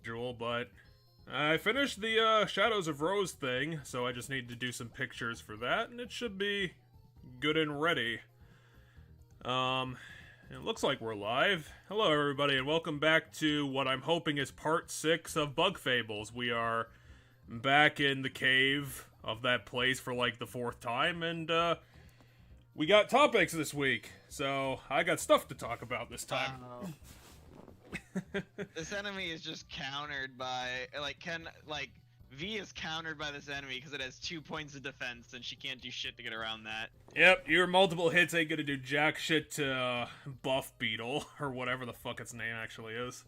usual, but I finished the Shadows of Rose thing, so I just need to do some pictures for that, and it should be good and ready. It looks like we're live. Hello, everybody, and welcome back to what I'm hoping is part 6 of Bug Fables. We are back in the cave of that place for like the 4th time, and we got topics this week, so I got stuff to talk about this time. This enemy is just countered by, V is countered by this enemy because it has 2 points of defense and she can't do shit to get around that. Yep, your multiple hits ain't gonna do jack shit to Buff Beetle, or whatever the fuck its name actually is.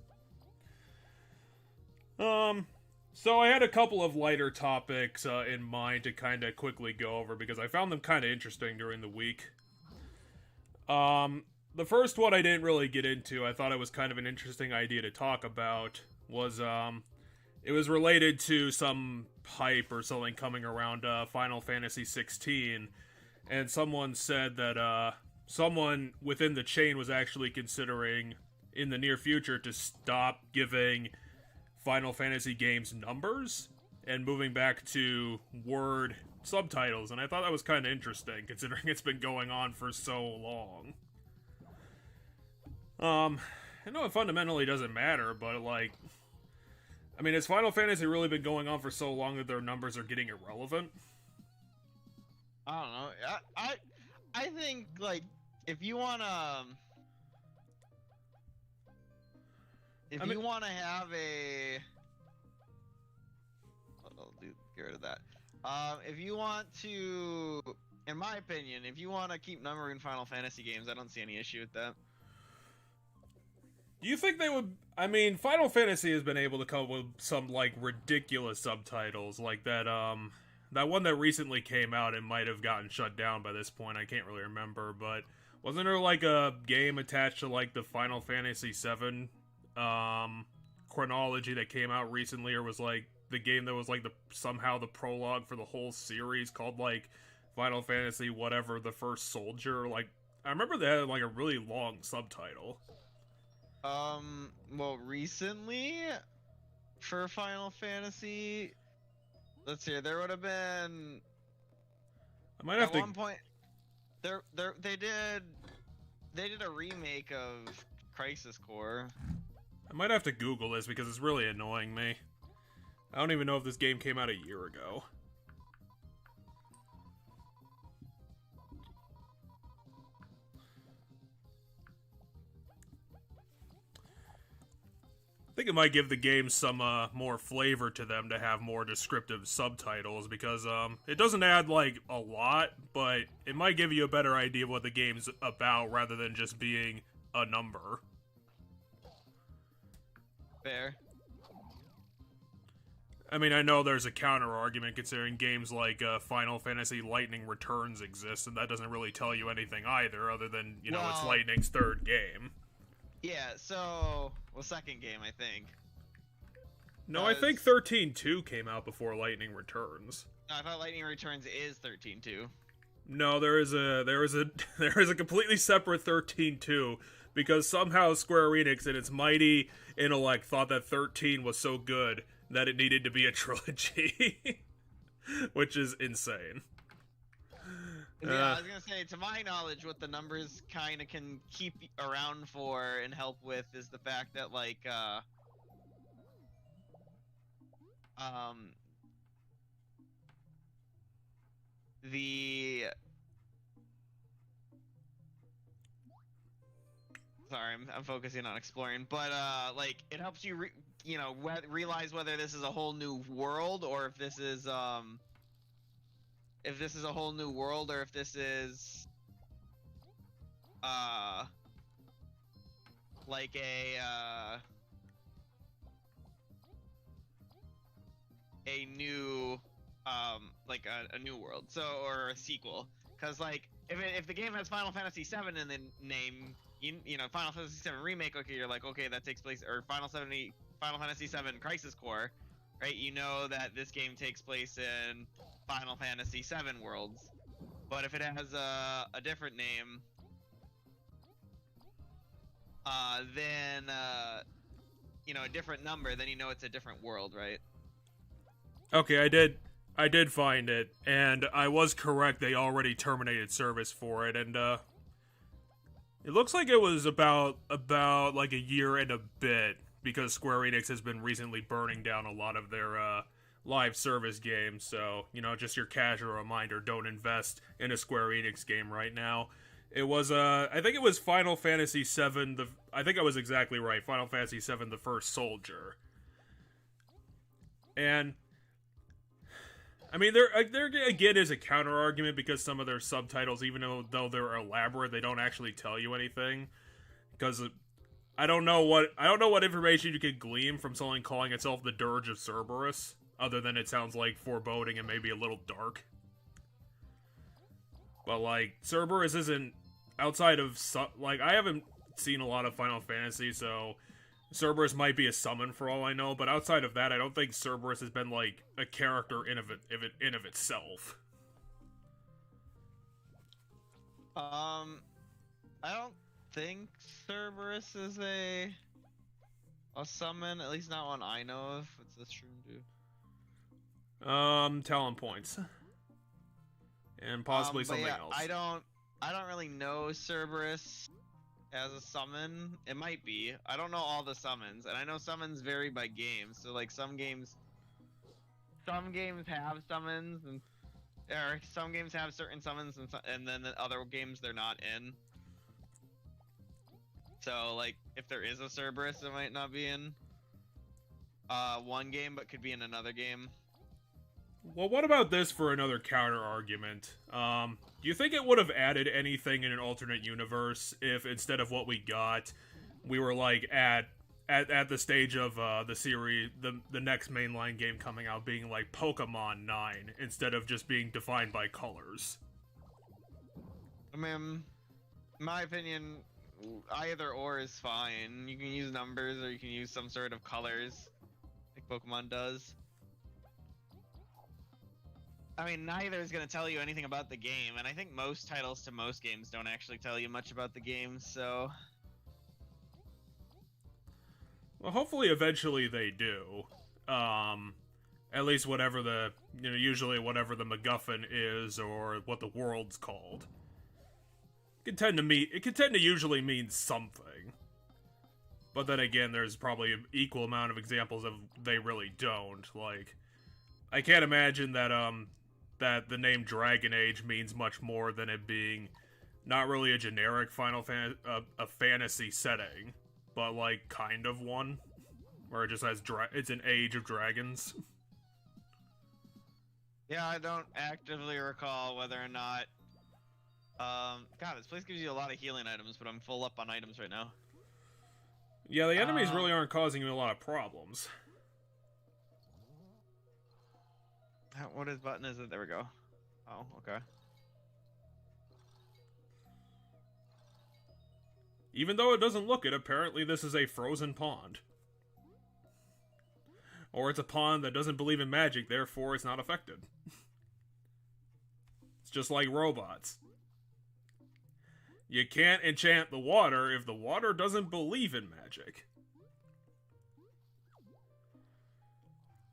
So I had a couple of lighter topics in mind to kind of quickly go over because I found them kind of interesting during the week. The first one I didn't really get into. I thought it was kind of an interesting idea to talk about. Was it was related to some hype or something coming around Final Fantasy 16, and someone said that someone within the chain was actually considering in the near future to stop giving Final Fantasy games numbers and moving back to word subtitles, and I thought that was kind of interesting considering it's been going on for so long. I know it fundamentally doesn't matter, but like, I mean, has Final Fantasy really been going on for so long that their numbers are getting irrelevant? I don't know. I think, like, if you wanna you wanna have a I'll get rid of that. If you want to, in my opinion, if you want to keep numbering Final Fantasy games, I don't see any issue with that. Do you think they would? I mean, Final Fantasy has been able to come up with some like ridiculous subtitles, like that that one that recently came out and might have gotten shut down by this point. I can't really remember, but wasn't there like a game attached to like the Final Fantasy VII chronology that came out recently, or was like the game that was like somehow the prologue for the whole series called like Final Fantasy whatever the First Soldier? Like, I remember they had like a really long subtitle. Well, recently, for Final Fantasy, let's see, there would have been, I might have at to. one point, they did a remake of Crisis Core. I might have to Google this because it's really annoying me. I don't even know if this game came out a year ago. I think it might give the game some more flavor to them to have more descriptive subtitles because it doesn't add like a lot, but it might give you a better idea of what the game's about rather than just being a number. Fair. I mean, I know there's a counter argument considering games like Final Fantasy Lightning Returns exist, and that doesn't really tell you anything either, other than, you know, it's Lightning's third game. Yeah, so, well, second game, I think. No, I think 13.2 came out before Lightning Returns. No, I thought Lightning Returns is 13.2. No, there is a completely separate 13.2 because somehow Square Enix in its mighty intellect thought that 13 was so good that it needed to be a trilogy, which is insane. Yeah, I was gonna say, to my knowledge, what the numbers kind of can keep around for and help with is the fact that, like, sorry, I'm focusing on exploring, but, like, it helps you, realize whether this is a whole new world, or if this is, a whole new world, or if this is, like a new, a new world, so, or a sequel. Because, like, if the game has Final Fantasy VII in the name, you know, Final Fantasy VII Remake, okay, you're like, okay, that takes place, or Final Fantasy VII Crisis Core, right? You know that this game takes place in Final Fantasy VII worlds. But if it has a different name, then a different number, then you know it's a different world, right? Okay, I did find it, and I was correct. They already terminated service for it, and it looks like it was about like a year and a bit, because Square Enix has been recently burning down a lot of their live service games. So, just your casual reminder: don't invest in a Square Enix game right now. It was I think it was Final Fantasy VII. I think I was exactly right. Final Fantasy VII: The First Soldier, and I mean, there again is a counter argument, because some of their subtitles, even though they're elaborate, they don't actually tell you anything. Because I don't know what information you could glean from someone calling itself the Dirge of Cerberus, other than it sounds like foreboding and maybe a little dark. But like, Cerberus isn't outside of I haven't seen a lot of Final Fantasy, so Cerberus might be a summon for all I know, but outside of that, I don't think Cerberus has been, like, a character in of itself. I don't think Cerberus is a summon, at least not one I know of. What's this room do? Talent points. And possibly something else. I don't really know Cerberus as a summon. It might be. I don't know all the summons, and I know summons vary by game. So like some games have summons, or some games have certain summons, and then the other games they're not in. So like if there is a Cerberus, it might not be in one game, but could be in another game. Well, what about this for another counter argument? Do you think it would have added anything in an alternate universe if, instead of what we got, we were like at the stage of the series, the next mainline game coming out being like Pokemon 9 instead of just being defined by colors? I mean, in my opinion, either or is fine. You can use numbers or you can use some sort of colors, like Pokemon does. I mean, neither is going to tell you anything about the game, and I think most titles to most games don't actually tell you much about the game, so... Well, hopefully eventually they do. At least whatever the, usually whatever the MacGuffin is, or what the world's called. It can tend to usually mean something. But then again, there's probably an equal amount of examples of they really don't. Like, I can't imagine that, that the name Dragon Age means much more than it being not really a generic a fantasy setting, but like kind of one, where it just has it's an age of dragons. Yeah, I don't actively recall whether or not. God, this place gives you a lot of healing items, but I'm full up on items right now. Yeah, the enemies really aren't causing me a lot of problems. What button is it? There we go. Oh, okay. Even though it doesn't look it, apparently this is a frozen pond. Or it's a pond that doesn't believe in magic, therefore it's not affected. It's just like robots. You can't enchant the water if the water doesn't believe in magic.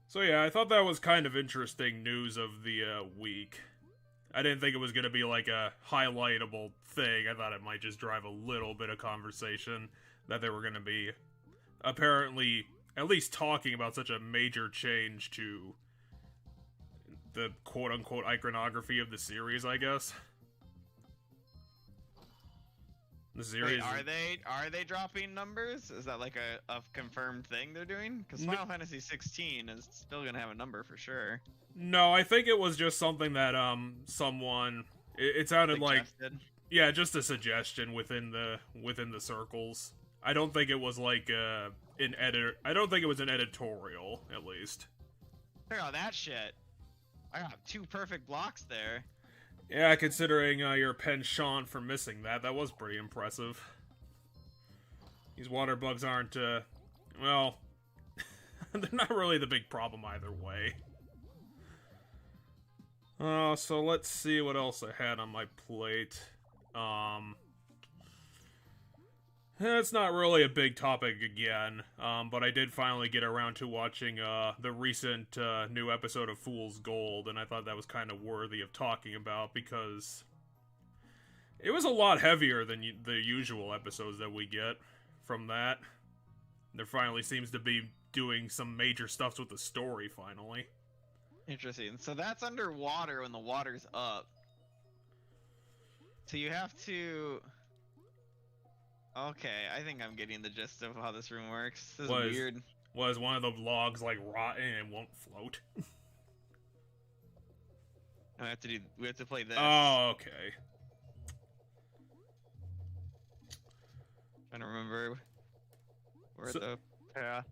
So yeah, I thought that was kind of interesting news of the week. I didn't think it was going to be like a highlightable thing. I thought it might just drive a little bit of conversation, that they were going to be apparently at least talking about such a major change to the quote-unquote iconography of the series, I guess. The series. Wait, are they dropping numbers? Is that like a confirmed thing they're doing? Because Final Fantasy 16 is still gonna have a number for sure. No, I think it was just something that someone. It sounded suggested. Like, yeah, just a suggestion within the circles. I don't think it was like an editor. I don't think it was an editorial, at least. Check out that shit. I got 2 perfect blocks there. Yeah, considering your penchant for missing that was pretty impressive. These water bugs aren't, well, they're not really the big problem either way. So let's see what else I had on my plate. It's not really a big topic again, but I did finally get around to watching the recent new episode of Fool's Gold, and I thought that was kind of worthy of talking about because it was a lot heavier than the usual episodes that we get from that. There finally seems to be doing some major stuff with the story, finally. Interesting. So that's underwater when the water's up. So you have to... Okay, I think I'm getting the gist of how this room works. This is weird. Was one of the logs, like, rotten and won't float? We have to play this. Oh, okay. Trying to remember where the path.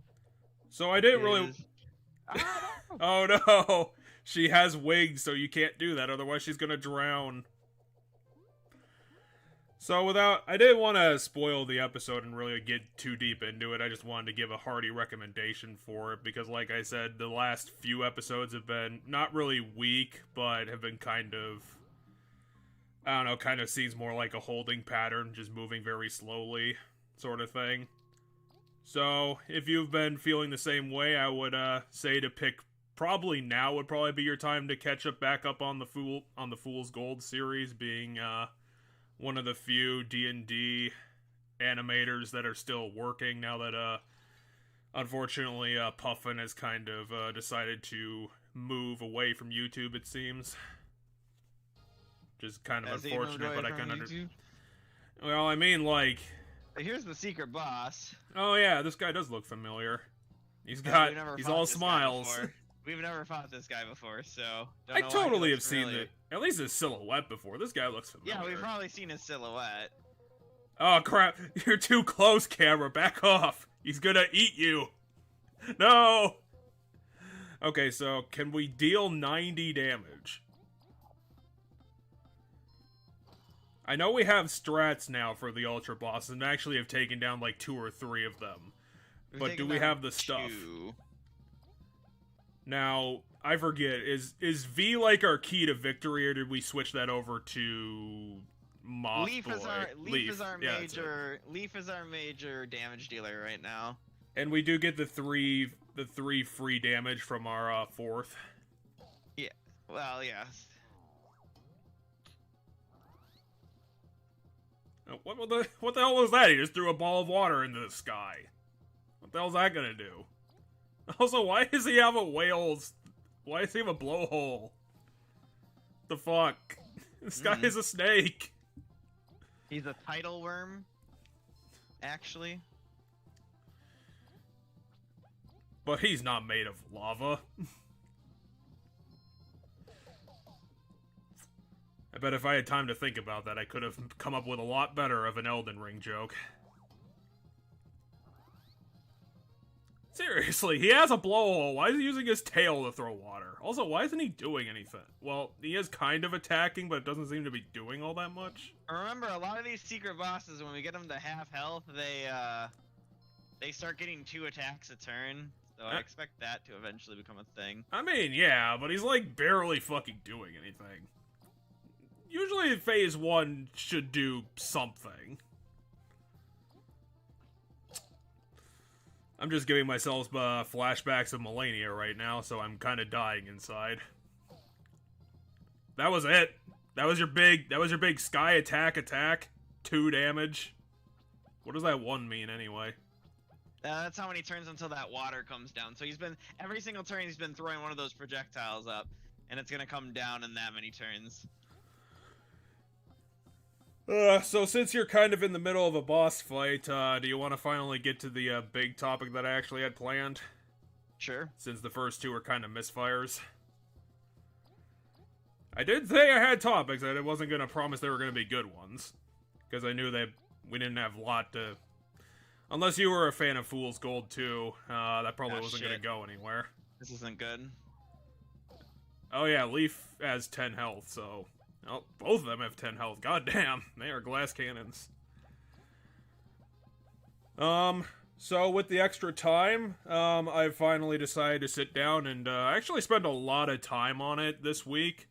So I didn't really. Oh no! She has wings, so you can't do that. Otherwise, she's gonna drown. So I didn't want to spoil the episode and really get too deep into it. I just wanted to give a hearty recommendation for it because, like I said, the last few episodes have been not really weak, but have been kind of, I don't know, kind of seems more like a holding pattern, just moving very slowly, sort of thing. So, if you've been feeling the same way, I would say to pick probably now would probably be your time to catch up back up on the Fool's Gold series, being one of the few D&D animators that are still working now that unfortunately Puffin has kind of decided to move away from YouTube, it seems. Just kind of unfortunate, but I can understand. Well, I mean, like, here's the secret boss. Oh yeah, this guy does look familiar. He's all smiles. We've never fought this guy before, so... I totally have seen at least his silhouette before. This guy looks familiar. Yeah, we've probably seen his silhouette. Oh crap, you're too close, camera. Back off. He's gonna eat you. No! Okay, so can we deal 90 damage? I know we have strats now for the Ultra Bosses, and actually have taken down like 2 or 3 of them. But do we have the stuff? 2. Now, I forget, is V like our key to victory, or did we switch that over to Moth Leaf Boy? Leaf is our major damage dealer right now. And we do get the three free damage from our 4th. Yeah. Well, yes. What the hell was that? He just threw a ball of water into the sky. What the hell's that gonna do? Also, why does he have a whale's... Why does he have a blowhole? The fuck? This guy is a snake. He's a tidal worm, actually. But he's not made of lava. I bet if I had time to think about that, I could have come up with a lot better of an Elden Ring joke. Seriously, he has a blowhole. Why is he using his tail to throw water? Also, why isn't he doing anything? Well, he is kind of attacking, but it doesn't seem to be doing all that much. Remember, a lot of these secret bosses, when we get them to half health, they start getting 2 attacks a turn. So I expect that to eventually become a thing. I mean, yeah, but he's like barely fucking doing anything. Usually phase 1 should do something. I'm just giving myself flashbacks of Millennia right now, so I'm kind of dying inside. That was it. That was your big sky attack. 2 damage. What does that 1 mean anyway? That's how many turns until that water comes down. So every single turn he's been throwing one of those projectiles up, and it's gonna come down in that many turns. So since you're kind of in the middle of a boss fight, do you want to finally get to the big topic that I actually had planned? Sure. Since the first 2 were kind of misfires. I did say I had topics, and I wasn't going to promise they were going to be good ones. Because I knew that we didn't have a lot to... Unless you were a fan of Fool's Gold too, that probably wasn't going to go anywhere. This isn't good. Oh yeah, Leaf has 10 health, so... Oh, both of them have 10 health. God damn, they are glass cannons. So with the extra time, I've finally decided to sit down and actually spend a lot of time on it this week.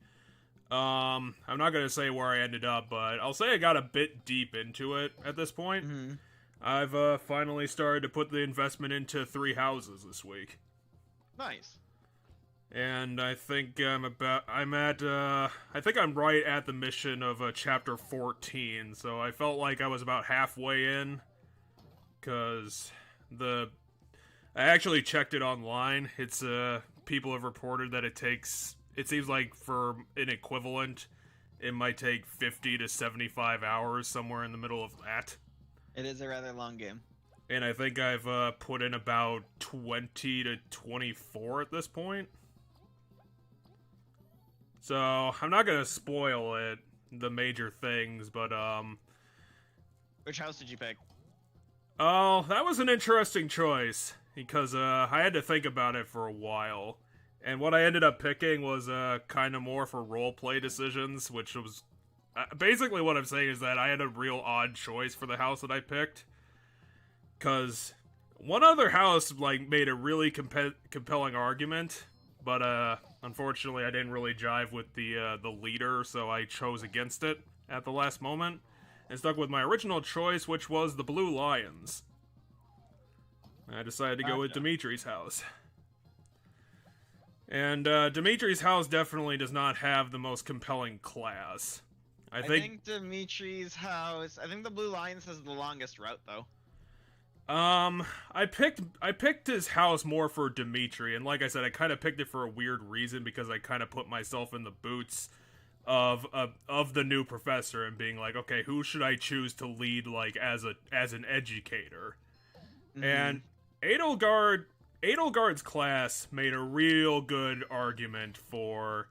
I'm not gonna say where I ended up, but I'll say I got a bit deep into it at this point. I've finally started to put the investment into 3 houses this week. Nice. And I think I think I'm right at the mission of chapter 14, so I felt like I was about halfway in, because I actually checked it online. It's, people have reported that it seems like for an equivalent, it might take 50 to 75 hours, somewhere in the middle of that. It is a rather long game. And I think I've put in about 20 to 24 at this point. So, I'm not gonna spoil it, the major things, but, Which house did you pick? oh, that was an interesting choice, because, I had to think about it for a while. And what I ended up picking was, kind of more for roleplay decisions, which was... basically what I'm saying is that I had a real odd choice for the house that I picked. Because one other house, like, made a really compelling argument, but, unfortunately I didn't really jive with the leader, so I chose against it at the last moment, and stuck with my original choice, which was the Blue Lions. I decided to go with Dimitri's house. And, Dimitri's house definitely does not have the most compelling class. I think Dimitri's house... I think the Blue Lions has the longest route, though. I picked his house more for Dimitri, and like I said, I kind of picked it for a weird reason, because I kind of put myself in the boots of the new professor, and being like, okay, who should I choose to lead, like, as an educator? Mm-hmm. And Edelgard's class made a real good argument for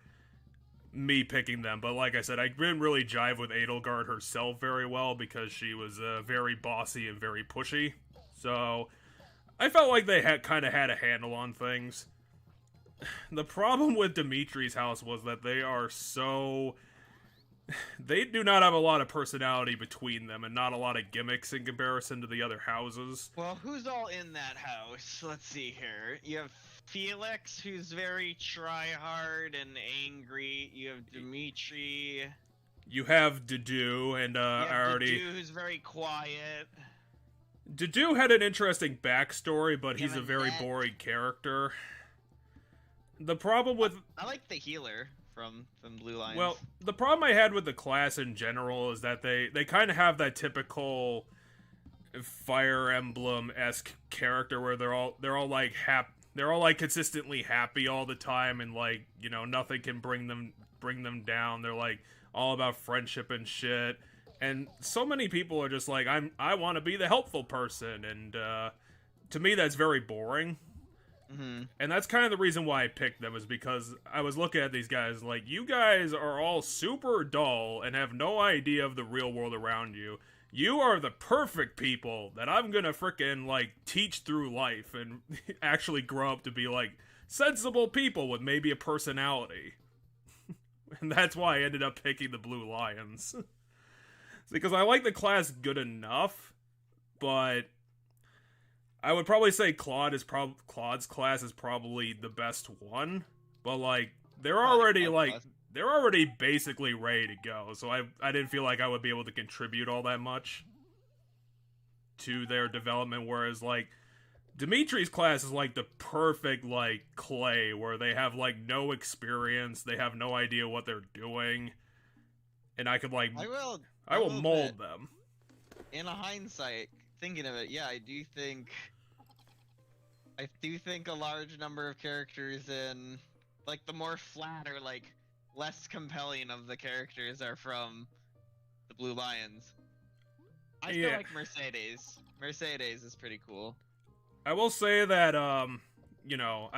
me picking them, but like I said, I didn't really jive with Edelgard herself very well, because she was very bossy and very pushy. So I felt like they kind of had a handle on things. The problem with Dimitri's house was that they do not have a lot of personality between them, and not a lot of gimmicks in comparison to the other houses. Well, who's all in that house? Let's see here. You have Felix, who's very try-hard and angry. You have Dimitri. You have Dedue, and Dedue, who's very quiet. Dedue had an interesting backstory, but he's a very boring character. The problem with... I like the healer from Blue Lions. Well, the problem I had with the class in general is that they kind of have that typical Fire Emblem-esque character where they're all like they're all like consistently happy all the time, and like, you know, nothing can bring them down. They're like all about friendship and shit. And so many people are just like, I want to be the helpful person, and to me that's very boring. Mm-hmm. And that's kind of the reason why I picked them, is because I was looking at these guys like, you guys are all super dull and have no idea of the real world around you. You are the perfect people that I'm gonna frickin' like teach through life and actually grow up to be like sensible people with maybe a personality. And that's why I ended up picking the Blue Lions. Because I like the class good enough, but I would probably say Claude's class is probably the best one. But like they're already basically ready to go, so I didn't feel like I would be able to contribute all that much to their development. Whereas like Dimitri's class is like the perfect like clay, where they have like no experience, they have no idea what they're doing, and I could like I will mold them. In hindsight, thinking of it, yeah, I do think a large number of characters in like the more flat or like less compelling of the characters are from the Blue Lions. I feel like Mercedes. Mercedes is pretty cool. I will say that, you know,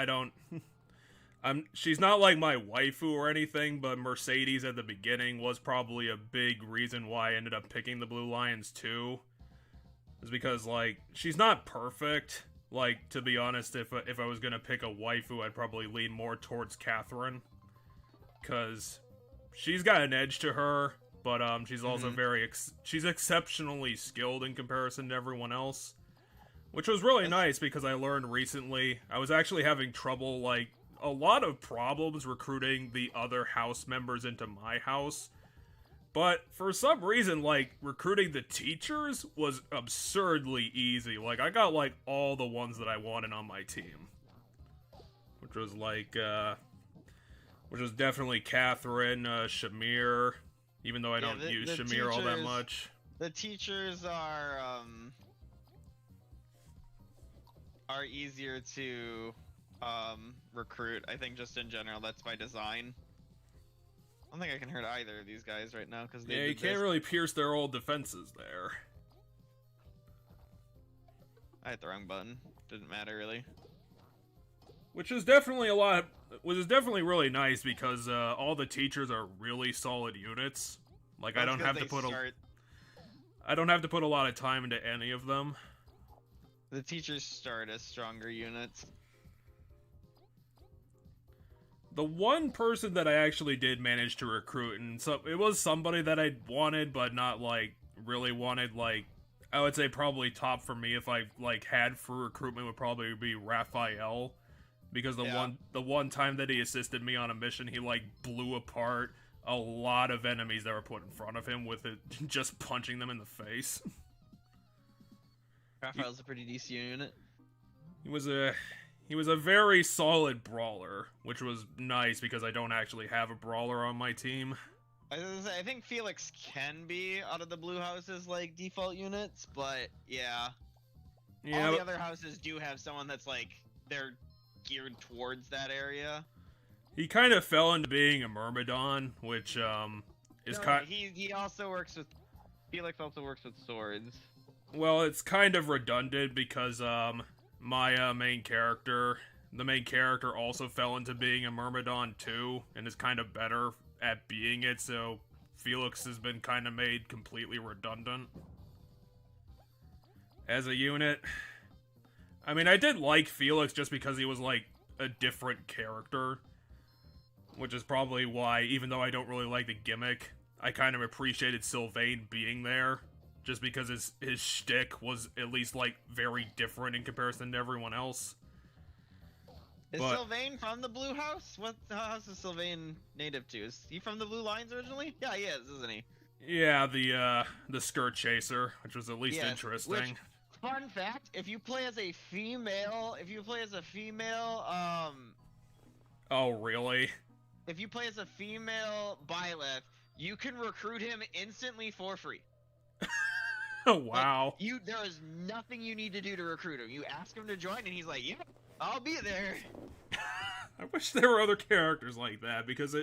she's not like my waifu or anything, but Mercedes at the beginning was probably a big reason why I ended up picking the Blue Lions too. Is because, like, she's not perfect. Like, to be honest, if I was gonna pick a waifu, I'd probably lean more towards Catherine. Because she's got an edge to her, but she's also she's exceptionally skilled in comparison to everyone else. Which was really nice, because I learned recently, I was actually having trouble, like, a lot of problems recruiting the other house members into my house. But for some reason, like, recruiting the teachers was absurdly easy. Like, I got, like, all the ones that I wanted on my team. Which was, like, which was definitely Catherine, Shamir, even though I don't use Shamir all that much. The teachers are easier to, recruit, I think, just in general. That's by design. I don't think I can hurt either of these guys right now because you can't really pierce their old defenses there. I hit the wrong button. Didn't matter really. Which is definitely definitely really nice because all the teachers are really solid units. Like I don't have to put a lot of time into any of them. The teachers start as stronger units. The one person that I actually did manage to recruit, and so it was somebody that I wanted, but not like really wanted. Like I would say probably top for me if I like had for recruitment would probably be Raphael, because the one time that he assisted me on a mission, he like blew apart a lot of enemies that were put in front of him with it just punching them in the face. Raphael's a pretty decent unit. He was a very solid brawler, which was nice because I don't actually have a brawler on my team. I think Felix can be out of the blue houses like default units, but yeah. All the other houses do have someone that's like they're geared towards that area. He kind of fell into being a Myrmidon, which is he also works with Felix also works with swords. Well, it's kind of redundant because my main character also fell into being a Myrmidon too, and is kind of better at being it, so Felix has been kind of made completely redundant as a unit. I mean, I did like Felix just because he was like a different character, which is probably why, even though I don't really like the gimmick, I kind of appreciated Sylvain being there. Just because his shtick was at least, like, very different in comparison to everyone else. Is Sylvain from the Blue House? What house is Sylvain native to? Is he from the Blue Lines originally? Yeah, he is, isn't he? Yeah, the Skirt Chaser, which was at least interesting. Which, fun fact, if you play as a female, Oh, really? If you play as a female Byleth, you can recruit him instantly for free. Oh, wow. Like, there is nothing you need to do to recruit him. You ask him to join, and he's like, "Yep, I'll be there." I wish there were other characters like that because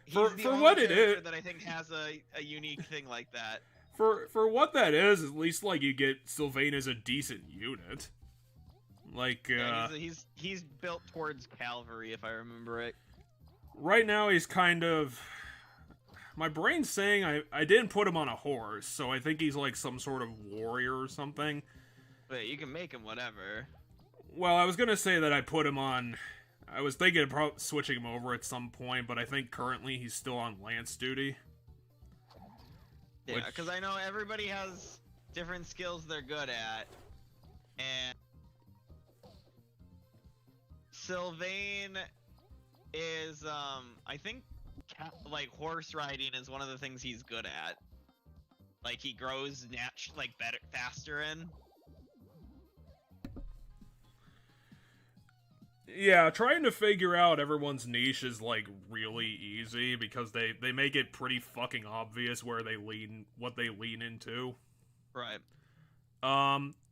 for what it is, that I think has a unique thing like that. For what that is, at least like you get Sylvain as a decent unit. Like yeah, he's built towards cavalry, if I remember right. Right now, he's kind of. My brain's saying I didn't put him on a horse, so I think he's like some sort of warrior or something. But you can make him whatever. Well, I was gonna say that I put him on. I was thinking of switching him over at some point, but I think currently he's still on lance duty. Yeah, because I know everybody has different skills they're good at, and Sylvain is I think. Like horse riding is one of the things he's good at. Like he grows better, faster in. Yeah, trying to figure out everyone's niche is like really easy because they make it pretty fucking obvious what they lean into. Right.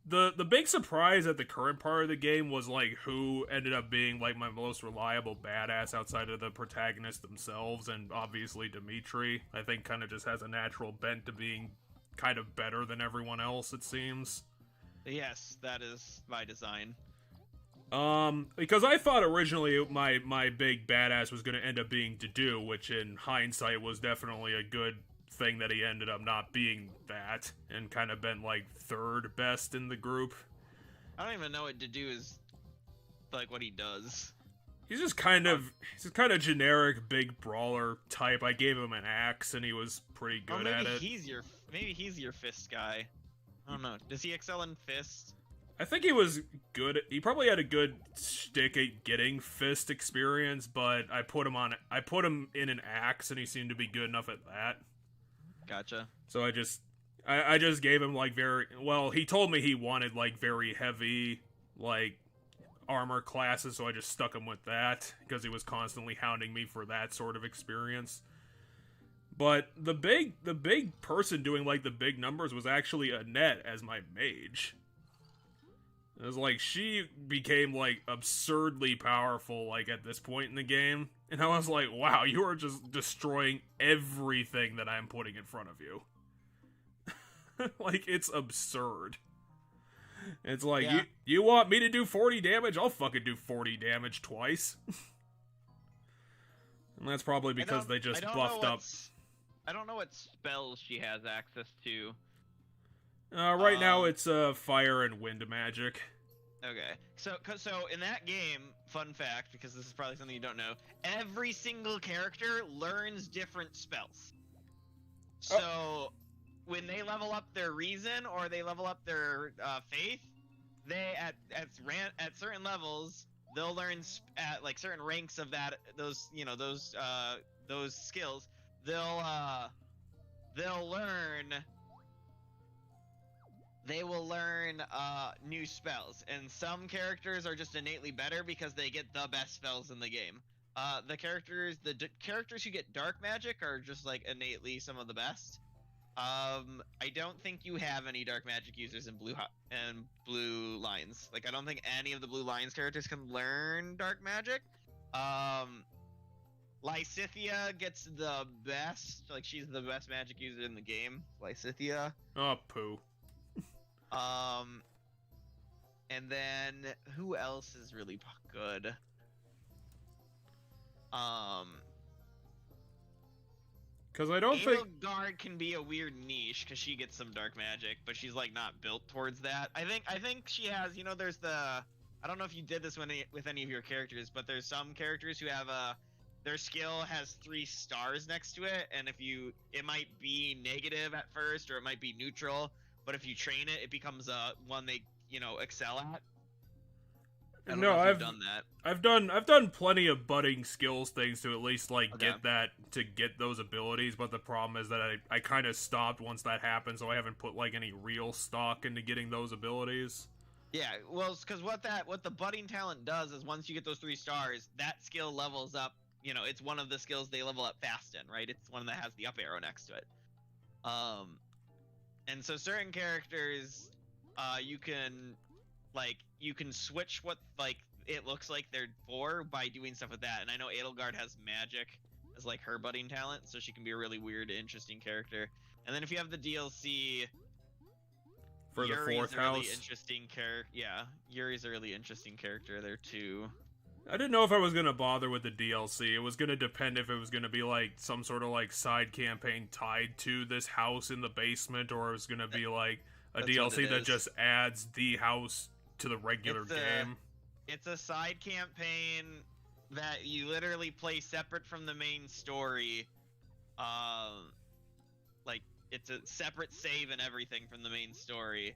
The big surprise at the current part of the game was like who ended up being like my most reliable badass outside of the protagonists themselves, and obviously Dimitri, I think, kind of just has a natural bent to being kind of better than everyone else, it seems. Yes, that is by design. Because I thought originally my big badass was gonna end up being Dedue, which in hindsight was definitely a good thing that he ended up not being that and kind of been like third best in the group. I don't even know what Dedue is, like what he does. He's just kind of generic big brawler type. I gave him an axe and he was pretty good at it. Maybe he's your fist guy. I don't know. Does he excel in fists? I think he was good. He probably had a good stick at getting fist experience, but I put him in an axe and he seemed to be good enough at that. Gotcha. So I just gave him like he told me he wanted like very heavy like armor classes, so I just stuck him with that because he was constantly hounding me for that sort of experience. But the big person doing like the big numbers was actually Annette as my mage. It was like she became like absurdly powerful like at this point in the game, and I was like, wow, you are just destroying everything that I'm putting in front of you. Like, it's absurd. It's like, Yeah. you want me to do 40 damage? I'll fucking do 40 damage twice. And that's probably because they just buffed up. I don't know what spells she has access to. Right now it's fire and wind magic. Okay, so in that game, fun fact, because this is probably something you don't know, every single character learns different spells. So when they level up their reason or they level up their faith, they at certain levels they'll learn at like certain ranks of those skills. They will learn new spells, and some characters are just innately better because they get the best spells in the game. The characters who get dark magic are just like innately some of the best. I don't think you have any dark magic users in blue lines. Like, I don't think any of the blue lines characters can learn dark magic. Lysithea gets the best, like, she's the best magic user in the game. Lysithea. Oh, poo. And then who else is really good? Because I don't think Edelgard can be a weird niche because she gets some dark magic, but she's like not built towards that. I think she has. You know, there's I don't know if you did this with any of your characters, but there's some characters who have their skill has 3 stars next to it, and it might be negative at first or it might be neutral, but if you train it, it becomes one they excel at. I don't know if you've done that. I've done plenty of budding skills things to at least like get those abilities, but the problem is that I kind of stopped once that happened, so I haven't put like any real stock into getting those abilities. Yeah, well, because what the budding talent does is once you get those 3 stars, that skill levels up. It's one of the skills they level up fast in, right? It's one that has the up arrow next to it. And so certain characters, you can switch what it looks like they're for by doing stuff with that. And I know Edelgard has magic as like her budding talent, so she can be a really weird, interesting character. And then if you have the DLC for the Yuri's 4th house, really interesting character. Yeah, Yuri's a really interesting character there too. I didn't know if I was gonna bother with the DLC. It was gonna depend if it was gonna be like some sort of like side campaign tied to this house in the basement, or it was gonna be like a DLC that just adds the house to the regular game. It's a side campaign that you literally play separate from the main story. Like, it's a separate save and everything from the main story.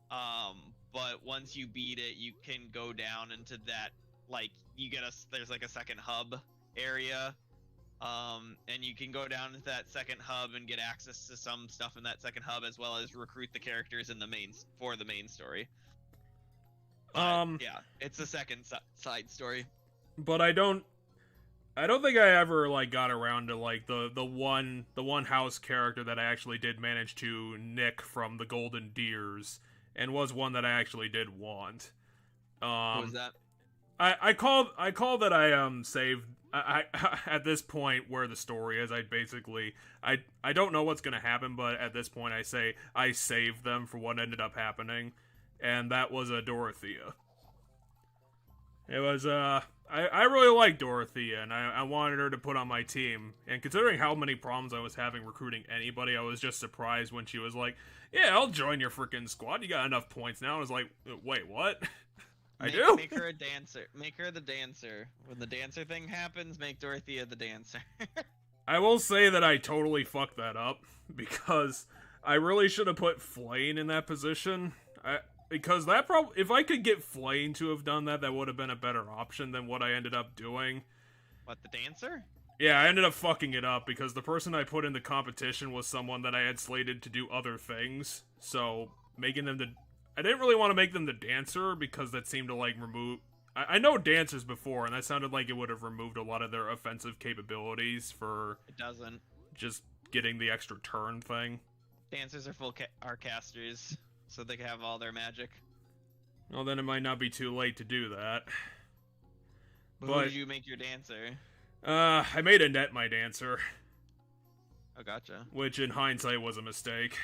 But once you beat it, you can go down into that, like, there's like a second hub area. And you can go down into that second hub and get access to some stuff in that second hub, as well as recruit the characters in the main story. But, yeah, it's a second side story. But I don't think I ever like got around to like the one house character that I actually did manage to nick from the Golden Deers, and was one that I actually did want. Who was that? I call that I saved. I at this point where the story is, I don't know what's gonna happen, but at this point I say I saved them for what ended up happening, and that was Dorothea. It was I really like Dorothea, and I wanted her to put on my team, and considering how many problems I was having recruiting anybody, I was just surprised when she was like, yeah, I'll join your freaking squad, you got enough points now. I was like, wait, what? I do? Make her a dancer. Make her the dancer. When the dancer thing happens, make Dorothea the dancer. I will say that I totally fucked that up, because I really should have put Flayn in that position. Because if I could get Flayn to have done that, that would have been a better option than what I ended up doing. What, the dancer? Yeah, I ended up fucking it up because the person I put in the competition was someone that I had slated to do other things. So making them I didn't really want to make them the dancer because that seemed to like remove. I know dancers before, and that sounded like it would have removed a lot of their offensive capabilities for. It doesn't. Just getting the extra turn thing. Dancers are are casters, so they can have all their magic. Well, then it might not be too late to do that. But who did you make your dancer? I made Annette my dancer. Oh, gotcha. Which, in hindsight, was a mistake.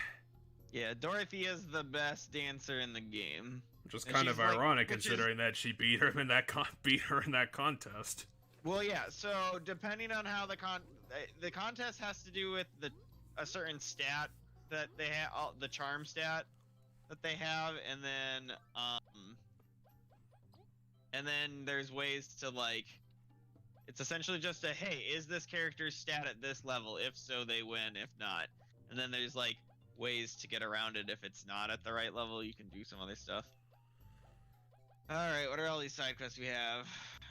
Yeah, Dorothy is the best dancer in the game. Which is kind of ironic, considering that she beat her in that contest. Well, yeah. So depending on how the contest has to do with a certain stat that they have, the charm stat that they have, and then there's ways to like. It's essentially just hey, is this character's stat at this level? If so, they win. If not, and then there's like ways to get around it. If it's not at the right level, you can do some other stuff. All right, what are all these side quests we have?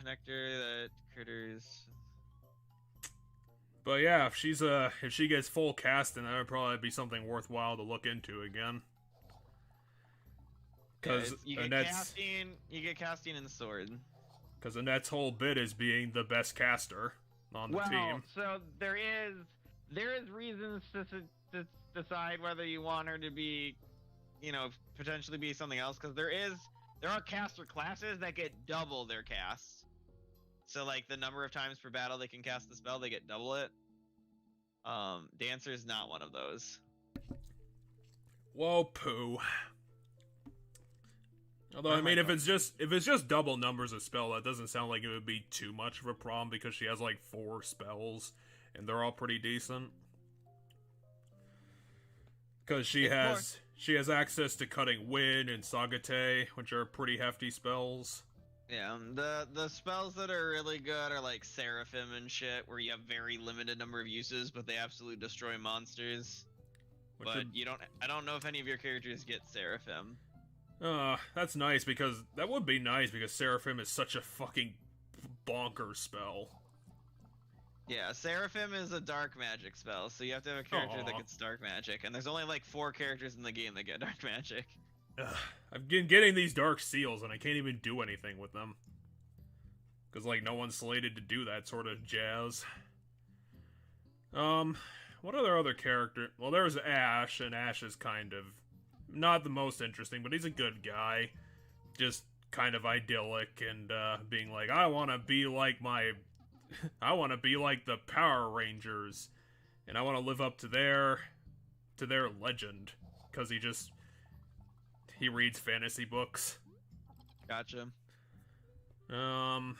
Nectar, the critters. But yeah, if she gets full cast, then that would probably be something worthwhile to look into again. Because you get casting in sword. Because Annette's whole bit is being the best caster on the team. So there is reasons to decide whether you want her to be, potentially be something else. Because there are caster classes that get double their casts. So like the number of times per battle they can cast the spell, they get double it. Dancer is not one of those. Whoa, poo. Although I mean, if it's just double numbers of spell, that doesn't sound like it would be too much of a problem because she has like 4 spells, and they're all pretty decent. Because she has access to Cutting Wind and Sagate, which are pretty hefty spells. Yeah, the spells that are really good are like Seraphim and shit, where you have very limited number of uses, but they absolutely destroy monsters. I don't know if any of your characters get Seraphim. That's nice because that would be nice because Seraphim is such a fucking bonker spell. Yeah, Seraphim is a dark magic spell, so you have to have a character that gets dark magic, and there's only like 4 characters in the game that get dark magic. I've been getting these dark seals and I can't even do anything with them. Because like no one's slated to do that sort of jazz. What are their other characters? Well, there's Ash, and Ash is kind of not the most interesting, but he's a good guy. Just kind of idyllic and being like, I want to be like the Power Rangers, and I want to live up to their legend because he reads fantasy books. Gotcha. The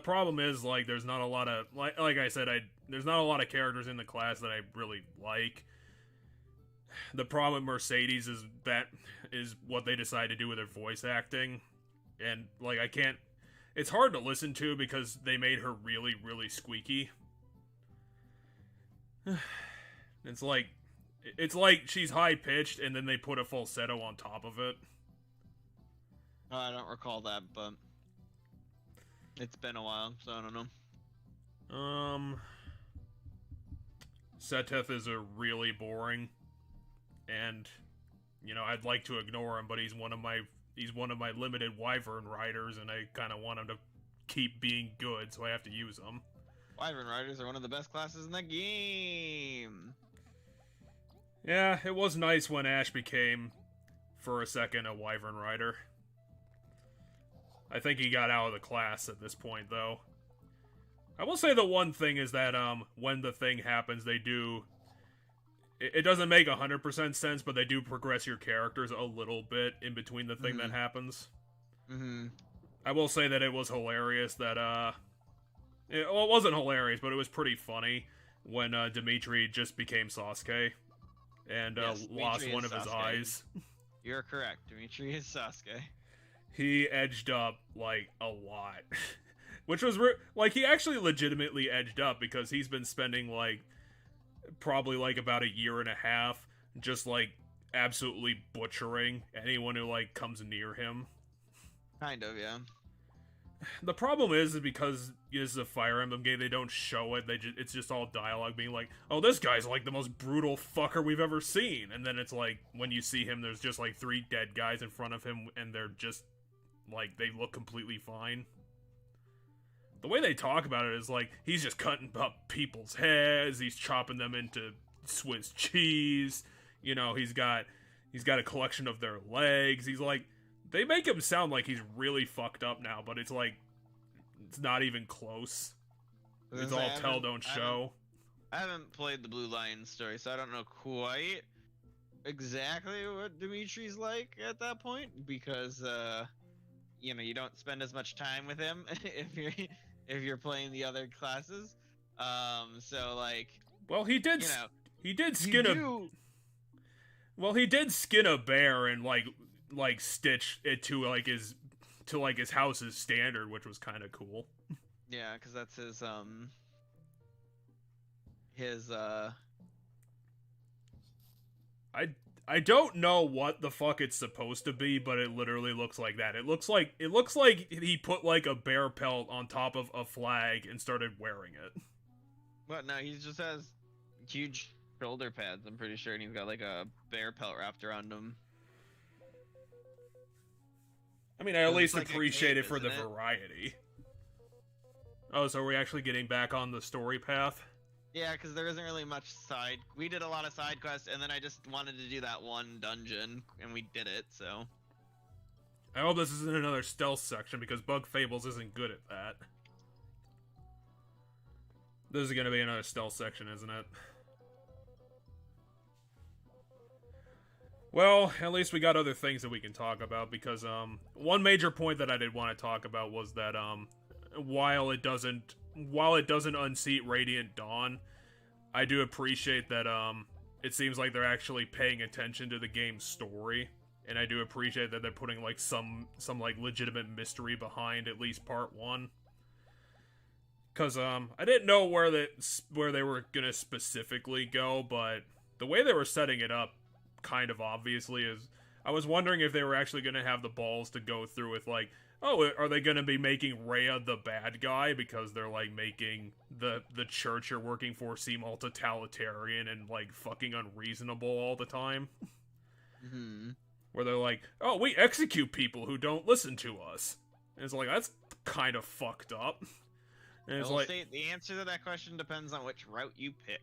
problem is like there's not a lot of like I said, there's not a lot of characters in the class that I really like. The problem with Mercedes is what they decide to do with their voice acting, and like it's hard to listen to because they made her really, really squeaky. It's like she's high pitched and then they put a falsetto on top of it. I don't recall that, but it's been a while, so I don't know. Seteth is a really boring, and I'd like to ignore him, but he's one of my limited Wyvern riders, and I kind of want him to keep being good, so I have to use him. Wyvern riders are one of the best classes in the game. Yeah, it was nice when Ash became, for a second, a Wyvern rider. I think he got out of the class at this point, though. I will say the one thing is that when the thing happens, they do. It doesn't make 100% sense, but they do progress your characters a little bit in between the thing that happens. Mm-hmm. I will say that it was hilarious that, it wasn't hilarious, but it was pretty funny when Dimitri just became Sasuke and lost one of his eyes. You're correct. Dimitri is Sasuke. He edged up, like, a lot. Which was, he actually legitimately edged up because he's been spending, probably, about a year and a half just, absolutely butchering anyone who, comes near him. Kind of, yeah. The problem is because this is a Fire Emblem game, they don't show it. It's just all dialogue being like, "Oh, this guy's like the most brutal fucker we've ever seen," and then it's like when you see him, there's just like 3 dead guys in front of him, and they're just like they look completely fine. The way they talk about it is like he's just cutting up people's heads, he's chopping them into Swiss cheese. You know, he's got a collection of their legs. He's like. They make him sound like he's really fucked up now, but it's like, it's not even close. It's all tell, don't show. I haven't played the Blue Lion story, so I don't know quite exactly what Dimitri's like at that point, because, you know, you don't spend as much time with him if you're playing the other classes. So, like... Well, he did skin a bear and, like stitch it to his house's standard, which was kind of cool. Yeah, because that's his I don't know what the fuck it's supposed to be, but it literally looks like that. It looks like he put like a bear pelt on top of a flag and started wearing it. What? No, he just has huge shoulder pads, I'm pretty sure, and he's got like a bear pelt wrapped around him. I mean, I at least appreciate it for the variety. Oh, so are we actually getting back on the story path? Yeah, because there isn't really much side. We did a lot of side quests, and then I just wanted to do that one dungeon, and we did it, so. I hope this isn't another stealth section, because Bug Fables isn't good at that. This is going to be another stealth section, isn't it? Well, at least we got other things that we can talk about, because, one major point that I did want to talk about was that, while it doesn't unseat Radiant Dawn, I do appreciate that, it seems like they're actually paying attention to the game's story, and I do appreciate that they're putting, like, some like, legitimate mystery behind at least part 1. Because, I didn't know where they were gonna specifically go, but the way they were setting it up, kind of obviously, is I was wondering if they were actually going to have the balls to go through with like, oh, are they going to be making Rhea the bad guy because they're like making the church you're working for seem all totalitarian and like fucking unreasonable all the time? Mm-hmm. Where they're like, oh, we execute people who don't listen to us. And it's like, that's kind of fucked up. And it's like, the answer to that question depends on which route you pick.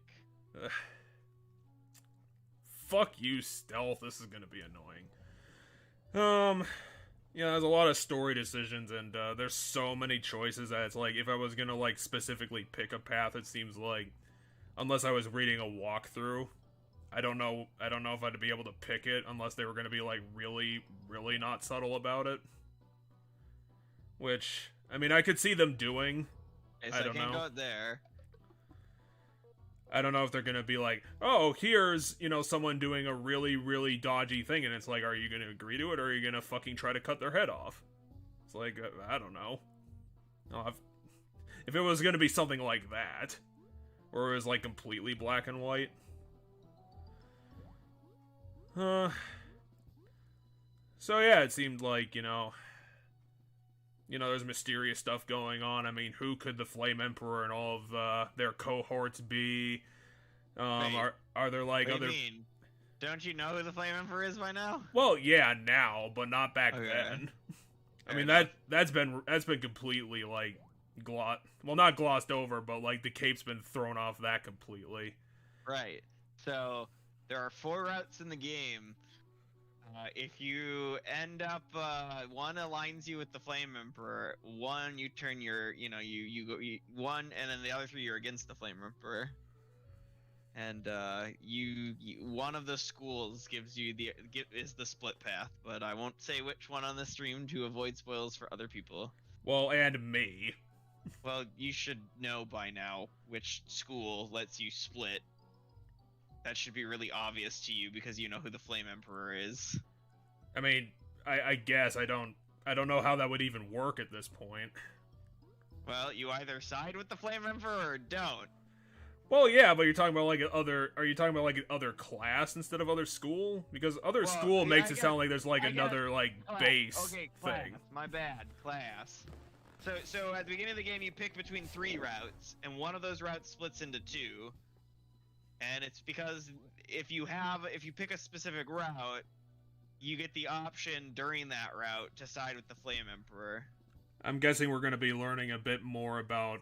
Fuck you, stealth. This is gonna be annoying. Yeah, there's a lot of story decisions, and there's so many choices that it's like, if I was gonna like specifically pick a path, it seems like, unless I was reading a walkthrough, I don't know if I'd be able to pick it unless they were gonna be like really, really not subtle about it. Which, I mean, I could see them doing. Okay, so I don't know. Go there. I don't know if they're going to be like, oh, here's, you know, someone doing a really, really dodgy thing, and it's like, are you going to agree to it, or are you going to fucking try to cut their head off? It's like, I don't know. No, if it was going to be something like that, or it was, like, completely black and white. So, yeah, it seemed like, you know, there's mysterious stuff going on. I mean, who could the Flame Emperor and all of their cohorts be? Are there like what other? Do you mean? Don't you know who the Flame Emperor is by now? Well, yeah, now, but not back then. I mean, that's been completely like not glossed over, but like the cape's been thrown off that completely. Right. So there are 4 routes in the game. If you end up, one aligns you with the Flame Emperor, one you turn your, you go one, and then the other 3 you're against the Flame Emperor. And you one of the schools gives you is the split path, but I won't say which one on the stream to avoid spoils for other people. Well, and me. Well, you should know by now which school lets you split. That should be really obvious to you because you know who the Flame Emperor is. I mean, I guess I don't know how that would even work at this point. Well, you either side with the Flame Emperor or don't. Well, yeah, but you're talking about like are you talking about like other class instead of other school? Because other school makes it sound like there's like another like base okay, class. thing. My bad, class. So at the beginning of the game, you pick between 3 routes, and one of those routes splits into 2. And it's because if you pick a specific route, you get the option during that route to side with the Flame Emperor. I'm guessing we're going to be learning a bit more about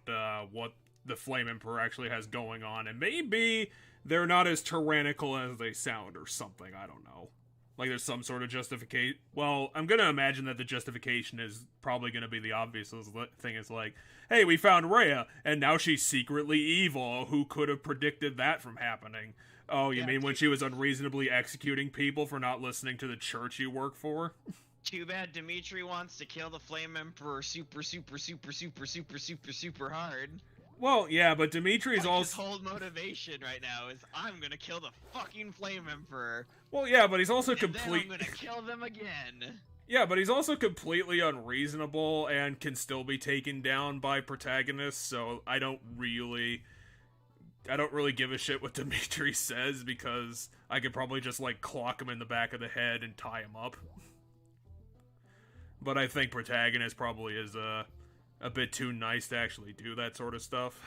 what the Flame Emperor actually has going on, and maybe they're not as tyrannical as they sound or something, I don't know. Like there's some sort of justification. Well, I'm going to imagine that the justification is probably going to be the obvious thing. Is like, hey, we found Rhea, and now she's secretly evil. Who could have predicted that from happening? Oh, you mean when she was unreasonably executing people for not listening to the church you work for? Too bad Dimitri wants to kill the Flame Emperor super hard. Well, yeah, but Dimitri's also... His whole motivation right now is, I'm gonna kill the fucking Flame Emperor. Well, yeah, but he's also then I'm gonna kill them again. Yeah, but he's also completely unreasonable and can still be taken down by protagonists, so I don't really give a shit what Dimitri says, because I could probably just, like, clock him in the back of the head and tie him up. But I think protagonist probably is, a bit too nice to actually do that sort of stuff.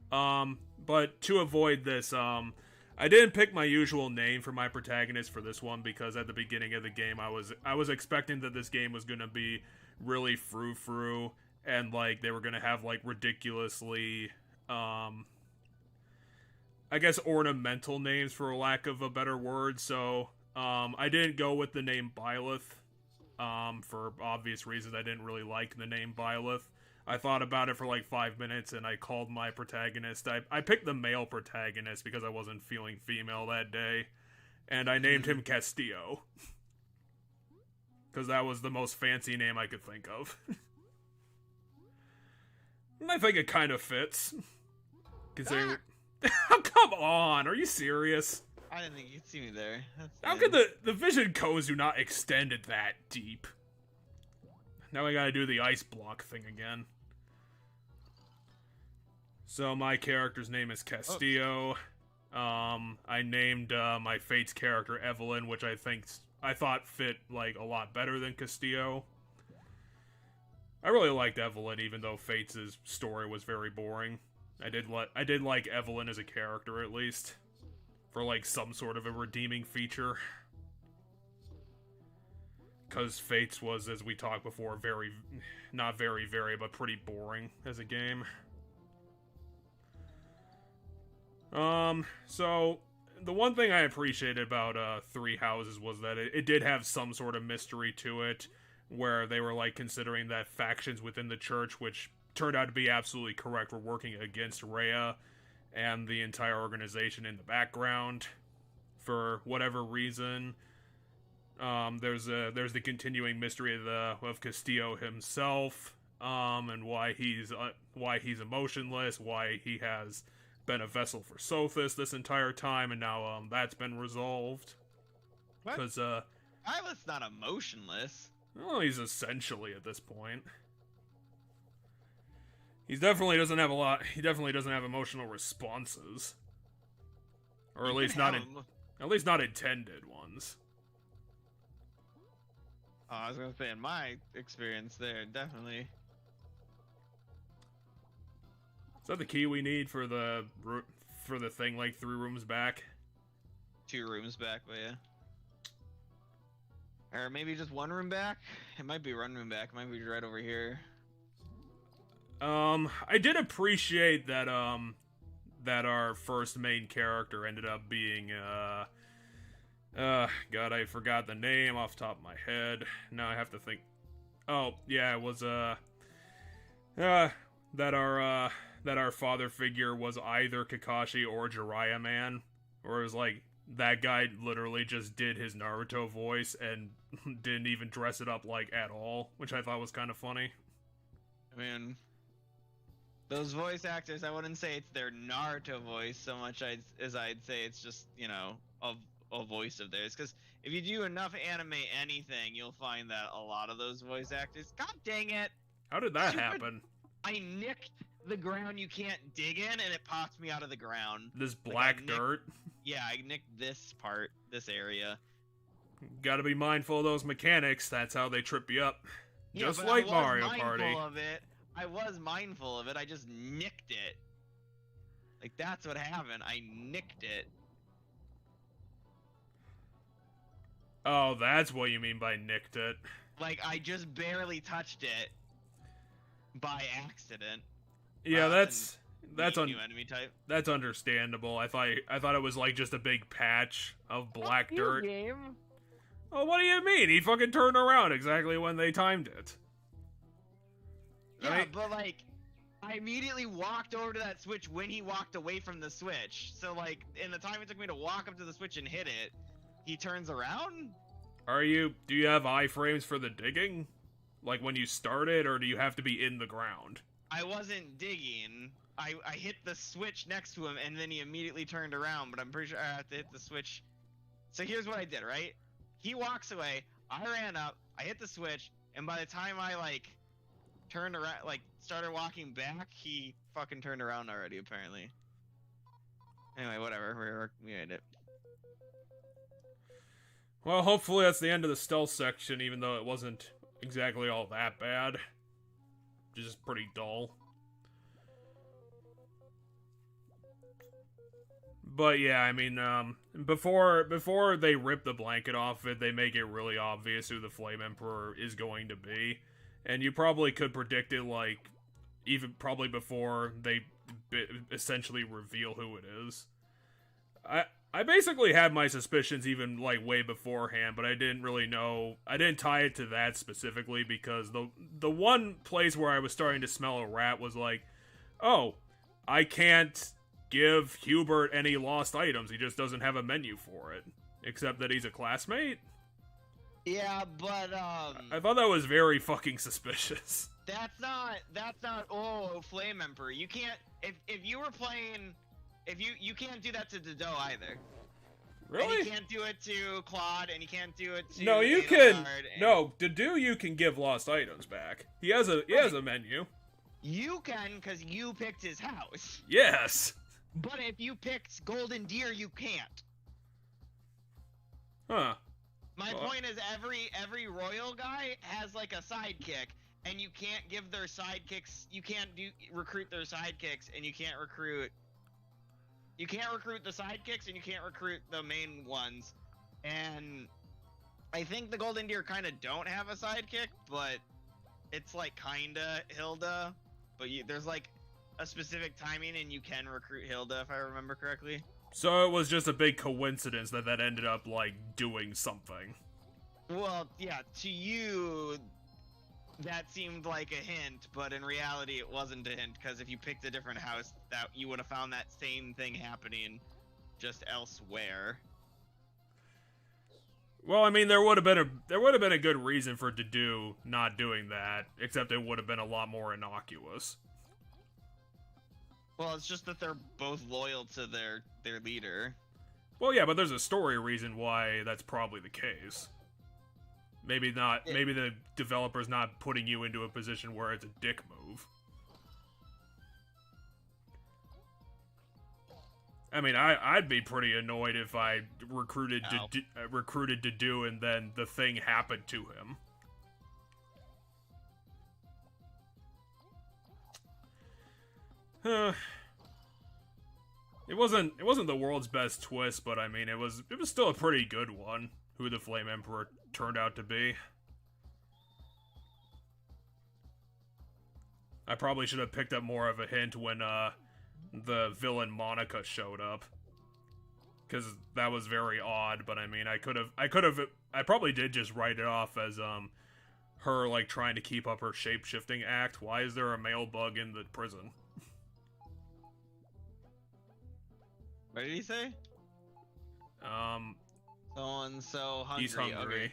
But to avoid this, I didn't pick my usual name for my protagonist for this one, because at the beginning of the game I was expecting that this game was gonna be really frou-frou, and like they were gonna have like ridiculously I guess ornamental names, for lack of a better word, so I didn't go with the name Byleth. For obvious reasons. I didn't really like the name Byleth. I thought about it for like 5 minutes, and I called my protagonist. I picked the male protagonist because I wasn't feeling female that day, and I named him Castillo. Because that was the most fancy name I could think of. And I think it kind of fits. Considering... Oh, come on! Are you serious? I didn't think you'd see me there. How could the vision codes do not extend it that deep? Now I gotta do the ice block thing again. So my character's name is Castillo. I named my Fates character Evelyn, which I thought fit like a lot better than Castillo. I really liked Evelyn, even though Fates' story was very boring. I did like Evelyn as a character, at least. For, like, some sort of a redeeming feature. Because Fates was, as we talked before, not very, but pretty boring as a game. So, the one thing I appreciated about, Three Houses was that it did have some sort of mystery to it, where they were, like, considering that factions within the church, which turned out to be absolutely correct, were working against Rhea and the entire organization in the background for whatever reason. There's the continuing mystery of Castillo himself, and why he's emotionless, why he has been a vessel for Sothis this entire time, and now that's been resolved. Because Violet's not emotionless. Well, he's essentially at this point. He definitely doesn't have emotional responses, or at least not intended ones. Oh, I was gonna say, in my experience, there definitely. Is that the key we need for the thing like 3 rooms back? 2 rooms back, but yeah. Or maybe just 1 room back. It might be 1 room back. It might be right over here. I did appreciate that, that our first main character ended up being, God, I forgot the name off the top of my head. Now I have to think. Oh, yeah, it was, that our father figure was either Kakashi or Jiraiya Man, or it was like, that guy literally just did his Naruto voice and didn't even dress it up, like, at all, which I thought was kind of funny. I mean... Those voice actors, I wouldn't say it's their Naruto voice so much as I'd say it's just, you know, a voice of theirs. Because if you do enough anime anything, you'll find that a lot of those voice actors... God dang it! How did that happen? I nicked the ground you can't dig in, and it popped me out of the ground. This black dirt? Yeah, I nicked this part, this area. Gotta be mindful of those mechanics, that's how they trip you up. Just but like I was Mario mindful Party. of it. I was mindful of it. I just nicked it. Like, that's what happened. I nicked it. Oh, that's what you mean by nicked it. Like, I just barely touched it by accident. Yeah, that's new enemy type. That's understandable. I thought it was like just a big patch of black dirt. Game. Oh, what do you mean? He fucking turned around exactly when they timed it. Yeah, I mean, but like, I immediately walked over to that switch when he walked away from the switch. So like, in the time it took me to walk up to the switch and hit it, he turns around? do you have iframes for the digging? Like when you started, or do you have to be in the ground? I wasn't digging. I hit the switch next to him and then he immediately turned around, but I'm pretty sure I have to hit the switch. So here's what I did, right? He walks away, I ran up, I hit the switch, and by the time I like turned around, like started walking back, he fucking turned around already, apparently. Anyway, whatever, we made it. Well, hopefully that's the end of the stealth section, even though it wasn't exactly all that bad. Just pretty dull. But yeah, I mean, before they rip the blanket off it, they make it really obvious who the Flame Emperor is going to be. And you probably could predict it, like, even probably before they essentially reveal who it is. I basically had my suspicions even, like, way beforehand, but I didn't really know. I didn't tie it to that specifically because the one place where I was starting to smell a rat was like, oh, I can't give Hubert any lost items. He just doesn't have a menu for it. Except that he's a classmate. Yeah, but I thought that was very fucking suspicious. That's not Flame Emperor. You can't if you were playing you can't do that to Dodo either. Really? And you can't do it to Claude, and you can't do it to No, you can. No, Dodo you can give lost items back. He has a menu. You can, because you picked his house. Yes. But if you picked Golden Deer, you can't. Huh. My point is every royal guy has like a sidekick, and you can't give their sidekicks. You can't recruit their sidekicks, and you can't recruit. You can't recruit the sidekicks, and you can't recruit the main ones. And I think the Golden Deer kind of don't have a sidekick, but it's like kinda Hilda. But there's like a specific timing, and you can recruit Hilda if I remember correctly. So it was just a big coincidence that ended up like doing something. Well, yeah, to you, that seemed like a hint, but in reality, it wasn't a hint because if you picked a different house, that you would have found that same thing happening, just elsewhere. Well, I mean, there would have been a good reason for Dodo not doing that, except it would have been a lot more innocuous. Well, it's just that they're both loyal to their leader. Well, yeah, but there's a story reason why that's probably the case. Maybe not. Maybe the developer's not putting you into a position where it's a dick move. I mean, I'd be pretty annoyed if I recruited Dodo and then the thing happened to him. It wasn't the world's best twist, but I mean, it was still a pretty good one. Who the Flame Emperor turned out to be. I probably should have picked up more of a hint when the villain Monica showed up, because that was very odd. But I mean, I probably did just write it off as her like trying to keep up her shape-shifting act. Why is there a male bug in the prison? What did he say? Someone's so hungry. He's hungry. Okay.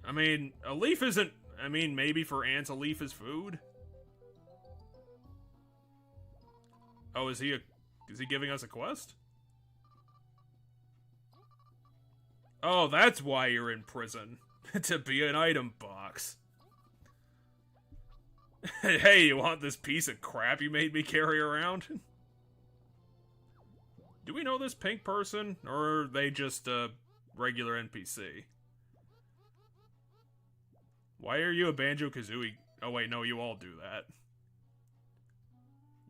I mean, a leaf isn't... I mean, maybe for ants a leaf is food? Oh, is he giving us a quest? Oh, that's why you're in prison. To be an item box. Hey, you want this piece of crap you made me carry around? Do we know this pink person, or are they just a regular NPC? Why are you a Banjo-Kazooie? Oh wait, no, you all do that.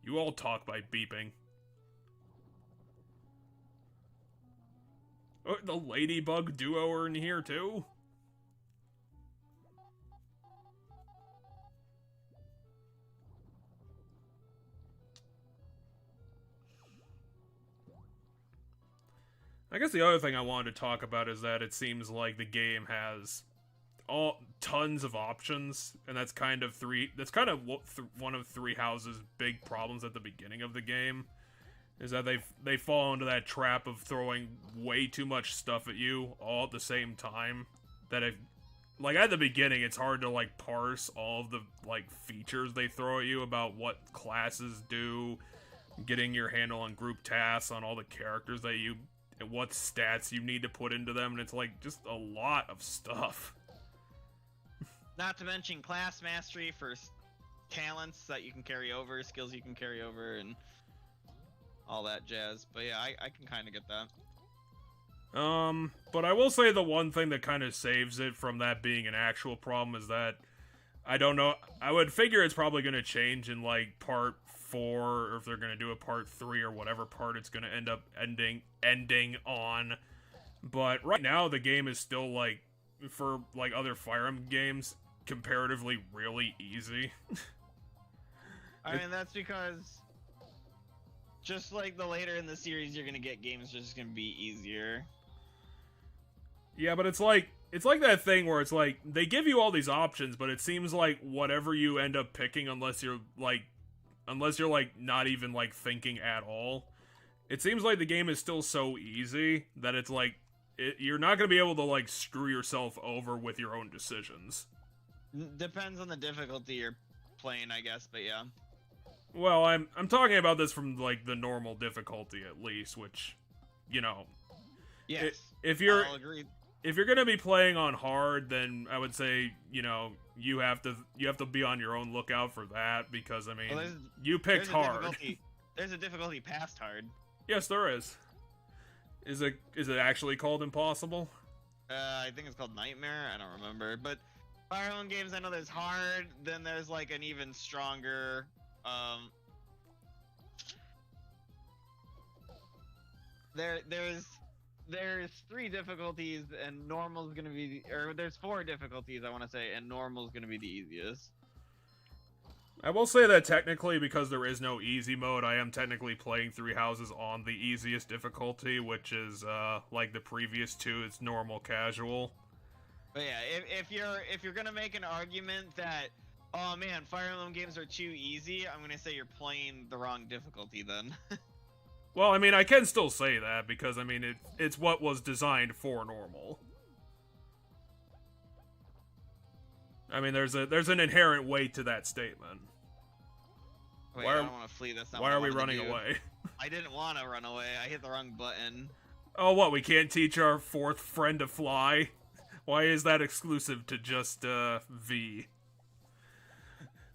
You all talk by beeping. Oh, the Ladybug duo are in here too? I guess the other thing I wanted to talk about is that it seems like the game has tons of options, and that's kind of one of Three Houses' big problems at the beginning of the game, is that they fall into that trap of throwing way too much stuff at you all at the same time. That like at the beginning, it's hard to like parse all of the like features they throw at you about what classes do, getting your handle on group tasks, on all the characters that you, and what stats you need to put into them, and it's like just a lot of stuff. Not to mention class mastery for talents that you can carry over, skills you can carry over, and all that jazz. But yeah, I can kind of get that. But I will say the one thing that kind of saves it from that being an actual problem is that, I don't know, I would figure it's probably going to change in, like, part 4, or if they're going to do a part 3, or whatever part it's going to end up ending on. But right now, the game is still, like, for, like, other Fire Emblem games, comparatively really easy. I mean, that's because, just like the later in the series you're gonna get, games just gonna be easier. Yeah, but it's like that thing where it's like, they give you all these options, but it seems like whatever you end up picking, unless you're like not even like thinking at all, it seems like the game is still so easy that it's like, you're not going to be able to like screw yourself over with your own decisions. Depends on the difficulty you're playing, I guess, but yeah. Well, I'm talking about this from like the normal difficulty at least, which, you know, yes, if you're I'll agree. If you're gonna be playing on hard, then I would say, you know, you have to be on your own lookout for that, because I mean, you picked hard. There's a difficulty past hard. Yes, there is. Is it actually called impossible? I think it's called Nightmare. I don't remember. But Fire Emblem games, I know there's hard. Then there's like an even stronger. There's 3 difficulties, and normal's gonna be, or there's 4 difficulties, I want to say, and normal's gonna be the easiest. I will say that technically, because there is no easy mode, I am technically playing Three Houses on the easiest difficulty, which is like the previous 2, it's normal casual. But yeah, if you're gonna make an argument that, oh man, Fire Emblem games are too easy, I'm gonna say you're playing the wrong difficulty then. Well, I mean, I can still say that, because, I mean, it's what was designed for normal. I mean, there's an inherent weight to that statement. Wait, I don't want to flee this. Why are we running away? I didn't want to run away. I hit the wrong button. Oh, what? We can't teach our 4th friend to fly? Why is that exclusive to just, V?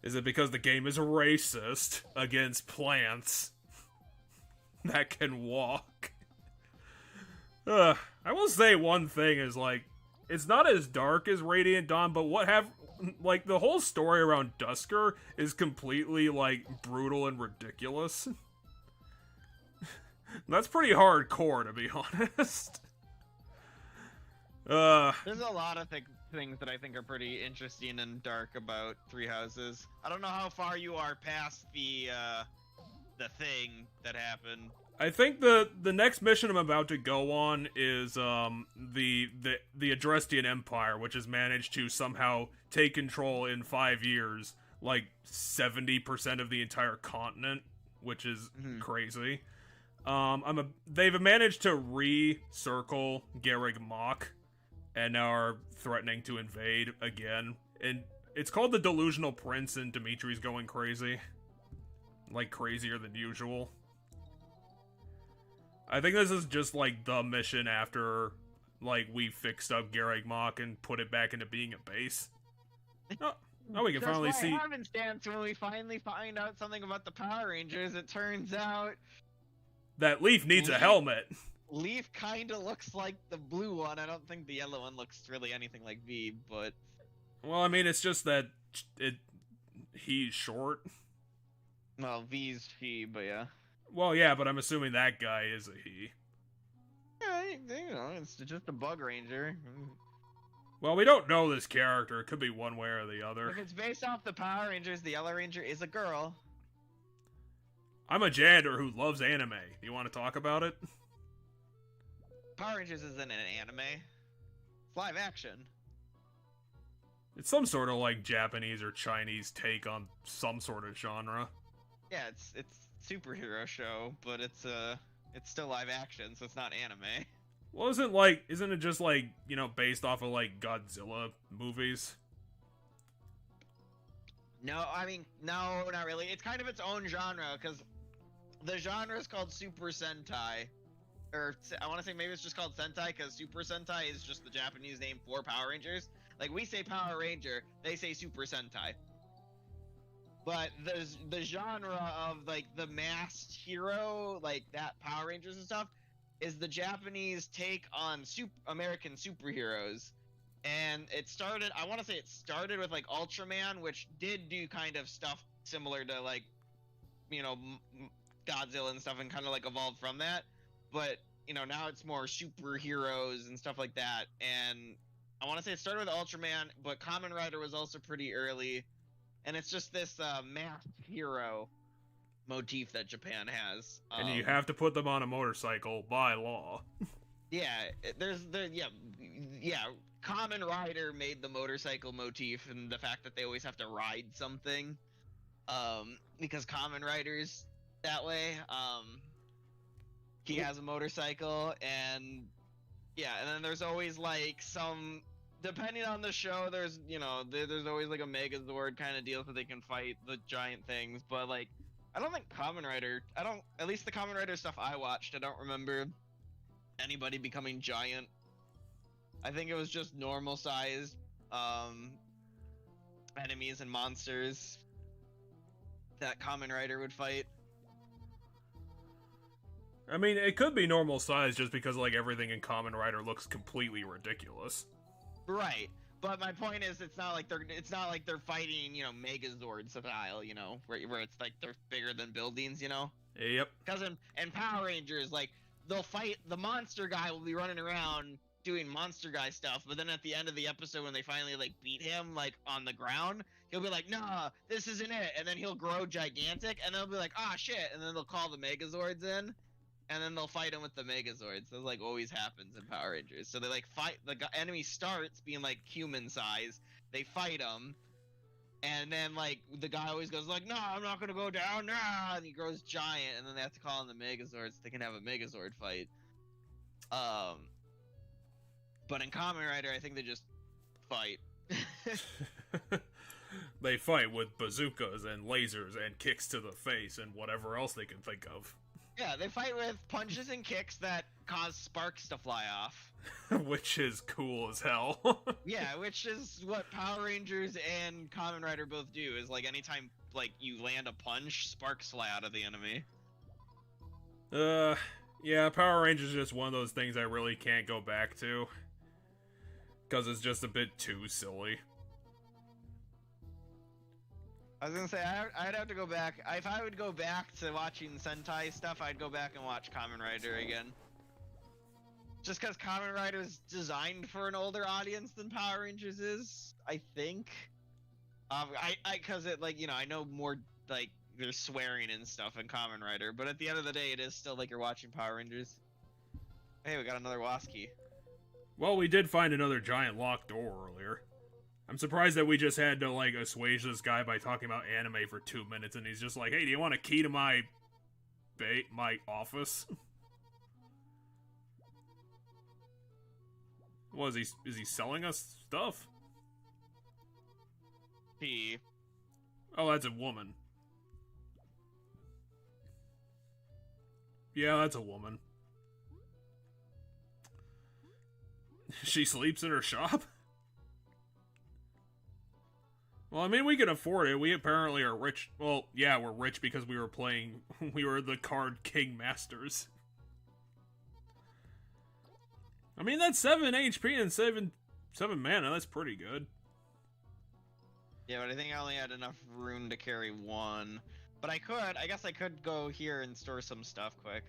Is it because the game is racist against plants that can walk? I will say one thing is, like, it's not as dark as Radiant Dawn, but like, the whole story around Dusker is completely, like, brutal and ridiculous. That's pretty hardcore, to be honest. There's a lot of things that I think are pretty interesting and dark about Three Houses. I don't know how far you are past the thing that happened. I think the next mission I'm about to go on is the Adrestian Empire, which has managed to somehow take control in 5 years, like 70% of the entire continent, which is crazy. They've managed to re-circle Garreg Mach, and now are threatening to invade again. And it's called the Delusional Prince, and Dimitri's going crazy. Like, crazier than usual. I think this is just, like, the mission after, like, we fixed up Garreg Mach and put it back into being a base. Oh, we can finally see... happenstance, when we finally find out something about the Power Rangers, it turns out... that Leaf needs a helmet. Leaf kinda looks like the blue one. I don't think the yellow one looks really anything like V, but... Well, I mean, it's just that he's short. Well, V's she, but yeah. Well, yeah, but I'm assuming that guy is a he. Yeah, you know, it's just a bug ranger. Well, we don't know this character. It could be one way or the other. If it's based off the Power Rangers, the Yellow Ranger is a girl. I'm a janitor who loves anime. You want to talk about it? Power Rangers isn't an anime. It's live action. It's some sort of like Japanese or Chinese take on some sort of genre. Yeah, it's superhero show, but it's still live action, so it's not anime. Well, isn't it just like, you know, based off of like Godzilla movies? No, I mean, no, not really. It's kind of its own genre, because the genre is called Super Sentai. Or, I want to say maybe it's just called Sentai, because Super Sentai is just the Japanese name for Power Rangers. Like, we say Power Ranger, they say Super Sentai. But the genre of, like, the masked hero, like, that Power Rangers and stuff, is the Japanese take on American superheroes. And it started, I want to say it started with, like, Ultraman, which did do kind of stuff similar to, like, you know, Godzilla and stuff, and kind of, like, evolved from that. But, you know, now it's more superheroes and stuff like that. And I want to say it started with Ultraman, but Kamen Rider was also pretty early. And it's just this masked hero motif that Japan has. And you have to put them on a motorcycle by law. Yeah, yeah. Kamen Rider made the motorcycle motif, and the fact that they always have to ride something, because Kamen Rider's that way. He has a motorcycle, and yeah, and then there's always like some, depending on the show, there's, you know, there's always like a Megazord kind of deal so they can fight the giant things. But like, I don't think Kamen Rider, at least the Kamen Rider stuff I watched, I don't remember anybody becoming giant. I think it was just normal sized enemies and monsters that Kamen Rider would fight. I mean, it could be normal size just because, like, everything in Kamen Rider looks completely ridiculous. Right, but my point is, it's not like they're fighting, you know, Megazord style, you know, where it's like they're bigger than buildings, you know. Yep. Because in Power Rangers, like, they'll fight, the monster guy will be running around doing monster guy stuff, but then at the end of the episode, when they finally like beat him, like, on the ground, he'll be like, nah, this isn't it, and then he'll grow gigantic, and they'll be like, ah, shit, and then they'll call the Megazords in. And then they'll fight him with the Megazords. That, like, always happens in Power Rangers. So they, like, fight, the enemy starts being, like, human size. They fight him. And then, like, the guy always goes, like, no, I'm not gonna go down, nah! And he grows giant. And then they have to call in the Megazords so they can have a Megazord fight. But in Kamen Rider, I think they just fight. They fight with bazookas and lasers and kicks to the face and whatever else they can think of. Yeah, they fight with punches and kicks that cause sparks to fly off. Which is cool as hell. Yeah, which is what Power Rangers and Kamen Rider both do, is like anytime like you land a punch, sparks fly out of the enemy. Yeah, Power Rangers is just one of those things I really can't go back to. Because it's just a bit too silly. I was gonna say, I'd have to go back. If I would go back to watching Sentai stuff, I'd go back and watch Kamen Rider again. Just because Kamen Rider is designed for an older audience than Power Rangers is, I think. Cause it, like, you know, I know more, like, there's swearing and stuff in Kamen Rider, but at the end of the day, it is still like you're watching Power Rangers. Hey, we got another Waski. Well, we did find another giant locked door earlier. I'm surprised that we just had to, like, assuage this guy by talking about anime for 2 minutes, and he's just like, hey, do you want a key to my office? What, is he selling us stuff? He. Oh, that's a woman. Yeah, that's a woman. She sleeps in her shop? Well, I mean, we can afford it. We apparently are rich. Well, yeah, we're rich because we were the card king masters. I mean, that's 7 HP and 7 mana. That's pretty good. Yeah, but I think I only had enough room to carry one. But I guess I could go here and store some stuff quick.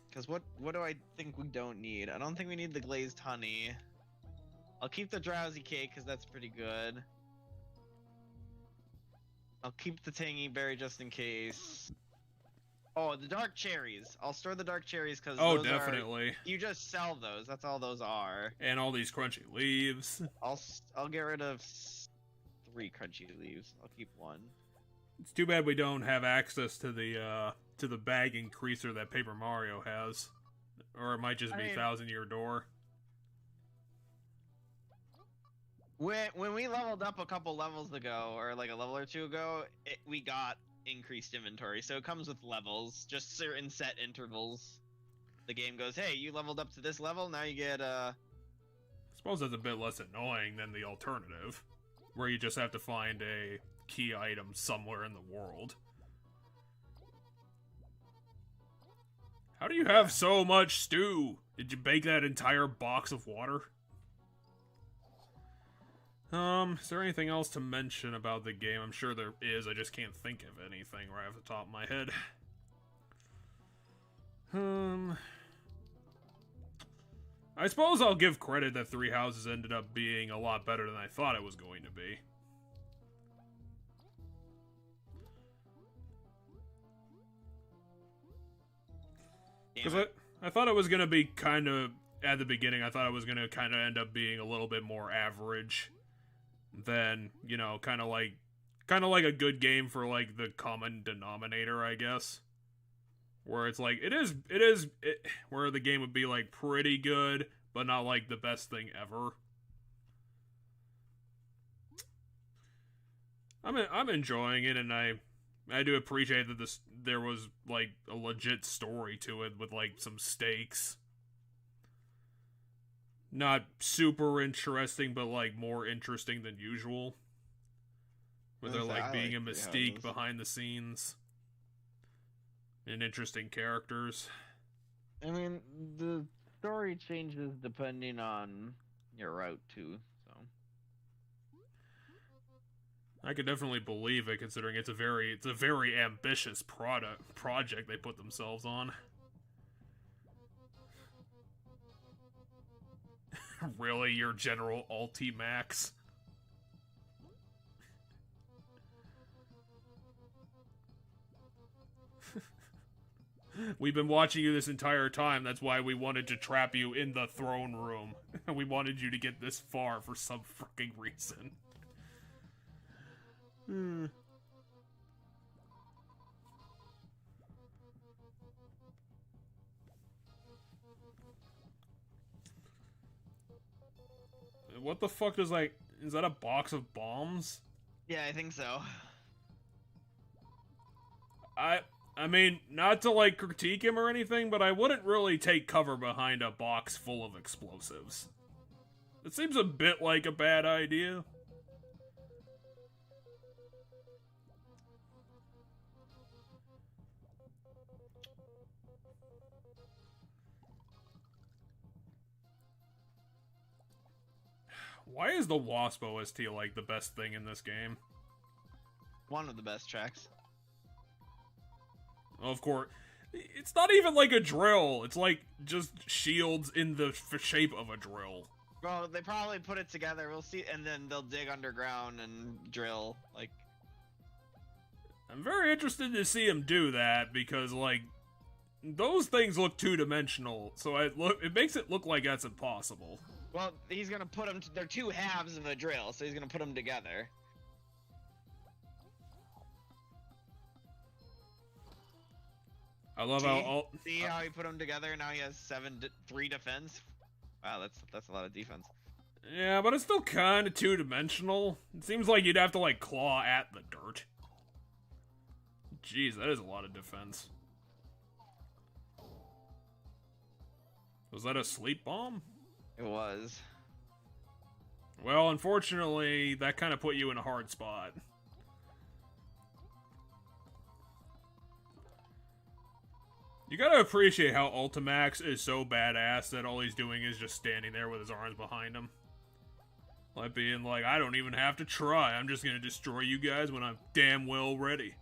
Because what do I think we don't need? I don't think we need the glazed honey. I'll keep the drowsy cake because that's pretty good. I'll keep the tangy berry just in case. Oh, the dark cherries. I'll store the dark cherries because definitely. You just sell those. That's all those are. And all these crunchy leaves. I'll get rid of 3 crunchy leaves. I'll keep 1. It's too bad we don't have access to the bag increaser that Paper Mario has, or it might just be Thousand Year Door. When we leveled up a couple levels ago, or like a level or 2 ago, we got increased inventory. So it comes with levels, just certain set intervals. The game goes, hey, you leveled up to this level, now you get I suppose that's a bit less annoying than the alternative, where you just have to find a key item somewhere in the world. How do you have so much stew? Did you bake that entire box of water? Is there anything else to mention about the game? I'm sure there is, I just can't think of anything right off the top of my head. I suppose I'll give credit that Three Houses ended up being a lot better than I thought it was going to be. Because I thought it was going to be kind of, at the beginning, I thought it was going to kind of end up being a little bit more average than, you know, kind of like a good game for, like, the common denominator, I guess. Where it's like, where the game would be, like, pretty good, but not, like, the best thing ever. I'm enjoying it, and I do appreciate that there was, like, a legit story to it with, like, some stakes. Not super interesting, but, like, more interesting than usual. Where there, like, being a mystique behind the scenes. And interesting characters. I mean, the story changes depending on your route, too, so... I could definitely believe it, considering it's a very ambitious project they put themselves on. Really, your General Ultimax? We've been watching you this entire time, that's why we wanted to trap you in the throne room. We wanted you to get this far for some fucking reason. What the fuck is that a box of bombs? Yeah, I think so. I mean, not to, like, critique him or anything, but I wouldn't really take cover behind a box full of explosives. It seems a bit like a bad idea. Why is the Wasp OST, like, the best thing in this game? One of the best tracks. Of course. It's not even like a drill. It's like just shields in the shape of a drill. Well, they probably put it together. We'll see, and then they'll dig underground and drill. Like, I'm very interested to see him do that because, like, those things look two-dimensional. So it makes it look like that's impossible. Well, he's gonna put them. They're 2 halves of a drill, so he's gonna put them together. I love how see how he put them together. Now he has 3 defense. Wow, that's a lot of defense. Yeah, but it's still kind of two-dimensional. It seems like you'd have to, like, claw at the dirt. Jeez, that is a lot of defense. Was that a sleep bomb? It was. Well, unfortunately, that kind of put you in a hard spot. You gotta appreciate how Ultimax is so badass that all he's doing is just standing there with his arms behind him. Like being like, I don't even have to try. I'm just gonna destroy you guys when I'm damn well ready.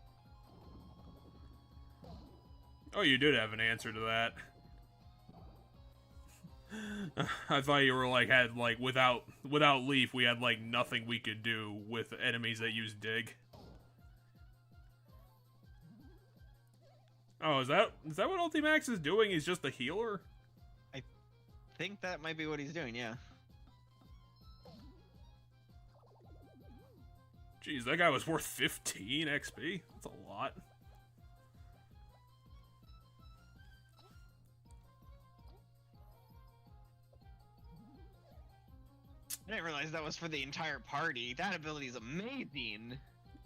Oh, you did have an answer to that. I thought you were like, had like, without Leaf, we had like nothing we could do with enemies that use Dig. Oh, is that what Ultimax is doing? He's just a healer? I think that might be what he's doing, yeah. Jeez, that guy was worth 15 XP? That's a lot. I didn't realize that was for the entire party. That ability is amazing.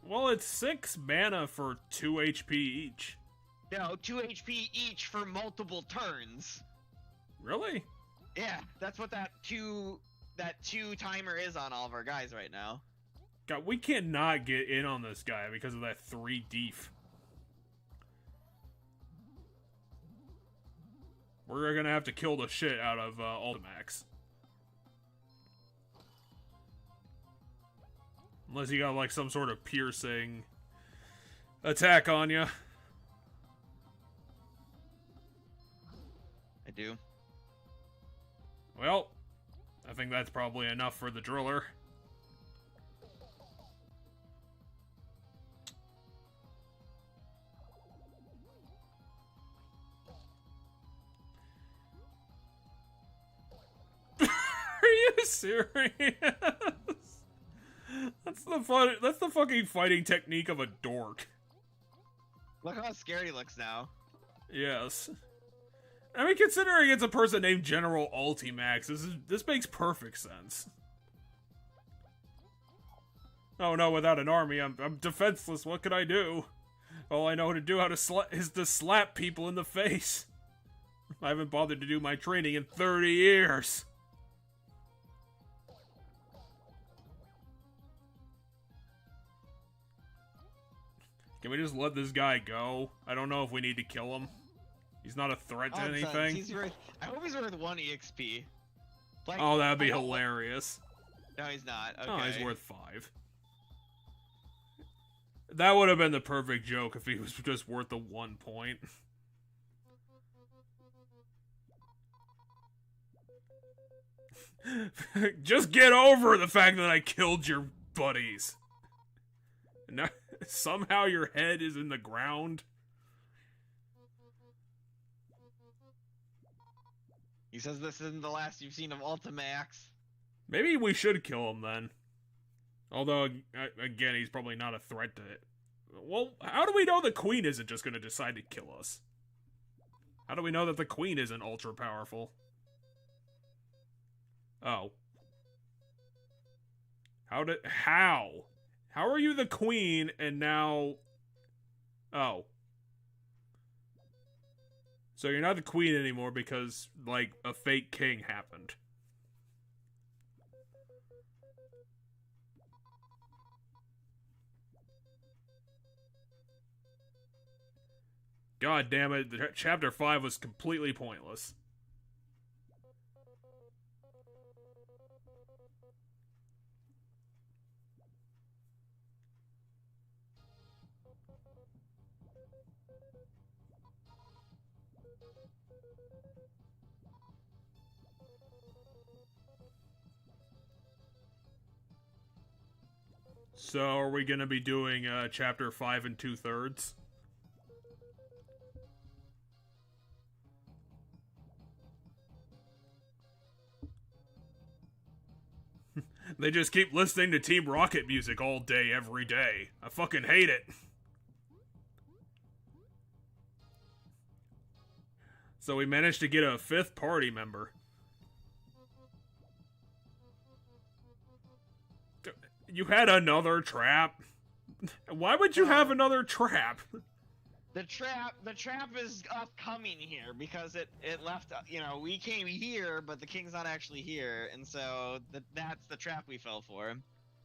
Well, it's 6 mana for 2 HP each. No, 2 HP each for multiple turns. Really? Yeah, that's what that two timer is on all of our guys right now. God, we cannot get in on this guy because of that 3 deef. We're gonna have to kill the shit out of Ultimax. Unless you got like some sort of piercing attack on you. I do. Well, I think that's probably enough for the driller. Are you serious? That's the fucking fighting technique of a dork. Look how scared he looks now. Yes. I mean, considering it's a person named General Ultimax, this makes perfect sense. Oh no, without an army, I'm defenseless. What can I do? All I know to do is to slap people in the face. I haven't bothered to do my training in 30 years. Can we just let this guy go? I don't know if we need to kill him. He's not a threat to anything. I hope he's worth 1 EXP. Like, oh, that'd be hilarious. No, he's not. Okay. Oh, he's worth 5. That would have been the perfect joke if he was just worth the 1 point. Just get over the fact that I killed your buddies. Now, somehow your head is in the ground. He says this isn't the last you've seen of Ultimax. Maybe we should kill him then. Although, again, he's probably not a threat to it. Well, how do we know the queen isn't just going to decide to kill us? How do we know that the queen isn't ultra powerful? Oh. How? How are you the queen and now... Oh. So you're not the queen anymore because, like, a fake king happened. God damn it, chapter 5 was completely pointless. So, are we gonna be doing chapter 5 and 2/3? They just keep listening to Team Rocket music all day, every day. I fucking hate it. So we managed to get a 5th party member. You had another trap? Why would you have another trap? The trap is upcoming here because it left, you know, we came here, but the king's not actually here, and so that's the trap we fell for.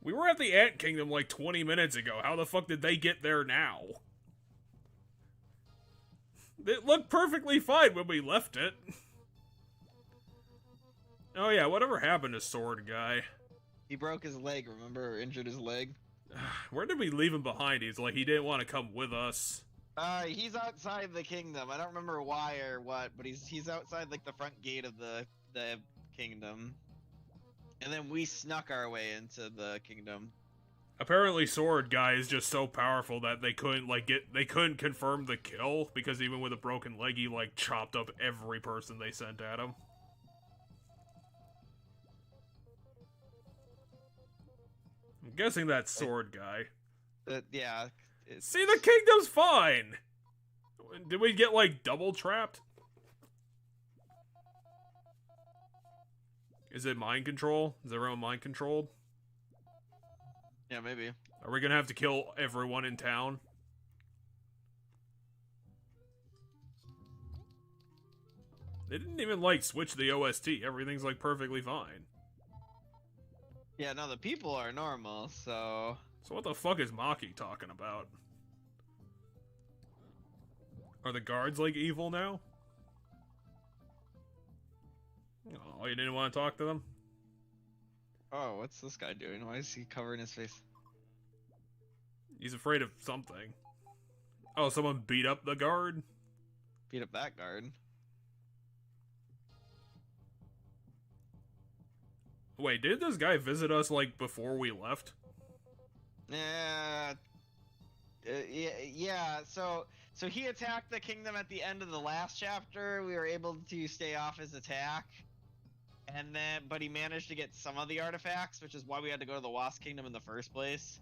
We were at the Ant Kingdom like 20 minutes ago. How the fuck did they get there now? It looked perfectly fine when we left it. Oh yeah, whatever happened to Sword Guy? He broke his leg, remember? Or injured his leg. Where did we leave him behind? He's like, he didn't want to come with us. He's outside the kingdom. I don't remember why or what, but he's outside like the front gate of the kingdom. And then we snuck our way into the kingdom. Apparently, Sword Guy is just so powerful that they couldn't confirm the kill, because even with a broken leg, he like chopped up every person they sent at him. I'm guessing that's Sword Guy. Yeah. See, the kingdom's fine! Did we get, like, double trapped? Is it mind control? Is everyone mind controlled? Yeah, maybe. Are we gonna have to kill everyone in town? They didn't even, like, switch the OST. Everything's, like, perfectly fine. Yeah, no, the people are normal, so... So what the fuck is Maki talking about? Are the guards, like, evil now? Oh, you didn't want to talk to them? Oh, what's this guy doing? Why is he covering his face? He's afraid of something. Oh, someone beat up the guard? Beat up that guard. Wait, did this guy visit us, like, before we left? Yeah, so he attacked the kingdom at the end of the last chapter. We were able to stay off his attack. And then, but he managed to get some of the artifacts, which is why we had to go to the Wasp Kingdom in the first place.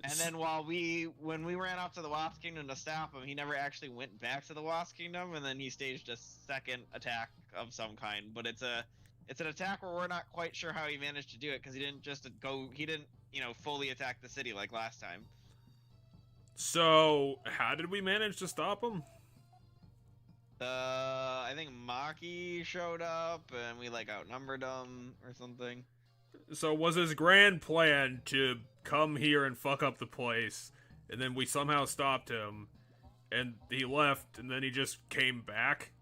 And then when we ran off to the Wasp Kingdom to stop him, he never actually went back to the Wasp Kingdom, and then he staged a second attack of some kind. But it's an attack where we're not quite sure how he managed to do it, because he didn't, fully attack the city like last time. So, how did we manage to stop him? I think Maki showed up, and we, like, outnumbered him or something. So, was his grand plan to come here and fuck up the place, and then we somehow stopped him, and he left, and then he just came back?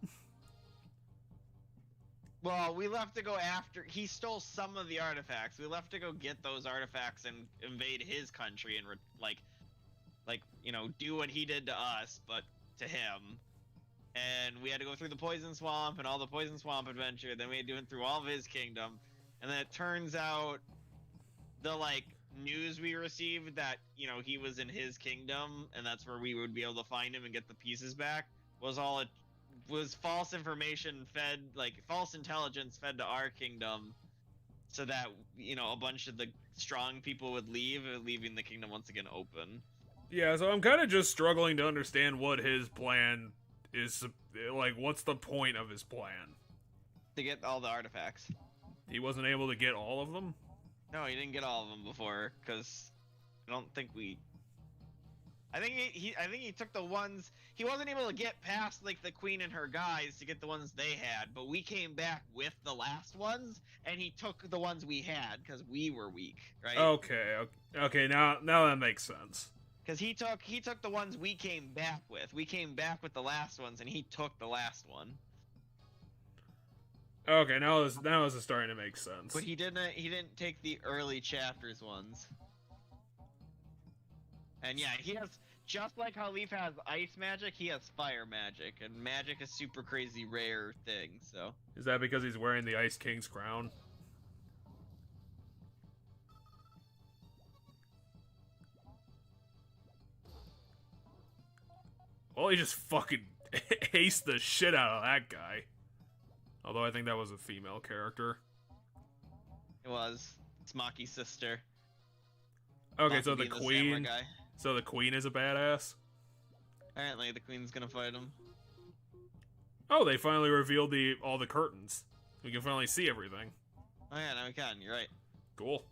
Well, we left to go after... He stole some of the artifacts. We left to go get those artifacts and invade his country and, do what he did to us, but to him. And we had to go through the Poison Swamp and all the Poison Swamp adventure. Then we had to go through all of his kingdom. And then it turns out the, news we received that, he was in his kingdom, and that's where we would be able to find him and get the pieces back, was false information fed, false intelligence fed to our kingdom, so that, a bunch of the strong people would leave, leaving the kingdom once again open. Yeah, so I'm kind of just struggling to understand what his plan is, what's the point of his plan? To get all the artifacts. He wasn't able to get all of them? No, he didn't get all of them before, because I don't think I think he took the ones... He wasn't able to get past, the queen and her guys to get the ones they had, but we came back with the last ones, and he took the ones we had, because we were weak, right? Okay, now that makes sense. Because he took the ones we came back with. We came back with the last ones, and he took the last one. Okay, now this is starting to make sense. But he didn't take the early chapters ones. And yeah, he has, just like how Leaf has ice magic, he has fire magic, and magic is super crazy rare thing, so. Is that because he's wearing the Ice King's crown? Well, he just fucking aced the shit out of that guy. Although I think that was a female character. It was. It's Maki's sister. Okay, Maki so the being queen... guy. So the queen is a badass? Apparently the queen's gonna fight him. Oh, they finally revealed all the curtains. We can finally see everything. Oh yeah, now we can. You're right. Cool.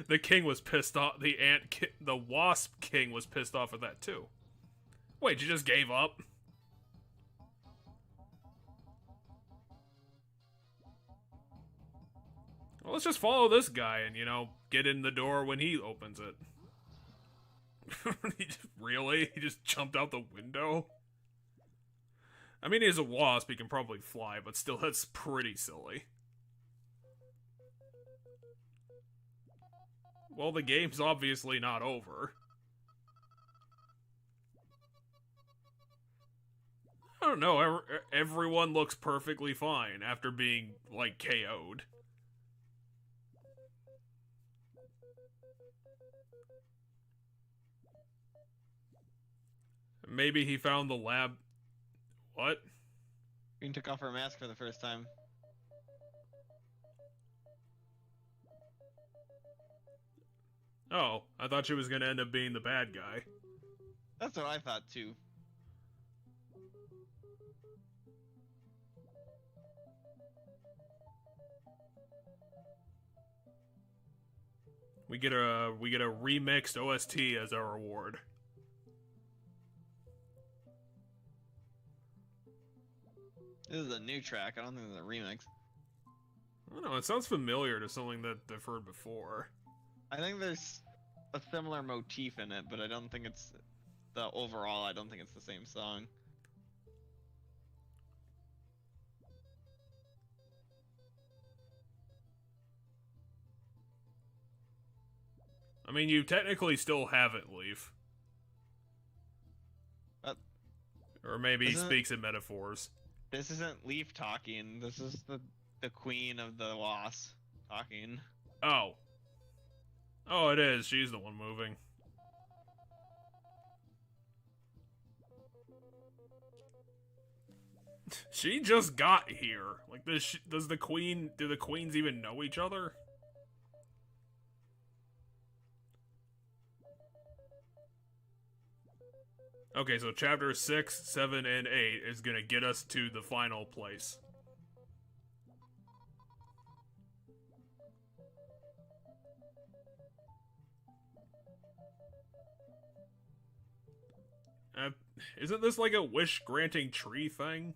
the king was pissed off. The wasp king was pissed off at that too. Wait, you just gave up? Well, let's just follow this guy and, get in the door when he opens it. Really? He just jumped out the window? I mean, he's a wasp, he can probably fly, but still, that's pretty silly. Well, the game's obviously not over. I don't know, everyone looks perfectly fine after being, like, KO'd. Maybe he found the lab... What? Queen took off her mask for the first time. Oh, I thought she was gonna end up being the bad guy. That's what I thought too. We get a remixed OST as our reward. This is a new track. I don't think it's a remix. I don't know, it sounds familiar to something that I've heard before. I think there's a similar motif in it, but I don't think it's the overall. I don't think it's the same song. I mean, you technically still have it, Leaf. Or maybe he speaks in metaphors. This isn't Leaf talking. This is the queen of the loss talking. Oh. Oh, it is. She's the one moving. She just got here. Like, does the queen... Do the queens even know each other? Okay, so chapter 6, 7, and 8 is gonna get us to the final place. Isn't this like a wish-granting tree thing?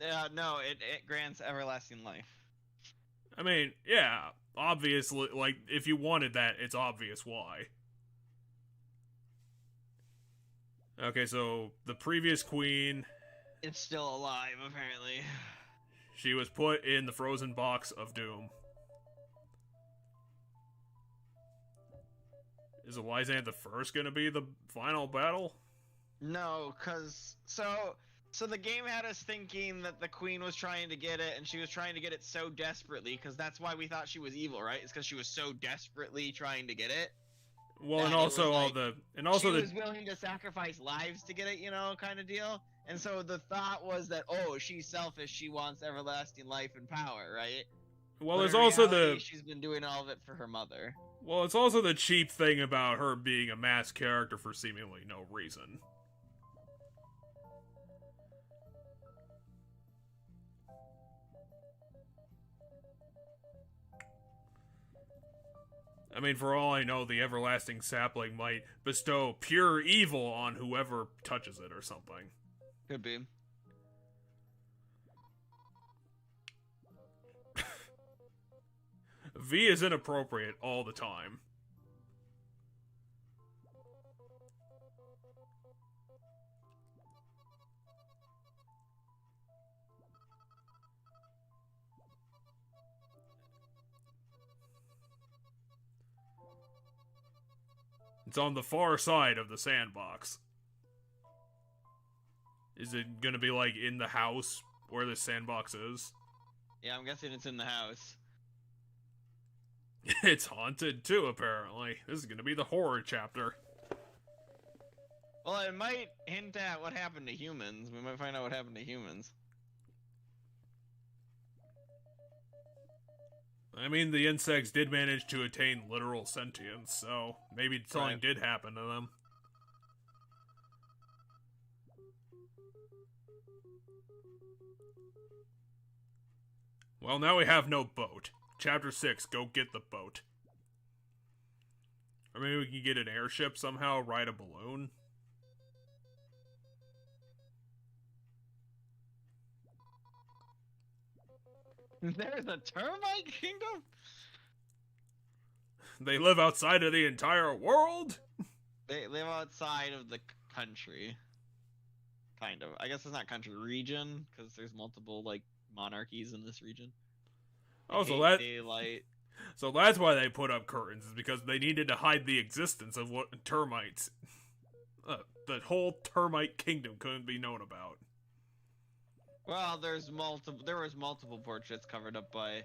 No, it grants everlasting life. I mean, yeah, obviously, like, if you wanted that, it's obvious why. Okay, so the previous queen... It's still alive, apparently. She was put in the frozen box of doom. Is Elizant the First gonna be the final battle? No, cause so the game had us thinking that the queen was trying to get it, and she was trying to get it so desperately, because that's why we thought she was evil, right? It's because she was so desperately trying to get it. Well, and also she was willing to sacrifice lives to get it, you know, kind of deal. And so the thought was that, oh, she's selfish. She wants everlasting life and power, right? Well, but there's in also reality, she's been doing all of it for her mother. Well, it's also the cheap thing about her being a masked character for seemingly no reason. I mean, for all I know, the everlasting sapling might bestow pure evil on whoever touches it or something. Could be. V is inappropriate all the time. It's on the far side of the sandbox. Is it gonna be, like, in the house where the sandbox is? Yeah, I'm guessing it's in the house. It's haunted, too, apparently. This is gonna be the horror chapter. Well, it might hint at what happened to humans. We might find out what happened to humans. I mean, the insects did manage to attain literal sentience, so maybe something did happen to them. Well, now we have no boat. Chapter 6, go get the boat. Or maybe we can get an airship somehow, ride a balloon. There's a termite kingdom? They live outside of the entire world? They live outside of the country. Kind of. I guess it's not country, region, because there's multiple, like, monarchies in this region. Oh, daylight. So that's why they put up curtains, is because they needed to hide the existence of what termites. The whole termite kingdom couldn't be known about. Well, there was multiple portraits covered up by...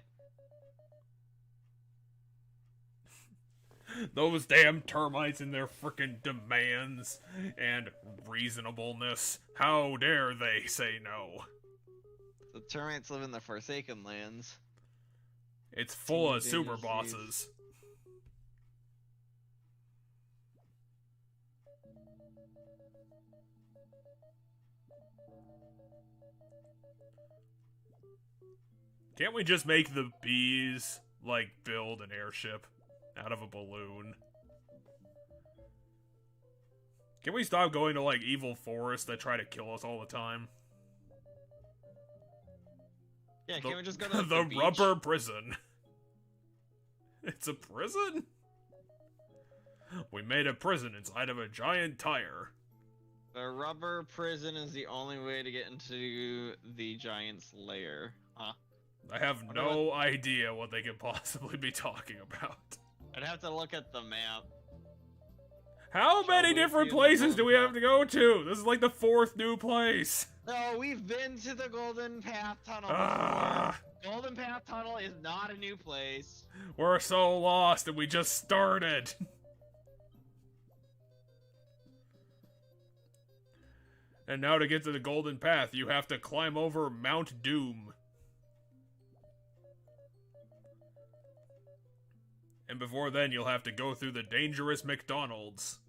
Those damn termites and their frickin' demands and reasonableness. How dare they say no? The termites live in the Forsaken Lands. It's full of super bosses. Can't we just make the bees, like, build an airship out of a balloon? Can we stop going to, like, evil forests that try to kill us all the time? Yeah, can't we just go to the beach? rubber prison. It's a prison? We made a prison inside of a giant tire. The rubber prison is the only way to get into the giant's lair. Huh? I have no idea what they could possibly be talking about. I'd have to look at the map. How many different places do we have to go to? This is like the 4th new place. No, we've been to the Golden Path Tunnel before. Golden Path Tunnel is not a new place. We're so lost and we just started. And now to get to the Golden Path, you have to climb over Mount Doom. And before then, you'll have to go through the dangerous McDonald's.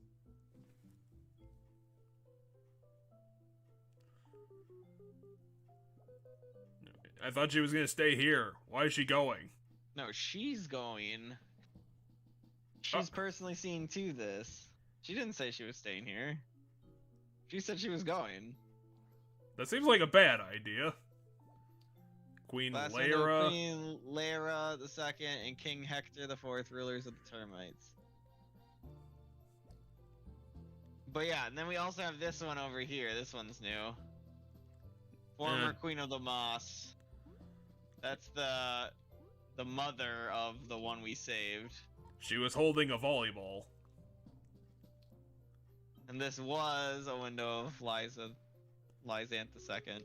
I thought she was gonna stay here. Why is she going? No, she's going. She's personally seeing to this. She didn't say she was staying here. She said she was going. That seems like a bad idea. Queen Lyra. Queen Lyra the Second and King Hector the Fourth, rulers of the termites. But yeah, and then we also have this one over here. This one's new. Former Queen of the Moss. That's the mother of the one we saved. She was holding a volleyball. And this was a window of Lysanthe II.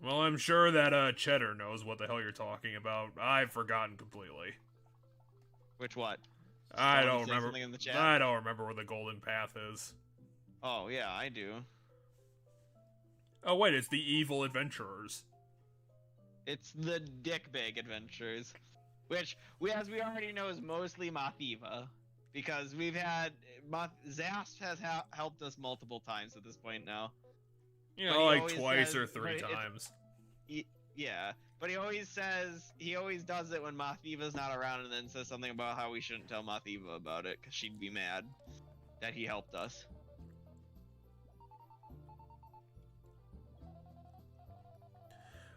Well, I'm sure that Cheddar knows what the hell you're talking about. I've forgotten completely. Which what? I don't remember. In the chat? I don't remember where the Golden Path is. Oh yeah, I do. Oh wait, it's the Evil Adventurers. It's the Dickbag Adventures, which as we already know is mostly Mathiva, because we've had Zast has helped us multiple times at this point now. You know, like twice or 3 times. Yeah, but he always does it when Mathiva's not around, and then says something about how we shouldn't tell Mathiva about it because she'd be mad that he helped us.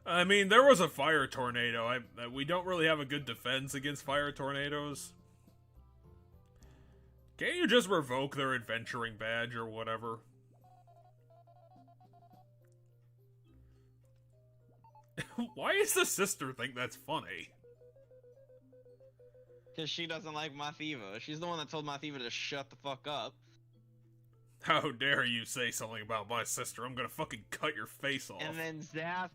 I mean, there was a fire tornado. We don't really have a good defense against fire tornadoes. Can't you just revoke their adventuring badge or whatever? Why does the sister think that's funny? Because she doesn't like Mathiva. She's the one that told Mathiva to shut the fuck up. How dare you say something about my sister? I'm gonna fucking cut your face off. And then Zat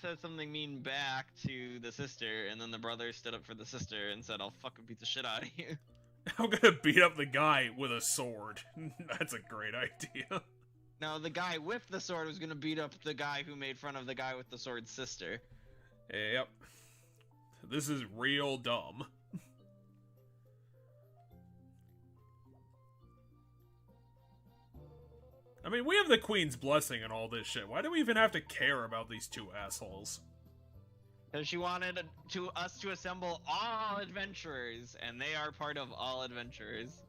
said something mean back to the sister, and then the brother stood up for the sister and said, I'll fucking beat the shit out of you. I'm gonna beat up the guy with a sword. That's a great idea. Now, the guy with the sword was gonna beat up the guy who made fun of the guy with the sword's sister. Yep. This is real dumb. I mean, we have the Queen's blessing and all this shit. Why do we even have to care about these 2 assholes? Because she wanted us to assemble all adventurers, and they are part of all adventurers.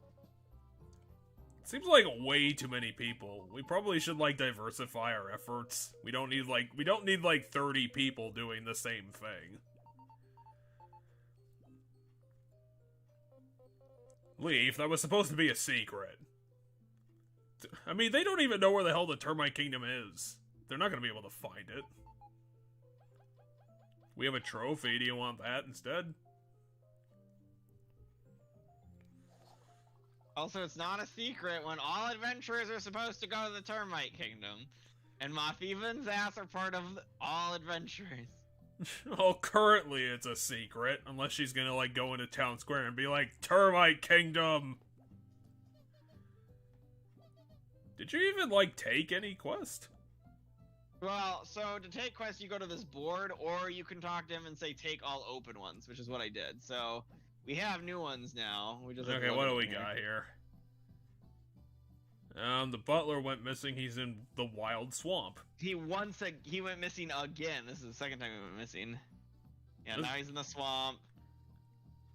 Seems like way too many people. We probably should, like, diversify our efforts. We don't need like 30 people doing the same thing. Leaf, that was supposed to be a secret. I mean, they don't even know where the hell the Termite Kingdom is. They're not gonna be able to find it. We have a trophy. Do you want that instead? Also, it's not a secret when all adventurers are supposed to go to the Termite Kingdom. And Moth-Even's ass are part of all adventurers. Well, currently it's a secret. Unless she's gonna, like, go into Town Square and be like, Termite Kingdom! Did you even, like, take any quest? Well, so to take quests, you go to this board, or you can talk to him and say, take all open ones, which is what I did. So, we have new ones now. We just Okay, what do we got here? The butler went missing. He's in the wild swamp. He went missing again. This is the second time he went missing. Yeah, now he's in the swamp.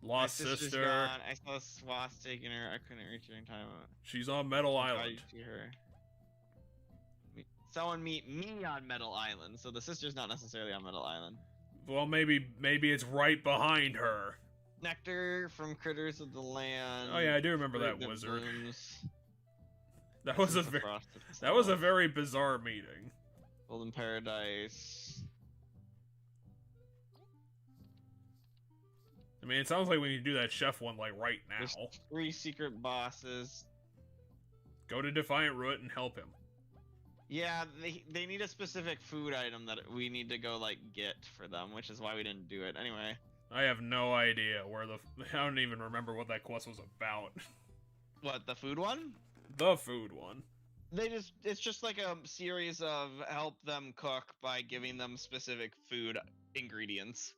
Lost sister. Gone. I saw Swath taking her. I couldn't reach her in time. She's on Metal Island. To her. Someone meet me on Metal Island, so the sister's not necessarily on Metal Island. Well, maybe it's right behind her. Nectar from Critters of the Land. Oh yeah, I do remember that wizard. Blooms. That was a very bizarre meeting. Golden Paradise. I mean, it sounds like we need to do that chef one like right now. There's 3 secret bosses. Go to Defiant Root and help him. Yeah, they need a specific food item that we need to go like get for them, which is why we didn't do it anyway. I have no idea where I don't even remember what that quest was about. What, the food one? The food one. It's just like a series of help them cook by giving them specific food ingredients.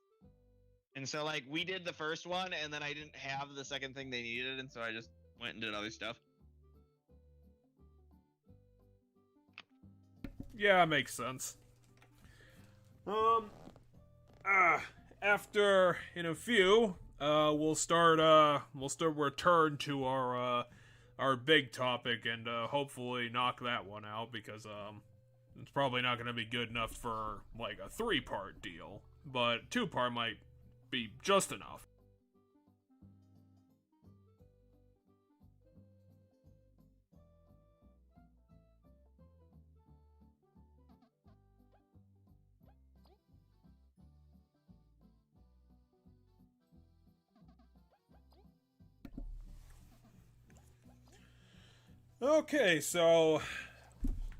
And so like we did the first one and then I didn't have the second thing they needed, and so I just went and did other stuff. Yeah, makes sense. After in a few, we'll return to our big topic and hopefully knock that one out, because it's probably not going to be good enough for like a 3-part deal, but 2-part might be just enough. Okay, so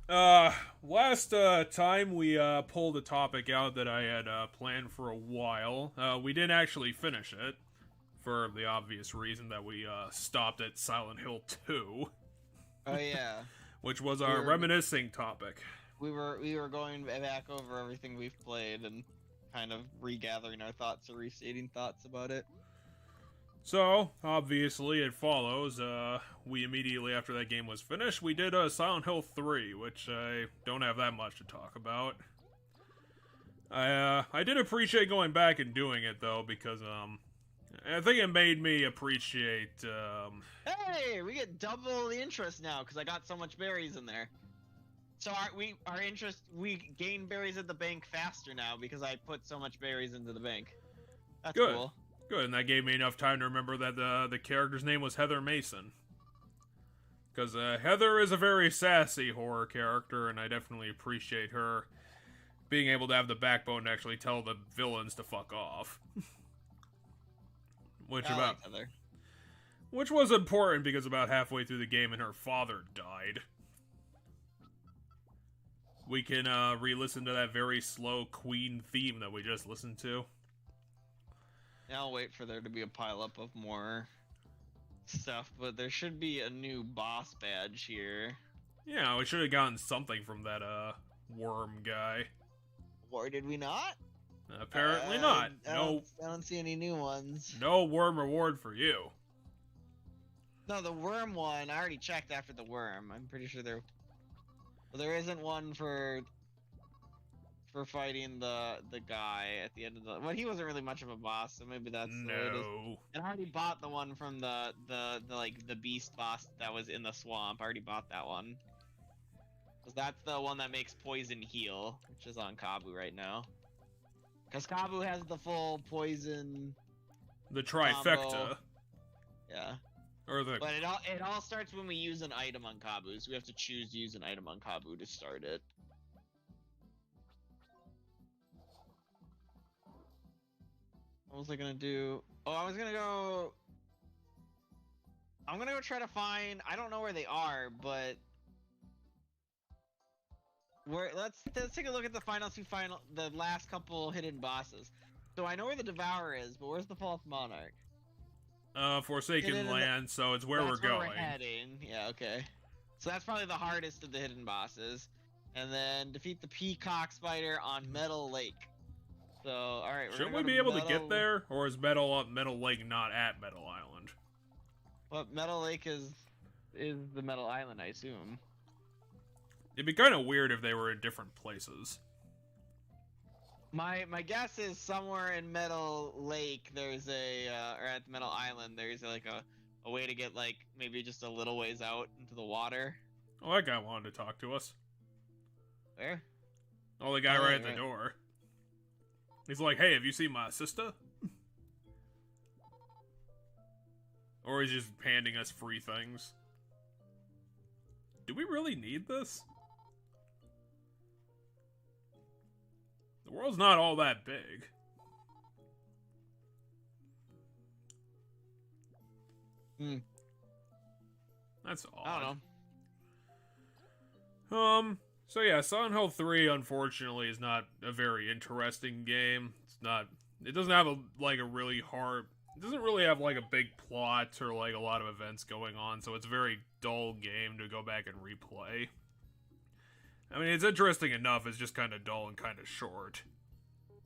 last time we pulled a topic out that I had planned for a while. We didn't actually finish it, for the obvious reason that we stopped at Silent Hill 2. Oh yeah. Which was our reminiscing topic. We were going back over everything we've played and kind of regathering our thoughts or restating thoughts about it. So, obviously, it follows, we immediately after that game was finished, we did Silent Hill 3, which I don't have that much to talk about. I did appreciate going back and doing it, though, because, I think it made me appreciate, Hey, we get double the interest now, because I got so much berries in there. So we gain berries at the bank faster now, because I put so much berries into the bank. That's good. Cool. Good, and that gave me enough time to remember that the character's name was Heather Mason. Because Heather is a very sassy horror character, and I definitely appreciate her being able to have the backbone to actually tell the villains to fuck off. Which was important, because about halfway through the game and her father died. We can re-listen to that very slow Queen theme that we just listened to. Now I'll wait for there to be a pileup of more stuff, but there should be a new boss badge here. Yeah, we should have gotten something from that worm guy. Or did we not? Apparently not. I don't see any new ones. No worm reward for you. No, the worm one, I already checked after the worm. I'm pretty sure there... Well, there isn't one for fighting the guy at the end of the... Well, he wasn't really much of a boss, so maybe that's the way it is. And I already bought the one from the beast boss that was in the swamp. I already bought that one. Because that's the one that makes poison heal, which is on Kabu right now. Because Kabu has the full poison... The trifecta. Combo. Yeah. But it all starts when we use an item on Kabu, so we have to choose to use an item on Kabu to start it. What was I gonna do? Oh, I'm gonna go try to find. I don't know where they are, but let's take a look at the last couple hidden bosses. So I know where the Devourer is, but where's the False Monarch? Forsaken Land, so it's where we're That's where going. we're heading. Yeah, okay. So that's probably the hardest of the hidden bosses. And then defeat the Peacock Spider on Metal Lake. So, alright, Shouldn't we be able to get there? Or is Metal Lake not at Metal Island? Well, Metal Lake is the Metal Island, I assume. It'd be kind of weird if they were in different places. My guess is somewhere in Metal Lake there's or at Metal Island there's like a way to get like maybe just a little ways out into the water. Oh, that guy wanted to talk to us. Where? Oh, the guy right at the door. He's like, hey, have you seen my sister? Or he's just handing us free things. Do we really need this? The world's not all that big. That's odd. I don't know. So yeah, Silent Hill 3 unfortunately is not a very interesting game. It doesn't have a big plot or like a lot of events going on, so it's a very dull game to go back and replay. I mean, it's interesting enough, it's just kind of dull and kind of short.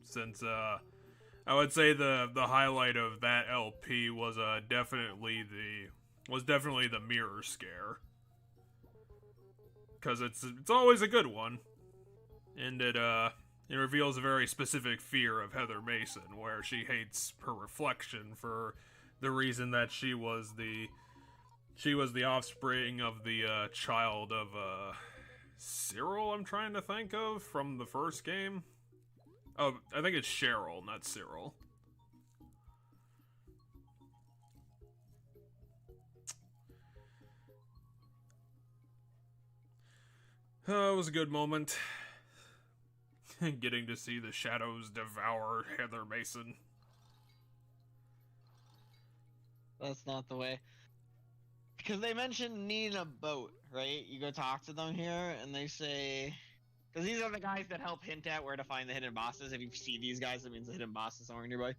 Since, I would say the highlight of that LP was definitely the mirror scare. Because it's always a good one. And it reveals a very specific fear of Heather Mason, where she hates her reflection for the reason that she was the offspring of the child of Cyril, I'm trying to think of, from the first game. Oh, I think it's Cheryl, not Cyril. It was a good moment. Getting to see the shadows devour Heather Mason. That's not the way. Because they mentioned needing a boat, right? You go talk to them here, and they say... Because these are the guys that help hint at where to find the hidden bosses. If you see these guys, that means the hidden boss is somewhere nearby.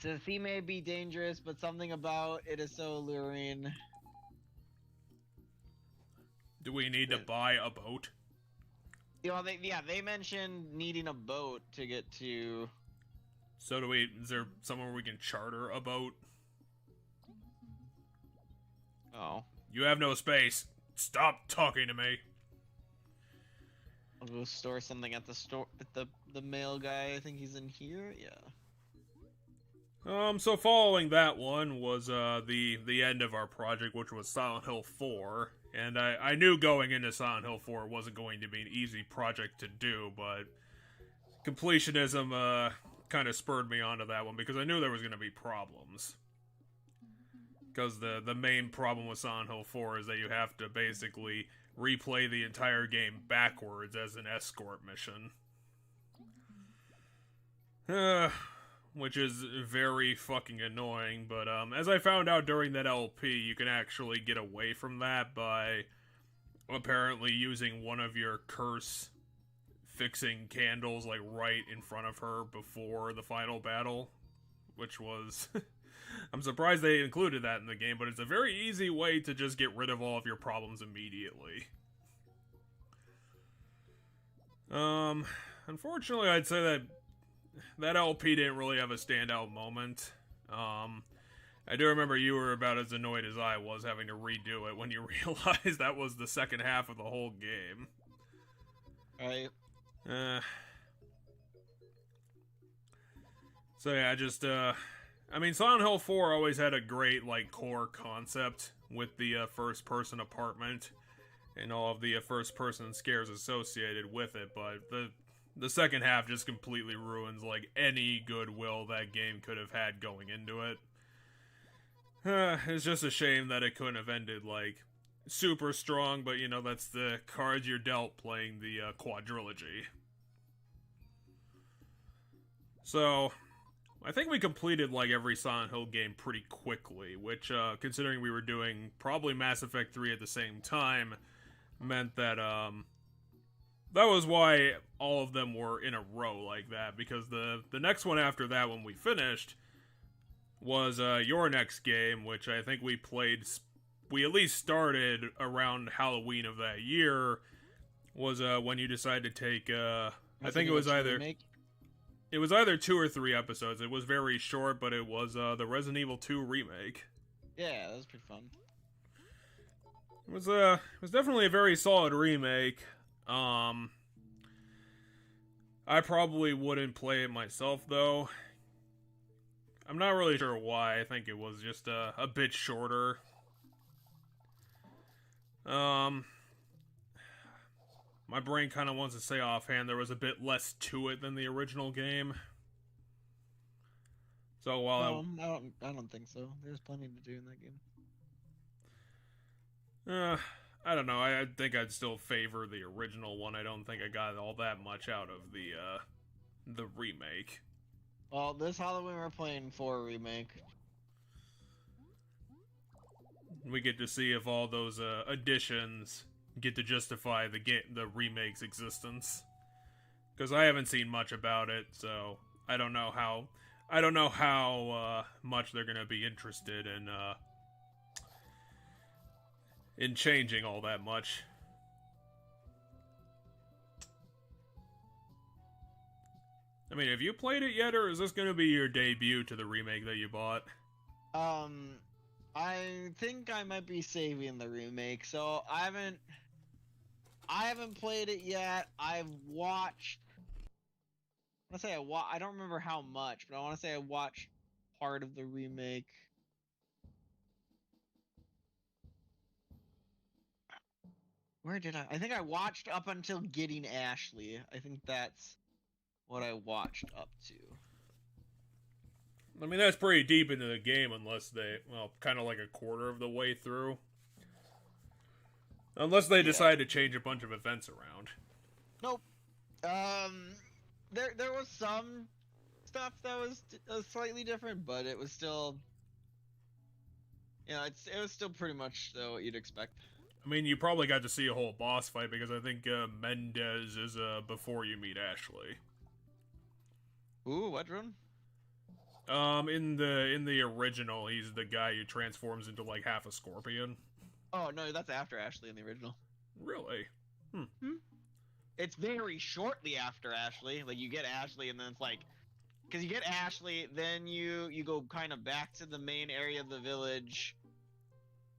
Says he may be dangerous, but something about it is so alluring. Do we need to buy a boat? Well, they mentioned needing a boat to get to... So is there somewhere we can charter a boat? Oh. You have no space. Stop talking to me. I'll go store something at the store, at the mail guy. I think he's in here, yeah. So following that one was, the end of our project, which was Silent Hill 4. And I knew going into Silent Hill 4 it wasn't going to be an easy project to do, but completionism, kind of spurred me onto that one, because I knew there was going to be problems. Because the main problem with Silent Hill 4 is that you have to basically replay the entire game backwards as an escort mission. Which is very fucking annoying, but as I found out during that LP, you can actually get away from that by apparently using one of your curse fixing candles like right in front of her before the final battle, which was... I'm surprised they included that in the game, but it's a very easy way to just get rid of all of your problems immediately. Unfortunately, I'd say that LP didn't really have a standout moment. I do remember you were about as annoyed as I was having to redo it when you realized that was the second half of the whole game. Right. So yeah, I mean, Silent Hill 4 always had a great, like, core concept with the first-person apartment and all of the first-person scares associated with it, but the second half just completely ruins, like, any goodwill that game could have had going into it. It's just a shame that it couldn't have ended, like, super strong, but, you know, that's the cards you're dealt playing the quadrilogy. So... I think we completed like every Silent Hill game pretty quickly, which, considering we were doing probably Mass Effect 3 at the same time, meant that, that was why all of them were in a row like that, because the next one after that when we finished was, your next game, which I think we played, we at least started around Halloween of that year, was, when you decided to take, I think it was either... It was either 2 or 3 episodes. It was very short, but it was the Resident Evil 2 remake. Yeah, that was pretty fun. It was definitely a very solid remake. I probably wouldn't play it myself though. I'm not really sure why. I think it was just a bit shorter. My brain kind of wants to say offhand there was a bit less to it than the original game. So while I don't think so. There's plenty to do in that game. I don't know. I think I'd still favor the original one. I don't think I got all that much out of the remake. Well, this Halloween we're playing 4 remake. We get to see if all those additions get to justify the remake's existence, because I haven't seen much about it, so I don't know how much they're gonna be interested in changing all that much. I mean, have you played it yet, or is this gonna be your debut to the remake that you bought? I think I might be saving the remake, so I haven't played it yet. I've watched. I don't remember how much, but I want to say I watched part of the remake. Where did I think I watched up until getting Ashley. I think that's what I watched up to. I mean, that's pretty deep into the game, unless they, well, kind of like a quarter of the way through. Unless they decide to change a bunch of events around. Nope. There was some stuff that was slightly different, but it was still, it was still pretty much what you'd expect. I mean, you probably got to see a whole boss fight, because I think Mendez is before you meet Ashley. Ooh, what rune? In the original, he's the guy who transforms into like half a scorpion. Oh no, that's after Ashley in the original. Really? It's very shortly after Ashley. Like, you get Ashley, and then it's like, because you get Ashley, then you go kind of back to the main area of the village,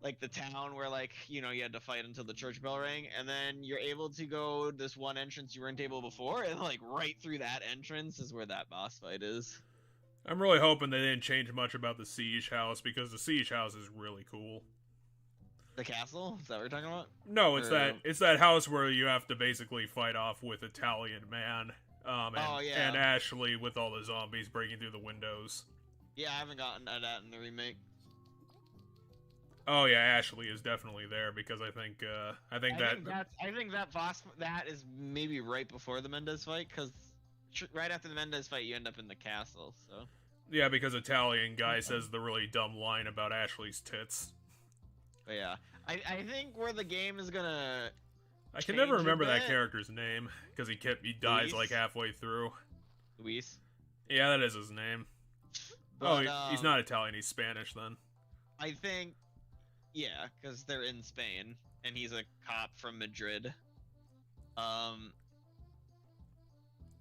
like the town where, like, you had to fight until the church bell rang, and then you're able to go this one entrance you weren't able before, and like right through that entrance is where that boss fight is. I'm really hoping they didn't change much about the siege house, because the siege house is really cool. The castle? Is that what you're talking about? No, it's that house where you have to basically fight off with Italian Man, and Ashley with all the zombies breaking through the windows. Yeah, I haven't gotten to that in the remake. Oh yeah, Ashley is definitely there, because I think that boss that is maybe right before the Mendez fight, because right after the Mendez fight you end up in the castle. So yeah, because Italian guy says the really dumb line about Ashley's tits. But yeah, I think where the game is gonna. I can never remember that character's name, because he dies like halfway through. Luis. Yeah, that is his name. But, he's not Italian. He's Spanish then. I think. Yeah, because they're in Spain, and he's a cop from Madrid.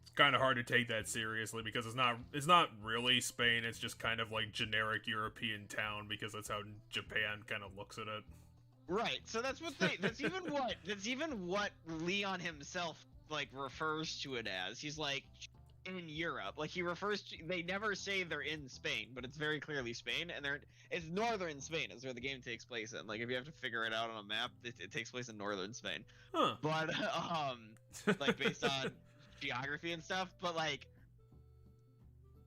It's kind of hard to take that seriously, because it's not really Spain. It's just kind of like generic European town, because that's how Japan kind of looks at it. Right. So that's even what Leon himself like refers to it as. He's like, in Europe. Like, they never say they're in Spain, but it's very clearly Spain, and it's northern Spain is where the game takes place in. Like, if you have to figure it out on a map, it takes place in northern Spain. Huh. But, like, based on geography and stuff, but, like,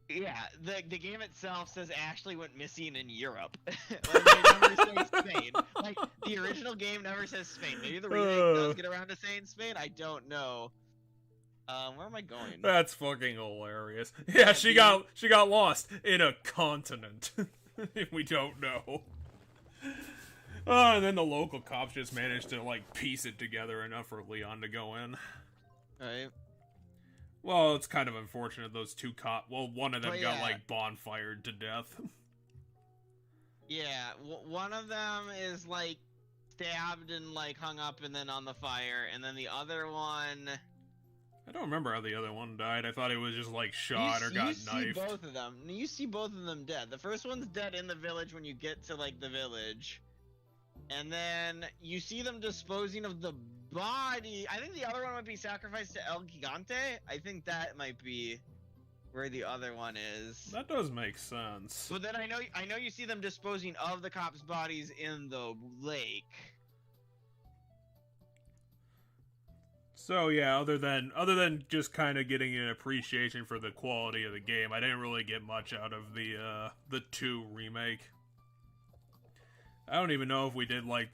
yeah, the game itself says Ashley went missing in Europe. Like, they never say Spain. Like, the original game never says Spain. Maybe the remake does get around to saying Spain, I don't know. Where am I going? That's fucking hilarious. Yeah, she got lost in a continent. We don't know. And then the local cops just managed to, like, piece it together enough for Leon to go in. Right. Well, it's kind of unfortunate those two one of them But got, yeah. like, bonfired to death. Yeah, one of them is, like, stabbed and, like, hung up and then on the fire, and then the other one... I don't remember how the other one died. I thought it was just, like, shot or got knifed. You see both of them. You see both of them dead. The first one's dead in the village when you get to, like, the village. And then you see them disposing of the body. I think the other one might be sacrificed to El Gigante. I think that might be where the other one is. That does make sense. But then I know you see them disposing of the cops' bodies in the lake. So yeah, other than just kind of getting an appreciation for the quality of the game, I didn't really get much out of the 2 remake. I don't even know if we did like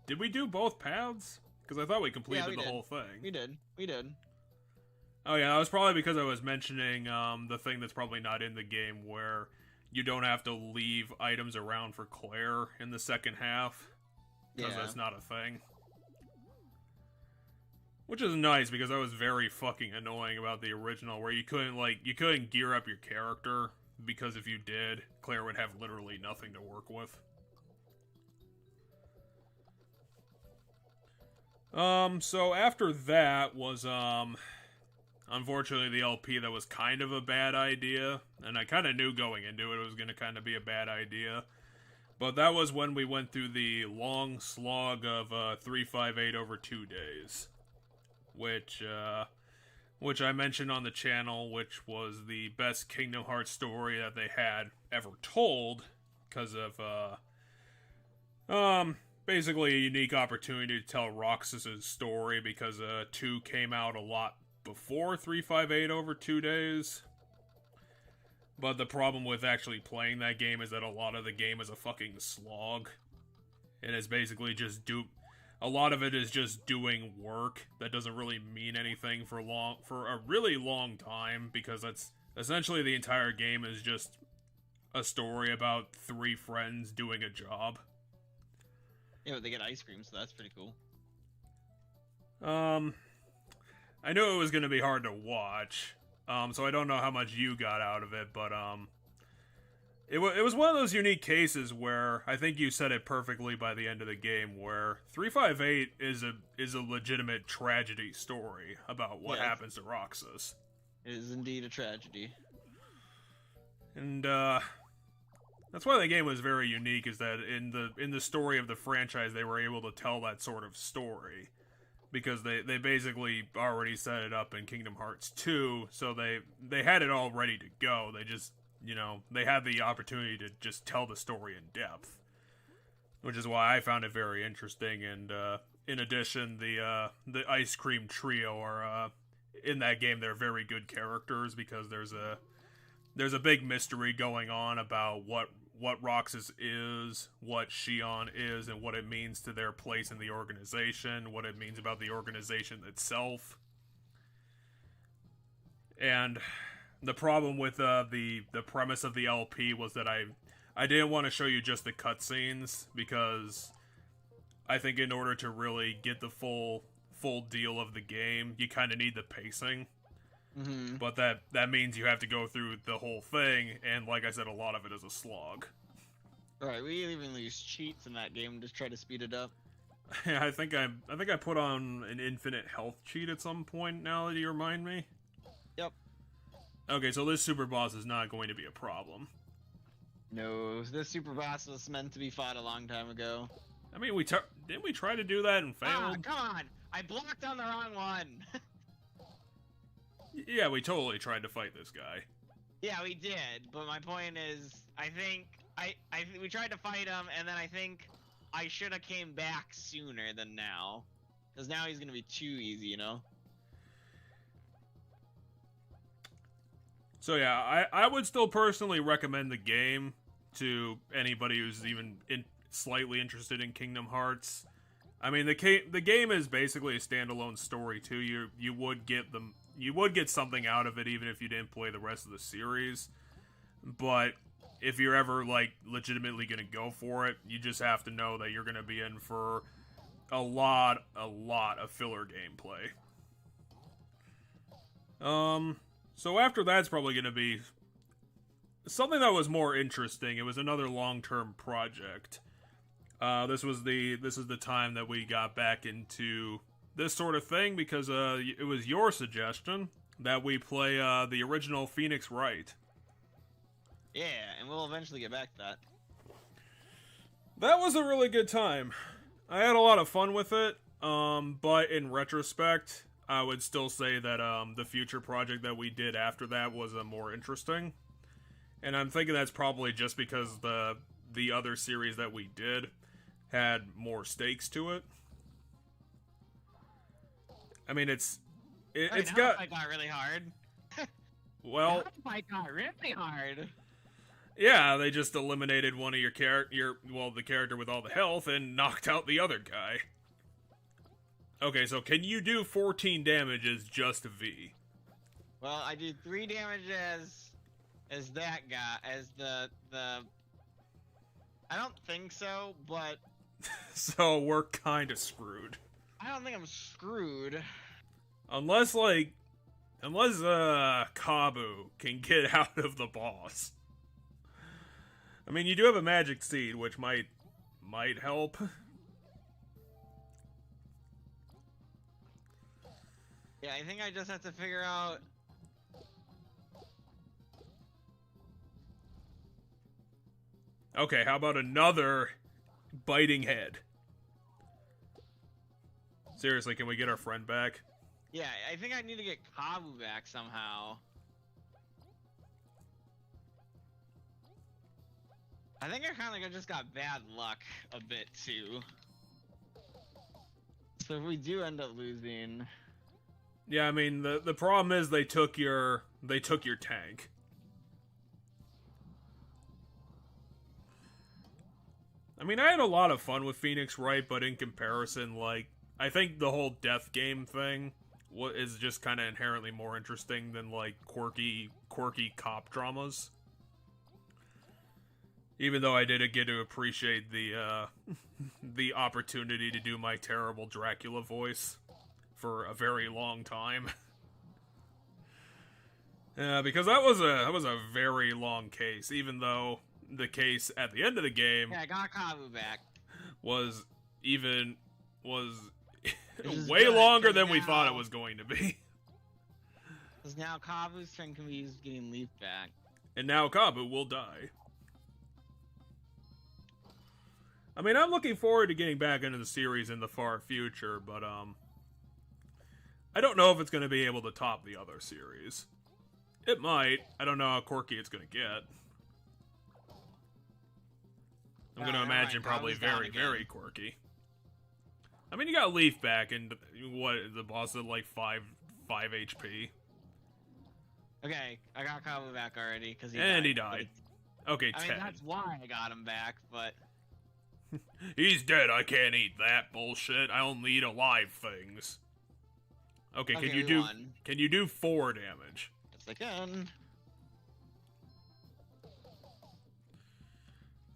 did we do both paths? Because I thought we completed the whole thing. We did. Oh yeah, that was probably because I was mentioning the thing that's probably not in the game where you don't have to leave items around for Claire in the second half. Because that's not a thing. Which is nice because that was very fucking annoying about the original where you couldn't gear up your character because if you did, Claire would have literally nothing to work with. So after that was, unfortunately the LP that was kind of a bad idea, and I kind of knew going into it was going to kind of be a bad idea, but that was when we went through the long slog of, 358 over 2 days, which I mentioned on the channel, which was the best Kingdom Hearts story that they had ever told, because of, basically a unique opportunity to tell Roxas's story because 2 came out a lot before 358 over 2 days. But the problem with actually playing that game is that a lot of the game is a fucking slog. And it's basically just a lot of it is just doing work that doesn't really mean anything for a really long time, because that's essentially the entire game is just a story about 3 friends doing a job. Yeah, but they get ice cream, so that's pretty cool. I knew it was going to be hard to watch, so I don't know how much you got out of it, but, it was one of those unique cases where, I think you said it perfectly by the end of the game, where 358 is a legitimate tragedy story about what happens to Roxas. It is indeed a tragedy. And, that's why the game was very unique, is that in the story of the franchise, they were able to tell that sort of story. Because they basically already set it up in Kingdom Hearts 2, so they had it all ready to go. They just, they had the opportunity to just tell the story in depth. Which is why I found it very interesting, and in addition, the Ice Cream Trio are, in that game, they're very good characters, because there's a big mystery going on about what Roxas is, what Xion is, and what it means to their place in the organization, what it means about the organization itself. And the problem with the premise of the LP was that I didn't want to show you just the cutscenes, because I think in order to really get the full deal of the game, you kind of need the pacing. Mm-hmm. But that means you have to go through the whole thing, and like I said, a lot of it is a slog. Alright, we even use cheats in that game to try to speed it up. I think I put on an infinite health cheat at some point, now that you remind me. Yep. Okay, so this super boss is not going to be a problem. No, this super boss was meant to be fought a long time ago. I mean, didn't we try to do that and failed? Come on! I blocked on the wrong one! Yeah, we totally tried to fight this guy. Yeah, we did, but my point is, I think we tried to fight him, and then I think I should have came back sooner than now. Because now he's gonna be too easy, So yeah, I would still personally recommend the game to anybody who's even slightly interested in Kingdom Hearts. I mean, the game is basically a standalone story too. You would get you would get something out of it even if you didn't play the rest of the series. But if you're ever, like, legitimately gonna go for it, you just have to know that you're gonna be in for a lot of filler gameplay. So after that's probably gonna be something that was more interesting. It was another long-term project. This is the time that we got back into this sort of thing because it was your suggestion that we play the original Phoenix Wright. Yeah, and we'll eventually get back to that. That was a really good time. I had a lot of fun with it, but in retrospect, I would still say that the future project that we did after that was more interesting. And I'm thinking that's probably just because the other series that we did had more stakes to it. I mean, it's got... Fight got really hard. Well... That fight got really hard. Yeah, they just eliminated one of your the character with all the health and knocked out the other guy. Okay, so can you do 14 damage as just a V? Well, I did 3 damage as that guy, as the... I don't think so, but... So we're kinda screwed. I don't think I'm screwed. Unless Kabu can get out of the boss. I mean, you do have a magic seed, which might help. Yeah, I think I just have to figure out... Okay, how about another biting head? Seriously, can we get our friend back? Yeah, I think I need to get Kabu back somehow. I think I kind of just got bad luck a bit too. So if we do end up losing... Yeah, I mean, the problem is they took your tank. I mean, I had a lot of fun with Phoenix Wright, but in comparison, like, I think the whole death game thing is just kind of inherently more interesting than, like, quirky cop dramas. Even though I did get to appreciate the the opportunity to do my terrible Dracula voice for a very long time. Because that was a very long case, even though the case at the end of the game... Yeah, I got Kabu back. ...was way good, longer than we now- thought it was going to be. Because now Kabu's turn can be used getting Leaf back. And now Kabu will die. I mean, I'm looking forward to getting back into the series in the far future, but, I don't know if it's going to be able to top the other series. It might. I don't know how quirky it's going to get. I'm going to imagine probably very, very quirky. I mean, you got Leaf back, and what, the boss at like 5 HP. Okay, I got Kabu back already, because He died. Okay, 10. I mean, that's why I got him back, but... He's dead, I can't eat that bullshit. I only eat alive things. Okay, Okay, can you do 4 damage? Yes, I can.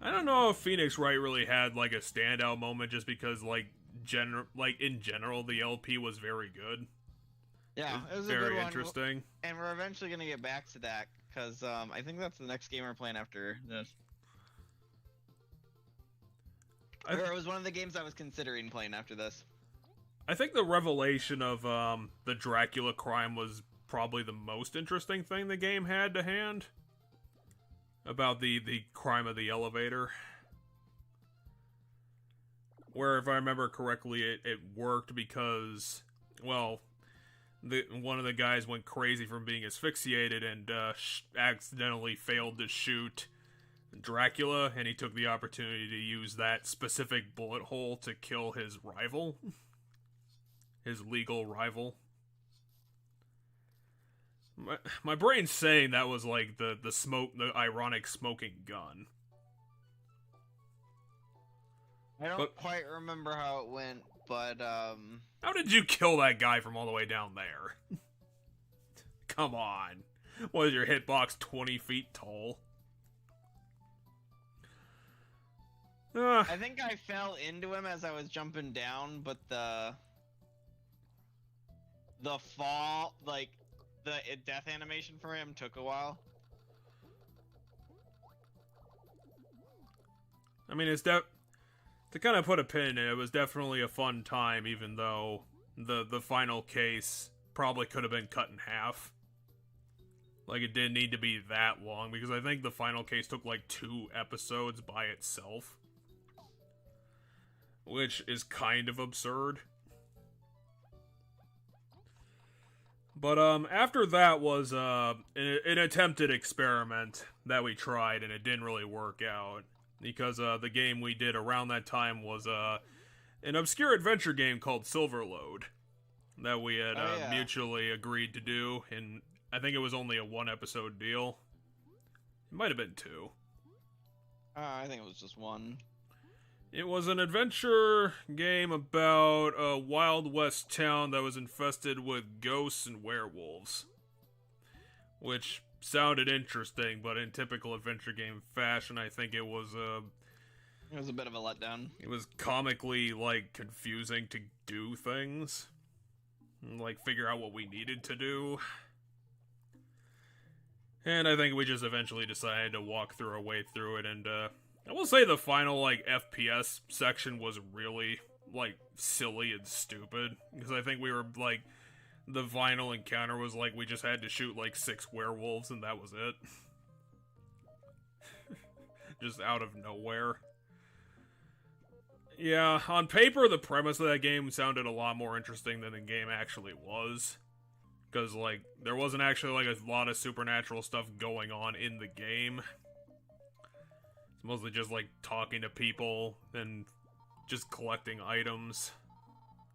I don't know if Phoenix Wright really had like a standout moment just because like in general the LP was very good. Yeah, it was a very good one. interesting. And we're eventually gonna get back to that, because I think that's the next game we're playing after this. Or it was one of the games I was considering playing after this. I think the revelation of the Dracula crime was probably the most interesting thing the game had to hand. About the crime of the elevator. Where, if I remember correctly, it worked because, well, one of the guys went crazy from being asphyxiated and accidentally failed to shoot Dracula, and he took the opportunity to use that specific bullet hole to kill his rival. His legal rival. My brain's saying that was like the ironic smoking gun. I don't quite remember how it went, but How did you kill that guy from all the way down there? Come on. What is your hitbox 20 feet tall? I think I fell into him as I was jumping down, but the fall, like, the death animation for him took a while. I mean, to kind of put a pin in it, it was definitely a fun time, even though the final case probably could have been cut in half. Like, it didn't need to be that long, because I think the final case took like 2 episodes by itself. Which is kind of absurd. But after that was an attempted experiment that we tried, and it didn't really work out. Because the game we did around that time was an obscure adventure game called Silverload that we had mutually agreed to do, and I think it was only a 1-episode deal. It might have been 2. I think it was just 1. It was an adventure game about a Wild West town that was infested with ghosts and werewolves. Which sounded interesting, but in typical adventure game fashion, I think it was a bit of a letdown. It was comically, like, confusing to do things. And, like, figure out what we needed to do. And I think we just eventually decided to walk through our way through it, and, I will say the final, like, FPS section was really, like, silly and stupid. Because I think we were, like, the final encounter was, like, we just had to shoot, like, 6 werewolves, and that was it. Just out of nowhere. Yeah, on paper, the premise of that game sounded a lot more interesting than the game actually was. Because, like, there wasn't actually, like, a lot of supernatural stuff going on in the game. It's mostly just, like, talking to people and just collecting items.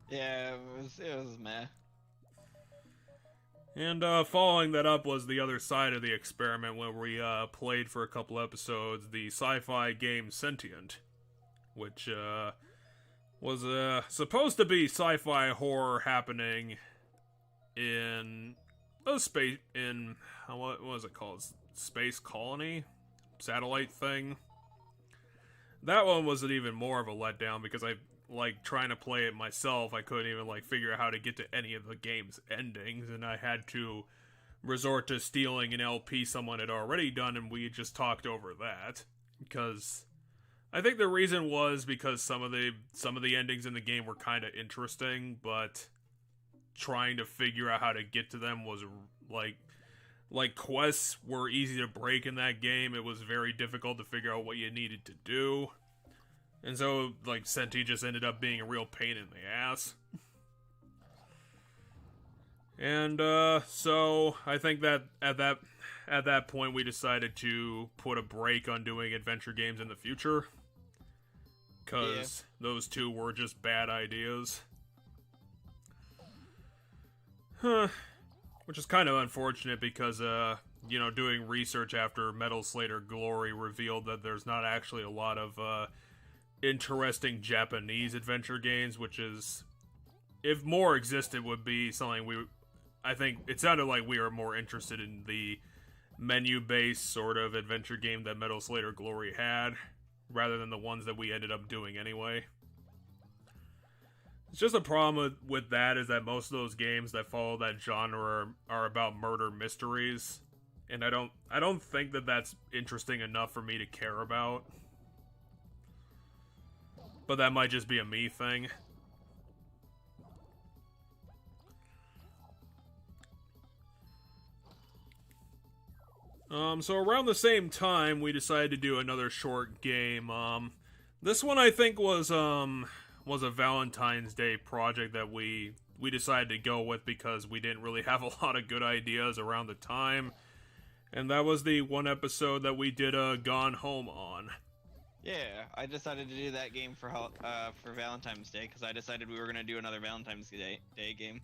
Yeah, it was meh. And following that up was the other side of the experiment where we played for a couple episodes the sci-fi game Sentient, which was supposed to be sci-fi horror happening in a space what was it called? Space colony? Satellite thing? That one was even more of a letdown because I, like, trying to play it myself, I couldn't even, like, figure out how to get to any of the game's endings, and I had to resort to stealing an LP someone had already done, and we just talked over that. Because I think the reason was because some of the endings in the game were kind of interesting, but trying to figure out how to get to them was, like quests were easy to break in that game. It was very difficult to figure out what you needed to do. And so, like, Senti just ended up being a real pain in the ass. And, so, I think that at that point we decided to put a break on doing adventure games in the future. Because those 2 were just bad ideas. Which is kind of unfortunate because, you know, doing research after Metal Slayer Glory revealed that there's not actually a lot of, interesting Japanese adventure games, which is, if more existed, would be something I think it sounded like we were more interested in the menu-based sort of adventure game that Metal Slayer Glory had, rather than the ones that we ended up doing anyway. It's just a problem with that is that most of those games that follow that genre are about murder mysteries, and I don't think that that's interesting enough for me to care about. But that might just be a me thing. So around the same time, we decided to do another short game. This one I think was a Valentine's Day project that we decided to go with because we didn't really have a lot of good ideas around the time. And that was the 1 episode that we did Gone Home on. Yeah, I decided to do that game for Valentine's Day because I decided we were going to do another Valentine's Day game.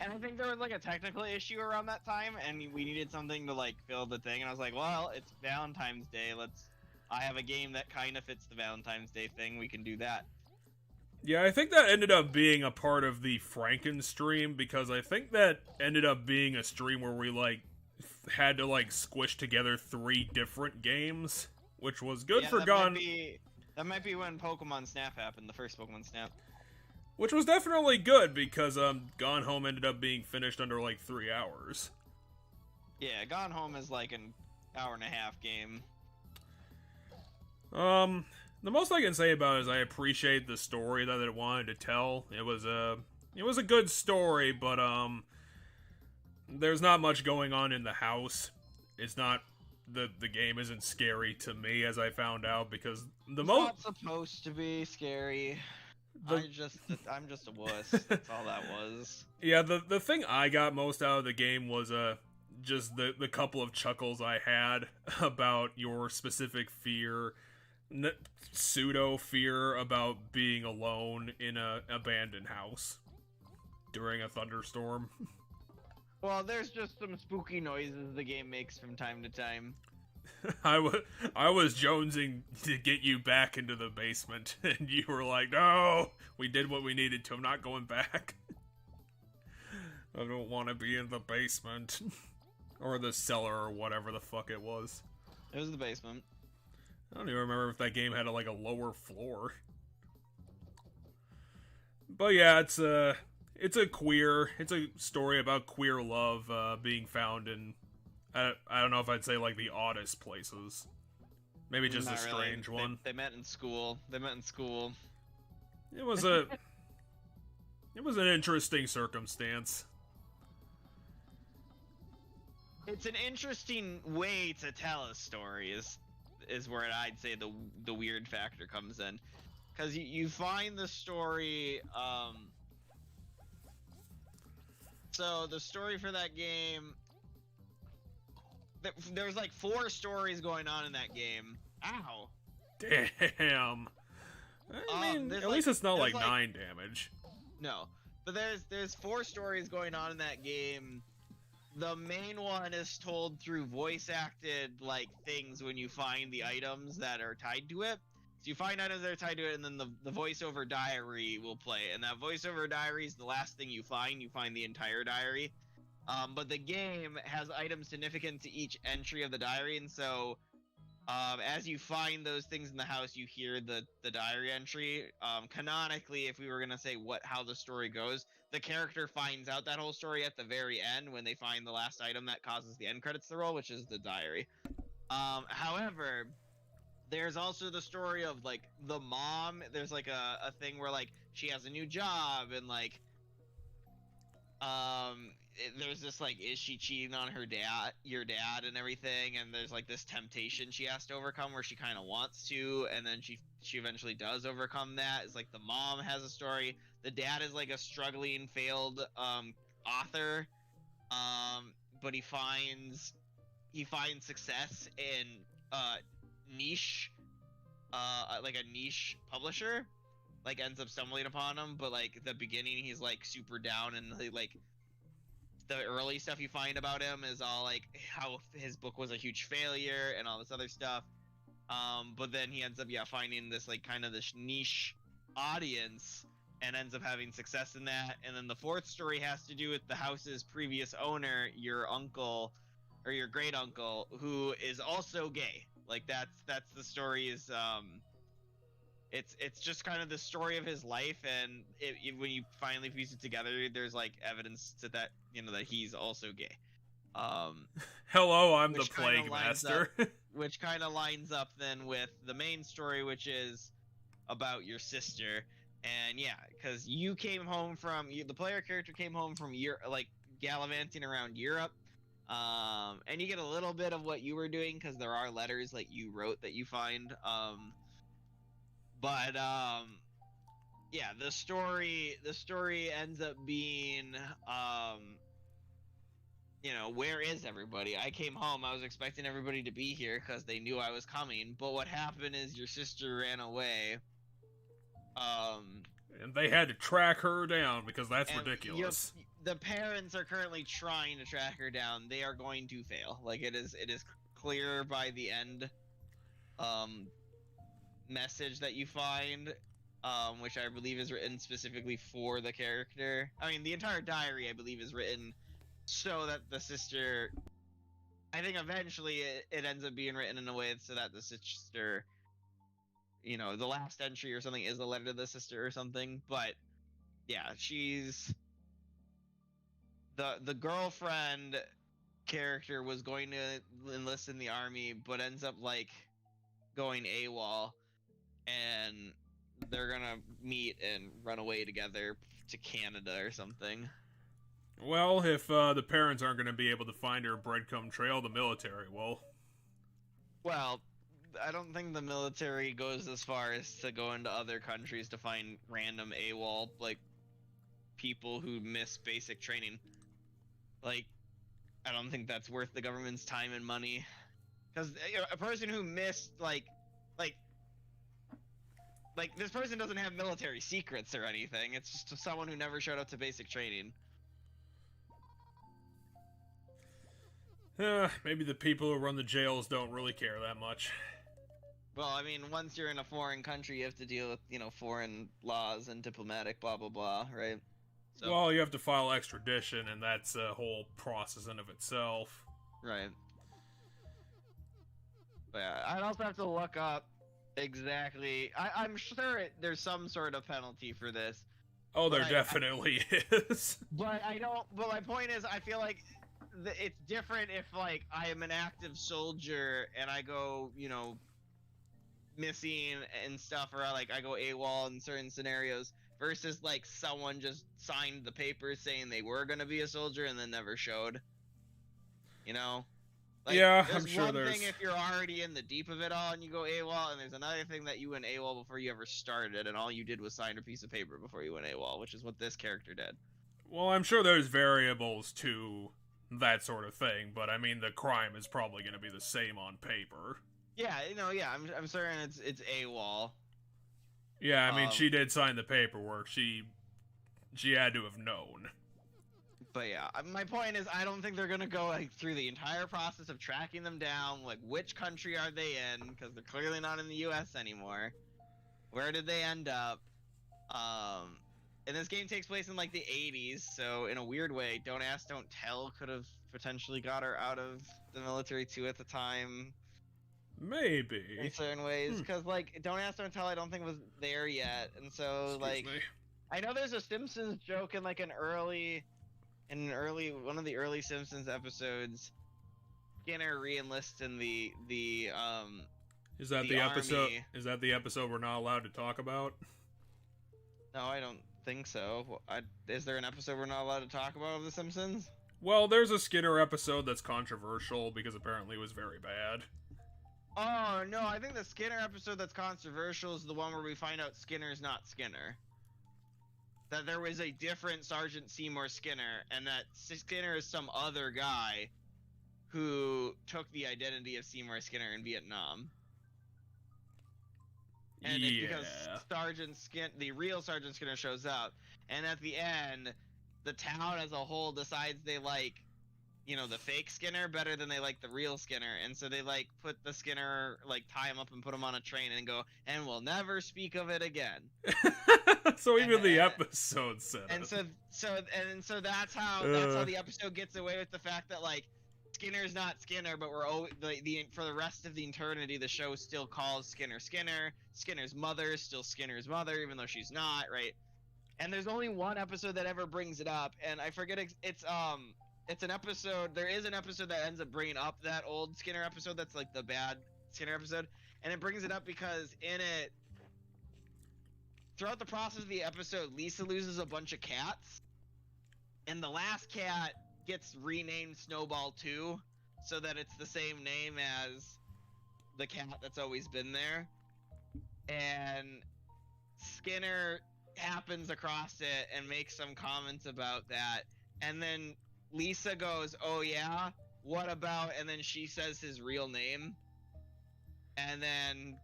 And I think there was, like, a technical issue around that time, and we needed something to, like, fill the thing, and I was like, well, it's Valentine's Day, I have a game that kind of fits the Valentine's Day thing, we can do that. Yeah, I think that ended up being a part of the Franken stream, because I think that ended up being a stream where we, like, had to, like, squish together 3 different games, which was good Yeah, for Gone... That might be when Pokemon Snap happened, the first Pokemon Snap. Which was definitely good, because, Gone Home ended up being finished under, like, 3 hours. Yeah, Gone Home is like an hour-and-a-half game. The most I can say about it is I appreciate the story that it wanted to tell. It was a good story, but, there's not much going on in the house. It's not... The game isn't scary to me, as I found out, because the most... It's not supposed to be scary. I'm just a wuss. That's all that was. Yeah, the thing I got most out of the game was, just the couple of chuckles I had about your specific fear... pseudo fear about being alone in a abandoned house during a thunderstorm. Well, there's just some spooky noises the game makes from time to time. I was jonesing to get you back into the basement, and you were like, "No, we did what we needed to. I'm not going back. I don't want to be in the basement." Or the cellar, or whatever the fuck it was. It was the basement. I don't even remember if that game had a lower floor. But yeah, it's a story about queer love being found in, I don't know if I'd say like the oddest places. Maybe just Not a really. strange one. They met in school. It was an interesting circumstance. It's an interesting way to tell a story. Is where I'd say the weird factor comes in, because you find the story. So the story for that game, there's like 4 stories going on in that game. Ow! Damn. I mean, at least it's not like 9 damage. No, but there's 4 stories going on in that game. The main one is told through voice-acted, like, things when you find the items that are tied to it. So you find items that are tied to it, and then the voiceover diary will play. And that voiceover diary is the last thing you find the entire diary. But the game has items significant to each entry of the diary, and so as you find those things in the house, you hear the diary entry. Canonically, if we were gonna say how the story goes, the character finds out that whole story at the very end when they find the last item that causes the end credits to roll, which is the diary. However, there's also the story of like the mom. There's like a thing where like she has a new job and like there's this like, is she cheating on your dad and everything, and there's like this temptation she has to overcome where she kind of wants to, and then she eventually does overcome that. It's like the mom has a story. The dad is like a struggling failed author, but he finds success in niche like a niche publisher, like ends up stumbling upon him, but like the beginning he's like super down, and he, like the early stuff you find about him is all like how his book was a huge failure and all this other stuff. But then he ends up finding this like kind of this niche audience and ends up having success in that. And then the 4th story has to do with the house's previous owner, your uncle or your great uncle, who is also gay. Like that's the story is it's just kind of the story of his life, and when you finally piece it together, there's like evidence to that, that he's also gay. Hello, I'm the Plague Master. Which kind of lines up then with the main story, which is about your sister. And yeah, because you came home from the player character came home from like gallivanting around Europe, and you get a little bit of what you were doing because there are letters like you wrote that you find. But yeah, the story ends up being where is everybody? I came home, I was expecting everybody to be here because they knew I was coming, but what happened is your sister ran away. And they had to track her down because that's ridiculous. The parents are currently trying to track her down. They are going to fail. Like it is clear by the end message that you find. which I believe is written specifically for the character. I mean, the entire diary, I believe, is written so that the sister. I think eventually it ends up being written in a way so that the sister, you know, the last entry or something is a letter to the sister or something. But yeah, she's the girlfriend character was going to enlist in the army, but ends up like going AWOL, and they're gonna meet and run away together to Canada or something. Well, if the parents aren't going to be able to find her breadcrumb trail, the military will. Well, I don't think the military goes as far as to go into other countries to find random AWOL, like, people who miss basic training. Like, I don't think that's worth the government's time and money. Because a person who missed, like, this person doesn't have military secrets or anything. It's just someone who never showed up to basic training. Maybe the people who run the jails don't really care that much. Well, I mean, once you're in a foreign country, you have to deal with, you know, foreign laws and diplomatic blah blah blah, right? So, well, you have to file extradition, and that's a whole process in of itself. right. But yeah, I'd also have to look up exactly. I'm sure there's some sort of penalty for this. Oh, there definitely is. But I don't. But my point is, I feel like it's different if, like, I am an active soldier and I go, you know, missing and stuff, or I go AWOL in certain scenarios, versus like someone just signed the papers saying they were gonna be a soldier and then never showed. You know? Like, yeah, there's I'm sure one there's. thing if you're already in the deep of it all and you go AWOL, and there's another thing that you went AWOL before you ever started, and all you did was sign a piece of paper before you went AWOL, which is what this character did. Well, I'm sure there's variables to that sort of thing, but I mean, the crime is probably going to be the same on paper. Yeah, you know, yeah, I'm certain it's AWOL. Yeah, I mean, she did sign the paperwork. She had to have known. But yeah, my point is, I don't think they're gonna go like through the entire process of tracking them down. Like, which country are they in? Because they're clearly not in the U.S. anymore. Where did they end up? And this game takes place in like the 80s, so in a weird way, Don't Ask, Don't Tell could have potentially got her out of the military too at the time. Maybe. In certain ways, because like Don't Ask, Don't Tell, I don't think was there yet, and so Excuse me. I know there's a Simpsons joke in like one of the early Simpsons episodes. Skinner re-enlists in the Is that the episode? army. Is that the episode we're not allowed to talk about? No, I don't think so. Is there an episode we're not allowed to talk about of The Simpsons? Well, there's a Skinner episode that's controversial because apparently it was very bad. Oh no, I think the Skinner episode that's controversial is the one where we find out Skinner's not Skinner. That there was a different Sergeant Seymour Skinner, and that Skinner is some other guy who took the identity of Seymour Skinner in Vietnam. And it's because the real Sergeant Skinner shows up, and at the end, the town as a whole decides they like, you know, the fake Skinner better than they like the real Skinner, and so they like put the Skinner, like tie him up and put him on a train and go, and we'll never speak of it again. So even the episode said and it. so that's how the episode gets away with the fact that like Skinner's not Skinner, but we're always for the rest of the eternity the show still calls Skinner Skinner. Skinner's mother is still Skinner's mother, even though she's not, right? And there's only one episode that ever brings it up, and I forget it's an episode. There is an episode that ends up bringing up that old Skinner episode that's like the bad Skinner episode, and it brings it up because in it, throughout the process of the episode, Lisa loses a bunch of cats, and the last cat gets renamed Snowball 2, so that it's the same name as the cat that's always been there. And Skinner happens across it and makes some comments about that, and then Lisa goes, "Oh yeah, what about?" And then she says his real name, and then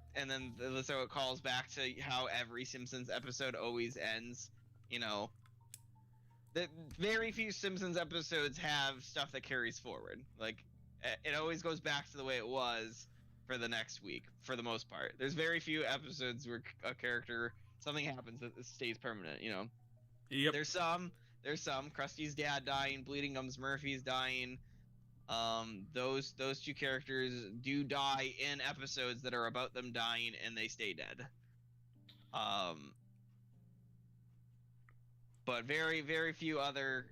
so it calls back to how every Simpsons episode always ends. You know, the very few Simpsons episodes have stuff that carries forward. Like, it always goes back to the way it was for the next week, for the most part. There's very few episodes where a character something happens that stays permanent. You know. Yep. There's some. Krusty's dad dying, Bleeding Gums Murphy's dying. Those two characters do die in episodes that are about them dying, and they stay dead. But very, very few other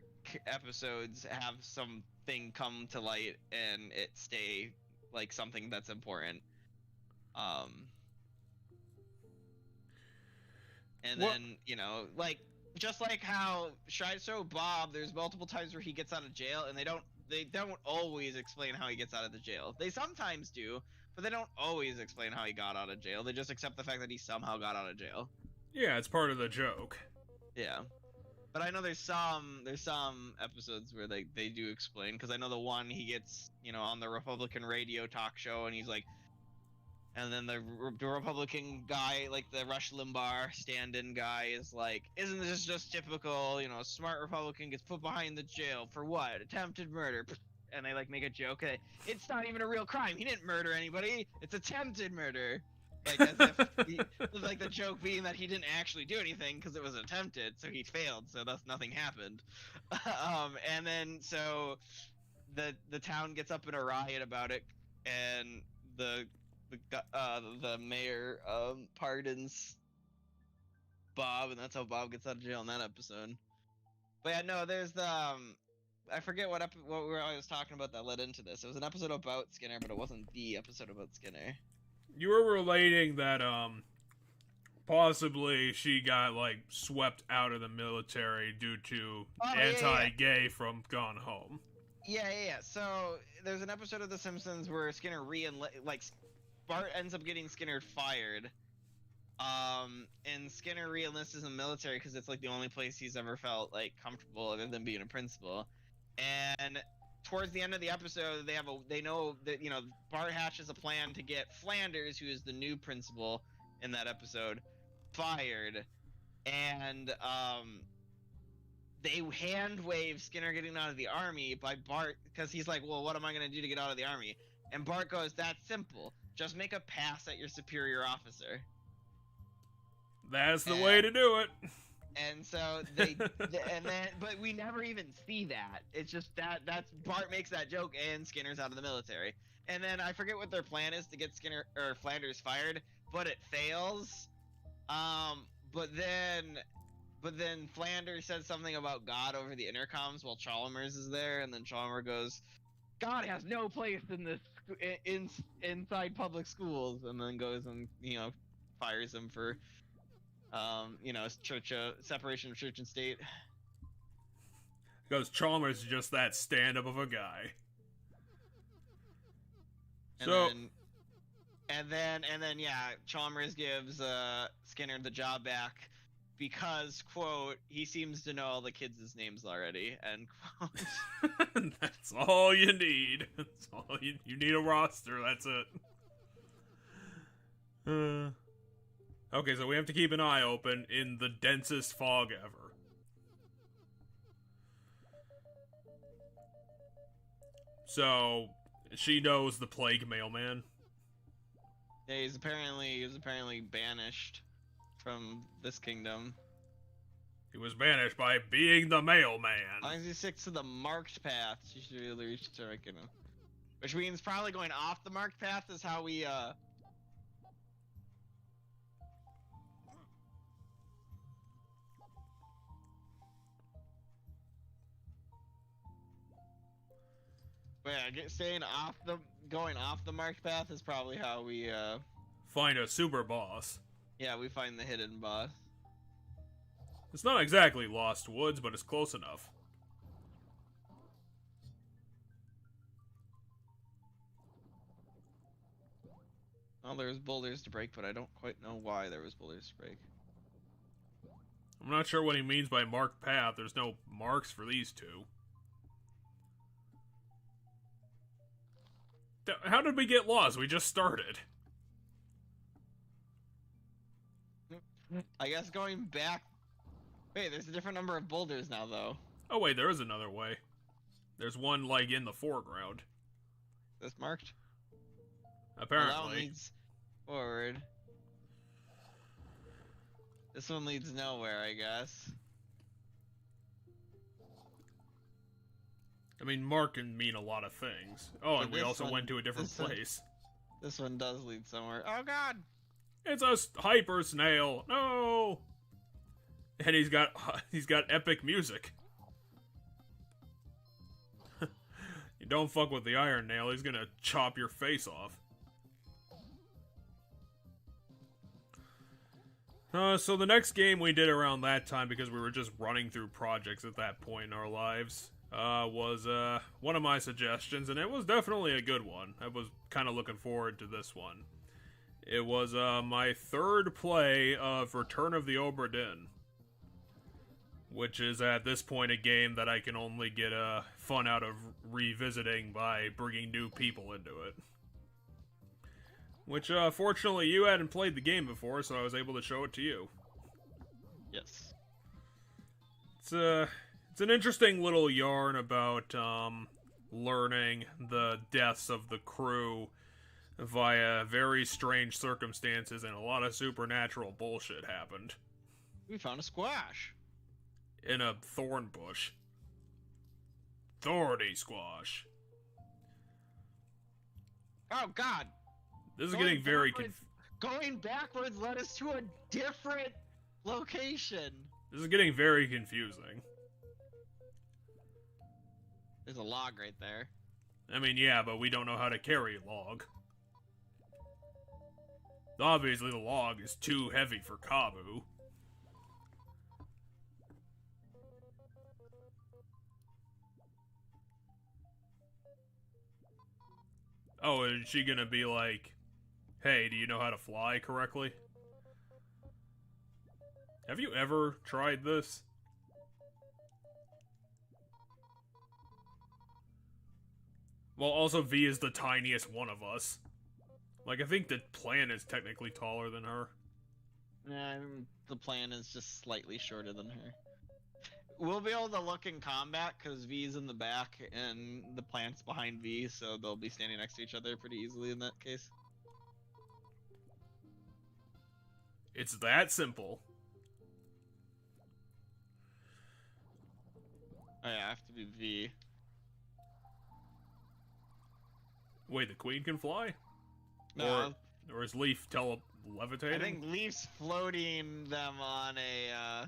episodes have something come to light and it stay like something that's important. And then, you know, like, just like how Sideshow Bob, there's multiple times where he gets out of jail, and they don't always explain how he gets out of the jail. They sometimes do, but they don't always explain how he got out of jail. They just accept the fact that he somehow got out of jail. Yeah, it's part of the joke. Yeah. But I know there's some episodes where they do explain, because I know the one he gets, you know, on the Republican radio talk show, and he's like, and then the Republican guy, like the Rush Limbaugh stand-in guy, is like, isn't this just typical, you know, smart Republican gets put behind the jail for what? Attempted murder. And they like make a joke. It's not even a real crime. He didn't murder anybody. It's attempted murder. Like, as if, like, the joke being that he didn't actually do anything because it was attempted, so he failed, so thus nothing happened. And then, so, the town gets up in a riot about it, and the mayor, pardons Bob, and that's how Bob gets out of jail in that episode. But yeah, no, there's the, I forget what I was talking about that led into this. It was an episode about Skinner, but it wasn't the episode about Skinner. You were relating that, possibly she got, like, swept out of the military due to anti-gay from Gone Home. Yeah. So, there's an episode of The Simpsons where Skinner Bart ends up getting Skinner fired. And Skinner re-enlists in the military because it's, like, the only place he's ever felt, like, comfortable other than being a principal. And towards the end of the episode, they know that, you know, Bart hatches a plan to get Flanders, who is the new principal in that episode, fired. And they hand wave Skinner getting out of the army by Bart, because he's like, well, what am I going to do to get out of the army? And Bart goes, that's simple. Just make a pass at your superior officer. That's the way to do it. And so but we never even see that. It's just that's Bart makes that joke and Skinner's out of the military. And then I forget what their plan is to get Skinner or Flanders fired, but it fails. But then Flanders says something about God over the intercoms while Chalmers is there, and then Chalmers goes, God has no place in this inside public schools, and then goes and, you know, fires him for you know, separation of church and state. Because Chalmers is just that stand-up of a guy. And then yeah, Chalmers gives Skinner the job back because, quote, he seems to know all the kids' names already, end quote. That's all you need. That's all you need, a roster, that's it. Okay, so we have to keep an eye open in the densest fog ever. So, she knows the plague mailman. Yeah, he was apparently banished from this kingdom. He was banished by being the mailman. As long as he sticks to the marked path, she should really start getting him. Which means probably going off the marked path is how we But yeah, going off the marked path is probably how we find a super boss. Yeah, we find the hidden boss. It's not exactly Lost Woods, but it's close enough. Well, there's boulders to break, but I don't quite know why there was boulders to break. I'm not sure what he means by marked path. There's no marks for these two. How did we get lost? We just started. I guess going back... Wait, there's a different number of boulders now, though. Oh wait, there is another way. There's one, like, in the foreground. This marked? Apparently. Well, that one leads forward. This one leads nowhere, I guess. I mean, Mark can mean a lot of things. Oh, But and we this also one- went to a different this one- place. This one does lead somewhere. Oh god! It's a hyper snail. No. And he's got epic music. You don't fuck with the Iron Nail, he's gonna chop your face off. So the next game we did around that time, because we were just running through projects at that point in our lives, was one of my suggestions, and it was definitely a good one. I was kind of looking forward to this one. It was my third play of Return of the Obra Dinn, which is at this point a game that I can only get fun out of revisiting by bringing new people into it. Which, fortunately, you hadn't played the game before, so I was able to show it to you. Yes. It's an interesting little yarn about learning the deaths of the crew via very strange circumstances, and a lot of supernatural bullshit happened. We found a squash. In a thorn bush. Thorny squash. Oh god! This is getting very Going backwards led us to a different location. This is getting very confusing. There's a log right there. I mean, yeah, but we don't know how to carry a log. Obviously, the log is too heavy for Kabu. Oh, is she gonna be like, hey, do you know how to fly correctly? Have you ever tried this? Well, also, V is the tiniest one of us. Like, I think the plan is technically taller than her. Nah, the plan is just slightly shorter than her. We'll be able to look in combat because V's in the back and the plant's behind V, so they'll be standing next to each other pretty easily in that case. It's that simple. Oh yeah, I have to be V. Wait, the queen can fly? No, Or is Leaf levitating? I think Leaf's floating them on a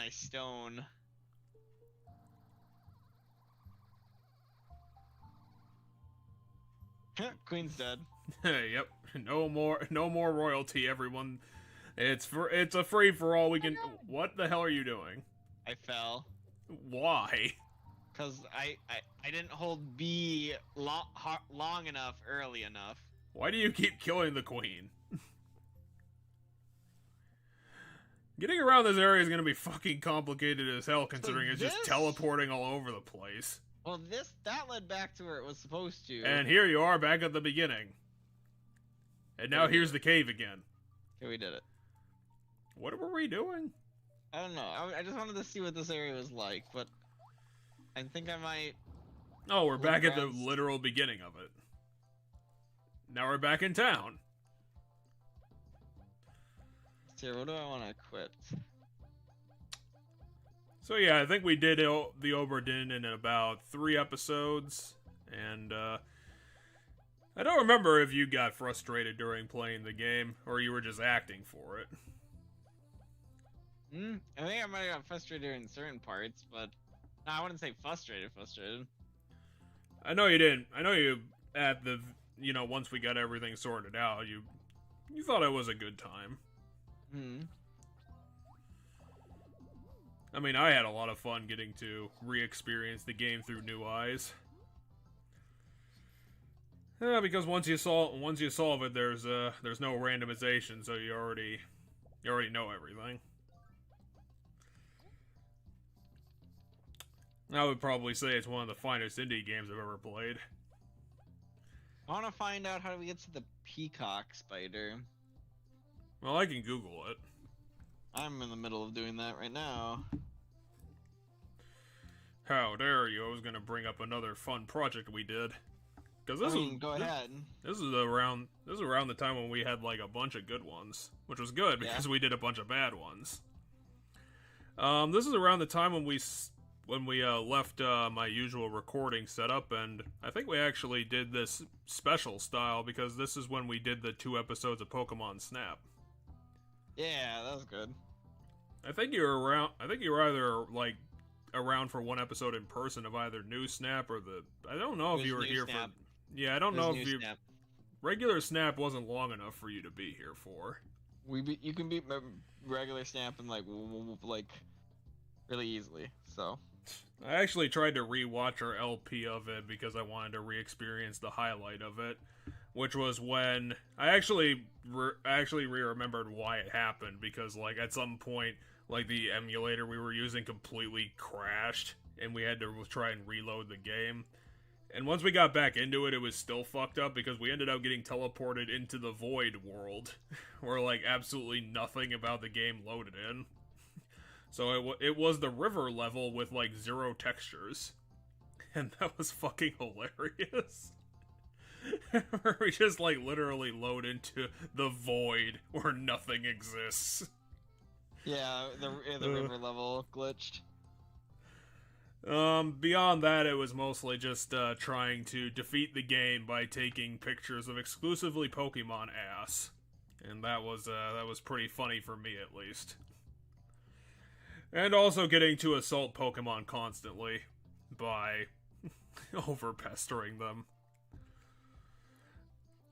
stone. Queen's dead. Yep. No more royalty, everyone. It's a free for all. We can. What the hell are you doing? I fell. Why? Cause I didn't hold B long enough, early enough. Why do you keep killing the queen? Getting around this area is gonna be fucking complicated as hell, considering it's just teleporting all over the place. Well, that led back to where it was supposed to. And here you are, back at the beginning. And now here's the cave again. Okay, we did it. What were we doing? I don't know. I just wanted to see what this area was like, but I think I might. Oh, we're back at the literal beginning of it. Now we're back in town. Here, what do I want to equip? So yeah, I think we did the Obra Dinn in about 3 episodes, and I don't remember if you got frustrated during playing the game, or you were just acting for it. I think I might have got frustrated in certain parts, but no, I wouldn't say frustrated. I know you didn't. I know you, at the, once we got everything sorted out, you thought it was a good time. I mean, I had a lot of fun getting to re-experience the game through new eyes. Yeah, because once you solve it, there's no randomization, so you already know everything. I would probably say it's one of the finest indie games I've ever played. I want to find out how do we get to the peacock spider. Well, I can Google it. I'm in the middle of doing that right now. How dare you? I was gonna bring up another fun project we did. Because this go ahead. This is around the time when we had like a bunch of good ones, which was good because we did a bunch of bad ones. This is around the time when we left my usual recording setup, and I think we actually did this special style because this is when we did the 2 episodes of Pokemon Snap. Yeah, that was good. I think you were around. I think you were either like around for 1 episode in person of either New Snap or the. I don't know if you were here Snap. for. Yeah, I don't know if you. Snap. Regular Snap wasn't long enough for you to be here for. You can beat regular Snap in like really easily. So. I actually tried to rewatch our LP of it because I wanted to re-experience the highlight of it, which was when I actually remembered why it happened because like at some point like the emulator we were using completely crashed and we had to try and reload the game. And once we got back into it, it was still fucked up because we ended up getting teleported into the Void world, where like absolutely nothing about the game loaded in. So it was the river level with like 0 textures, and that was fucking hilarious. Where we just like literally load into the void where nothing exists. Yeah, the river level glitched. Beyond that, it was mostly just trying to defeat the game by taking pictures of exclusively Pokemon ass, and that was pretty funny for me at least. And also getting to assault Pokemon constantly by over-pestering them.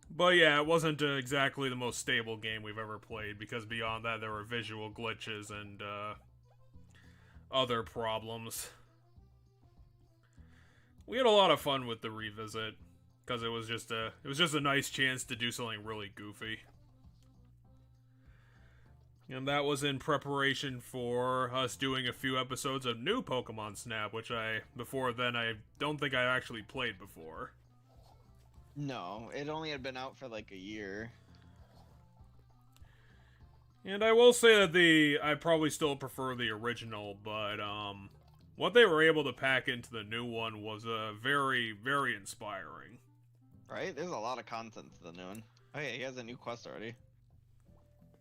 But yeah, it wasn't exactly the most stable game we've ever played, because beyond that there were visual glitches and other problems. We had a lot of fun with the revisit, because it was just a nice chance to do something really goofy. And that was in preparation for us doing a few episodes of new Pokemon Snap, which before then I don't think I actually played before. No, it only had been out for like a year. And I will say that I probably still prefer the original, but what they were able to pack into the new one was very, very inspiring. Right? There's a lot of content to the new one. Oh yeah, he has a new quest already.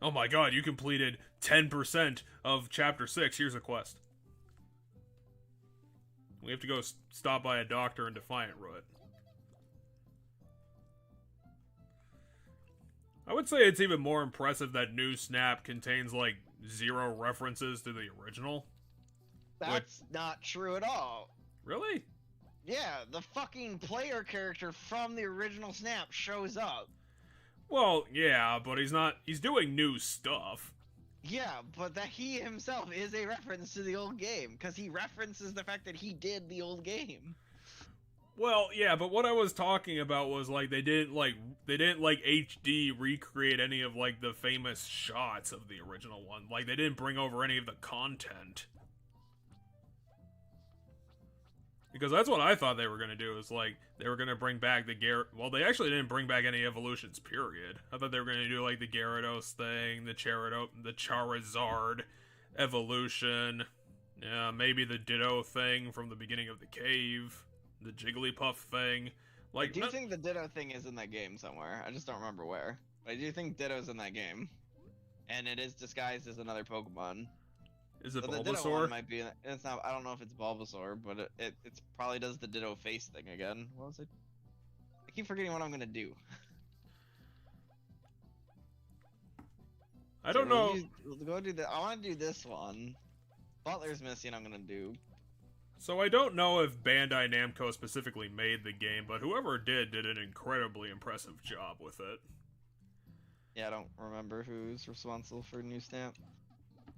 Oh my god, you completed 10% of Chapter 6. Here's a quest. We have to go stop by a doctor in Defiant Root. I would say it's even more impressive that New Snap contains, like, 0 references to the original. That's not true at all. Really? Yeah, the fucking player character from the original Snap shows up. Well, yeah, but he's doing new stuff. Yeah, but that he himself is a reference to the old game, because he references the fact that he did the old game. Well, yeah, but what I was talking about was, like, they didn't HD recreate any of, like, the famous shots of the original one. Like, they didn't bring over any of the content. Because that's what I thought they were going to do, is, like, they were going to bring back the well, they actually didn't bring back any evolutions, period. I thought they were going to do, like, the Gyarados thing, the Charizard evolution, maybe the Ditto thing from the beginning of the cave, the Jigglypuff thing. Like, I do think the Ditto thing is in that game somewhere. I just don't remember where. But I do think Ditto's in that game. And it is disguised as another Pokemon. Is it But the Ditto Bulbasaur? one might be. It's not. I don't know if it's Bulbasaur, but it probably does the Ditto face thing again. What was it? I keep forgetting what I'm gonna do. I don't know. Go do that. I want to do this one. Butler's missing. I'm gonna do. So I don't know if Bandai Namco specifically made the game, but whoever did an incredibly impressive job with it. Yeah, I don't remember who's responsible for New Snap.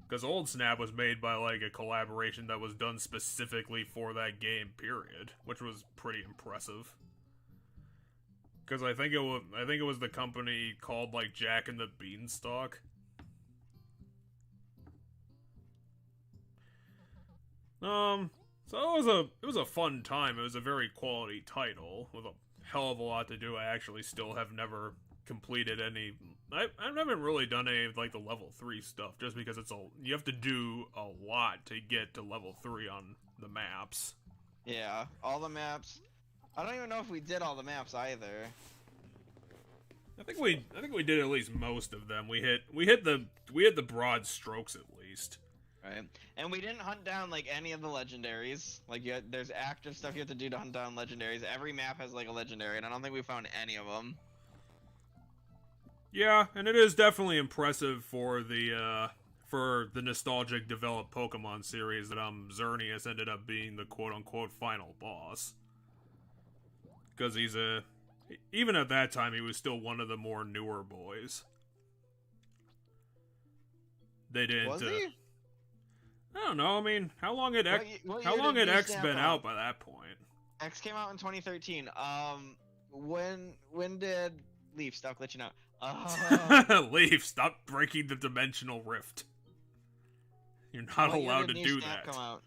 Because Old Snap was made by, like, a collaboration that was done specifically for that game, period. Which was pretty impressive. Because I think it was the company called, like, Jack and the Beanstalk. So it was a fun time. It was a very quality title with a hell of a lot to do. I actually still have never completed any. I haven't really done any of, like, the level 3 stuff, just because you have to do a lot to get to level 3 on the maps. Yeah, all the maps. I don't even know if we did all the maps either. I think we did at least most of them. We hit the broad strokes at least. Right. And we didn't hunt down like any of the legendaries. Like there's active stuff you have to do to hunt down legendaries. Every map has like a legendary, and I don't think we found any of them. Yeah, and it is definitely impressive for the nostalgic developed Pokemon series that Xerneas ended up being the quote-unquote final boss. Because even at that time, he was still one of the more newer boys. They didn't. Was he? I don't know. I mean, how long had X been out by that point? X came out in 2013. When did Leaf stop glitching out? Leaf, stop breaking the dimensional rift. You're not allowed to do that. Come out?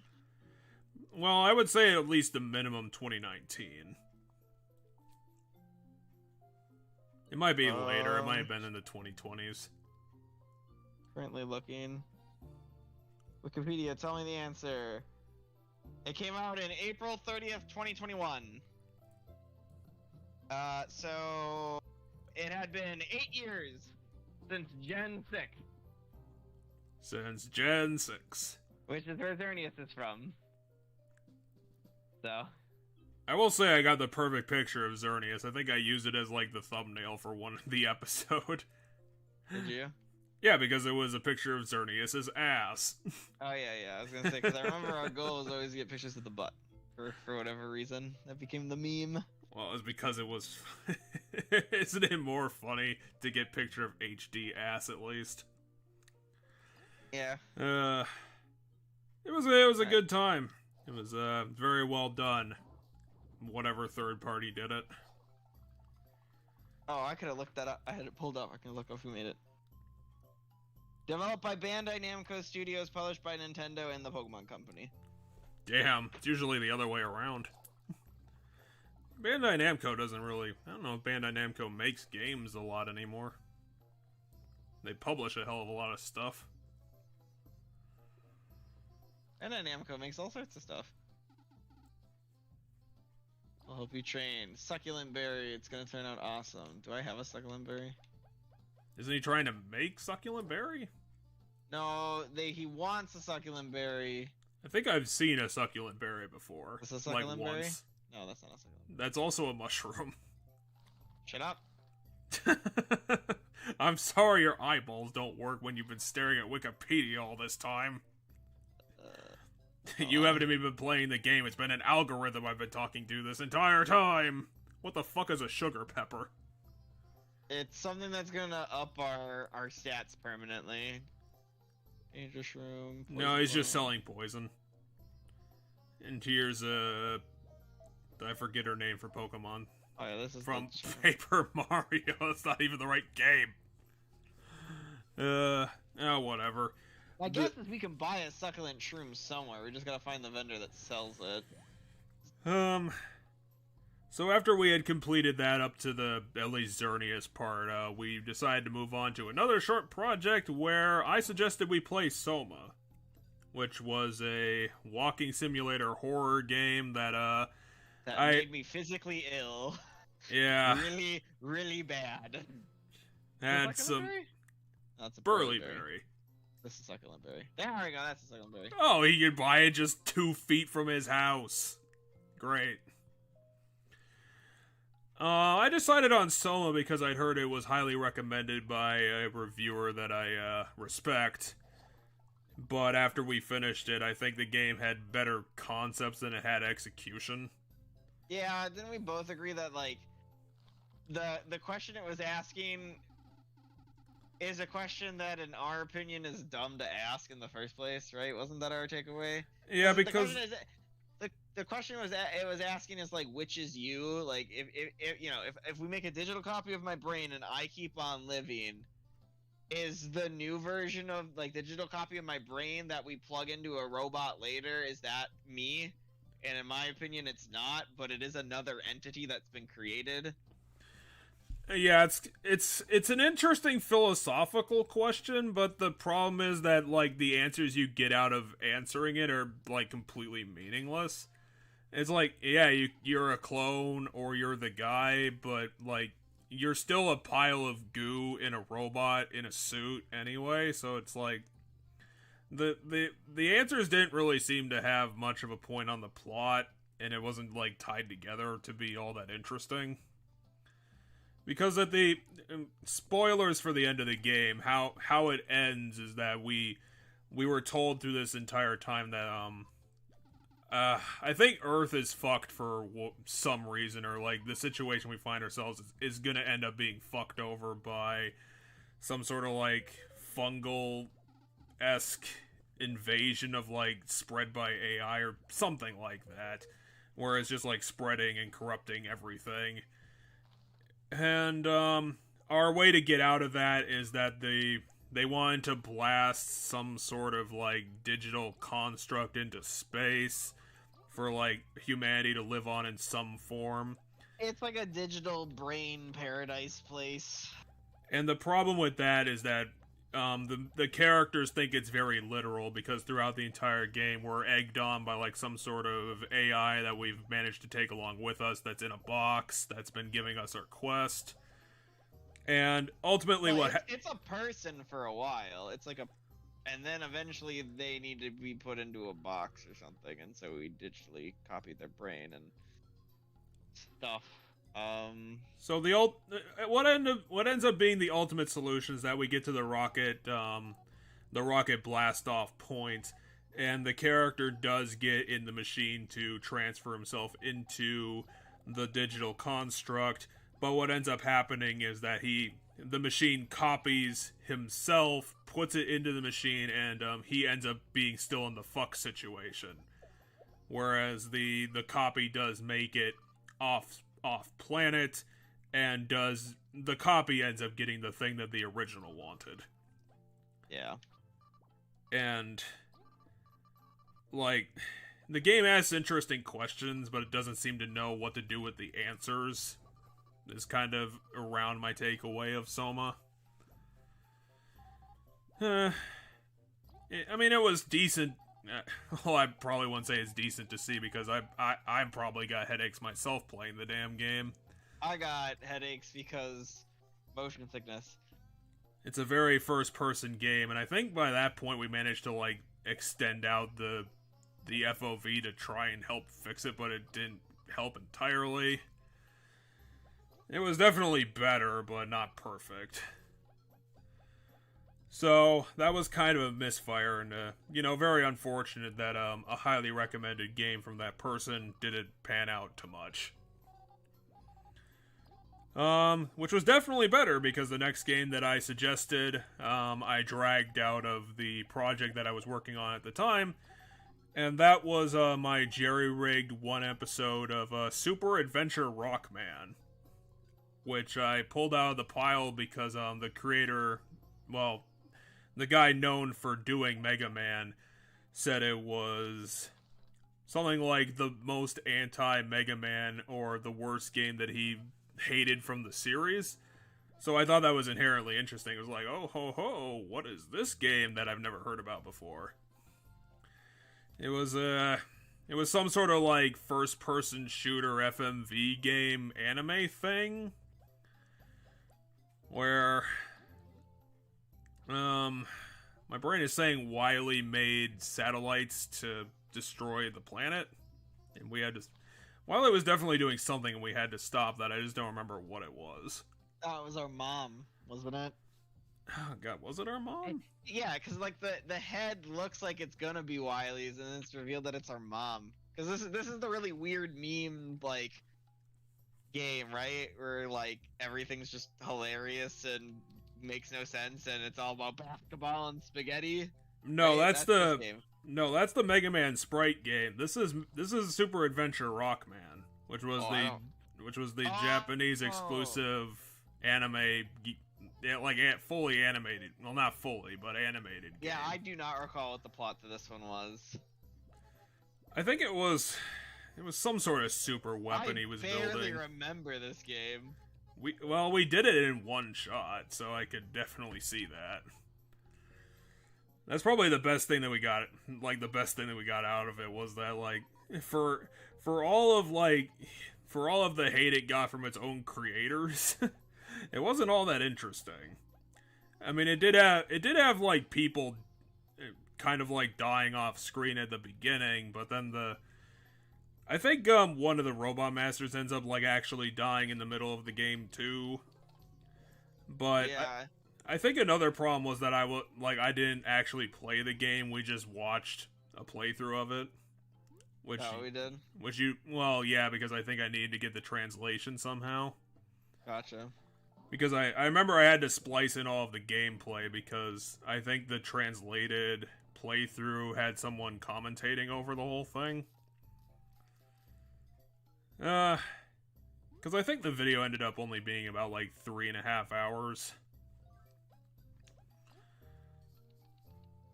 Well, I would say at least the minimum 2019. It might be later. It might have been in the 2020s. Currently looking. Wikipedia, tell me the answer. It came out in April 30th, 2021. So it had been 8 years since Gen 6. Since Gen 6. Which is where Xerneas is from. So. I will say I got the perfect picture of Xerneas. I think I used it as like the thumbnail for the episode. Did you? Yeah, because it was a picture of Xerneas' ass. Oh, yeah. I was gonna say, because I remember our goal was always to get pictures of the butt. For whatever reason. That became the meme. Well, it was because it was... Isn't it more funny to get picture of HD ass, at least? Yeah. It was a good time. It was, very well done. Whatever third party did it. Oh, I could have looked that up. I had it pulled up. I can look up who made it. Developed by Bandai Namco Studios, published by Nintendo and the Pokemon Company. Damn, it's usually the other way around. Bandai Namco doesn't really... I don't know if Bandai Namco makes games a lot anymore. They publish a hell of a lot of stuff. Bandai Namco makes all sorts of stuff. I'll help you train. Succulent berry, it's gonna turn out awesome. Do I have a succulent berry? Isn't he trying to make succulent berry? No, he wants a succulent berry. I think I've seen a succulent berry before. Is a succulent like berry? once. No, that's not a succulent. That's also a mushroom. Shut up. I'm sorry your eyeballs don't work when you've been staring at Wikipedia all this time. You haven't even been playing the game. It's been an algorithm I've been talking to this entire time. What the fuck is a sugar pepper? It's something that's gonna up our stats permanently. Dangerous room. No, he's just selling poison. And here's I forget her name for Pokemon. Oh yeah, this is from Paper Mario. It's not even the right game. Whatever. My guess is we can buy a succulent shroom somewhere. We just gotta find the vendor that sells it. So after we had completed that up to the at least Xerneas part, we decided to move on to another short project where I suggested we play Soma, which was a walking simulator horror game that made me physically ill. Yeah. Really, really bad. Had some That's a Burlyberry. This is succulent berry. There we go, that's a succulent berry. Oh, he could buy it just 2 feet from his house. Great. I decided on Soma because I'd heard it was highly recommended by a reviewer that I respect. But after we finished it, I think the game had better concepts than it had execution. Yeah, didn't we both agree that, like, the question it was asking is a question that, in our opinion, is dumb to ask in the first place, right? Wasn't that our takeaway? Yeah, because... The question was asking is like, which is you? Like, if we make a digital copy of my brain and I keep on living, is the new version of, like, the digital copy of my brain that we plug into a robot later, is that me? And in my opinion, it's not, but it is another entity that's been created. Yeah, it's an interesting philosophical question, but the problem is that, like, the answers you get out of answering it are, like, completely meaningless. It's like, yeah, you're a clone or you're the guy, but like you're still a pile of goo in a robot in a suit anyway. So it's like the answers didn't really seem to have much of a point on the plot, and it wasn't like tied together to be all that interesting. Because at the spoilers for the end of the game, how it ends is that we were told through this entire time that I think Earth is fucked for some reason, or like the situation we find ourselves is gonna end up being fucked over by some sort of like fungal-esque invasion of like spread by AI or something like that, where it's just like spreading and corrupting everything. And our way to get out of that is that they wanted to blast some sort of like digital construct into space for like humanity to live on in some form. It's like a digital brain paradise place. And the problem with that is that the characters think it's very literal, because throughout the entire game we're egged on by like some sort of AI that we've managed to take along with us, that's in a box, that's been giving us our quest. And ultimately it's a person for a while. It's like and then eventually they need to be put into a box or something, and so we digitally copy their brain and stuff. So what ends up being the ultimate solution is that we get to the rocket blast off point, and the character does get in the machine to transfer himself into the digital construct. But what ends up happening is that the machine copies himself, puts it into the machine, and he ends up being still in the fuck situation. Whereas the copy does make it off planet, and the copy ends up getting the thing that the original wanted. Yeah. And like the game asks interesting questions, but it doesn't seem to know what to do with the answers. Is kind of around my takeaway of Soma. I mean, it was decent. Well, I probably wouldn't say it's decent to see, because I probably got headaches myself playing the damn game. I got headaches because motion sickness. It's a very first-person game, and I think by that point we managed to like extend out the FOV to try and help fix it, but it didn't help entirely. It was definitely better, but not perfect. So, that was kind of a misfire, and, very unfortunate that a highly recommended game from that person didn't pan out too much. Which was definitely better, because the next game that I suggested, I dragged out of the project that I was working on at the time, and that was my jerry-rigged one episode of Super Adventure Rockman, which I pulled out of the pile because the creator, well, the guy known for doing Mega Man, said it was something like the most anti-Mega Man or the worst game that he hated from the series. So I thought that was inherently interesting. It was like, oh ho ho, what is this game that I've never heard about before? It was some sort of like first-person shooter FMV game anime thing, where my brain is saying Wily made satellites to destroy the planet, and we had to. Wily was definitely doing something, and we had to stop that. I just don't remember what it was. Oh, it was our mom, wasn't it? Oh God, was it our mom? Yeah, because like the head looks like it's gonna be Wily's, and then it's revealed that it's our mom. Because this is the really weird meme like game, right? Where like everything's just hilarious and makes no sense, and it's all about basketball and spaghetti. No, right? that's the Mega Man Sprite game. This is Super Adventure Rockman, which was the Japanese exclusive anime, like fully animated. Well, not fully, but animated. Yeah, game. I do not recall what the plot to this one was. I think it was some sort of super weapon he was building. I barely remember this game. We did it in one shot, so I could definitely see that. That's probably the best thing that we got. Like the best thing that we got out of it was that, like, for for all of the hate it got from its own creators, it wasn't all that interesting. I mean, it did have like people kind of like dying off screen at the beginning, but then I think one of the robot masters ends up like actually dying in the middle of the game too. But Yeah. I think another problem was that I didn't actually play the game. We just watched a playthrough of it. We did. Well, yeah, because I think I needed to get the translation somehow. Gotcha. Because I remember I had to splice in all of the gameplay because I think the translated playthrough had someone commentating over the whole thing. Because I think the video ended up only being about like 3.5 hours.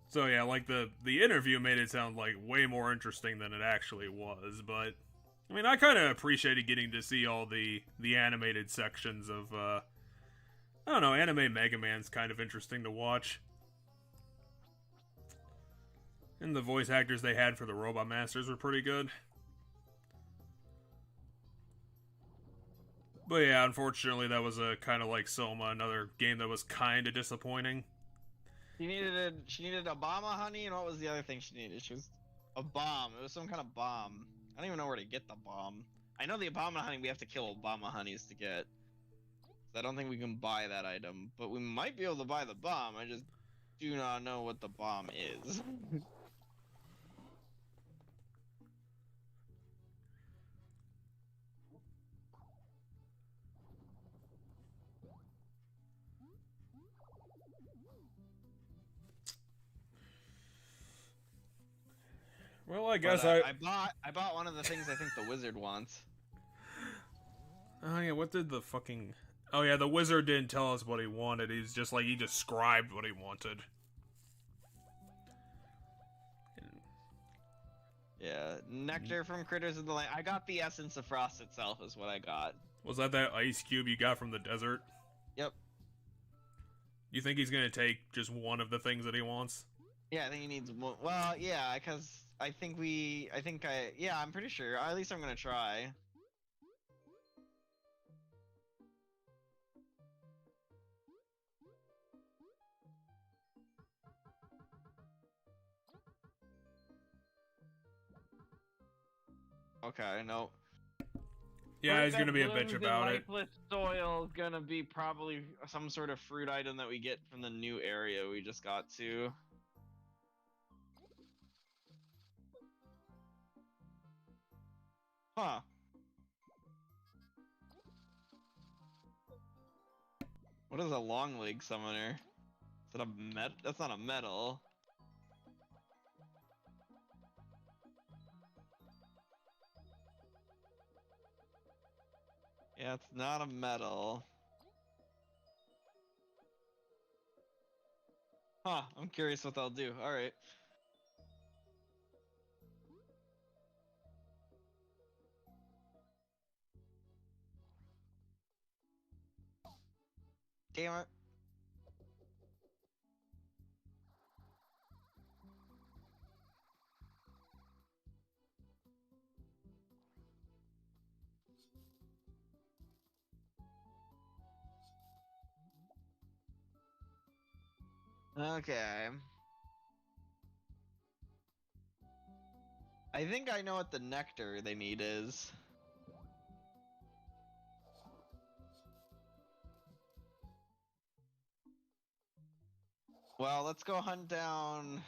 So yeah, like the interview made it sound like way more interesting than it actually was, but I mean, I kind of appreciated getting to see all the animated sections of I don't know, anime Mega Man's kind of interesting to watch. And the voice actors they had for the Robot Masters were pretty good. But yeah, unfortunately that was a kind of like Soma, another game that was kind of disappointing. She needed a Obama honey, and what was the other thing she needed? She was a bomb. It was some kind of bomb. I don't even know where to get the bomb. I know the Obama honey we have to kill Obama honeys to get. I don't think we can buy that item, but we might be able to buy the bomb. I just do not know what the bomb is. Well, I guess I bought one of the things I think the wizard wants. Oh yeah, what did the fucking... Oh yeah, the wizard didn't tell us what he wanted. He's just like, he described what he wanted. Yeah, nectar from critters of the land. I got the essence of frost itself is what I got. Was that ice cube you got from the desert? Yep. You think he's gonna take just one of the things that he wants? Yeah, I think he needs one. Well, yeah, because I'm pretty sure. At least I'm gonna try. Okay, no. Yeah, he's gonna be a bitch about it. Lifeless soil is gonna be probably some sort of fruit item that we get from the new area we just got to. Huh. What is a long leg summoner? Is it a met? That's not a metal. Yeah, it's not a metal. Huh, I'm curious what they'll do. Alright. Damn it. Okay. I think I know what the nectar they need is. Well, let's go hunt down...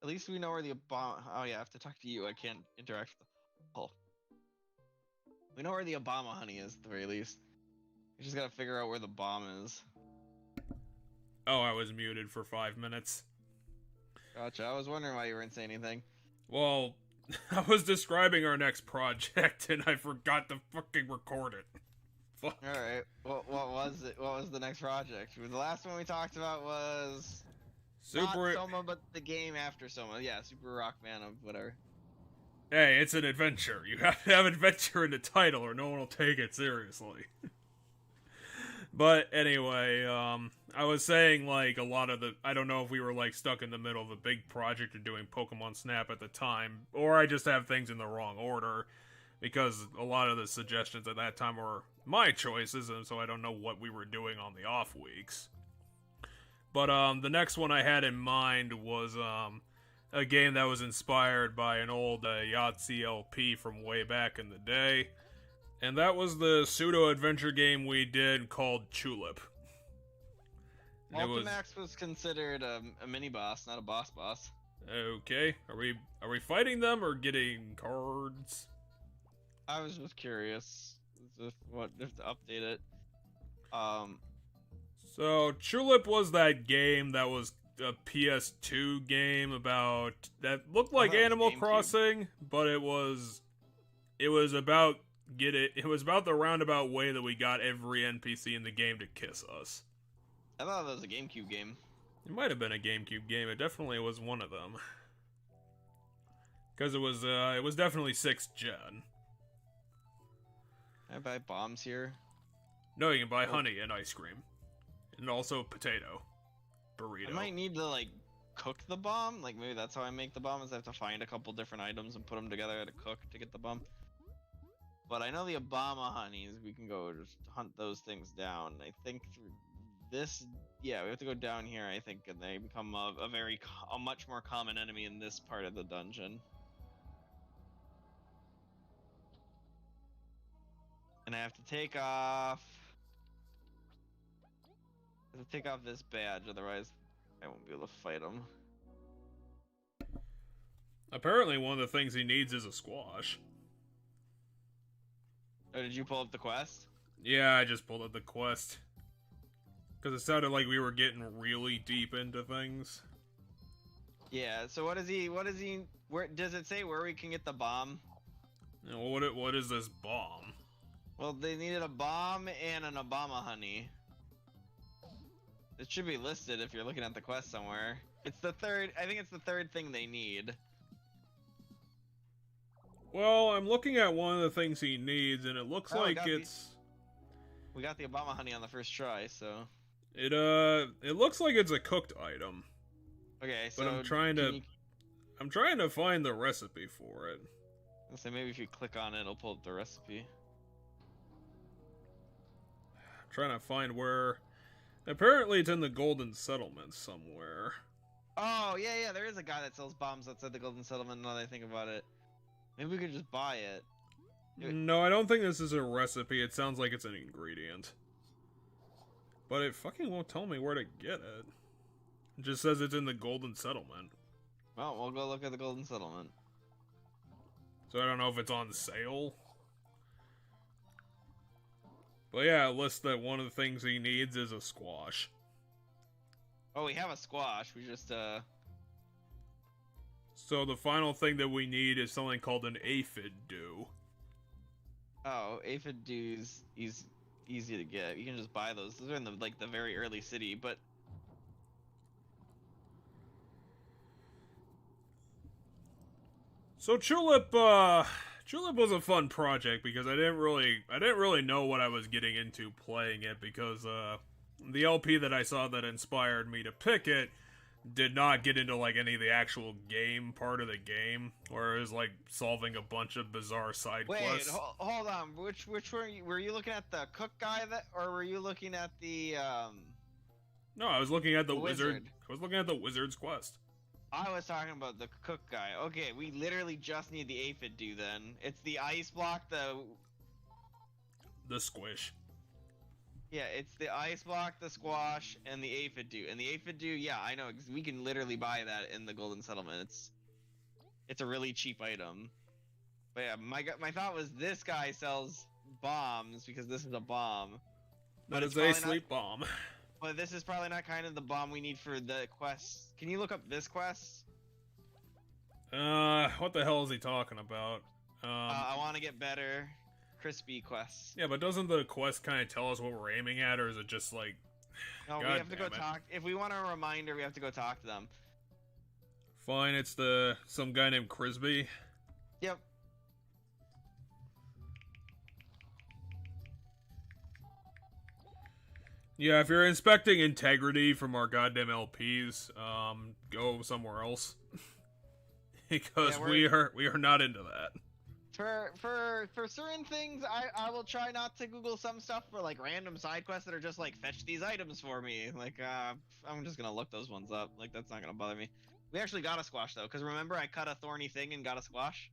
At least we know where the Obama... Oh yeah, I have to talk to you. I can't interact with the... Oh. We know where the Obama honey is, at the very least. We just gotta figure out where the bomb is. Oh, I was muted for 5 minutes. Gotcha. I was wondering why you weren't saying anything. Well, I was describing our next project and I forgot to fucking record it. Fuck. Alright. What was it? What was the next project? The last one we talked about was... Not Soma, but the game after Soma. Yeah, Super Rock Man of whatever. Hey, it's an adventure. You have to have adventure in the title or no one will take it seriously. But anyway, I was saying, like, a lot of the... I don't know if we were, like, stuck in the middle of a big project or doing Pokemon Snap at the time, or I just have things in the wrong order, because a lot of the suggestions at that time were my choices, and so I don't know what we were doing on the off weeks. But, the next one I had in mind was, a game that was inspired by an old Yahtzee LP from way back in the day. And that was the pseudo-adventure game we did called Tulip. Ultimax was considered a mini-boss, not a boss. Okay, are we fighting them or getting cards? I was just curious if to update it. So, Tulip was that game that was a PS2 game that looked like Animal Crossing, but it was about the roundabout way that we got every NPC in the game to kiss us. I thought that was a GameCube game. It might have been a GameCube game. It definitely was one of them. Because it was definitely 6th gen. Can I buy bombs here? No, you can buy honey and ice cream. And also potato. Burrito. I might need to, like, cook the bomb. Like, maybe that's how I make the bomb, is I have to find a couple different items and put them together to cook to get the bomb. But I know the Obama honeys, we can go just hunt those things down. I think through this, yeah, we have to go down here, I think, and they become a much more common enemy in this part of the dungeon. And I have to take off this badge, otherwise I won't be able to fight him. Apparently one of the things he needs is a squash. Oh, did you pull up the quest? Yeah, I just pulled up the quest. Because it sounded like we were getting really deep into things. Yeah, so what does he, where, does it say where we can get the bomb? What is this bomb? Well, they needed a bomb and an Obama honey. It should be listed if you're looking at the quest somewhere. It's the third, I think it's the third thing they need. Well, I'm looking at one of the things he needs, and it looks like it's... We got the Obama honey on the first try, so... It looks like it's a cooked item. Okay, so... But I'm trying to find the recipe for it. So maybe if you click on it, it'll pull up the recipe. I'm trying to find where... Apparently it's in the Golden Settlement somewhere. Oh, yeah, there is a guy that sells bombs outside the Golden Settlement, now that I think about it. Maybe we could just buy it. No, I don't think this is a recipe. It sounds like it's an ingredient. But it fucking won't tell me where to get it. It just says it's in the Golden Settlement. Well, we'll go look at the Golden Settlement. So I don't know if it's on sale. But yeah, it lists that one of the things he needs is a squash. Oh, we have a squash. We just, So the final thing that we need is something called an aphid dew. Oh, aphid dews is easy to get. You can just buy those. Those are in the very early city, but So Tulip was a fun project because I didn't really know what I was getting into playing it, because the LP that I saw that inspired me to pick it did not get into like any of the actual game part of the game, where it was like solving a bunch of bizarre side quests. Wait, hold on. Which were you looking at, the cook guy or were you looking at the No, I was looking at the wizard. I was looking at the wizard's quest. I was talking about the cook guy. Okay, we literally just need the aphid dew then. It's the ice block, The squish. Yeah, it's the ice block, the squash, and the aphid dew. And the aphid dew, yeah, I know, we can literally buy that in the Golden Settlement. It's a really cheap item. But yeah, my thought was this guy sells bombs because this is a bomb. That is a sleep bomb. But this is probably not kind of the bomb we need for the quest. Can you look up this quest? What the hell is he talking about? I want to get better. Crispy quests. Yeah, but doesn't the quest kind of tell us what we're aiming at, or is it just like... No, we have to go talk. If we want a reminder, we have to go talk to them. Fine, it's some guy named Crisby. Yep. Yeah, if you're inspecting integrity from our goddamn LPs, go somewhere else. Because Yeah, we are not into that. For certain things, I will try not to Google some stuff for like random side quests that are just like fetch these items for me. Like I'm just gonna look those ones up. Like that's not gonna bother me. We actually got a squash though, because remember I cut a thorny thing and got a squash.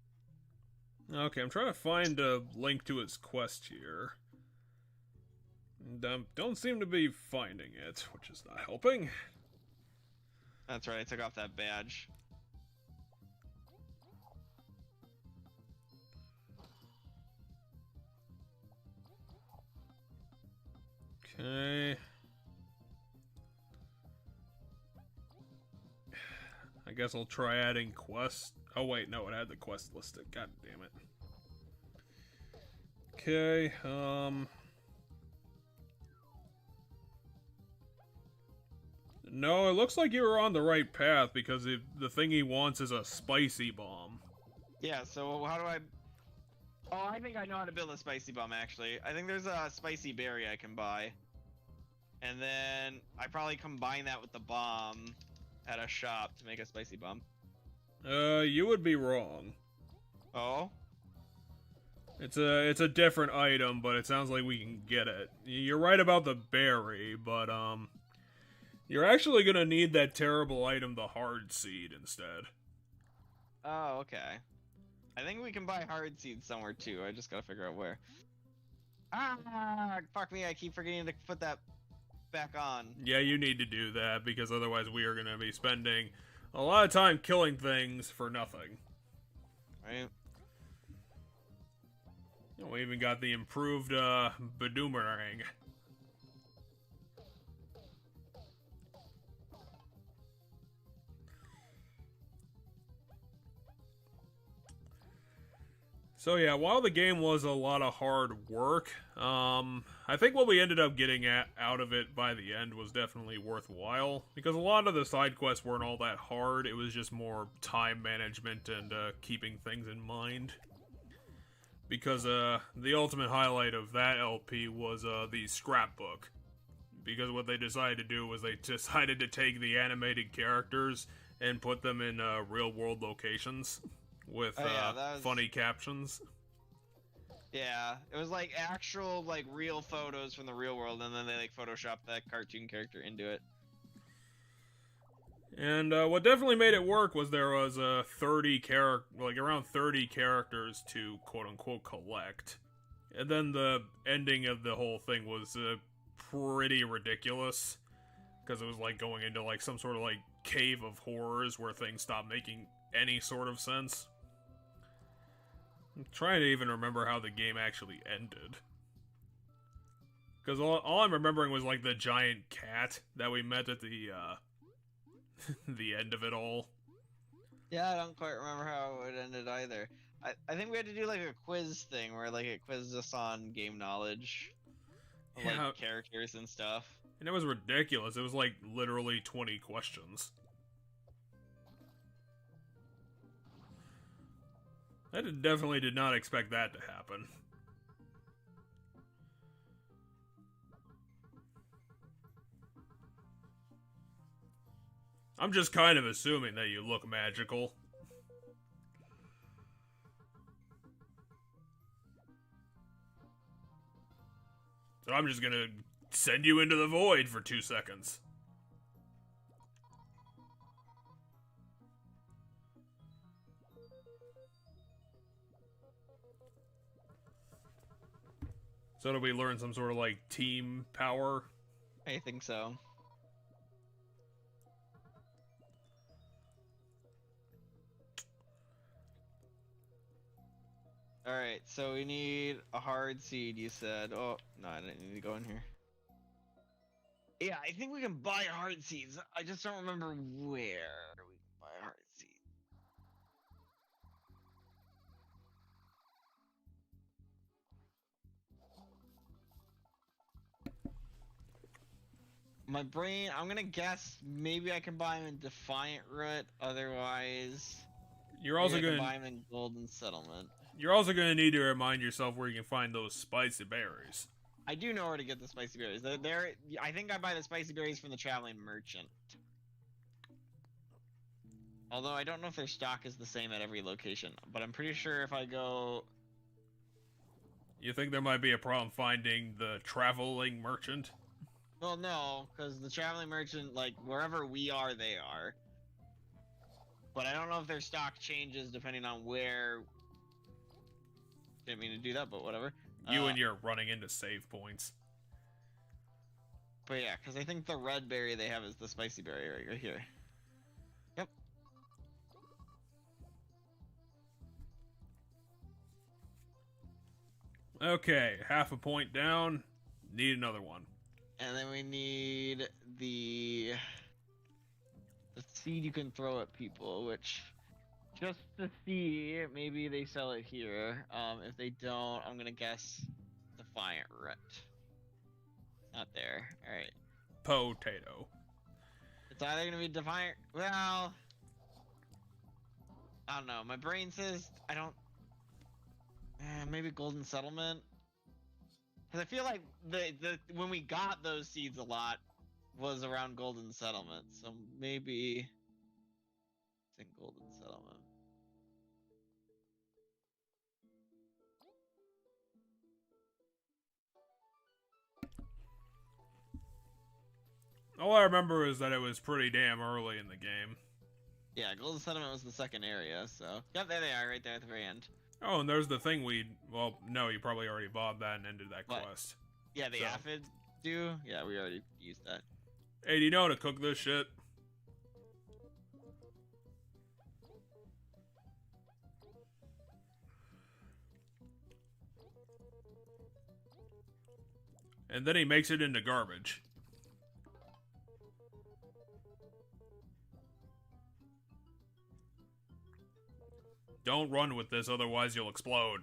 Okay, I'm trying to find a link to his quest here. And, don't seem to be finding it, which is not helping. That's right, I took off that badge. Okay. I guess I'll try adding quests. Oh wait, no, it had the quest listed. God damn it. Okay, no, it looks like you were on the right path because the thing he wants is a spicy bomb. Yeah, so how do I... Oh, I think I know how to build a spicy bomb, actually. I think there's a spicy berry I can buy. And then I probably combine that with the bomb at a shop to make a spicy bomb. You would be wrong. Oh? It's a different item, but it sounds like we can get it. You're right about the berry, but you're actually gonna need that terrible item, the hard seed, instead. Oh, okay. I think we can buy hard seeds somewhere too. I just gotta figure out where. Ah, fuck me! I keep forgetting to put that back on. Yeah, you need to do that because otherwise we are gonna be spending a lot of time killing things for nothing. Right. We even got the improved boomerang. So yeah, while the game was a lot of hard work, I think what we ended up getting out of it by the end was definitely worthwhile, because a lot of the side quests weren't all that hard. It was just more time management and keeping things in mind. Because the ultimate highlight of that LP was the scrapbook. Because what they decided to do was they decided to take the animated characters and put them in real-world locations with funny captions. Yeah, it was like actual, like, real photos from the real world, and then they, like, photoshopped that cartoon character into it. And what definitely made it work was there was around 30 characters to quote-unquote collect. And then the ending of the whole thing was pretty ridiculous. Because it was like going into like some sort of like cave of horrors where things stopped making any sort of sense. I'm trying to even remember how the game actually ended. Because all I'm remembering was like the giant cat that we met at the the end of it all. Yeah, I don't quite remember how it ended either. I think we had to do like a quiz thing where like it quizzed us on game knowledge of, like characters and stuff. And it was ridiculous. It was like literally 20 questions. I definitely did not expect that to happen. I'm just kind of assuming that you look magical. So I'm just gonna send you into the void for 2 seconds. So do we learn some sort of like team power? I think so. Alright, so we need a hard seed, you said. Oh, no, I didn't need to go in here. Yeah, I think we can buy hard seeds. I just don't remember where we can buy hard seeds. My brain, I'm gonna guess maybe I can buy them in Defiant Root, otherwise... You're also maybe I gonna can buy them in Golden Settlement. You're also gonna need to remind yourself where you can find those spicy berries. I do know where to get the spicy berries. I think I buy the spicy berries from the traveling merchant. Although I don't know if their stock is the same at every location, but I'm pretty sure if I go... You think there might be a problem finding the traveling merchant? Well, no, because the traveling merchant, like, wherever we are, they are. But I don't know if their stock changes depending on where... Didn't mean to do that, but whatever. You and your running into save points. But yeah, because I think the red berry they have is the spicy berry right here. Yep. Okay, half a point down. Need another one. And then we need the seed you can throw at people, which, just to see, maybe they sell it here. If they don't, I'm gonna guess Defiant Root. Not there. All right. Potato. It's either gonna be Defiant. Well, I don't know. My brain says I don't. Maybe Golden Settlement. Because I feel like the when we got those seeds a lot was around Golden Settlement, so maybe it's in Golden Settlement. All I remember is that it was pretty damn early in the game. Yeah, Golden Settlement was the second area, so... Yep, there they are, right there at the very end. Oh, and there's the thing well, no, you probably already bought that and ended that What? quest. Yeah, the So. aphid do? Yeah, we already used that. Hey, do you know how to cook this shit? And then he makes it into garbage. Don't run with this, otherwise you'll explode.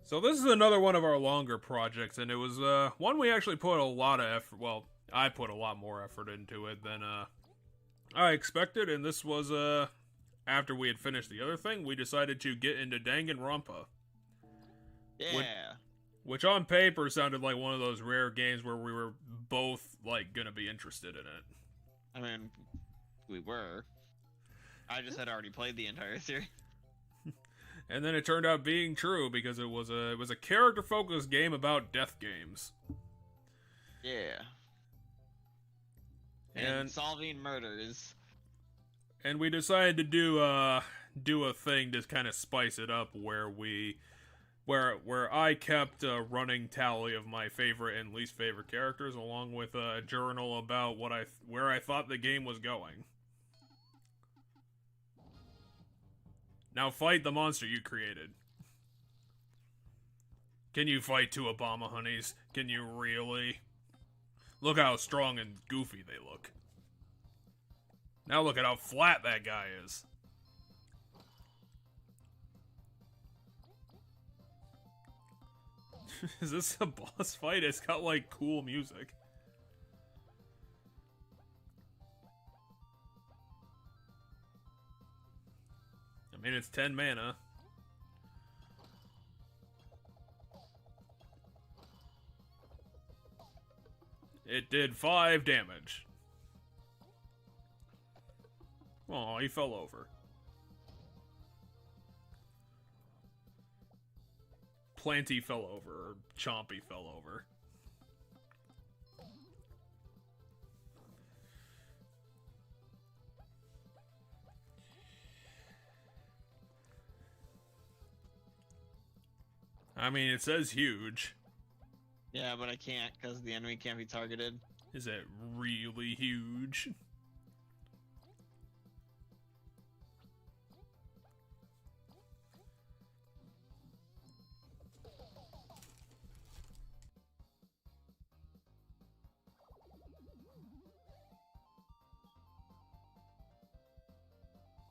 So this is another one of our longer projects, and it was one we actually put a lot of effort, well, I put a lot more effort into it than I expected, and this was after we had finished the other thing, we decided to get into Danganronpa. Yeah. Which on paper sounded like one of those rare games where we were both, like, gonna be interested in it. I mean, we were. I just had already played the entire series. And then it turned out being true because it was a character-focused game about death games. Yeah. And solving murders. And we decided to do a thing to kind of spice it up where I kept a running tally of my favorite and least favorite characters along with a journal about where I thought the game was going. Now fight the monster you created. Can you fight two Obama honeys? Can you really? Look how strong and goofy they look. Now look at how flat that guy is. Is this a boss fight? It's got, like, cool music. I mean, it's 10 mana. It did 5 damage. Aw, he fell over. Planty fell over, or Chompy fell over. I mean, it says huge. Yeah, but I can't because the enemy can't be targeted. Is it really huge?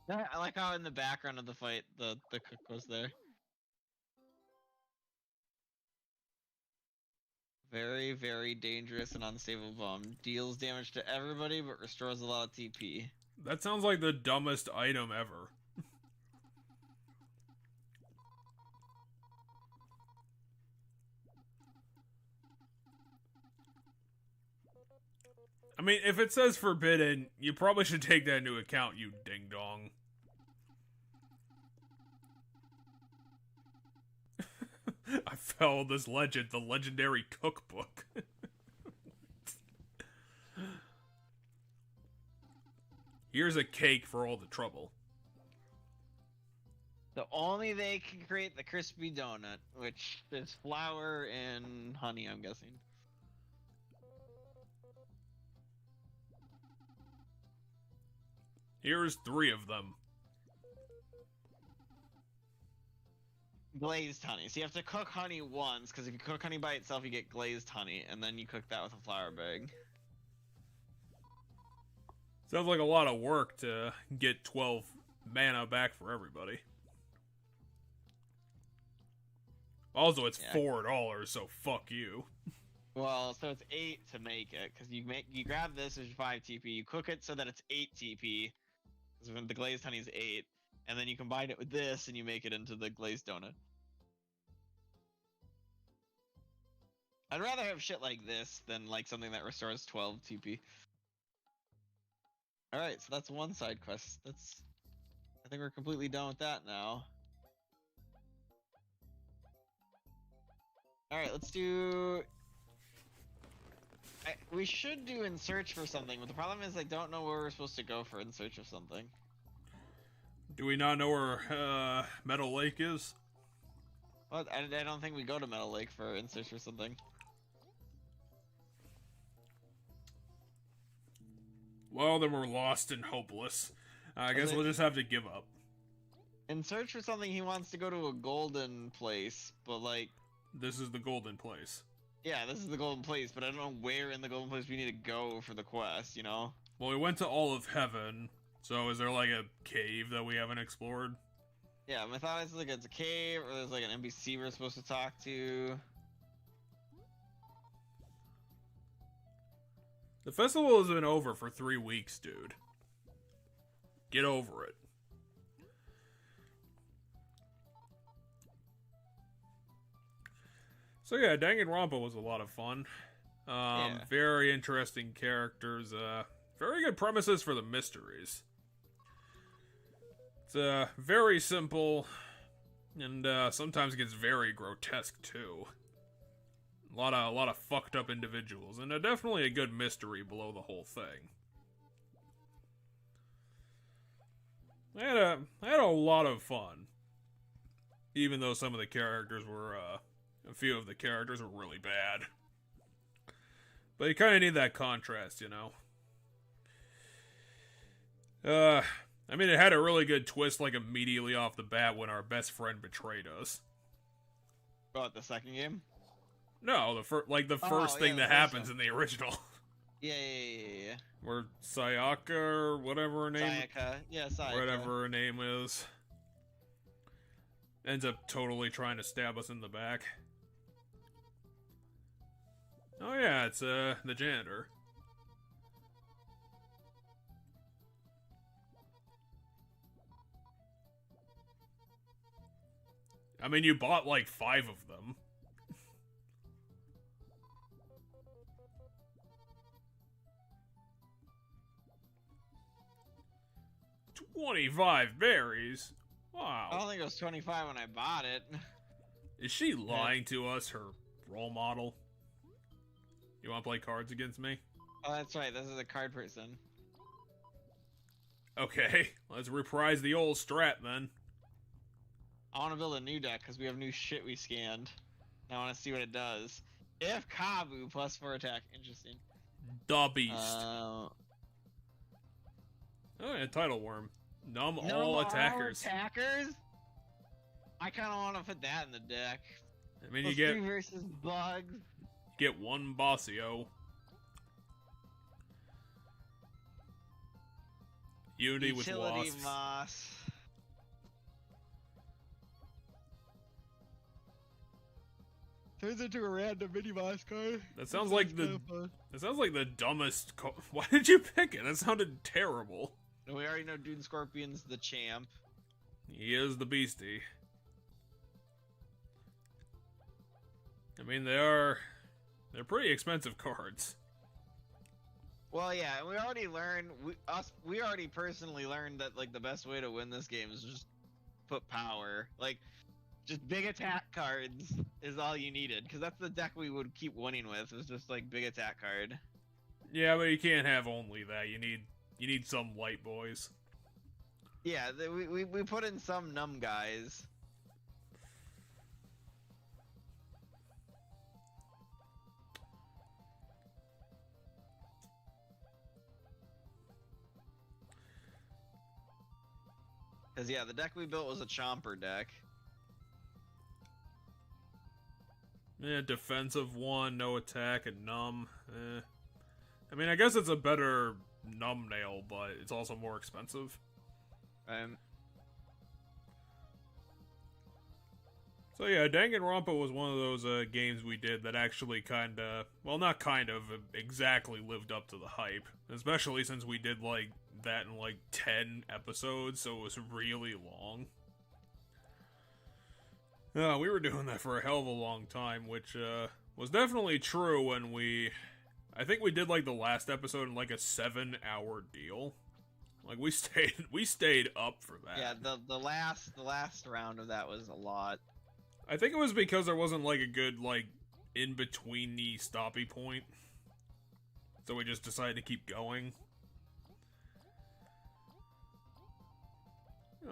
I like how in the background of the fight, the cook was there. Very, very dangerous and unstable bomb. Deals damage to everybody, but restores a lot of TP. That sounds like the dumbest item ever. I mean, if it says forbidden, you probably should take that into account, you ding-dong. I followed this legend, the legendary cookbook. Here's a cake for all the trouble. So only they can create the crispy donut, which is flour and honey, I'm guessing. Here's 3 of them. Glazed honey. So you have to cook honey once, because if you cook honey by itself, you get glazed honey, and then you cook that with a flour bag. Sounds like a lot of work to get 12 mana back for everybody. Also, it's $4, so fuck you. Well, so it's 8 to make it, because you grab this as 5 TP, you cook it so that it's 8 TP, because when the glazed honey is 8, and then you combine it with this, and you make it into the glazed donut. I'd rather have shit like this than like something that restores 12 TP. Alright, so that's one side quest. I think we're completely done with that now. Alright, let's do... we should do In Search for Something, but the problem is I don't know where we're supposed to go for In Search of Something. Do we not know where Meadow Lake is? Well, I don't think we go to Meadow Lake for In Search for Something. Well, then we're lost and hopeless. I guess we'll just have to give up. In Search for Something, he wants to go to a golden place, but like... This is the golden place. Yeah, this is the golden place, but I don't know where in the golden place we need to go for the quest, you know? Well, we went to All of Heaven, so is there like a cave that we haven't explored? Yeah, my thought is like it's a cave, or there's like an NPC we're supposed to talk to. The festival has been over for 3 weeks, dude. Get over it. So yeah, Danganronpa was a lot of fun. Very interesting characters. Very good premises for the mysteries. It's very simple, and sometimes gets very grotesque too. A lot of fucked up individuals, and definitely a good mystery below the whole thing. I had a lot of fun, even though some of the characters were a few of the characters were really bad. But you kind of need that contrast, you know. I mean, it had a really good twist, like immediately off the bat when our best friend betrayed us. What, the second game? No, the first thing that happens in the original. Yeah. Where Sayaka, or whatever her name... Sayaka. Whatever her name is. Ends up totally trying to stab us in the back. Oh yeah, it's the janitor. I mean, you bought like 5 of them. 25 berries? Wow. I don't think it was 25 when I bought it. Is she lying to us, her role model? You want to play cards against me? Oh, that's right. This is a card person. Okay, let's reprise the old strat then. I want to build a new deck because we have new shit we scanned. I want to see what it does. If Kabu +4 attack. Interesting. The Beast. Oh yeah, Title Worm. Numb all attackers. I kind of want to put that in the deck. I mean, you get 3 versus bugs. Get 1 Bossio. Unity with wasps. Moss. Turns into a random mini boss card. That sounds like the dumbest. Why did you pick it? That sounded terrible. We already know Dune Scorpion's the champ. He is the beastie. I mean, they're pretty expensive cards. Well, yeah, we already learned. We already personally learned that like the best way to win this game is just put power. Like, just big attack cards is all you needed, because that's the deck we would keep winning with. Was just like big attack card. Yeah, but you can't have only that. You need some light boys. Yeah, we put in some numb guys. Because, yeah, the deck we built was a Chomper deck. Yeah, defensive 1, no attack, and numb. I mean, I guess it's a better numb nail, but it's also more expensive. So yeah, Danganronpa was one of those games we did that actually not exactly lived up to the hype. Especially since we did like that in like 10 episodes, so it was really long. We were doing that for a hell of a long time, which was definitely true when I think we did like the last episode in like a 7-hour deal. Like we stayed up for that. Yeah, the last round of that was a lot. I think it was because there wasn't like a good like in between the stoppy point, so we just decided to keep going.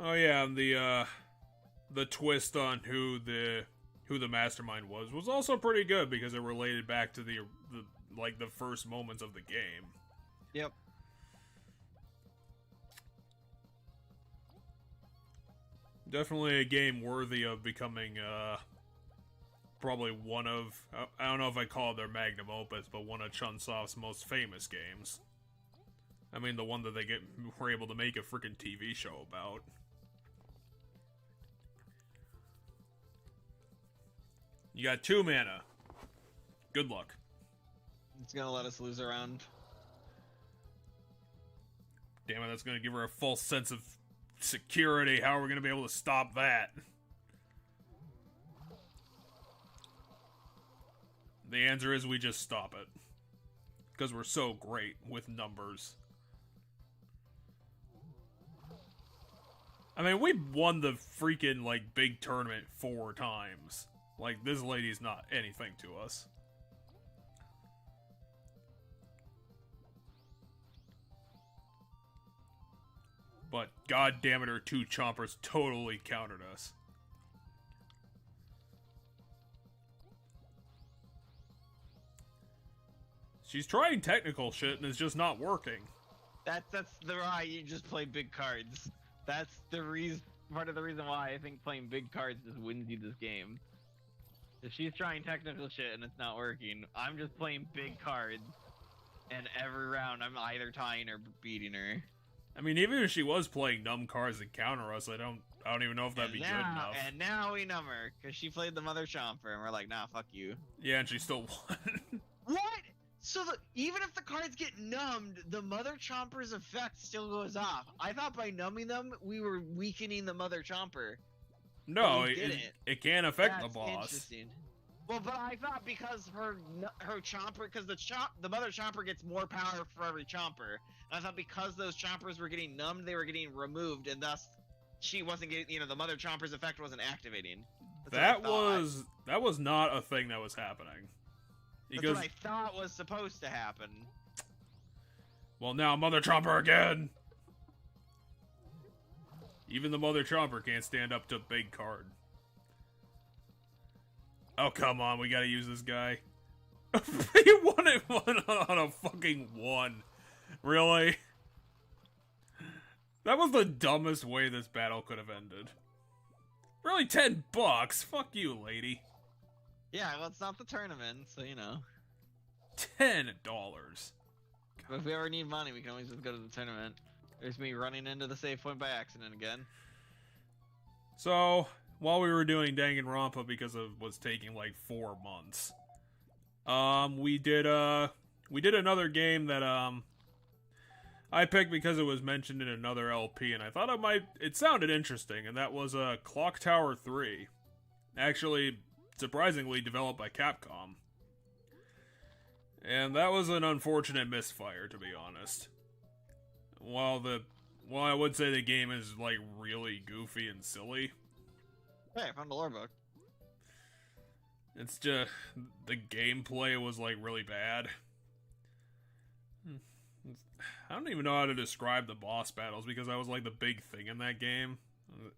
Oh yeah, and the twist on who the mastermind was also pretty good because it related back to the first moments of the game. Yep. Definitely a game worthy of becoming probably one of, I don't know if I call it their magnum opus, but one of Chunsoft's most famous games. I mean, the one that they were able to make a freaking TV show about. You got 2 mana. Good luck. It's gonna let us lose a round. Damn it, that's gonna give her a false sense of security. How are we gonna be able to stop that? The answer is we just stop it. Because we're so great with numbers. I mean, we won the freaking, like, big tournament 4 times. Like, this lady's not anything to us. But, god damn it, her 2 chompers totally countered us. She's trying technical shit and it's just not working. That's the why you just play big cards. That's the reason. Part of the reason why I think playing big cards just wins you this game. If she's trying technical shit and it's not working, I'm just playing big cards, and every round I'm either tying or beating her. I mean, even if she was playing numb cards that counter us, I don't even know if that'd be good enough. And now we numb her because she played the Mother Chomper, and we're like, nah, fuck you. Yeah, and she still won. What? So even if the cards get numbed, the Mother Chomper's effect still goes off. I thought by numbing them, we were weakening the Mother Chomper. No, it can't affect the boss. Interesting. Well, but I thought because her Chomper, because the Mother Chomper gets more power for every Chomper. And I thought because those Chompers were getting numbed, they were getting removed, and thus she wasn't getting, the Mother Chomper's effect wasn't activating. That was not a thing that was happening. That's what I thought was supposed to happen. Well, now Mother Chomper again! Even the Mother Chomper can't stand up to big card. Oh, come on, we gotta use this guy. He won it on a fucking 1. Really? That was the dumbest way this battle could have ended. Really, $10? Fuck you, lady. Yeah, well, it's not the tournament, so $10. But if we ever need money, we can always just go to the tournament. There's me running into the save point by accident again. So, while we were doing Danganronpa, because it was taking like 4 months, we did another game that I picked because it was mentioned in another LP, and I thought it sounded interesting, and that was Clock Tower 3. Actually, surprisingly developed by Capcom. And that was an unfortunate misfire, to be honest. While I would say the game is, like, really goofy and silly. Hey, I found a lore book. It's just, the gameplay was, like, really bad. I don't even know how to describe the boss battles, because that was, like, the big thing in that game.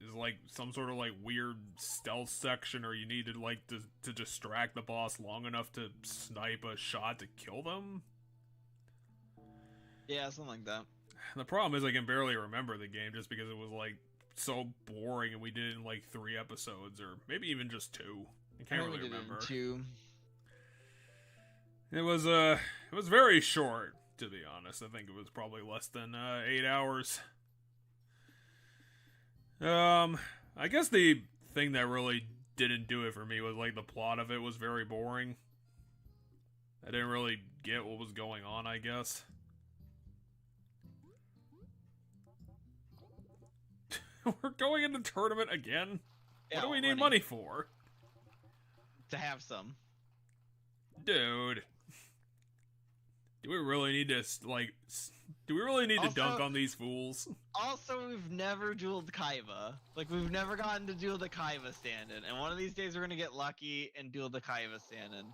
Is, like, some sort of, like, weird stealth section, or you needed, like, to distract the boss long enough to snipe a shot to kill them? Yeah, something like that. The problem is I can barely remember the game just because it was, like, so boring and we did it in, like, 3 episodes, or maybe even just 2. I can't really remember. It was very short, to be honest. I think it was probably less than 8 hours. I guess the thing that really didn't do it for me was, like, the plot of it was very boring. I didn't really get what was going on, I guess. We're going into tournament again? Yeah, what do we need money for? To have some. Dude. Do we really need to, like... Do we really need to dunk on these fools? Also, we've never dueled Kaiba. Like, we've never gotten to duel the Kaiba stand-in. And one of these days we're gonna get lucky and duel the Kaiba stand-in.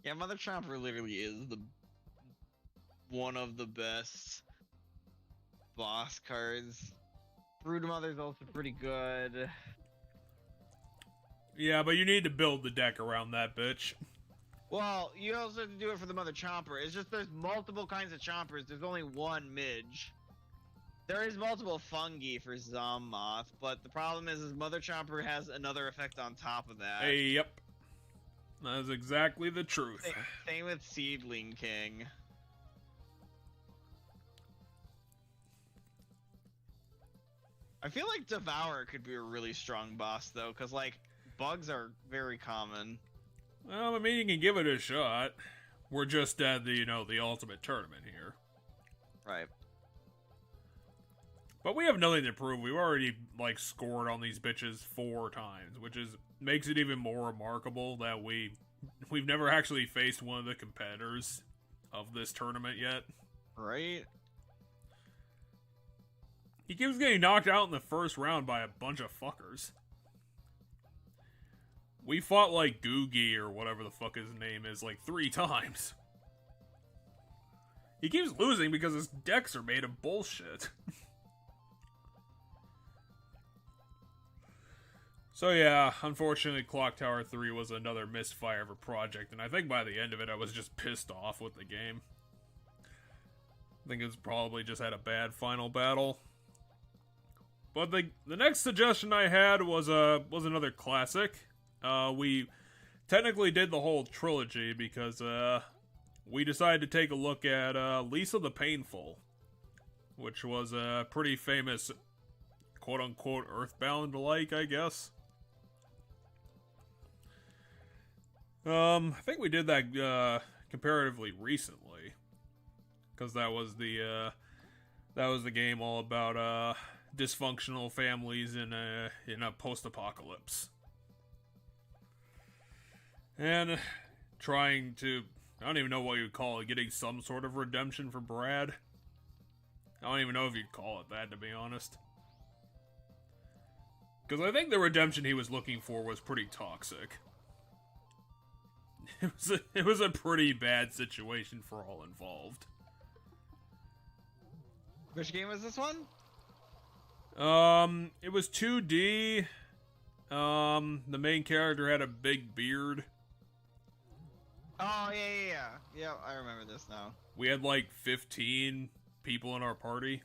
Yeah, Mother Chomper literally is one of the best boss cards. Brood Mother's also pretty good. Yeah, but you need to build the deck around that bitch. Well, you also have to do it for the Mother Chomper. It's just there's multiple kinds of Chompers. There's only one Midge. There is multiple fungi for Zommoth, but the problem is Mother Chomper has another effect on top of that. Hey, yep. That is exactly the truth. Same with Seedling King. I feel like Devour could be a really strong boss, though, because, like, bugs are very common. Well, I mean, you can give it a shot. We're just at the, the ultimate tournament here. Right. But we have nothing to prove. We've already, like, scored on these bitches 4 times, which makes it even more remarkable that we've never actually faced one of the competitors of this tournament yet. Right? He keeps getting knocked out in the first round by a bunch of fuckers. We fought, like, Googie or whatever the fuck his name is, like, 3 times. He keeps losing because his decks are made of bullshit. So yeah, unfortunately Clock Tower 3 was another misfire of a project, and I think by the end of it I was just pissed off with the game. I think it's probably just had a bad final battle. But the next suggestion I had was another classic. We technically did the whole trilogy because we decided to take a look at Lisa the Painful, which was a pretty famous quote-unquote Earthbound-like, I guess. I think we did that comparatively recently, because that was the game all about dysfunctional families in a post-apocalypse, and trying to, I don't even know what you'd call it, getting some sort of redemption for Brad. I don't even know if you'd call it that, to be honest, because I think the redemption he was looking for was pretty toxic. It was a pretty bad situation for all involved. Which game was this one? It was 2D. The main character had a big beard. Oh, yeah. Yeah, I remember this now. We had like 15 people in our party.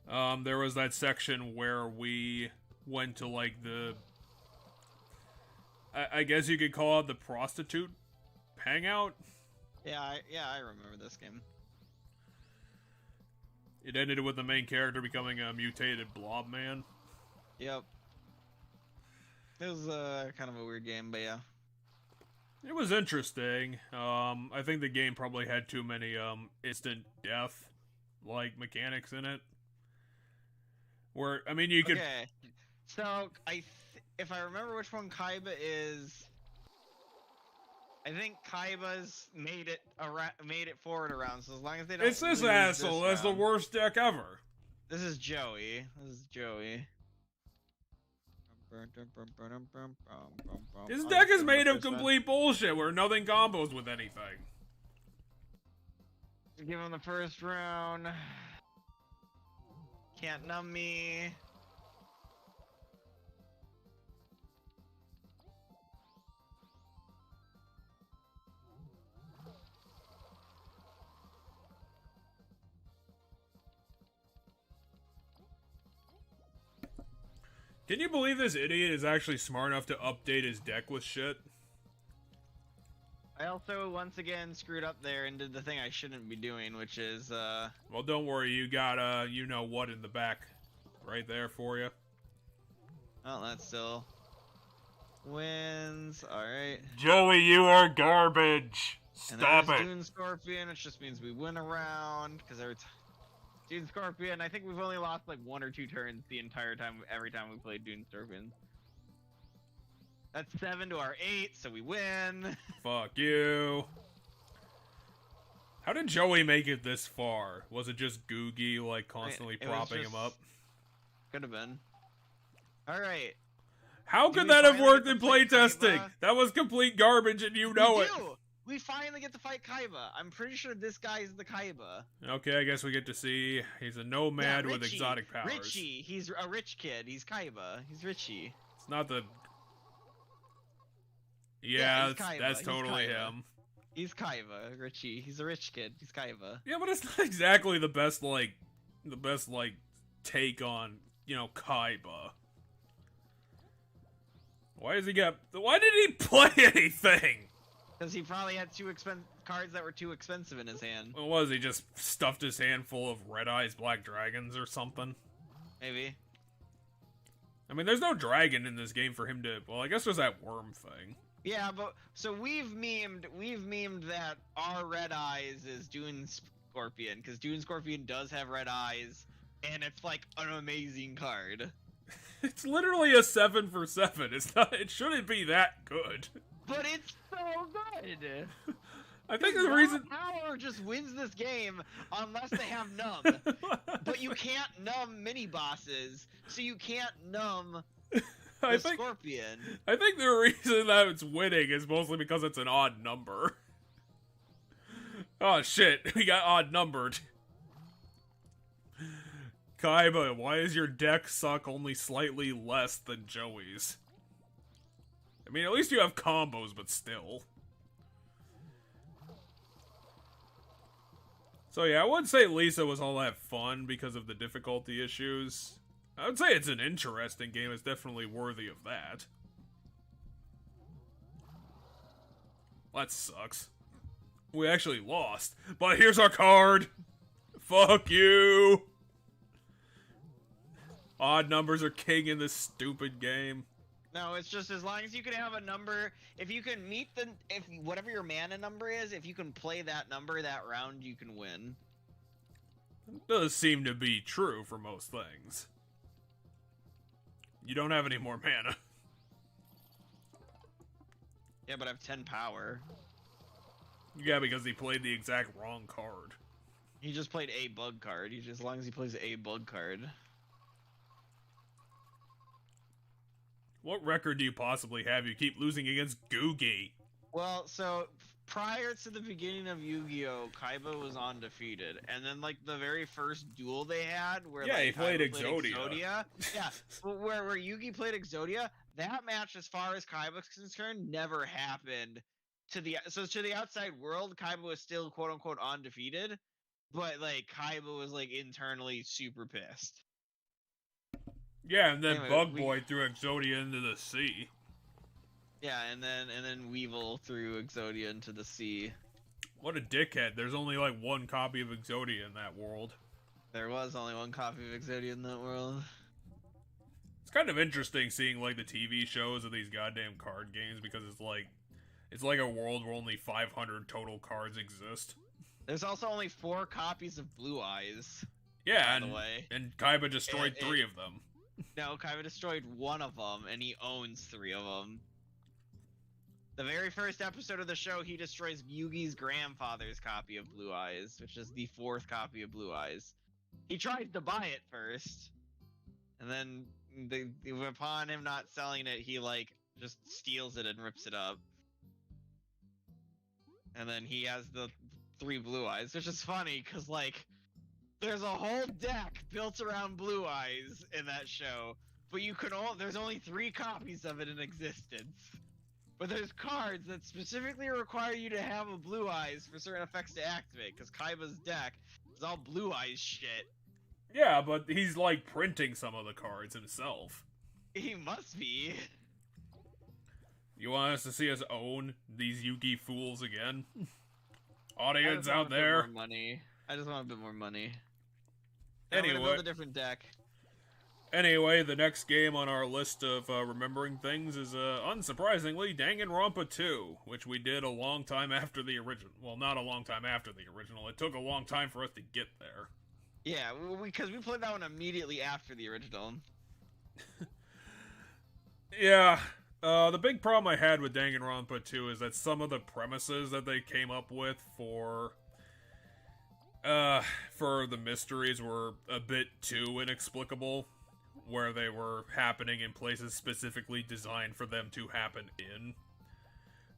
There was that section where we went to like I guess you could call it the prostitute hangout. Yeah, I remember this game. It ended with the main character becoming a mutated blob man. Yep. It was kind of a weird game, but yeah. It was interesting. I think the game probably had too many instant death like mechanics in it. Where I mean, you could. Okay, so if I remember which one Kaiba is, I think Kaiba's made it forward around. So as long as they don't, It's this lose asshole. this That's the round. worst deck ever. This is Joey. His deck is made of complete bullshit where nothing combos with anything. Give him the first round. Can't numb me. Can you believe this idiot is actually smart enough to update his deck with shit? I also once again screwed up there and did the thing I shouldn't be doing, which is Well, don't worry, you got you know what in the back right there for you. oh, that's still wins. All right. Joey, you are garbage. And Stop there's it. Dune Scorpion, which just means we win a round because Dune Scorpion. I think we've only lost like 1 or 2 turns the entire time. Every time we played Dune Scorpion. That's 7 to our 8, so we win. Fuck you. How did Joey make it this far? Was it just Googie, like, constantly It was propping just- him up? Could have been. All right. How Do could we that have finally worked get in to play playtesting? Kaiba? That was complete garbage and you know we it. do. We finally get to fight Kaiba. I'm pretty sure this guy is the Kaiba. Okay, I guess we get to see he's a nomad Yeah, with Richie. exotic powers. Richie. He's a rich kid. He's Kaiba. He's Richie. It's not the... Yeah, Yeah, he's Kaiba. that's He's totally Kaiba. him. He's Kaiba. Richie. He's a rich kid. He's Kaiba. Yeah, but it's not exactly the best take on, you know, Kaiba. Why did he play anything? Because he probably had cards that were too expensive in his hand. What was he, just stuffed his hand full of Red Eyes Black Dragons or something? Maybe. I mean, there's no dragon in this game for him to... Well, I guess there's that worm thing. Yeah, but so we've memed that our Red Eyes is Dune Scorpion, because Dune Scorpion does have red eyes, and it's like an amazing card. It's literally a 7 for 7. It's not... It shouldn't be that good. But it's so good. I think the reason... Power just wins this game unless they have numb. But you can't numb mini bosses, so you can't numb the Scorpion. I think the reason that it's winning is mostly because it's an odd number. Oh shit, we got odd numbered. Kaiba, why is your deck suck only slightly less than Joey's? I mean, at least you have combos, but still. So yeah, I wouldn't say Lisa was all that fun because of the difficulty issues. I would say it's an interesting game. It's definitely worthy of that. That sucks. We actually lost. But here's our card! Fuck you! Odd numbers are king in this stupid game. No, it's just as long as you can have a number, if you can meet whatever your mana number is, if you can play that number that round, you can win. It does seem to be true for most things. You don't have any more mana. Yeah, but I have 10 power. Yeah, because he played the exact wrong card. He just played a bug card. As long as he plays a bug card. What record do you possibly have? You keep losing against Googie. Well, so prior to the beginning of Yu-Gi-Oh, Kaiba was undefeated, and then like the very first duel they had, where Yeah, like, he played Kaiba Exodia. yeah, where Yugi played Exodia, that match, as far as Kaiba's concerned, never happened. To the outside world, Kaiba was still quote unquote undefeated, but like Kaiba was like internally super pissed. Yeah, and then Anyway, Bug Boy threw Exodia into the sea. Yeah, and then Weevil threw Exodia into the sea. What a dickhead. There's only like one copy of Exodia in that world. There was only one copy of Exodia in that world. It's kind of interesting seeing like the TV shows of these goddamn card games because it's like It's like a world where only 500 total cards exist. There's also only 4 copies of Blue Eyes. Yeah, by the way. And Kaiba destroyed 3 of them. No, Kaiba destroyed 1 of them, and he owns 3 of them. The very first episode of the show, he destroys Yugi's grandfather's copy of Blue Eyes, which is the 4th copy of Blue Eyes. He tries to buy it first, and then upon him not selling it, he like just steals it and rips it up. And then he has the 3 Blue Eyes, which is funny because like there's a whole deck built around Blue Eyes in that show, but there's only 3 copies of it in existence. But there's cards that specifically require you to have a Blue Eyes for certain effects to activate, because Kaiba's deck is all Blue Eyes shit. Yeah, but he's like printing some of the cards himself. He must be. You want us to see us own these Yugi fools again? Audience out there? Money. I just want a bit more money. Anyway, I'm gonna build a different deck. Anyway, the next game on our list of remembering things is, unsurprisingly, Danganronpa 2, which we did a long time after the original. Well, not a long time after the original. It took a long time for us to get there. Yeah, because we played that one immediately after the original. Yeah, the big problem I had with Danganronpa 2 is that some of the premises that they came up with for the mysteries were a bit too inexplicable, where they were happening in places specifically designed for them to happen in,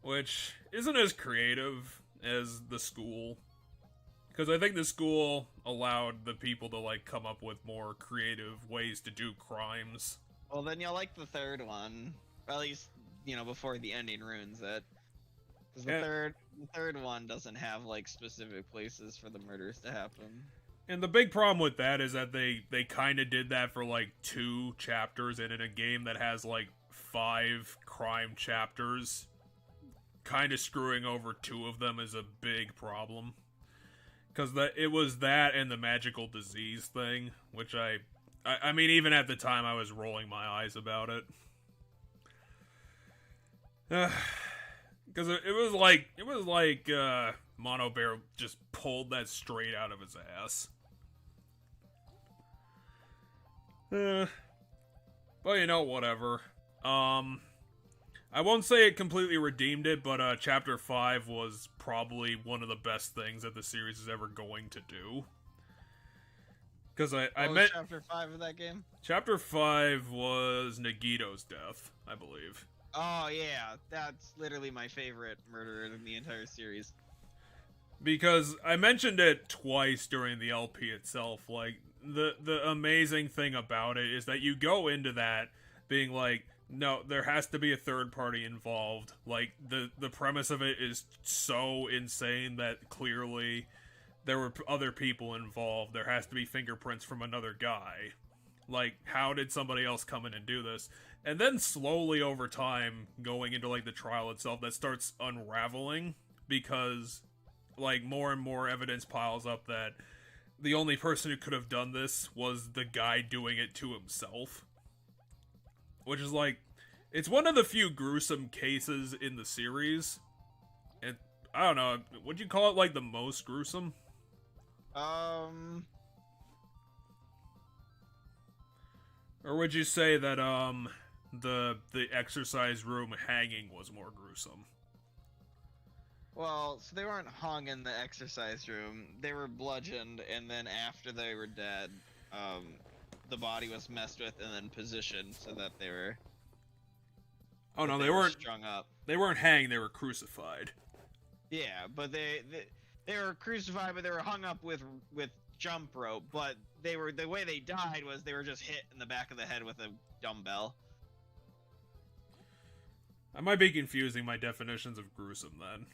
which isn't as creative as the school, because I think the school allowed the people to like come up with more creative ways to do crimes. Well, then you'll like the 3rd one, or at least before the ending ruins it, because the third one doesn't have like specific places for the murders to happen. And the big problem with that is that they kind of did that for, like, 2 chapters, and in a game that has, like, 5 crime chapters, kind of screwing over 2 of them is a big problem. Because it was that and the magical disease thing, which I mean, even at the time, I was rolling my eyes about it. Because it was like Mono Bear just pulled that straight out of his ass. But whatever. I won't say it completely redeemed it, but Chapter 5 was probably one of the best things that the series is ever going to do. Because I meant Chapter 5 of that game? Chapter 5 was Nagito's death, I believe. Oh yeah, that's literally my favorite murder in the entire series. Because I mentioned it twice during the LP itself, like, the amazing thing about it is that you go into that being like, no, there has to be a third party involved. Like, the premise of it is so insane that clearly there were other people involved. There has to be fingerprints from another guy. Like, how did somebody else come in and do this? And then slowly over time, going into, like, the trial itself, that starts unraveling because, like, more and more evidence piles up that the only person who could have done this was the guy doing it to himself. Which is, like, it's one of the few gruesome cases in the series. And, I don't know, would you call it, like, the most gruesome? Or would you say that, the exercise room hanging was more gruesome? Well, so they weren't hung in the exercise room. They were bludgeoned, and then after they were dead, the body was messed with and then positioned so that they were... Oh no, they weren't strung up. They weren't hanged, they were crucified. Yeah, but they were crucified, but they were hung up with jump rope, but the way they died was they were just hit in the back of the head with a dumbbell. I might be confusing my definitions of gruesome then.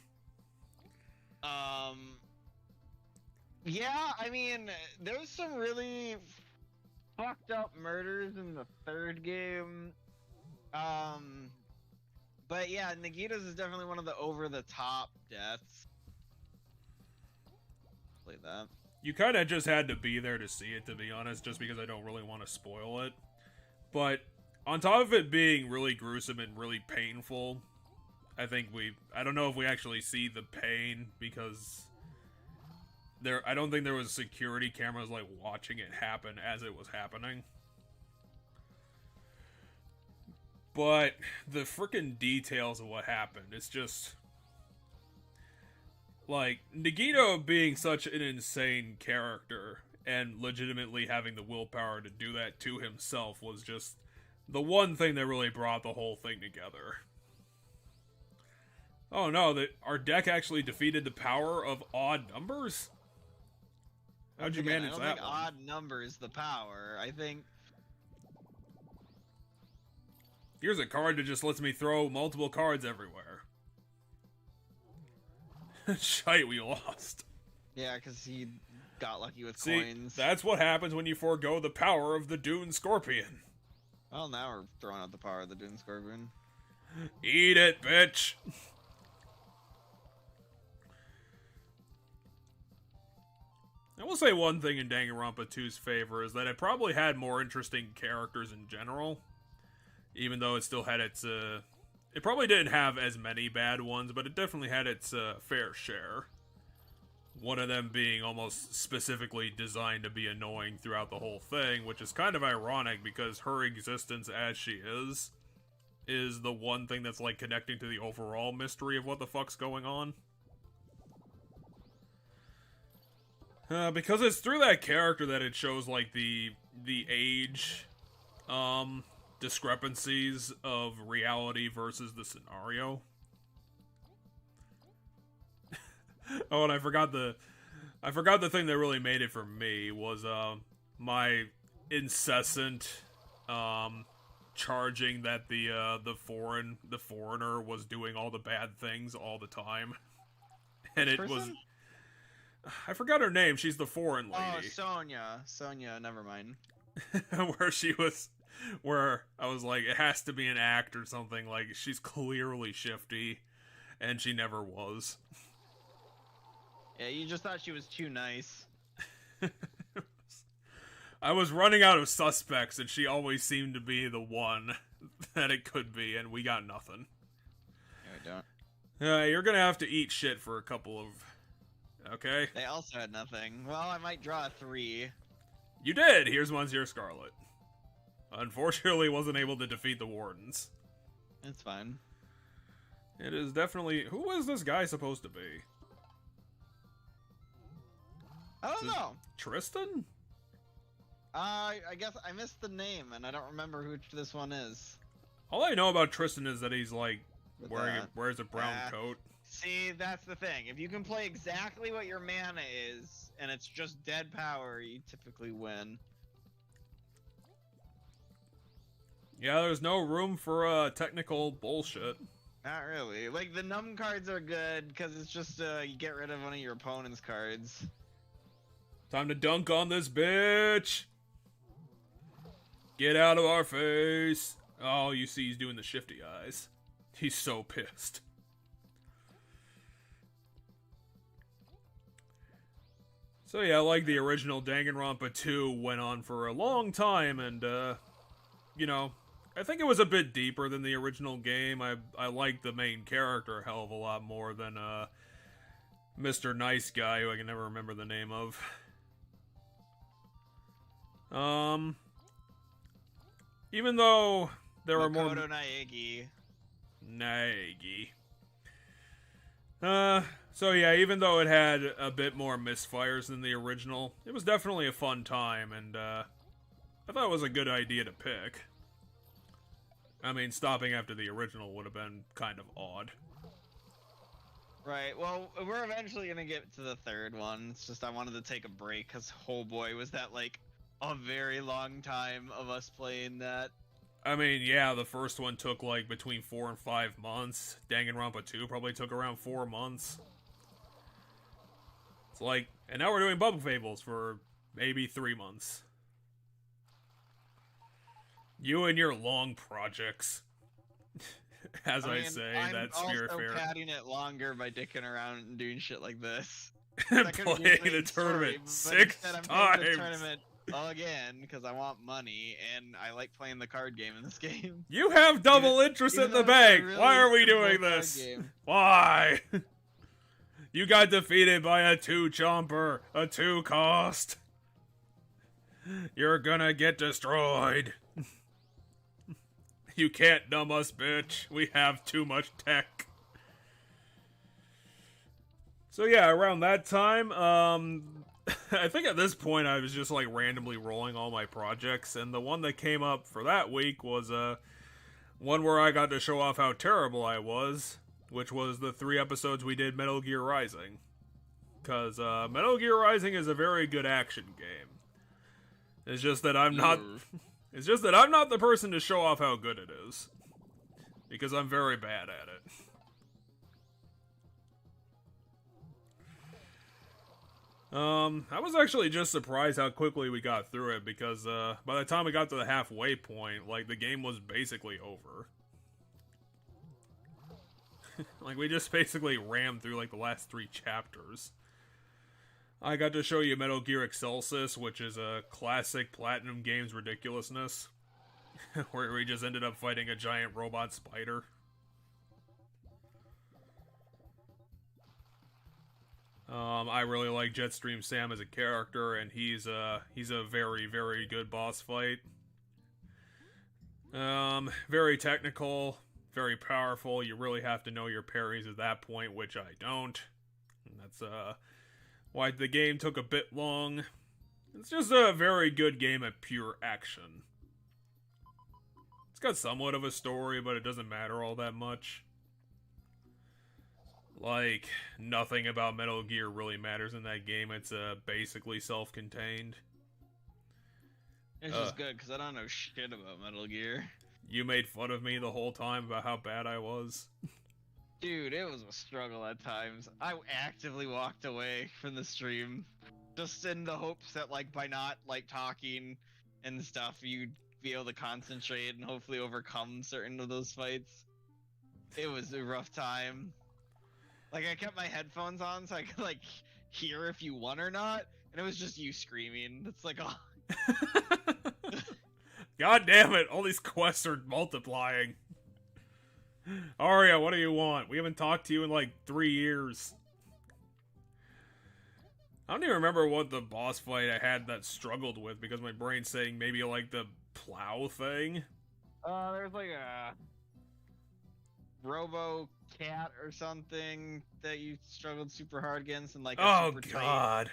Yeah, I mean, there's some really fucked up murders in the 3rd game. But yeah, Nagita's is definitely one of the over-the-top deaths. Play that. You kind of just had to be there to see it, to be honest, just because I don't really want to spoil it. But on top of it being really gruesome and really painful, I don't know if we actually see the pain because I don't think there was security cameras like watching it happen as it was happening. But the freaking details of what happened, it's just like Nagito being such an insane character and legitimately having the willpower to do that to himself was just the one thing that really brought the whole thing together. Oh no, our deck actually defeated the power of odd numbers? How'd you manage that? I don't think odd numbers the power. I think here's a card that just lets me throw multiple cards everywhere. Shite, we lost. Yeah, because he got lucky with See, coins. that's what happens when you forego the power of the Dune Scorpion. Well, now we're throwing out the power of the Dune Scorpion. Eat it, bitch! I will say one thing in Danganronpa 2's favor is that it probably had more interesting characters in general. Even though it still had its, it probably didn't have as many bad ones, but it definitely had its fair share. One of them being almost specifically designed to be annoying throughout the whole thing, which is kind of ironic because her existence as she is the one thing that's like connecting to the overall mystery of what the fuck's going on. Because it's through that character that it shows like the age, discrepancies of reality versus the scenario. Oh, and I forgot the thing that really made it for me was my incessant charging that the foreigner was doing all the bad things all the time, and it was. I forgot her name. She's the foreign lady. Oh, Sonia, never mind. Where I was like, it has to be an act or something. Like, she's clearly shifty, and she never was. Yeah, you just thought she was too nice. I was running out of suspects, and she always seemed to be the one that it could be, and we got nothing. No, we don't. You're gonna have to eat shit for a couple of... Okay? They also had nothing. Well, I might draw a 3. You did! Here's Monsieur Scarlet. Unfortunately, wasn't able to defeat the Wardens. It's fine. It is definitely... Who is this guy supposed to be? I don't know. Tristan? I guess I missed the name, and I don't remember who this one is. All I know about Tristan is that he's, like, wears a brown coat. See, that's the thing. If you can play exactly what your mana is, and it's just dead power, you typically win. Yeah, there's no room for technical bullshit. Not really. Like, the numb cards are good, because it's just, you get rid of one of your opponent's cards. Time to dunk on this bitch! Get out of our face! Oh, you see he's doing the shifty eyes. He's so pissed. So yeah, like the original Danganronpa 2 went on for a long time, and, you know, I think it was a bit deeper than the original game. I liked the main character a hell of a lot more than, Mr. Nice Guy, who I can never remember the name of. Even though there were more... Makoto Naegi. So yeah, even though it had a bit more misfires than the original, it was definitely a fun time, and, I thought it was a good idea to pick. I mean, stopping after the original would have been kind of odd. Right, well, we're eventually gonna get to the third one. It's just I wanted to take a break, because, oh boy, was that, like, a very long time of us playing that. I mean, yeah, the first one took, like, between 4 and 5 months. Danganronpa 2 probably took around 4 months. It's like, and now we're doing Bubble Fables for maybe 3 months. You and your long projects. As I say, that Spirit Fair. I'm also padding it longer by dicking around and doing shit like this. Playing the tournament 6 times! again because I want money and I like playing the card game in this game. You have double interest in the bank. Why are we doing this? Why? You got defeated by a 2-chomper, a 2-cost. You're gonna get destroyed. You can't numb us, bitch. We have too much tech. So yeah, around that time, I think at this point I was just like randomly rolling all my projects, and the one that came up for that week was one where I got to show off how terrible I was, which was the 3 episodes we did Metal Gear Rising. Because Metal Gear Rising is a very good action game. It's just that I'm not it's just that I'm not the person to show off how good it is. Because I'm very bad at it. I was actually just surprised how quickly we got through it, because by the time we got to the halfway point, like, the game was basically over. Like, we just basically rammed through, like, the last 3 chapters. I got to show you Metal Gear Excelsis, which is a classic Platinum Games ridiculousness, where we just ended up fighting a giant robot spider. I really like Jetstream Sam as a character, and he's a very, very good boss fight. Very technical, very powerful. You really have to know your parries at that point, which I don't. And that's why the game took a bit long. It's just a very good game at pure action. It's got somewhat of a story, but it doesn't matter all that much. Like, nothing about Metal Gear really matters in that game. It's basically self-contained. It's just good, because I don't know shit about Metal Gear. You made fun of me the whole time about how bad I was. Dude, it was a struggle at times. I actively walked away from the stream. Just in the hopes that, like, by not, like, talking and stuff, you'd be able to concentrate and hopefully overcome certain of those fights. It was a rough time. Like, I kept my headphones on so I could, like, hear if you won or not, and it was just you screaming. It's like, oh. God damn it, all these quests are multiplying. Aria, what do you want? We haven't talked to you in, like, 3 years. I don't even remember what the boss fight I had that struggled with, because my brain's saying maybe, like, the plow thing. There's, like, a Robo Cat or something that you struggled super hard against, and like oh god,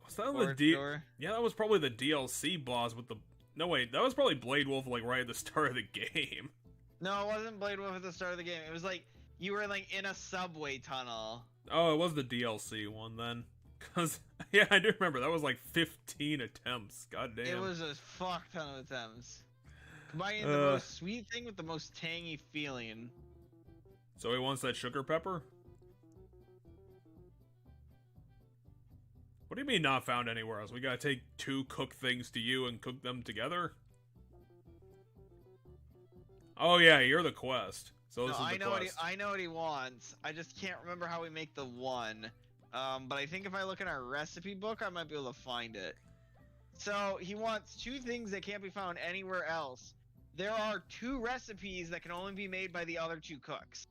was that the yeah, that was probably the DLC boss with the no wait, that was probably Blade Wolf, like right at the start of the game. No, it wasn't Blade Wolf at the start of the game. It was like you were like in a subway tunnel. Oh, it was the DLC one then, because yeah, I do remember that was like 15 attempts. God damn, it was a fuck ton of attempts, combining the most sweet thing with the most tangy feeling. So he wants that sugar pepper? What do you mean not found anywhere else? We gotta take 2 cooked things to you and cook them together? Oh yeah, you're the quest. So this is the quest. I know what he wants. I just can't remember how we make the one. But I think if I look in our recipe book, I might be able to find it. So he wants 2 things that can't be found anywhere else. There are 2 recipes that can only be made by the other 2 cooks.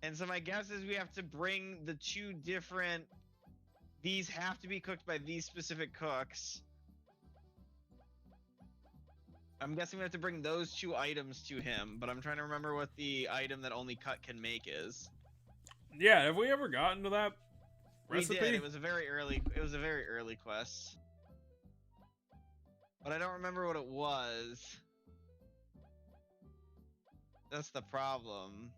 And so my guess is we have to bring the 2 different... These have to be cooked by these specific cooks. I'm guessing we have to bring those 2 items to him, but I'm trying to remember what the item that only Cut can make is. Yeah, have we ever gotten to that recipe? We did. It was a very early quest. But I don't remember what it was. That's the problem.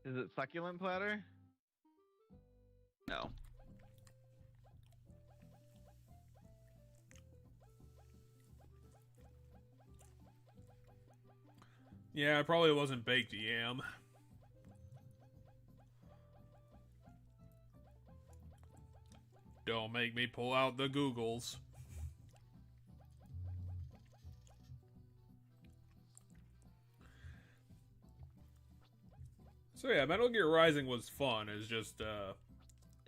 Is it succulent platter? No. Yeah, it probably wasn't baked yam. Don't make me pull out the Googles. So yeah, Metal Gear Rising was fun. It's just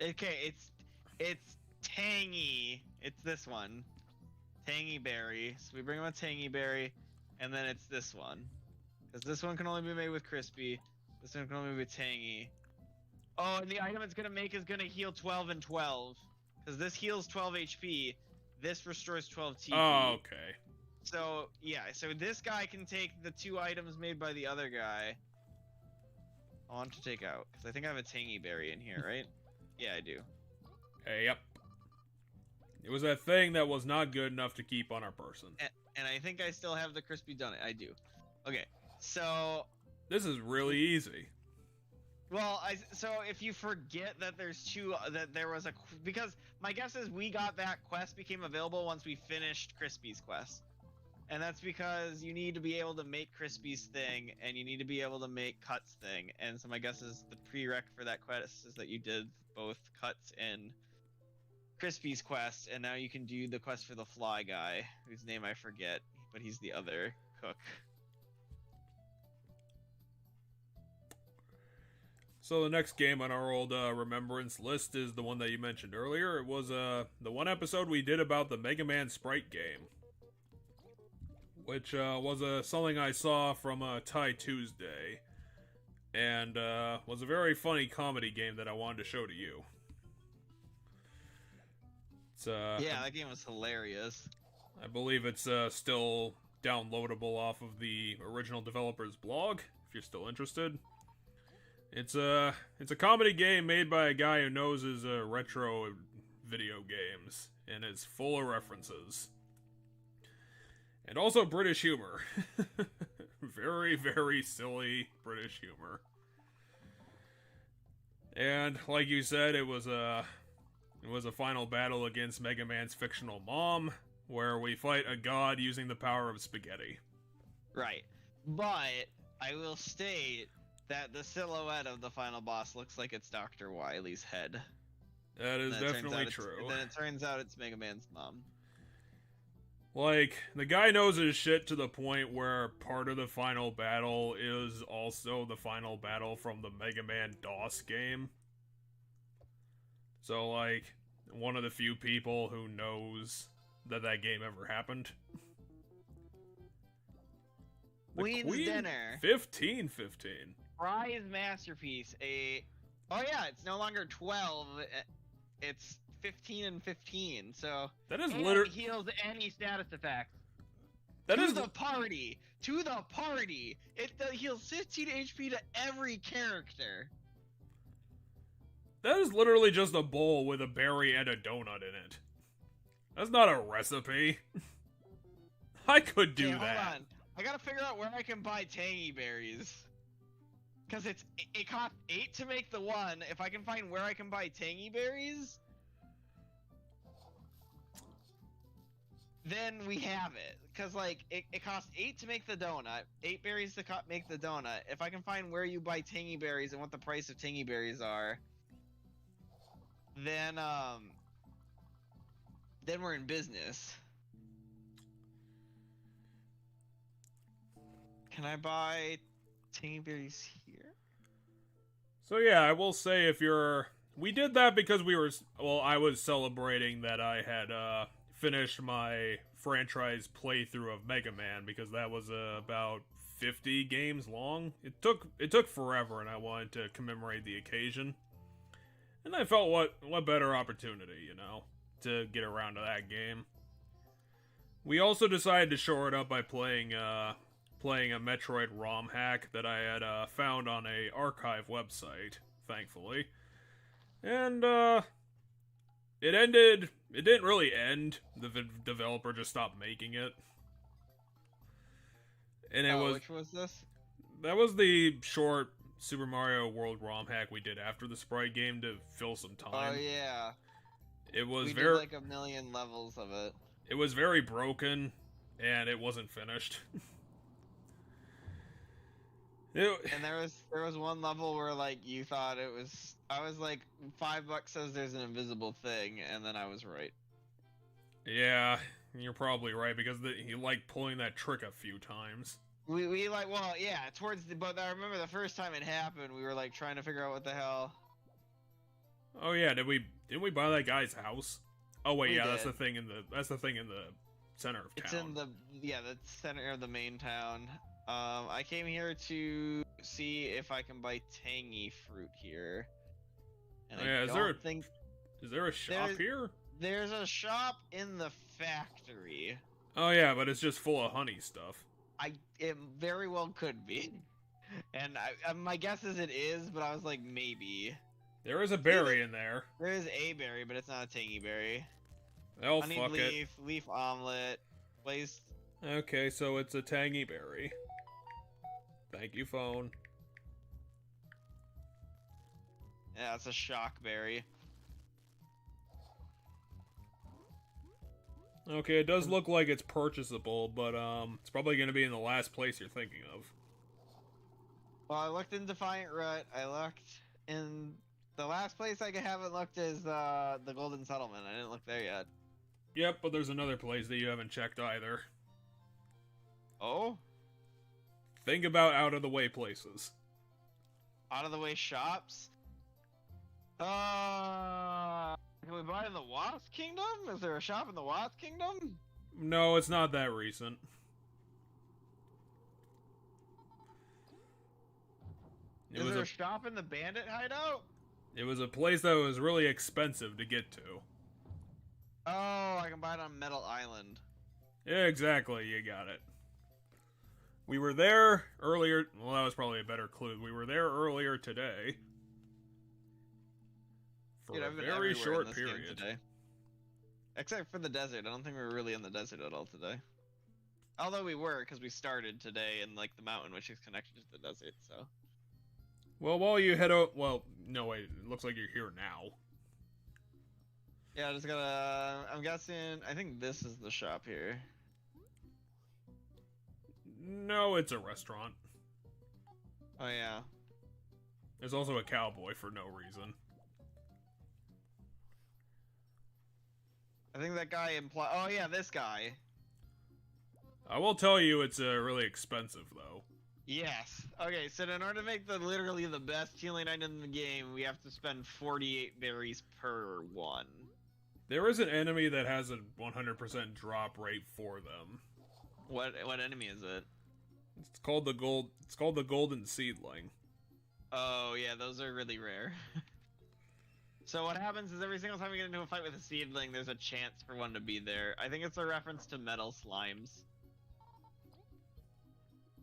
Okay, it's tangy. It's this one, tangy berry. So we bring him a tangy berry, and then it's this one, because this one can only be made with crispy. This one can only be with tangy. Oh, and the item it's gonna make is gonna heal 12 and 12, because this heals 12 HP. This restores 12 TP. oh, okay. So yeah, so this guy can take the 2 items made by the other guy. I want to take out, because I think I have a tangy berry in here, right? Yeah, I do. Hey, yep. It was that thing that was not good enough to keep on our person. And I think I still have the crispy donut. I do. Okay, so This is really easy. well, so if you forget that there's 2, that there was a, because my guess is we got that quest became available once we finished Crispy's quest. And that's because you need to be able to make Crispy's thing, and you need to be able to make Cut's thing. And so my guess is the prereq for that quest is that you did both Cut's and Crispy's quest, and now you can do the quest for the fly guy, whose name I forget, but he's the other cook. So the next game on our old remembrance list is the one that you mentioned earlier. It was the one episode we did about the Mega Man Sprite game, which was something I saw from Thai Tuesday, and was a very funny comedy game that I wanted to show to you. It's Yeah, that game was hilarious. I believe it's still downloadable off of the original developer's blog, if you're still interested. It's a comedy game made by a guy who knows his retro video games, and is full of references. And also British humor. Very, very silly British humor. And like you said, it was a final battle against Mega Man's fictional mom, where we fight a god using the power of spaghetti. Right. But I will state that the silhouette of the final boss looks like it's Dr. Wily's head. That is And then it turns definitely out it's- true. And then it turns out it's Mega Man's mom. Like, the guy knows his shit to the point where part of the final battle is also the final battle from the Mega Man DOS game. So, like, one of the few people who knows that that game ever happened. The Queen's Dinner. 1515. Prize masterpiece. Oh yeah, it's no longer 12. It's 15 and 15. So That is and literally... heals any status effect. That to is... the party. To the party. It heals 15 HP to every character. That is literally just a bowl with a berry and a donut in it. That's not a recipe. I could do Okay, that. Hold on. I gotta figure out where I can buy tangy berries. Cause it costs 8 to make the one. If I can find where I can buy tangy berries, then we have it. Cause like it costs 8 to make the donut, 8 berries to make the donut. If I can find where you buy tangy berries and what the price of tangy berries are, then we're in business. Can I buy tangy berries here? So yeah, I will say if you're... We did that because we were... Well, I was celebrating that I had finished my franchise playthrough of Mega Man, because that was about 50 games long. It took forever, and I wanted to commemorate the occasion. And I felt what better opportunity, you know, to get around to that game. We also decided to shore it up by playing a Metroid ROM hack that I had found on a archive website, thankfully. And it didn't really end. The developer just stopped making it. And it was... Which was this? That was the short Super Mario World ROM hack we did after the Sprite game to fill some time. Oh yeah. It was We very... did like a million levels of it. It was very broken, and it wasn't finished. And there was one level where like you thought it was. I was like, $5 says there's an invisible thing, and then I was right. Yeah, you're probably right, because he liked pulling that trick a few times. We like, well, yeah, but I remember the first time it happened, we were like trying to figure out what the hell. Oh yeah, didn't we buy that guy's house? Oh wait, We yeah, that's did. the thing in the center of It's town. in the center of the main town. I came here to see if I can buy tangy fruit here. And Oh, yeah, I is there don't think a shop here? there's a shop in the factory. Oh yeah, but it's just full of honey stuff. It very well could be. And my guess is it is, but I was like, maybe. There is a berry in there. There is a berry, but it's not a tangy berry. Oh Honey fuck it. leaf omelet, place. Okay, so it's a tangy berry. Thank you, phone. Yeah, it's a shock berry. Okay, it does look like it's purchasable, but it's probably gonna be in the last place you're thinking of. Well, I looked in Defiant Rut. I looked in the last place I haven't looked is the Golden Settlement. I didn't look there yet. Yep, but there's another place that you haven't checked either. Oh, Think about out of the way places. out of the way shops. Can we buy it in the Wasp Kingdom? Is there a shop in the Wasp Kingdom? No, it's not that recent. Is there a shop in the Bandit Hideout? It was a place that was really expensive to get to. Oh, I can buy it on Metal Island. Yeah, exactly, you got it. We were there earlier. Well, that was probably a better clue. We were there earlier today. For Dude, a I've been very everywhere in short this game period. today. Except for the desert. I don't think we were really in the desert at all today. Although we were, because we started today in like the mountain, which is connected to the desert, so. Well, while you head out. Well, no, wait. It looks like you're here now. Yeah, I just gotta. I'm guessing. I think this is the shop here. No, it's a restaurant. Oh, yeah. There's also a cowboy for no reason. I think that guy implied. Oh, yeah, this guy. I will tell you it's really expensive, though. Yes. Okay, so in order to make literally the best healing item in the game, we have to spend 48 berries per one. There is an enemy that has a 100% drop rate for them. What enemy is it? It's called the golden seedling. Oh, yeah, those are really rare. So what happens is every single time we get into a fight with a seedling, there's a chance for one to be there. I think it's a reference to metal slimes.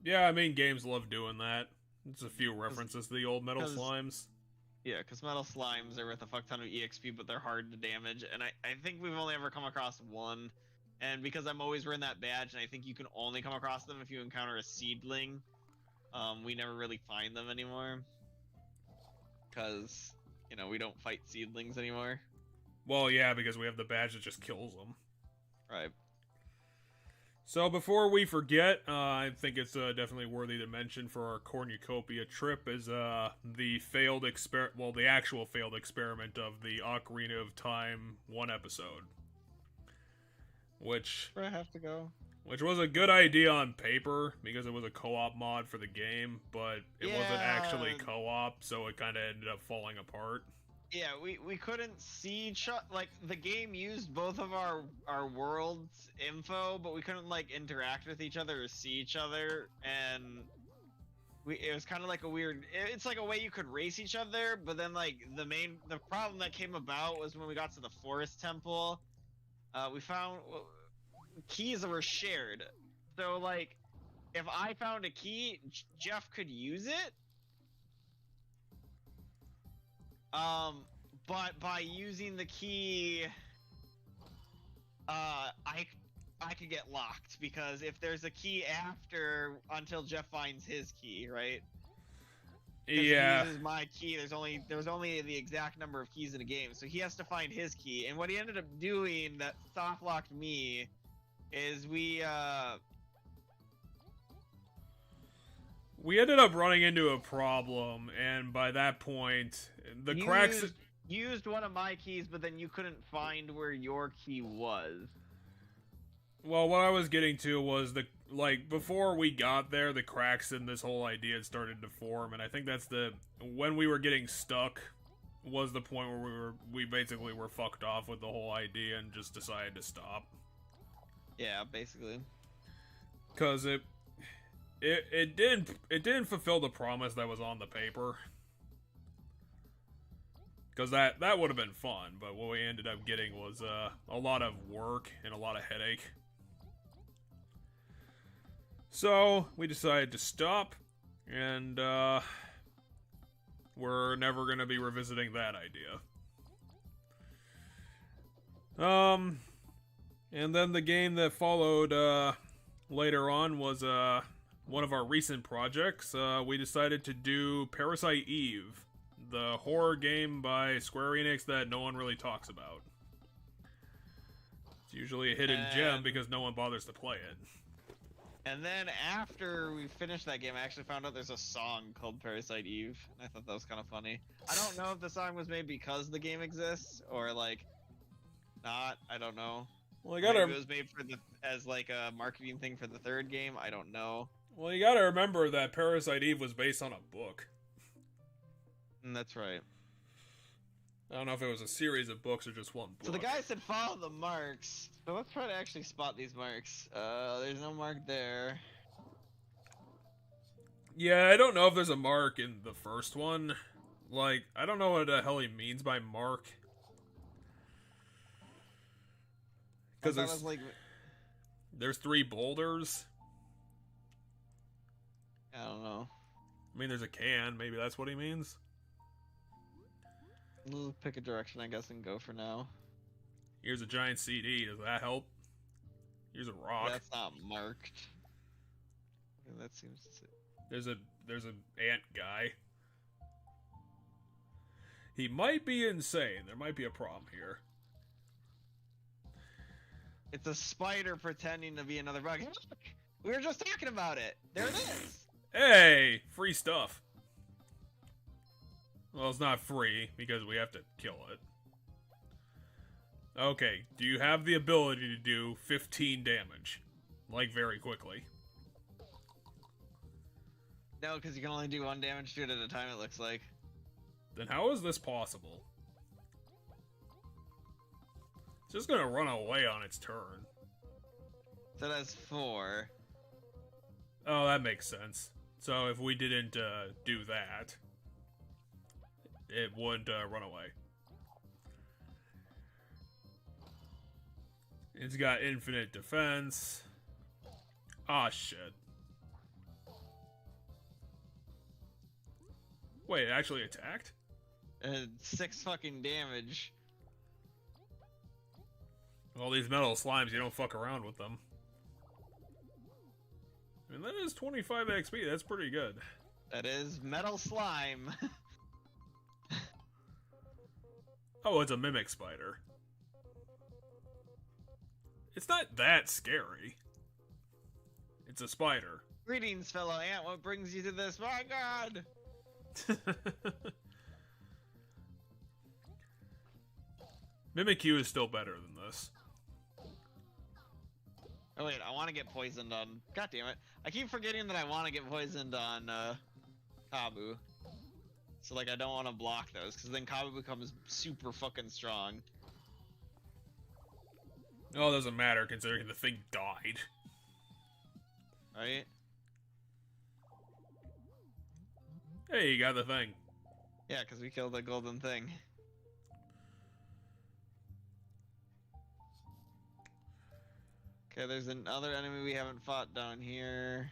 Yeah, I mean, games love doing that. It's a few references to the old metal 'cause- slimes. Yeah, because metal slimes are worth a fuck ton of EXP, but they're hard to damage. And I think we've only ever come across one. And because I'm always wearing that badge, and I think you can only come across them if you encounter a seedling, we never really find them anymore. Because, you know, we don't fight seedlings anymore. Well, yeah, because we have the badge that just kills them. Right. So before we forget, I think it's definitely worthy to mention for our cornucopia trip is the actual failed experiment of the Ocarina of Time 1 episode. Which Where I have to go. was a good idea on paper because it was a co-op mod for the game, but it wasn't actually Yeah. co-op, so it kind of ended up falling apart. Yeah, we couldn't see like the game used both of our worlds info, but we couldn't like interact with each other or see each other, and it was kind of like a weird. It's like a way you could race each other, but then like the problem that came about was when we got to the forest temple, we found keys that were shared. So like, if I found a key, Jeff could use it. But by using the key, I could get locked because if there's a key until Jeff finds his key, right? 'Cause Yeah. If he uses my key, there was only the exact number of keys in a game, so he has to find his key. And what he ended up doing that soft locked me is we We ended up running into a problem, and by that point, the cracks. used one of my keys, but then you couldn't find where your key was. Well, what I was getting to was before we got there, the cracks in this whole idea had started to form, and I think that's when we were getting stuck was the point where we basically were fucked off with the whole idea and just decided to stop. Yeah, basically. Cause it didn't fulfill the promise that was on the paper. Cause that would have been fun, but what we ended up getting was a lot of work and a lot of headache. So we decided to stop, and we're never gonna be revisiting that idea. And then the game that followed later on was one of our recent projects. We decided to do Parasite Eve, the horror game by Square Enix that no one really talks about. It's usually a hidden gem because no one bothers to play it. And then after we finished that game, I actually found out there's a song called Parasite Eve. I thought that was kind of funny. I don't know if the song was made because the game exists or like not. I don't know. Well, Maybe it was made as like a marketing thing for the third game. I don't know. Well, you gotta remember that Parasite Eve was based on a book. That's right. I don't know if it was a series of books or just one book. So the guy said follow the marks. So let's try to actually spot these marks. There's no mark there. Yeah, I don't know if there's a mark in the first one. Like, I don't know what the hell he means by mark. Because there's 3 boulders. I don't know. I mean, there's a can. Maybe that's what he means. We'll pick a direction, I guess, and go for now. Here's a giant CD. Does that help? Here's a rock. That's not marked. Okay, that seems to... There's an ant guy. He might be insane. There might be a problem here. It's a spider pretending to be another bug. Look! We were just talking about it. There it is. Hey, free stuff. Well, it's not free because we have to kill it. Okay, do you have the ability to do 15 damage? Like, very quickly. No, because you can only do 1 damage to it at a time, it looks like. Then how is this possible? It's just gonna run away on its turn. So that's 4. Oh, that makes sense. So if we didn't do that, it wouldn't run away. It's got infinite defense. Ah, shit. Wait, it actually attacked? 6 fucking damage. All these metal slimes, you don't fuck around with them. I mean, that is 25 XP, that's pretty good. That is metal slime. Oh, it's a mimic spider. It's not that scary. It's a spider. Greetings, fellow ant. What brings you to this? My god! Mimikyu is still better than this. Oh wait, I want to get poisoned on... God damn it. I keep forgetting that I want to get poisoned on, Kabu. So, like, I don't want to block those, because then Kabu becomes super fucking strong. Oh, it doesn't matter, considering the thing died. Right? Hey, you got the thing. Yeah, because we killed the golden thing. Okay, there's another enemy we haven't fought down here.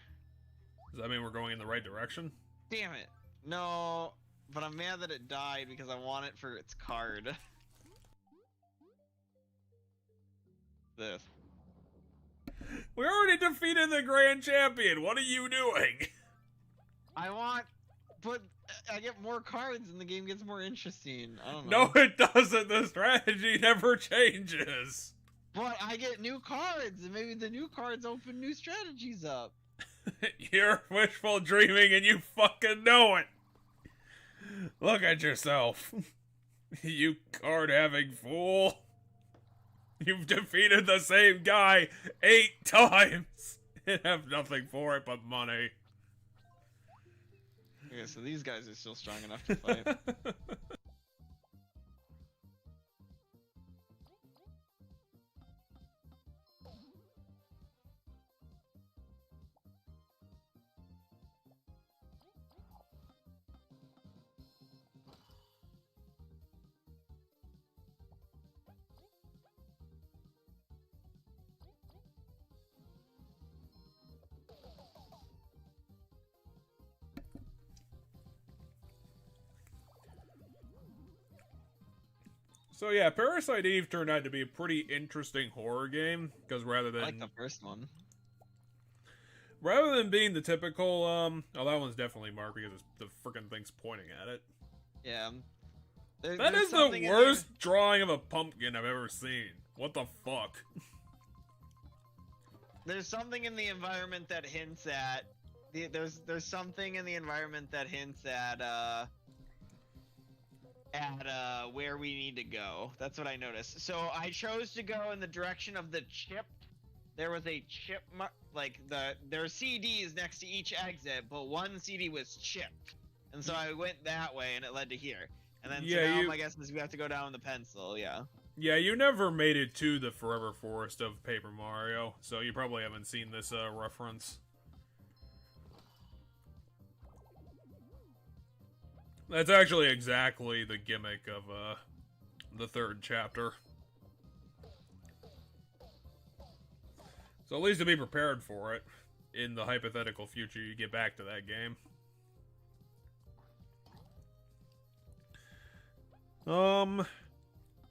Does that mean we're going in the right direction? Damn it. No, but I'm mad that it died because I want it for its card. This. We already defeated the Grand Champion. What are you doing? I want, but I get more cards and the game gets more interesting. I don't know. No, it doesn't. The strategy never changes. But I get new cards, and maybe the new cards open new strategies up. You're wishful dreaming and you fucking know it. Look at yourself. You card-having fool. You've defeated the same guy 8 times and have nothing for it but money. Okay, so these guys are still strong enough to fight. So yeah, Parasite Eve turned out to be a pretty interesting horror game, because rather than... I like the first one. Rather than being the typical, oh, that one's definitely marked because the frickin' thing's pointing at it. Yeah. That is the worst drawing of a pumpkin I've ever seen. What the fuck? There's something in the environment that hints at... There's something in the environment that hints at where we need to go. That's what I noticed. So I chose to go in the direction of the chip. There was a chip, like there are CDs next to each exit, but one CD was chipped, and so I went that way, and it led to here. And then yeah, so now my guess is we have to go down the pencil. Yeah. Yeah, you never made it to the Forever Forest of Paper Mario, so you probably haven't seen this reference. That's actually exactly the gimmick of the third chapter. So at least to be prepared for it in the hypothetical future you get back to that game.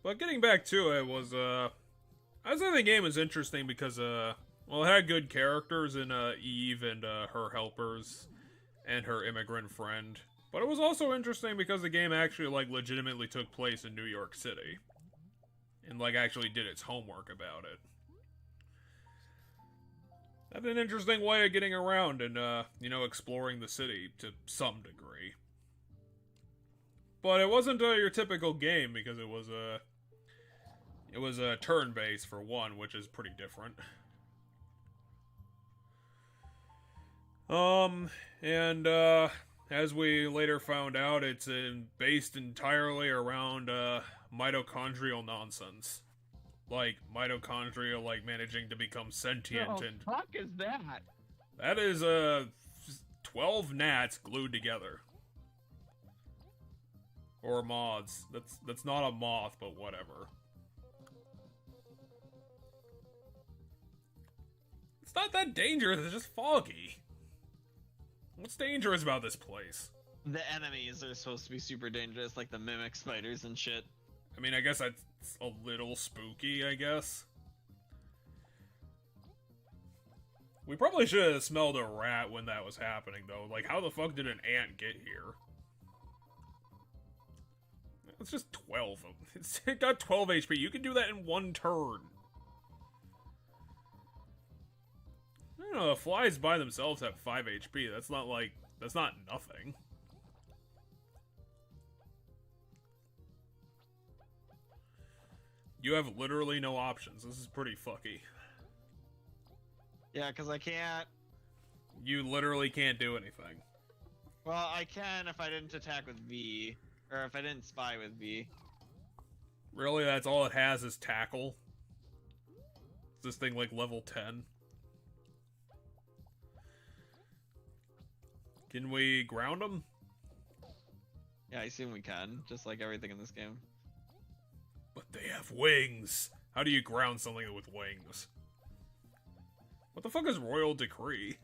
But getting back to it was I thought the game was interesting because well, it had good characters in Eve and her helpers and her immigrant friend. But it was also interesting because the game actually, like, legitimately took place in New York City. And, like, actually did its homework about it. That's an interesting way of getting around and, you know, exploring the city to some degree. But it wasn't your typical game because it was a turn-based for one, which is pretty different. As we later found out, it's based entirely around mitochondrial nonsense. Like, mitochondria, like, managing to become sentient What the and... fuck is that? That is, 12 gnats glued together. Or moths. That's not a moth, but whatever. It's not that dangerous, it's just foggy. What's dangerous about this place? The enemies are supposed to be super dangerous, like the mimic spiders and shit. I mean, I guess that's a little spooky, I guess. We probably should have smelled a rat when that was happening, though. Like, how the fuck did an ant get here? It's just 12 of them. It got 12 HP. You can do that in one turn. I don't know, the flies by themselves have 5 HP. That's not like... That's not nothing. You have literally no options. This is pretty fucky. Yeah, because I can't... You literally can't do anything. Well, I can if I didn't attack with V. Or if I didn't spy with V. Really? That's all it has is tackle? Is this thing like level 10? Can we ground them? Yeah, I assume we can, just like everything in this game. But they have wings! How do you ground something with wings? What the fuck is Royal Decree?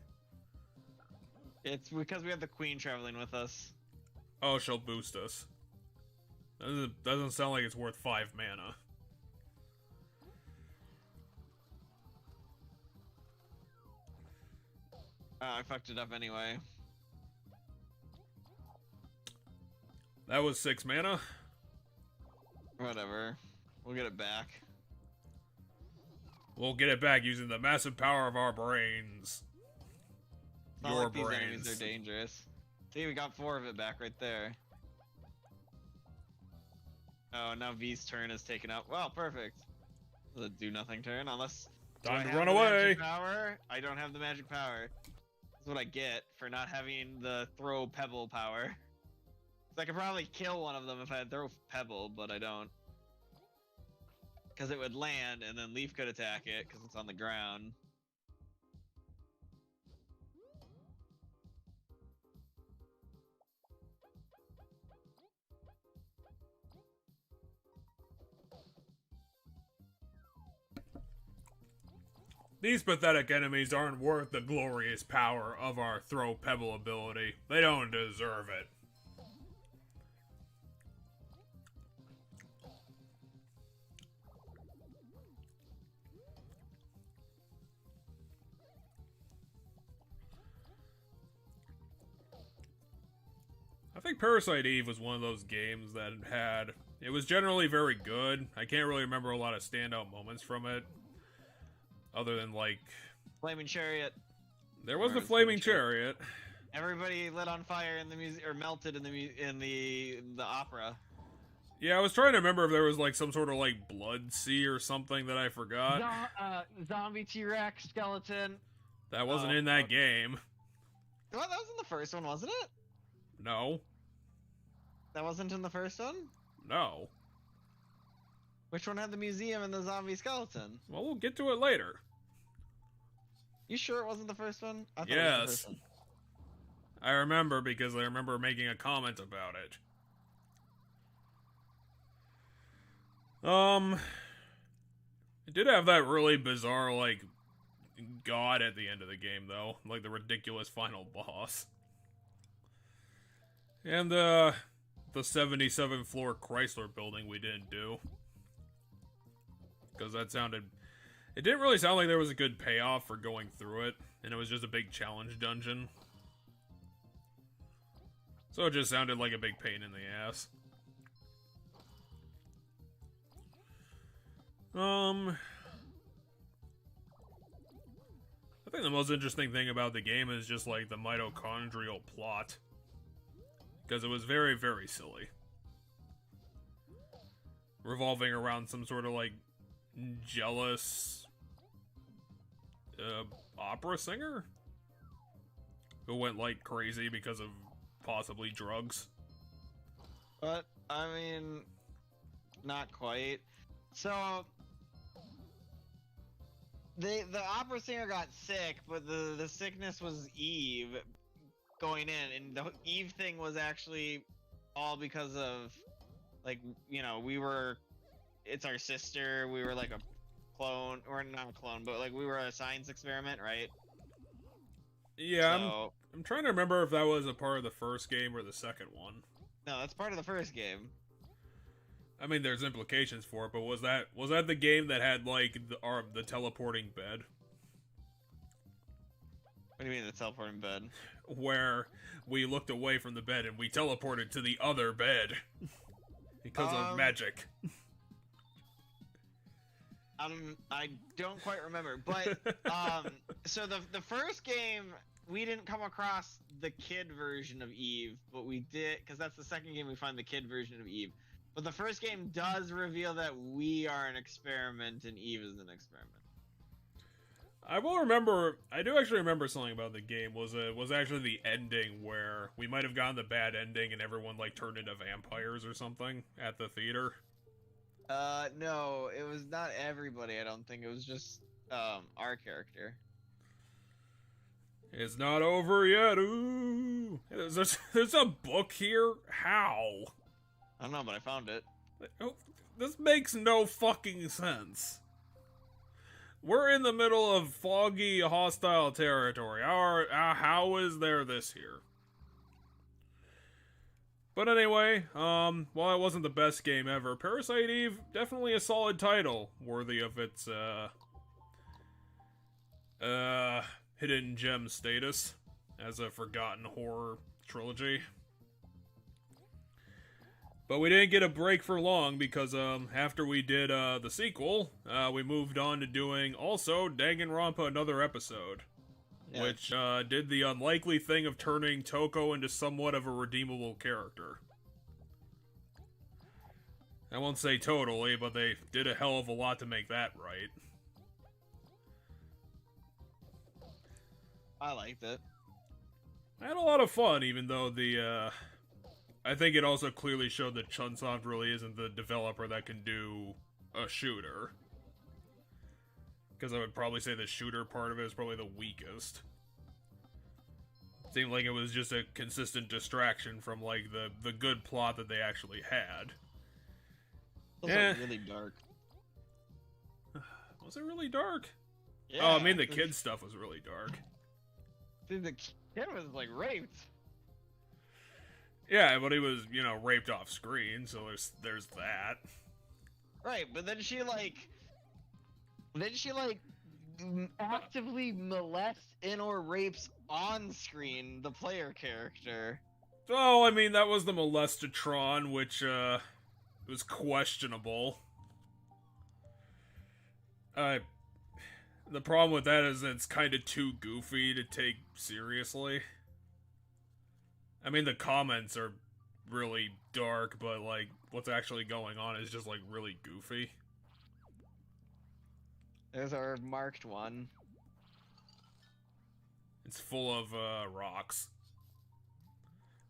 It's because we have the Queen traveling with us. Oh, she'll boost us. Doesn't sound like it's worth 5 mana. I fucked it up anyway. That was 6 mana? Whatever. We'll get it back. We'll get it back using the massive power of our brains. It's not Your like these brains. enemies are dangerous. See, we got 4 of it back right there. Oh, now V's turn is taken up. Wow, perfect. The do nothing turn, unless. Time do I to run have the away. magic power? I don't have the magic power. That's what I get for not having the throw pebble power. So I could probably kill one of them if I had throw pebble, but I don't. Because it would land, and then Leaf could attack it because it's on the ground. These pathetic enemies aren't worth the glorious power of our throw pebble ability. They don't deserve it. I think Parasite Eve was one of those games that had... It was generally very good. I can't really remember a lot of standout moments from it. Other than, like... Flaming Chariot. There was Or the it's Flaming Flaming Chariot. Everybody lit on fire in the music, or melted in the opera. Yeah, I was trying to remember if there was, like, some sort of, like, blood sea or something that I forgot. Zombie T-Rex skeleton. That wasn't in that game. Well, that was in the first one, wasn't it? No. That wasn't in the first one? No. Which one had the museum and the zombie skeleton? Well, we'll get to it later. You sure it wasn't the first one? I thought it was the Yes. first one. I remember because I remember making a comment about it. It did have that really bizarre, like, god at the end of the game, though. Like, the ridiculous final boss. And, the 77th floor Chrysler building we didn't do. Because that sounded... It didn't really sound like there was a good payoff for going through it. And it was just a big challenge dungeon. So it just sounded like a big pain in the ass. I think the most interesting thing about the game is just, like, the mitochondrial plot. Because it was very, very silly. Revolving around some sort of, like, jealous... opera singer? Who went, like, crazy because of possibly drugs. But, I mean... Not quite. So... The opera singer got sick, but the sickness was Eve going in, and the Eve thing was actually all because of, like, you know, it's our sister, we were like a clone, or not a clone, but like we were a science experiment, right? Yeah, So, I'm trying to remember if that was a part of the first game or the second one. no, that's part of the first game. I mean, there's implications for it, but was that the game that had, like, the teleporting bed? What do you mean the teleporting bed? Where we looked away from the bed and we teleported to the other bed. Because of magic. I don't quite remember, but, so the first game, we didn't come across the kid version of Eve, but we did, because that's the second game we find the kid version of Eve. But the first game does reveal that we are an experiment and Eve is an experiment. I do actually remember something about the game, was actually the ending where we might have gotten the bad ending and everyone, like, turned into vampires or something at the theater. No, it was not everybody, I don't think. It was just, our character. It's not over yet, ooh! There's a book here? How? I don't know, but I found it. Oh, this makes no fucking sense. We're in the middle of foggy, hostile territory. How is there this here? But anyway, while it wasn't the best game ever, Parasite Eve, definitely a solid title, worthy of its, hidden gem status as a forgotten horror trilogy. But we didn't get a break for long because after we did the sequel, we moved on to doing also Danganronpa Another Episode, Yeah. which did the unlikely thing of turning Toko into somewhat of a redeemable character. I won't say totally, but they did a hell of a lot to make that right. I liked it. I had a lot of fun, even though I think it also clearly showed that Chunsoft really isn't the developer that can do a shooter. Because I would probably say the shooter part of it is probably the weakest. Seemed like it was just a consistent distraction from, like, the good plot that they actually had. It was really dark. Was it really dark? Yeah, Oh, I mean, the kid stuff was really dark. Dude, the kid was, like, raped. Yeah, but he was, you know, raped off screen, so there's that. Right, but then she, like, actively molests and/or rapes on screen the player character. Oh, I mean, that was the molestatron, which, was questionable. The problem with that is it's kind of too goofy to take seriously. I mean, the comments are really dark, but, like, what's actually going on is just, like, really goofy. There's our marked one. It's full of, rocks.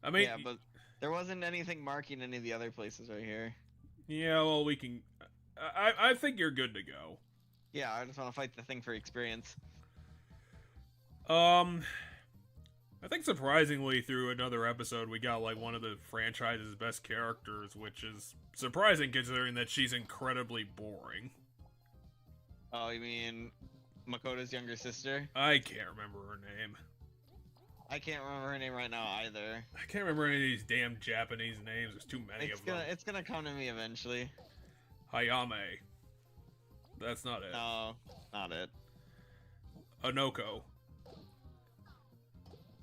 I mean... Yeah, but there wasn't anything marking any of the other places right here. Yeah, well, we can... I think you're good to go. Yeah, I just want to fight the thing for experience. I think surprisingly through another episode we got like one of the franchise's best characters, which is surprising considering that she's incredibly boring. Oh, you mean Makoto's younger sister? I can't remember her name. I can't remember her name right now either. I can't remember any of these damn Japanese names. There's too many of them. It's gonna come to me eventually. Hayame. That's not it. No, not it. Onoko.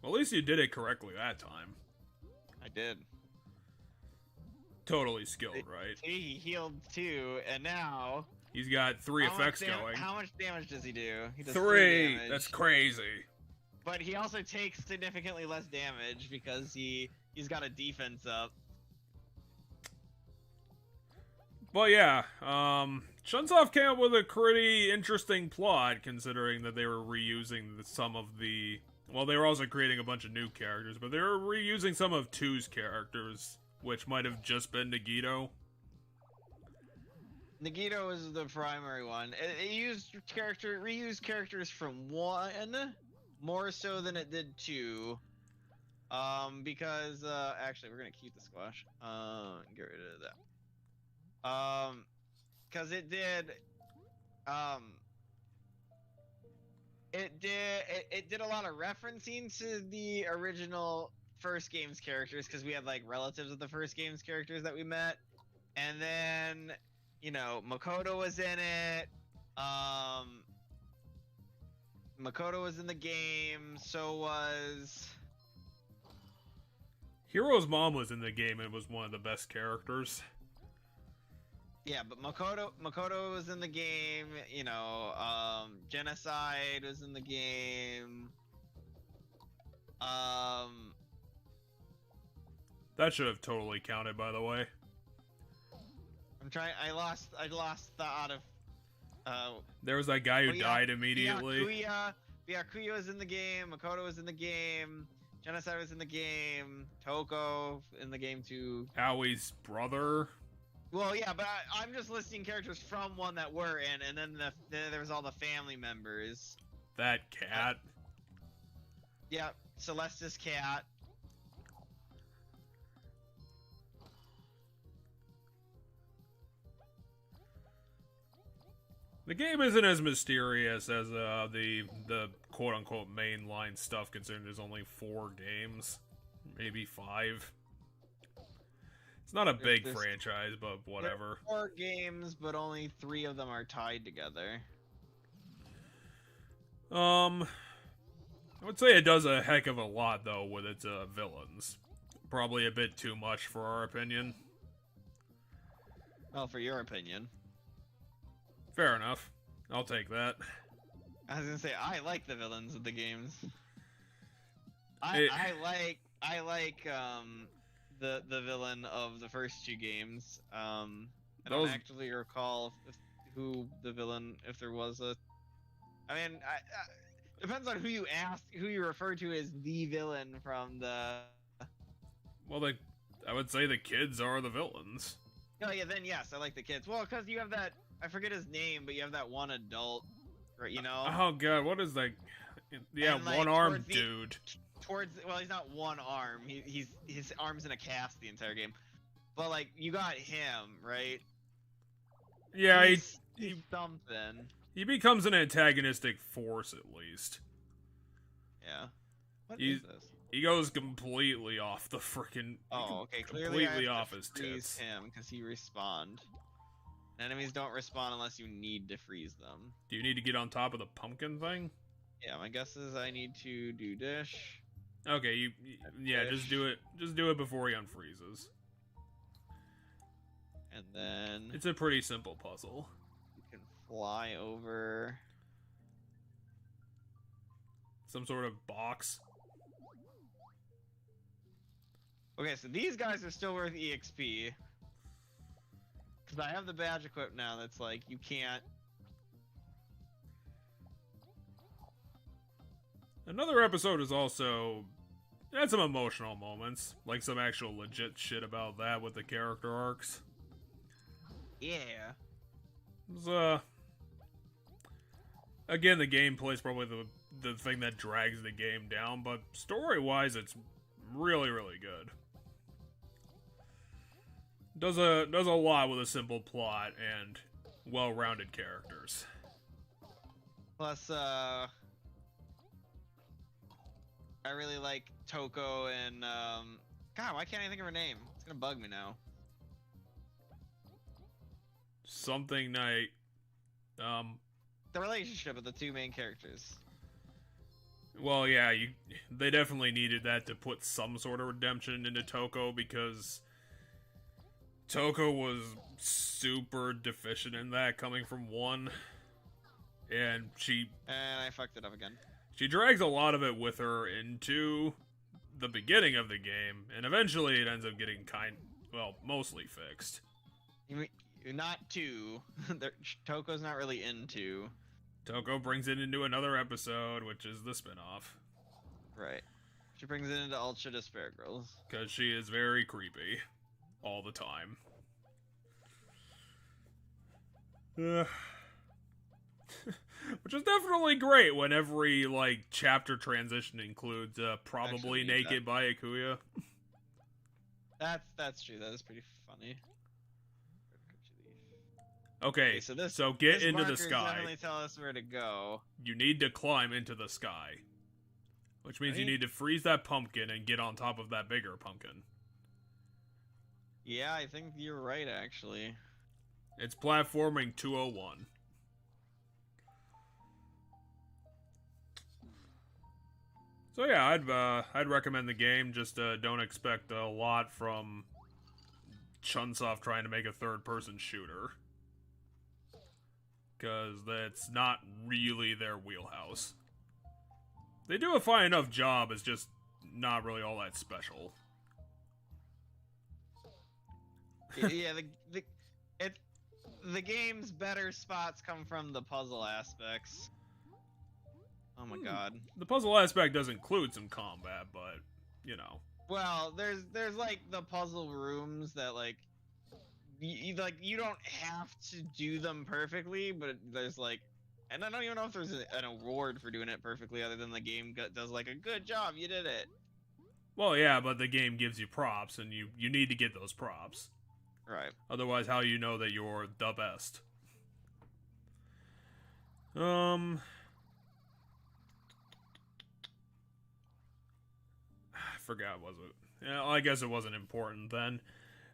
Well, at least you did it correctly that time. I did. Totally skilled, right? He healed 2, and now... He's got 3 effects going. How much damage does he do? He does 3! damage. That's crazy. But he also takes significantly less damage because he's got a defense up. But yeah, Chunsoft came up with a pretty interesting plot, considering that they were reusing some of the... Well, they were also creating a bunch of new characters, but they were reusing some of 2's characters, which might have just been Nagito. Nagito was the primary one. It reused characters from 1 more so than it did 2. Because actually we're gonna keep the squash. Get rid of that. Because it did a lot of referencing to the original first game's characters, because we had like relatives of the first game's characters that we met, and then you know Makoto was in it. Makoto was in the game, so was Hiro's mom was in the game and was one of the best characters. Yeah, but Makoto was in the game, you know, Genocide was in the game. That should have totally counted, by the way. I lost thought of there was that guy who died immediately. Byakuya was in the game, Makoto was in the game, Genocide was in the game, Toko in the game too. Awie's brother. Well, yeah, but I'm just listing characters from one that were in, and then there was all the family members. That cat. Yeah, Celeste's cat. The game isn't as mysterious as the quote-unquote mainline stuff, considering there's only 4 games. Maybe 5. It's not a big franchise, but whatever. 4 games, but only 3 of them are tied together. I would say it does a heck of a lot, though, with its villains. Probably a bit too much for our opinion. Well, for your opinion. Fair enough. I'll take that. I was gonna say, I like the villains of the games. I like the villain of the first 2 games. I don't actually recall who the villain, if there was a. I mean, depends on who you ask, who you refer to as the villain from the. Well, I would say the kids are the villains. Oh yeah, then yes, I like the kids. Well, because you have that, I forget his name, but you have that one adult, right? You know. Oh god, what is that? Yeah, And, like, one-armed dude. Well, he's not one arm. His arm's in a cast the entire game. But like, you got him, right? Yeah, he's something. He becomes an antagonistic force at least. Yeah. What is this? He goes completely off the frickin'. Oh, okay. Completely Clearly I have off to his freeze tits. him because he respawned. Enemies don't respawn unless you need to freeze them. Do you need to get on top of the pumpkin thing? Yeah, my guess is I need to do dish. Okay, yeah, Dish. just do it. Just do it before he unfreezes. And then It's a pretty simple puzzle. you can fly over. Some sort of box. Okay, so these guys are still worth EXP. Because I have the badge equipped now that's like, you can't. Another episode is also had some emotional moments, like some actual legit shit about that with the character arcs. Yeah. It was, again, the gameplay is probably the thing that drags the game down, but story-wise, it's really, really good. Does a lot with a simple plot and well-rounded characters. Plus, I really like Toko and, God, why can't I think of her name? It's gonna bug me now. Something night. The relationship of the two main characters. Well, yeah, they definitely needed that to put some sort of redemption into Toko because Toko was super deficient in that coming from 1. And And I fucked it up again. she drags a lot of it with her into the beginning of the game, and eventually it ends up getting mostly fixed. Not 2. Toko's not really into. Toko brings it into another episode, which is the spin-off. Right. She brings it into Ultra Despair Girls. Because she is very creepy. All the time. Which is definitely great when every, chapter transition includes probably Actually, naked Byakuya. That's true. That is pretty funny. Okay, so get into the sky. Definitely tell us where to go. You need to climb into the sky. Which means you Right? need to freeze that pumpkin and get on top of that bigger pumpkin. Yeah, I think you're right, actually. It's platforming 201. So yeah, I'd recommend the game. Just don't expect a lot from Chunsoft trying to make a third-person shooter, because that's not really their wheelhouse. They do a fine enough job. It's just not really all that special. Yeah, the game's better spots come from the puzzle aspects. Oh my god. The puzzle aspect does include some combat, but you know. Well, there's like the puzzle rooms that you don't have to do them perfectly, but there's and I don't even know if there's an award for doing it perfectly, other than the game does a good job. You did it. Well, yeah, but the game gives you props, and you need to get those props. Right. Otherwise, how you know that you're the best? I forgot, was it? Yeah, I guess it wasn't important then.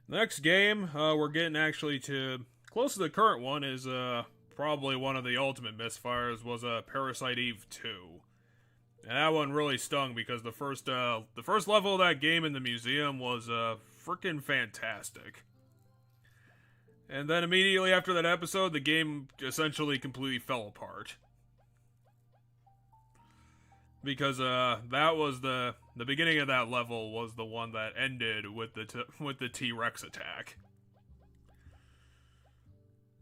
Next game, we're getting actually close to the current one, is probably one of the ultimate misfires, was Parasite Eve 2. And that one really stung because the first level of that game in the museum was freaking fantastic. And then immediately after that episode, the game essentially completely fell apart. Because that was the beginning of that level was the one that ended with the T-Rex attack.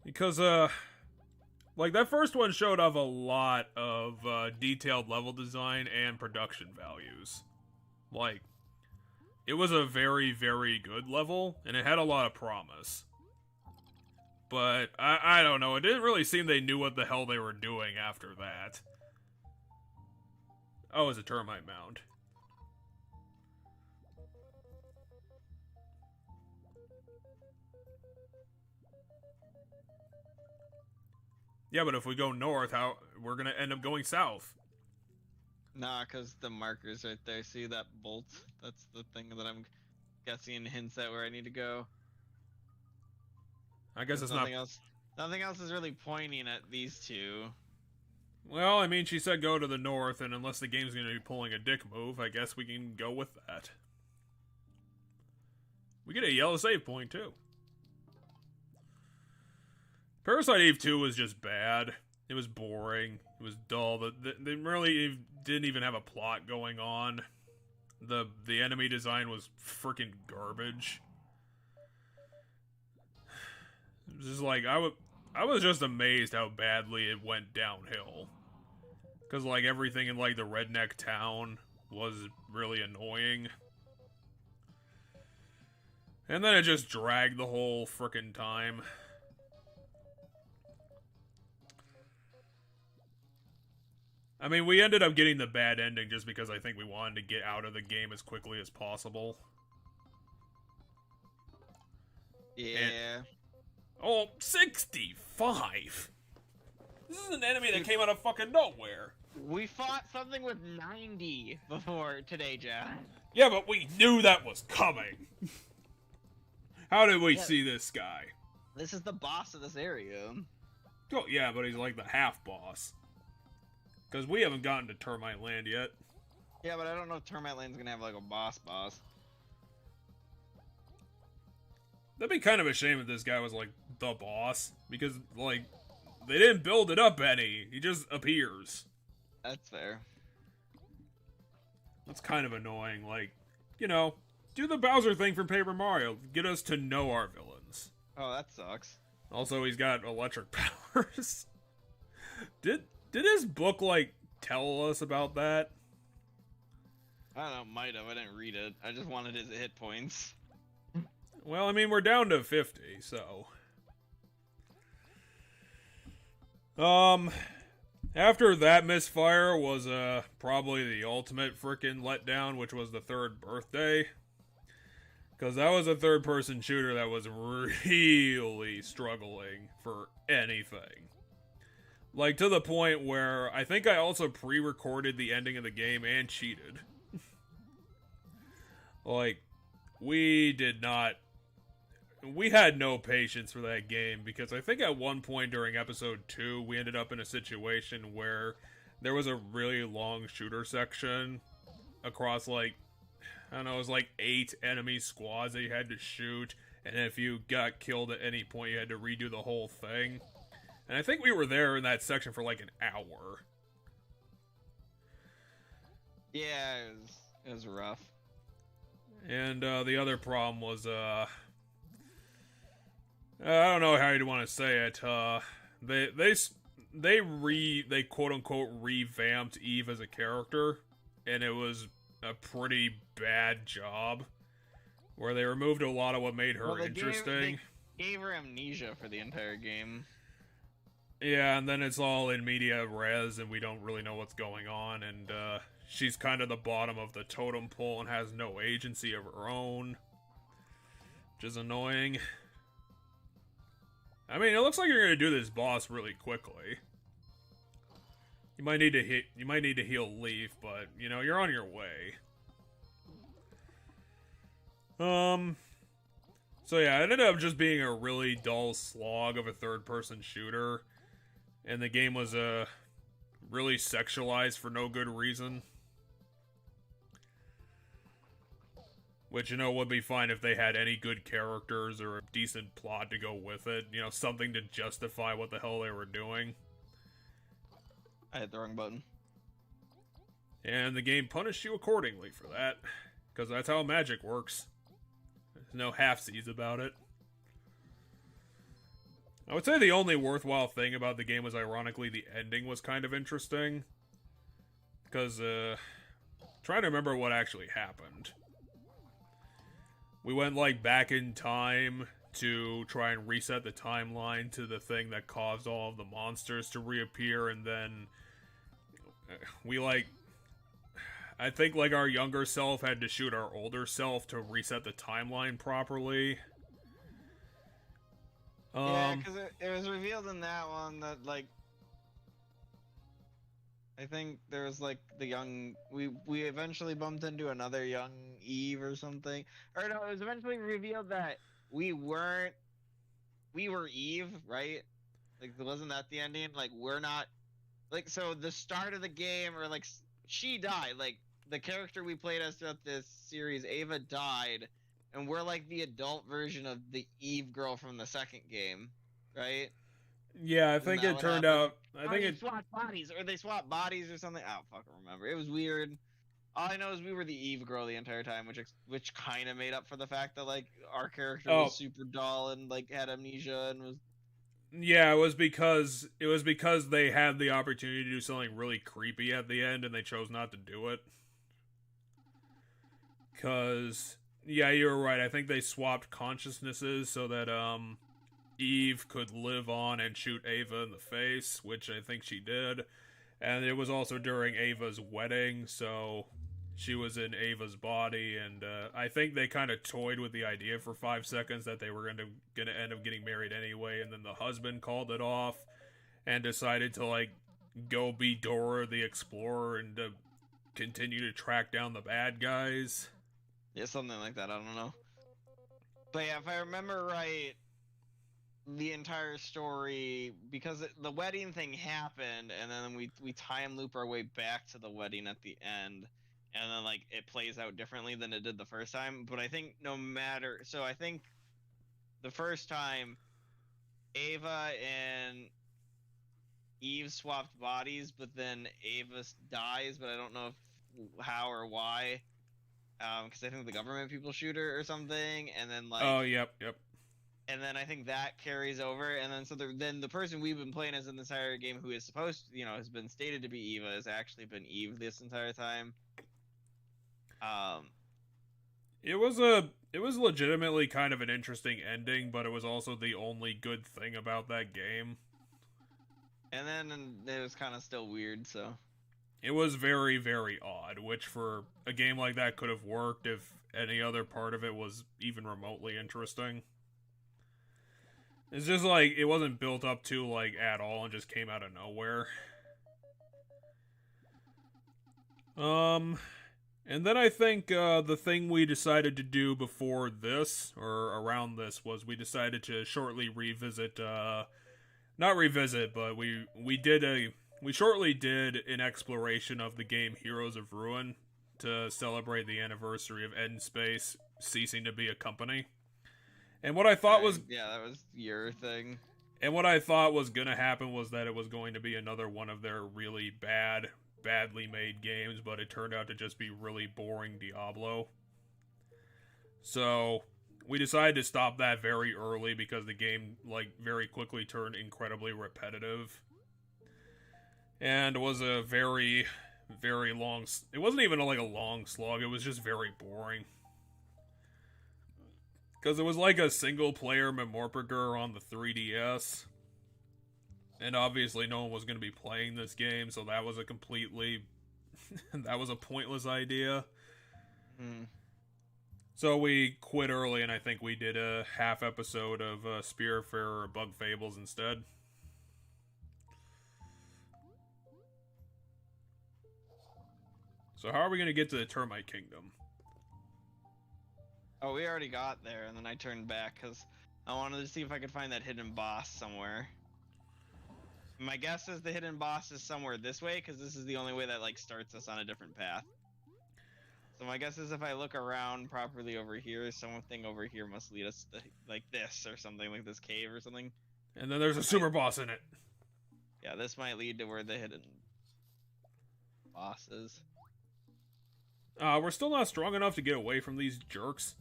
Because, like, that first one showed off a lot of detailed level design and production values. Like, it was a very, very good level, and it had a lot of promise. But, I don't know, it didn't really seem they knew what the hell they were doing after that. Oh, it's a termite mound. Yeah, but if we go north, how we're gonna end up going south. Nah, because the marker's right there. See that bolt? That's the thing that I'm guessing hints at where I need to go. I guess There's it's not. Nothing else is really pointing at these two. Well, I mean, she said go to the north, and unless the game's gonna be pulling a dick move, I guess we can go with that. We get a yellow save point, too. Parasite Eve 2 was just bad. It was boring. It was dull. They really didn't even have a plot going on. The enemy design was freaking garbage. It was just like, I was just amazed how badly it went downhill. Because, like, everything in, like, the redneck town was really annoying. And then it just dragged the whole frickin' time. I mean, we ended up getting the bad ending just because I think we wanted to get out of the game as quickly as possible. Yeah. And, oh, 65! This is an enemy that came out of fucking nowhere. We fought something with 90 before today, Jack. Yeah, but we knew that was coming. How did we see this guy? This is the boss of this area. Oh, yeah, but he's like the half-boss. Because we haven't gotten to Termite Land yet. Yeah, but I don't know if Termite Land's gonna have like a boss. That'd be kind of a shame if this guy was like the boss. Because, like, they didn't build it up any. He just appears. That's fair. That's kind of annoying. Like, you know, do the Bowser thing from Paper Mario. Get us to know our villains. Oh, that sucks. Also, he's got electric powers. Did his book, like, tell us about that? I don't know, might have. I didn't read it. I just wanted his hit points. Well, I mean, we're down to 50, so... After that misfire was, probably the ultimate frickin' letdown, which was the third birthday. Because that was a third-person shooter that was really struggling for anything. Like, to the point where I think I also pre-recorded the ending of the game and cheated. Like, we had no patience for that game, because I think at one point during episode 2, we ended up in a situation where there was a really long shooter section across, like, I don't know, it was like 8 enemy squads that you had to shoot, and if you got killed at any point, you had to redo the whole thing. And I think we were there in that section for like an hour. Yeah, it was rough. And the other problem was, I don't know how you'd want to say it. They quote unquote revamped Eve as a character, and it was a pretty bad job. Where they removed a lot of what made her interesting. They gave her amnesia for the entire game. Yeah, and then it's all in media res, and we don't really know what's going on, and she's kind of the bottom of the totem pole and has no agency of her own, which is annoying. I mean, it looks like you're gonna do this boss really quickly. You might need to heal Leaf, but you know you're on your way. So yeah, it ended up just being a really dull slog of a third-person shooter. And the game was, really sexualized for no good reason. Which, you know, would be fine if they had any good characters or a decent plot to go with it. You know, something to justify what the hell they were doing. I hit the wrong button. And the game punished you accordingly for that. Because that's how magic works. There's no halfsies about it. I would say the only worthwhile thing about the game was, ironically, the ending was kind of interesting. Because, trying to remember what actually happened. We went, like, back in time to try and reset the timeline to the thing that caused all of the monsters to reappear, and then we, like, I think, like, our younger self had to shoot our older self to reset the timeline properly. Yeah, because it was revealed in that one that, like, I think there was, like, the young... We eventually bumped into another young Eve or something. Or no, it was eventually revealed that we were Eve, right? Like, wasn't that the ending? Like, we're not... Like, so the start of the game, or, like, she died. Like, the character we played as throughout this series, Ava, died. And we're, like, the adult version of the Eve girl from the second game, right? Yeah, I think it turned out... I think it swapped bodies, or they swapped bodies or something. I don't fucking remember. It was weird. All I know is we were the Eve girl the entire time, which kind of made up for the fact that, like, our character was super dull and, like, had amnesia and was... Yeah, it was because they had the opportunity to do something really creepy at the end and they chose not to do it. Cause yeah, you were right. I think they swapped consciousnesses so that Eve could live on and shoot Ava in the face, which I think she did. And it was also during Ava's wedding, so she was in Ava's body, and I think they kind of toyed with the idea for 5 seconds that they were gonna end up getting married anyway, and then the husband called it off and decided to, like, go be Dora the Explorer and to continue to track down the bad guys. Yeah, something like that, I don't know. But yeah, if I remember right, the entire story, because the wedding thing happened, and then we time loop our way back to the wedding at the end, and then, like, it plays out differently than it did the first time. But I think no matter... So I think the first time, Ava and Eve swapped bodies, but then Ava dies, but I don't know how or why. Because I think the government people shoot her or something, and then, like... Oh, yep. And then I think that carries over, and then so then the person we've been playing as in this entire game, who is supposed to, has been stated to be Eva, has actually been Eve this entire time. It was legitimately kind of an interesting ending, but it was also the only good thing about that game. And then it was kind of still weird, so... It was very, very odd, which for a game like that could have worked if any other part of it was even remotely interesting. It's just like, it wasn't built up to, like, at all and just came out of nowhere. And then I think, the thing we decided to do before this, or around this, was we decided to shortly revisit, not revisit, but we shortly did an exploration of the game Heroes of Ruin to celebrate the anniversary of End Space ceasing to be a company. And what I thought was... Yeah, that was your thing. And what I thought was gonna happen was that it was going to be another one of their really badly made games, but it turned out to just be really boring Diablo. So, we decided to stop that very early because the game, like, very quickly turned incredibly repetitive. And it was a very, very long... It wasn't even like a long slog, it was just very boring. Because it was like a single-player Memorpager on the 3DS. And obviously no one was going to be playing this game, so that was a completely... that was a pointless idea. So we quit early, and I think we did a half episode of Spiritfarer or Bug Fables instead. So how are we going to get to the Termite Kingdom? Oh, we already got there, and then I turned back because I wanted to see if I could find that hidden boss somewhere. My guess is the hidden boss is somewhere this way, because this is the only way that, like, starts us on a different path. So my guess is if I look around properly over here, something over here must lead us to, like, this or something, like this cave or something. And then there's a super boss in it. Yeah, this might lead to where the hidden boss is. We're still not strong enough to get away from these jerks.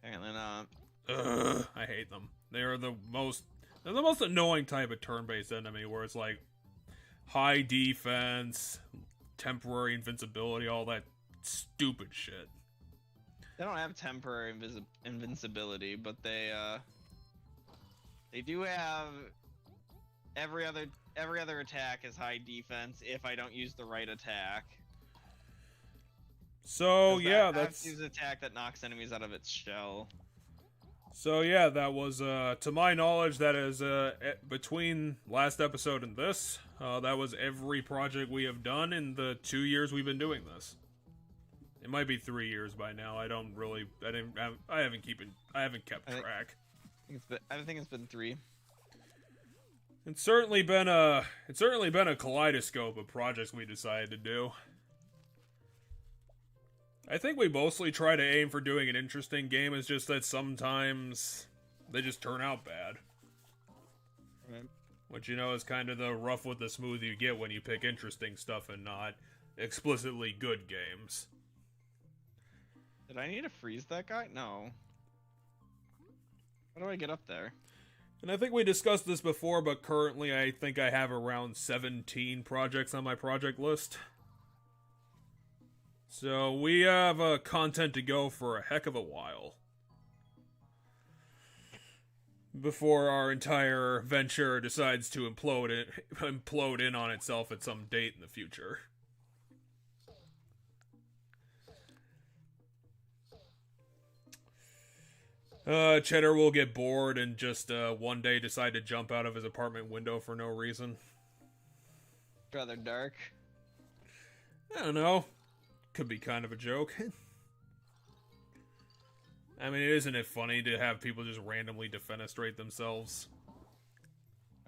Apparently not. Ugh, I hate them. They are the most... They're the most annoying type of turn-based enemy, where it's like high defense, temporary invincibility, all that stupid shit. They don't have temporary invincibility, but they do have every other attack is high defense if I don't use the right attack. So yeah, that's use an attack that knocks enemies out of its shell. So yeah, that was, to my knowledge, that is, between last episode and this, that was every project we have done in the 2 years we've been doing this. It might be 3 years by now. I haven't kept track. I think it's been 3. It's certainly been a kaleidoscope of projects we decided to do. I think we mostly try to aim for doing an interesting game, it's just that sometimes they just turn out bad. Right. Which, you know, is kind of the rough with the smooth you get when you pick interesting stuff and not explicitly good games. Did I need to freeze that guy? No. How do I get up there? And I think we discussed this before, but currently I think I have around 17 projects on my project list. So we have content to go for a heck of a while before our entire venture decides to implode in on itself at some date in the future. Cheddar will get bored and just one day decide to jump out of his apartment window for no reason. Rather dark. I don't know. Could be kind of a joke. I mean, isn't it funny to have people just randomly defenestrate themselves?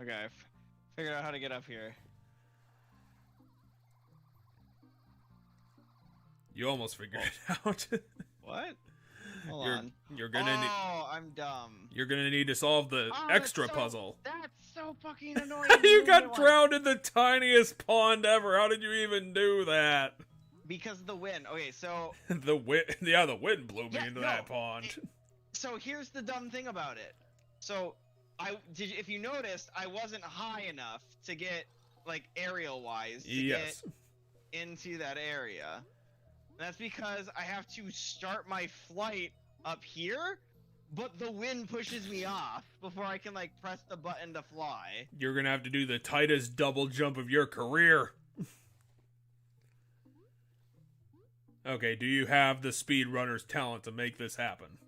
Okay, figured out how to get up here. You almost figured it out. What? Hold on. I'm dumb. You're gonna need to solve the extra puzzle. That's so fucking annoying. You got drowned in the tiniest pond ever. How did you even do that? Because of the wind. Okay, so the wind blew me into that pond. So here's the dumb thing about it. So if you noticed, I wasn't high enough to get like aerial wise to get into that area. And that's because I have to start my flight up here, but the wind pushes me off before I can like press the button to fly. You're gonna have to do the tightest double jump of your career. Okay, do you have the speedrunner's talent to make this happen?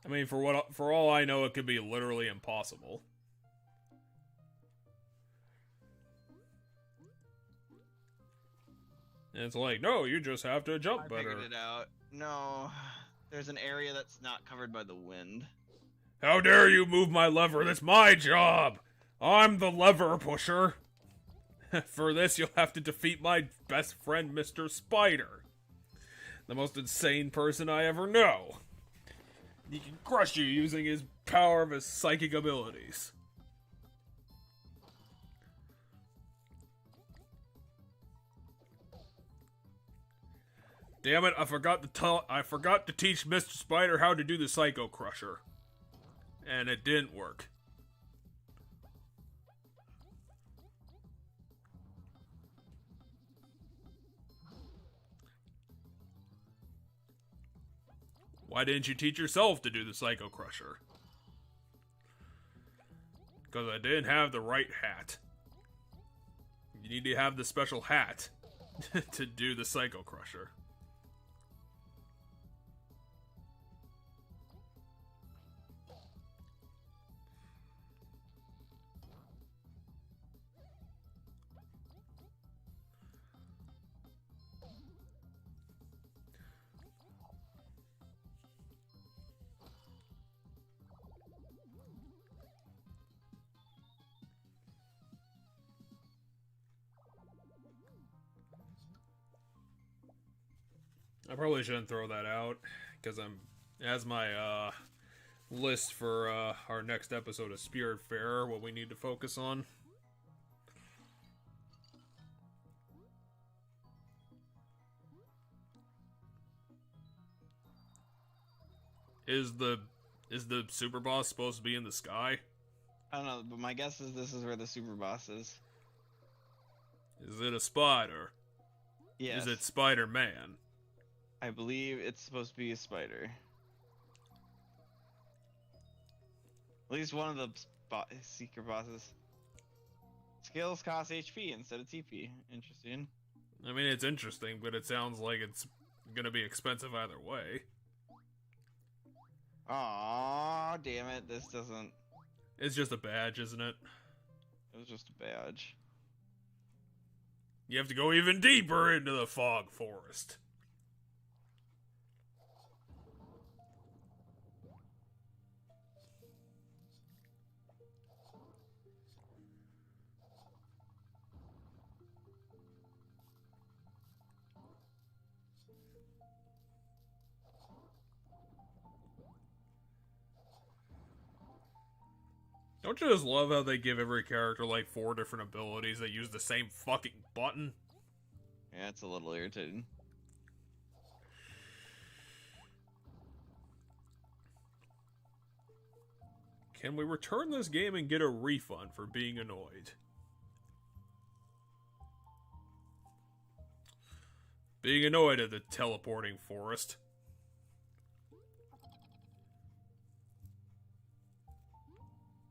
I mean, for all I know, it could be literally impossible. And it's like, no, you just have to jump better. I figured it out. No, there's an area that's not covered by the wind. How dare you move my lever? That's my job! I'm the lever pusher. For this, you'll have to defeat my best friend, Mr. Spider. The most insane person I ever know. He can crush you using his power of his psychic abilities. Damn it, I forgot to teach Mr. Spider how to do the Psycho Crusher. And it didn't work. Why didn't you teach yourself to do the Psycho Crusher? Because I didn't have the right hat. You need to have the special hat to do the Psycho Crusher. I probably shouldn't throw that out, because as my list for our next episode of Spiritfarer, what we need to focus on. Is the Is the super boss supposed to be in the sky? I don't know, but my guess is this is where the super boss is. Is it a spider? Yes. Is it Spider-Man? I believe it's supposed to be a spider. At least one of the secret bosses. Skills cost HP instead of TP. Interesting. I mean, it's interesting, but it sounds like it's gonna be expensive either way. Aw, damn it. This doesn't... It's just a badge, isn't it? It was just a badge. You have to go even deeper into the fog forest. Don't you just love how they give every character like 4 different abilities that use the same fucking button? Yeah, it's a little irritating. Can we return this game and get a refund for being annoyed? Being annoyed at the teleporting forest.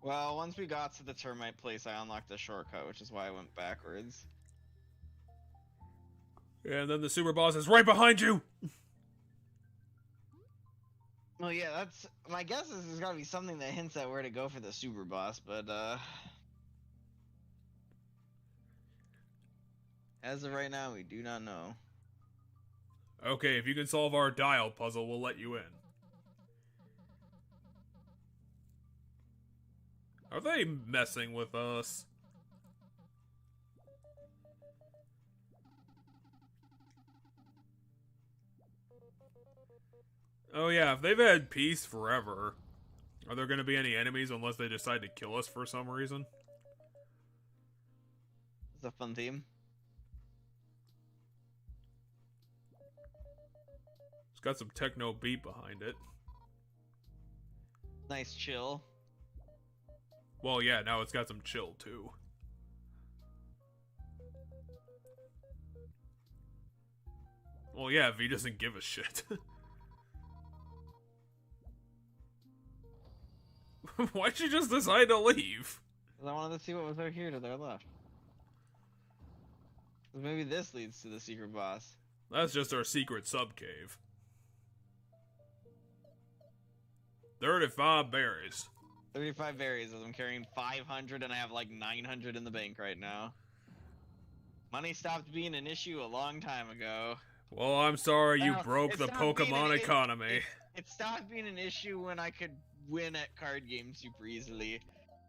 Well, once we got to the termite place, I unlocked a shortcut, which is why I went backwards. And then the super boss is right behind you! Well, yeah, that's... My guess is there's gotta be something that hints at where to go for the super boss, but, as of right now, we do not know. Okay, if you can solve our dial puzzle, we'll let you in. Are they messing with us? Oh yeah, if they've had peace forever, are there going to be any enemies unless they decide to kill us for some reason? It's a fun theme. It's got some techno beat behind it. Nice chill. Well, yeah, now it's got some chill, too. Well, yeah, V doesn't give a shit. Why'd you just decide to leave? I wanted to see what was out here to their left. 'Cause maybe this leads to the secret boss. That's just our secret sub-cave. 35 berries. 35 berries as I'm carrying 500 and I have like 900 in the bank right now. Money stopped being an issue a long time ago. Well, I'm sorry you Well, broke it the stopped being Pokemon an- economy. It stopped being an issue when I could win at card games super easily.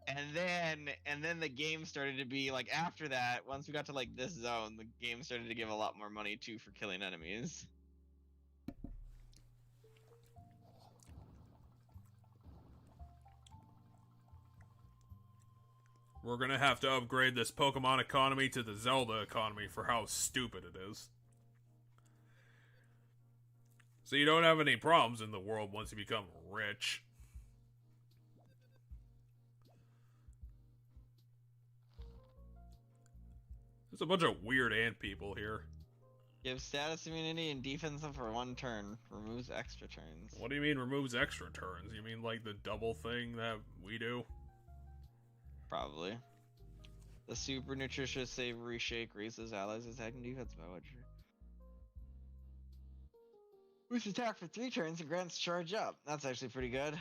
And then the game started to be like, after that, once we got to like this zone, the game started to give a lot more money too for killing enemies. We're gonna have to upgrade this Pokemon economy to the Zelda economy for how stupid it is. So you don't have any problems in the world once you become rich. There's a bunch of weird ant people here. Give status immunity and defensive for 1 turn. Removes extra turns. What do you mean removes extra turns? You mean like the double thing that we do? Probably. The super nutritious savory shake raises allies' attack and defense by 1 turn. Boosts attack for 3 turns and grants charge up. That's actually pretty good.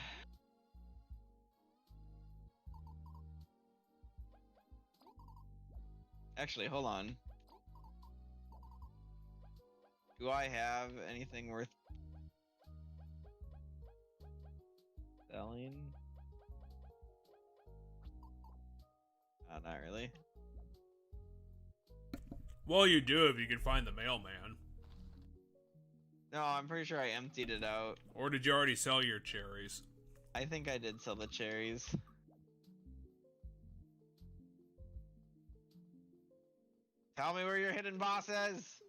Actually, hold on. Do I have anything worth selling? Not really. Well, you do if you can find the mailman. No, I'm pretty sure I emptied it out. Or did you already sell your cherries? I think I did sell the cherries. Tell me where your hidden boss is!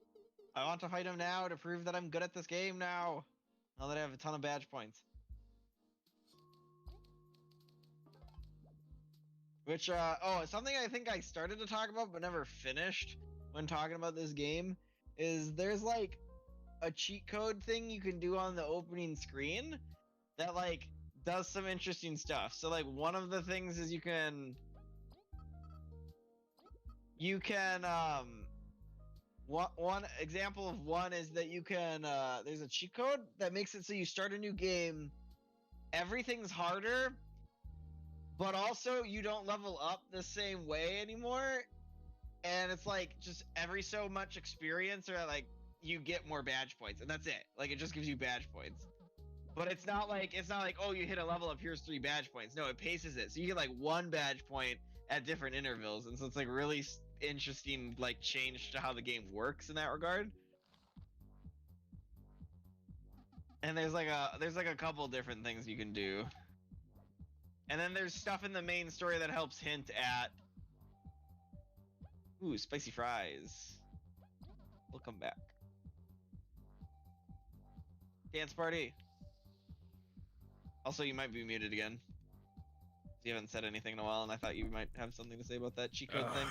I want to fight him now to prove that I'm good at this game now! Now that I have a ton of badge points. Which something I think I started to talk about but never finished when talking about this game is there's like a cheat code thing you can do on the opening screen that like does some interesting stuff. So like one of the things is you can one example of one is that you can there's a cheat code that makes it so you start a new game, everything's harder, but also you don't level up the same way anymore, and it's like just every so much experience or like you get more badge points, and that's it. Like it just gives you badge points. But it's not like oh, you hit a level up, here's 3 badge points. No, it paces it. So you get like 1 badge point at different intervals, and so it's like really interesting like change to how the game works in that regard. And there's like a couple different things you can do. And then there's stuff in the main story that helps hint at ooh, spicy fries. We'll come back. Dance party. Also, you might be muted again. You haven't said anything in a while, and I thought you might have something to say about that cheat code thing.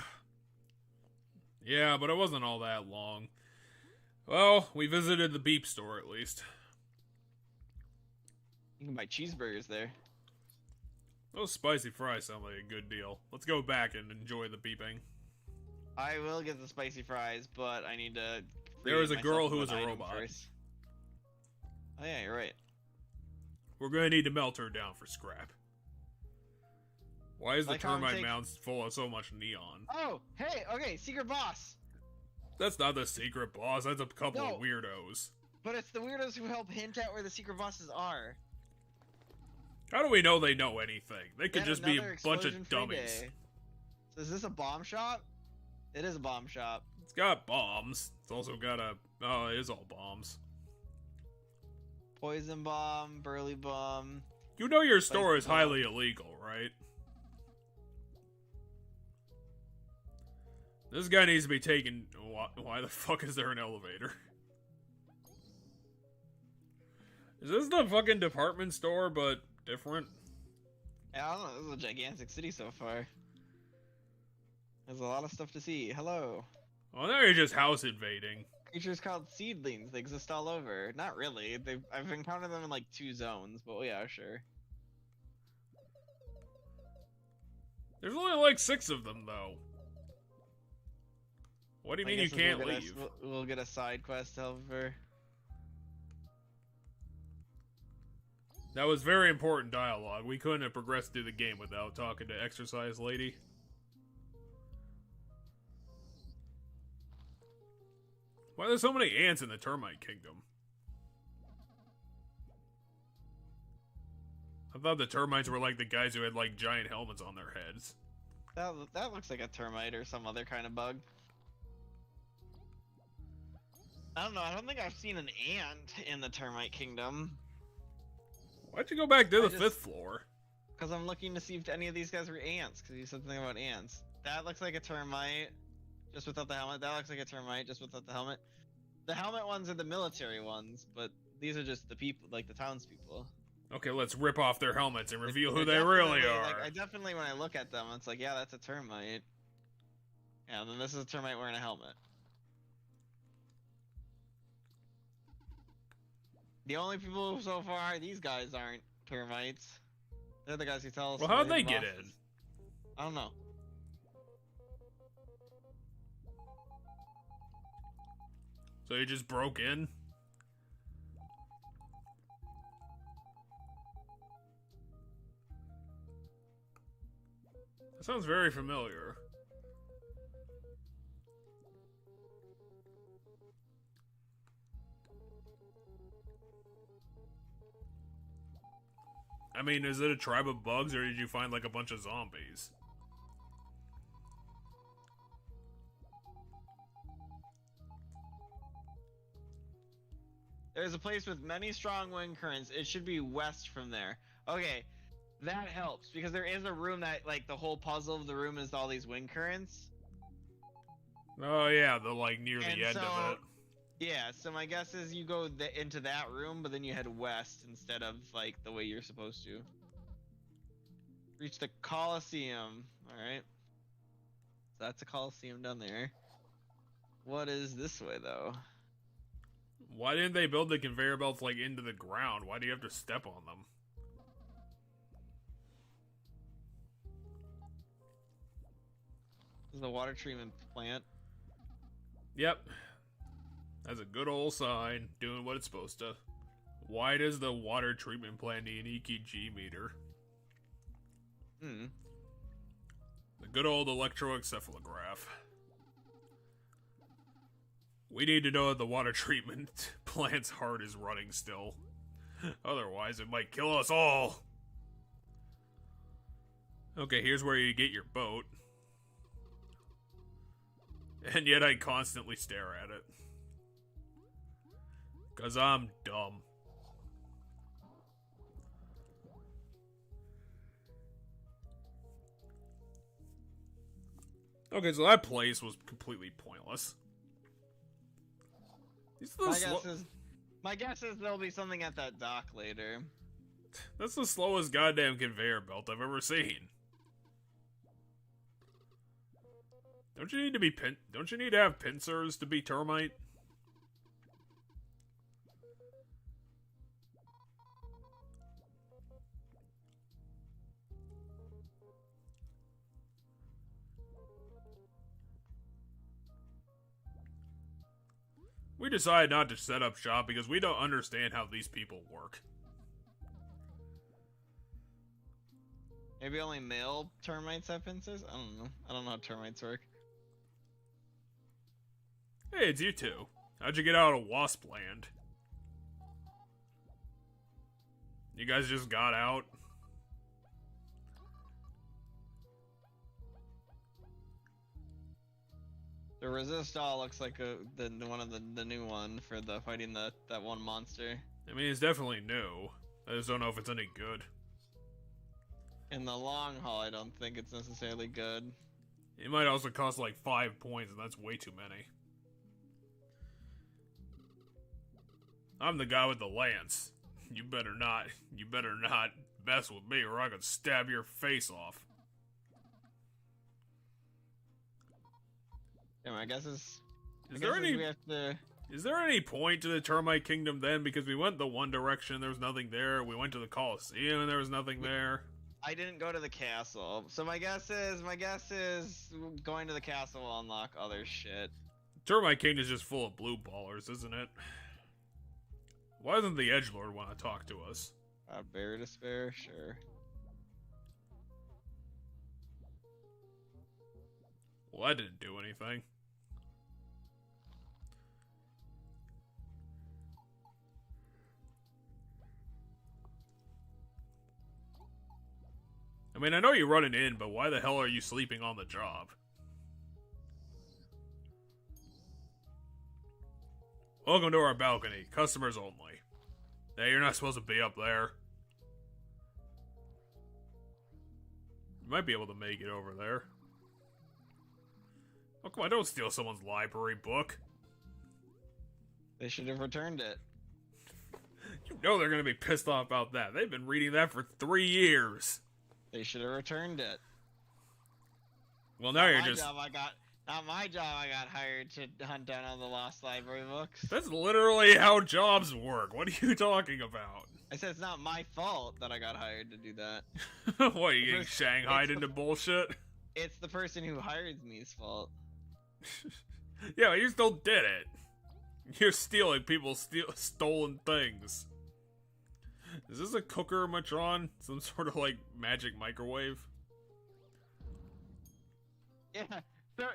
Yeah, but it wasn't all that long. Well, we visited the beep store at least. You can buy cheeseburgers there. Those spicy fries sound like a good deal. Let's go back and enjoy the beeping. I will get the spicy fries, but I need to... There was a girl who was a robot. First. Oh yeah, you're right. We're gonna need to melt her down for scrap. Why is the Like how I'm termite mound full of so much neon? Oh, hey, okay, secret boss. That's not the secret boss, that's a couple No. of weirdos. But it's the weirdos who help hint at where the secret bosses are. How do we know they know anything? They could And just be a another bunch explosion of free dummies. day. So is this a bomb shop? It is a bomb shop. It's got bombs. It's also got a... Oh, it is all bombs. Poison bomb, burly bomb. You know your store Spicy is highly illegal, right? This guy needs to be taken... Why the fuck is there an elevator? Is this the fucking department store, but different? Yeah, I don't know. This is a gigantic city so far. There's a lot of stuff to see. Hello. Oh, now you're just house invading. Creatures called seedlings. They exist all over. Not really. I've encountered them in like 2 zones, but yeah, sure. There's only like 6 of them, though. What do you mean you can't leave? We'll get a side quest to help her. That was very important dialogue. We couldn't have progressed through the game without talking to Exercise Lady. Why are there so many ants in the termite kingdom? I thought the termites were like the guys who had like giant helmets on their heads. That looks like a termite or some other kind of bug. I don't know. I don't think I've seen an ant in the termite kingdom. Why'd you go back to the 5th floor? Because I'm looking to see if any of these guys were ants, because you said something about ants. That looks like a termite, just without the helmet. That looks like a termite, just without the helmet. The helmet ones are the military ones, but these are just the people, like the townspeople. Okay, let's rip off their helmets and reveal who they They're really definitely, are. Like, I definitely, when I look at them, it's like, yeah, that's a termite. Yeah, and then this is a termite wearing a helmet. The only people so far, these guys aren't termites. They're the guys who tell us. Well, how'd they get in? I don't know. So you just broke in? That sounds very familiar. I mean, is it a tribe of bugs, or did you find, like, a bunch of zombies? There's a place with many strong wind currents. It should be west from there. Okay, that helps, because there is a room that, like, the whole puzzle of the room is all these wind currents. Oh, yeah, the, like, near the And end so- of it. Yeah, so my guess is you go into that room, but then you head west instead of, like, the way you're supposed to. Reach the Colosseum. Alright. So that's a Coliseum down there. What is this way, though? Why didn't they build the conveyor belts, like, into the ground? Why do you have to step on them? This is the water treatment plant. Yep. That's a good old sign, doing what it's supposed to. Why does the water treatment plant need an EKG meter? The good old electroencephalograph. We need to know that the water treatment plant's heart is running still. Otherwise, it might kill us all. Okay, here's where you get your boat. And yet I constantly stare at it. 'Cause I'm dumb. Okay, so that place was completely pointless. My guess is there'll be something at that dock later. That's the slowest goddamn conveyor belt I've ever seen. Don't you need to be don't you need to have pincers to be termite? We decided not to set up shop because we don't understand how these people work. Maybe only male termites have pincers? I don't know. I don't know how termites work. Hey, it's you two. How'd you get out of Wasp Land? You guys just got out? The Resistol looks like one of the new one for the fighting that one monster. I mean, it's definitely new. I just don't know if it's any good. In the long haul, I don't think it's necessarily good. It might also cost like 5 points, and that's way too many. I'm the guy with the lance. You better not mess with me or I could stab your face off. Yeah, my guess is... Is there any point to the Termite Kingdom then? Because we went the one direction, there was nothing there. We went to the Colosseum and there was nothing there. I didn't go to the castle, so my guess is going to the castle will unlock other shit. Termite Kingdom is just full of blue ballers, isn't it? Why doesn't the Edgelord want to talk to us? Bear to spare, sure. Well, that didn't do anything. I mean, I know you're running in, but why the hell are you sleeping on the job? Welcome to our balcony. Customers only. Hey, you're not supposed to be up there. You might be able to make it over there. Oh, come on, don't steal someone's library book. They should have returned it. You know they're gonna be pissed off about that. They've been reading that for 3 years. They should have returned it. Well, now you're just... Not my job, I got hired to hunt down all the lost library books. That's literally how jobs work. What are you talking about? I said it's not my fault that I got hired to do that. What, are you getting shanghaied into bullshit? It's the person who hired me's fault. Yeah, you still did it. You're stealing people's stolen things. Is this a cooker Matron? Some sort of, like, magic microwave? Yeah, so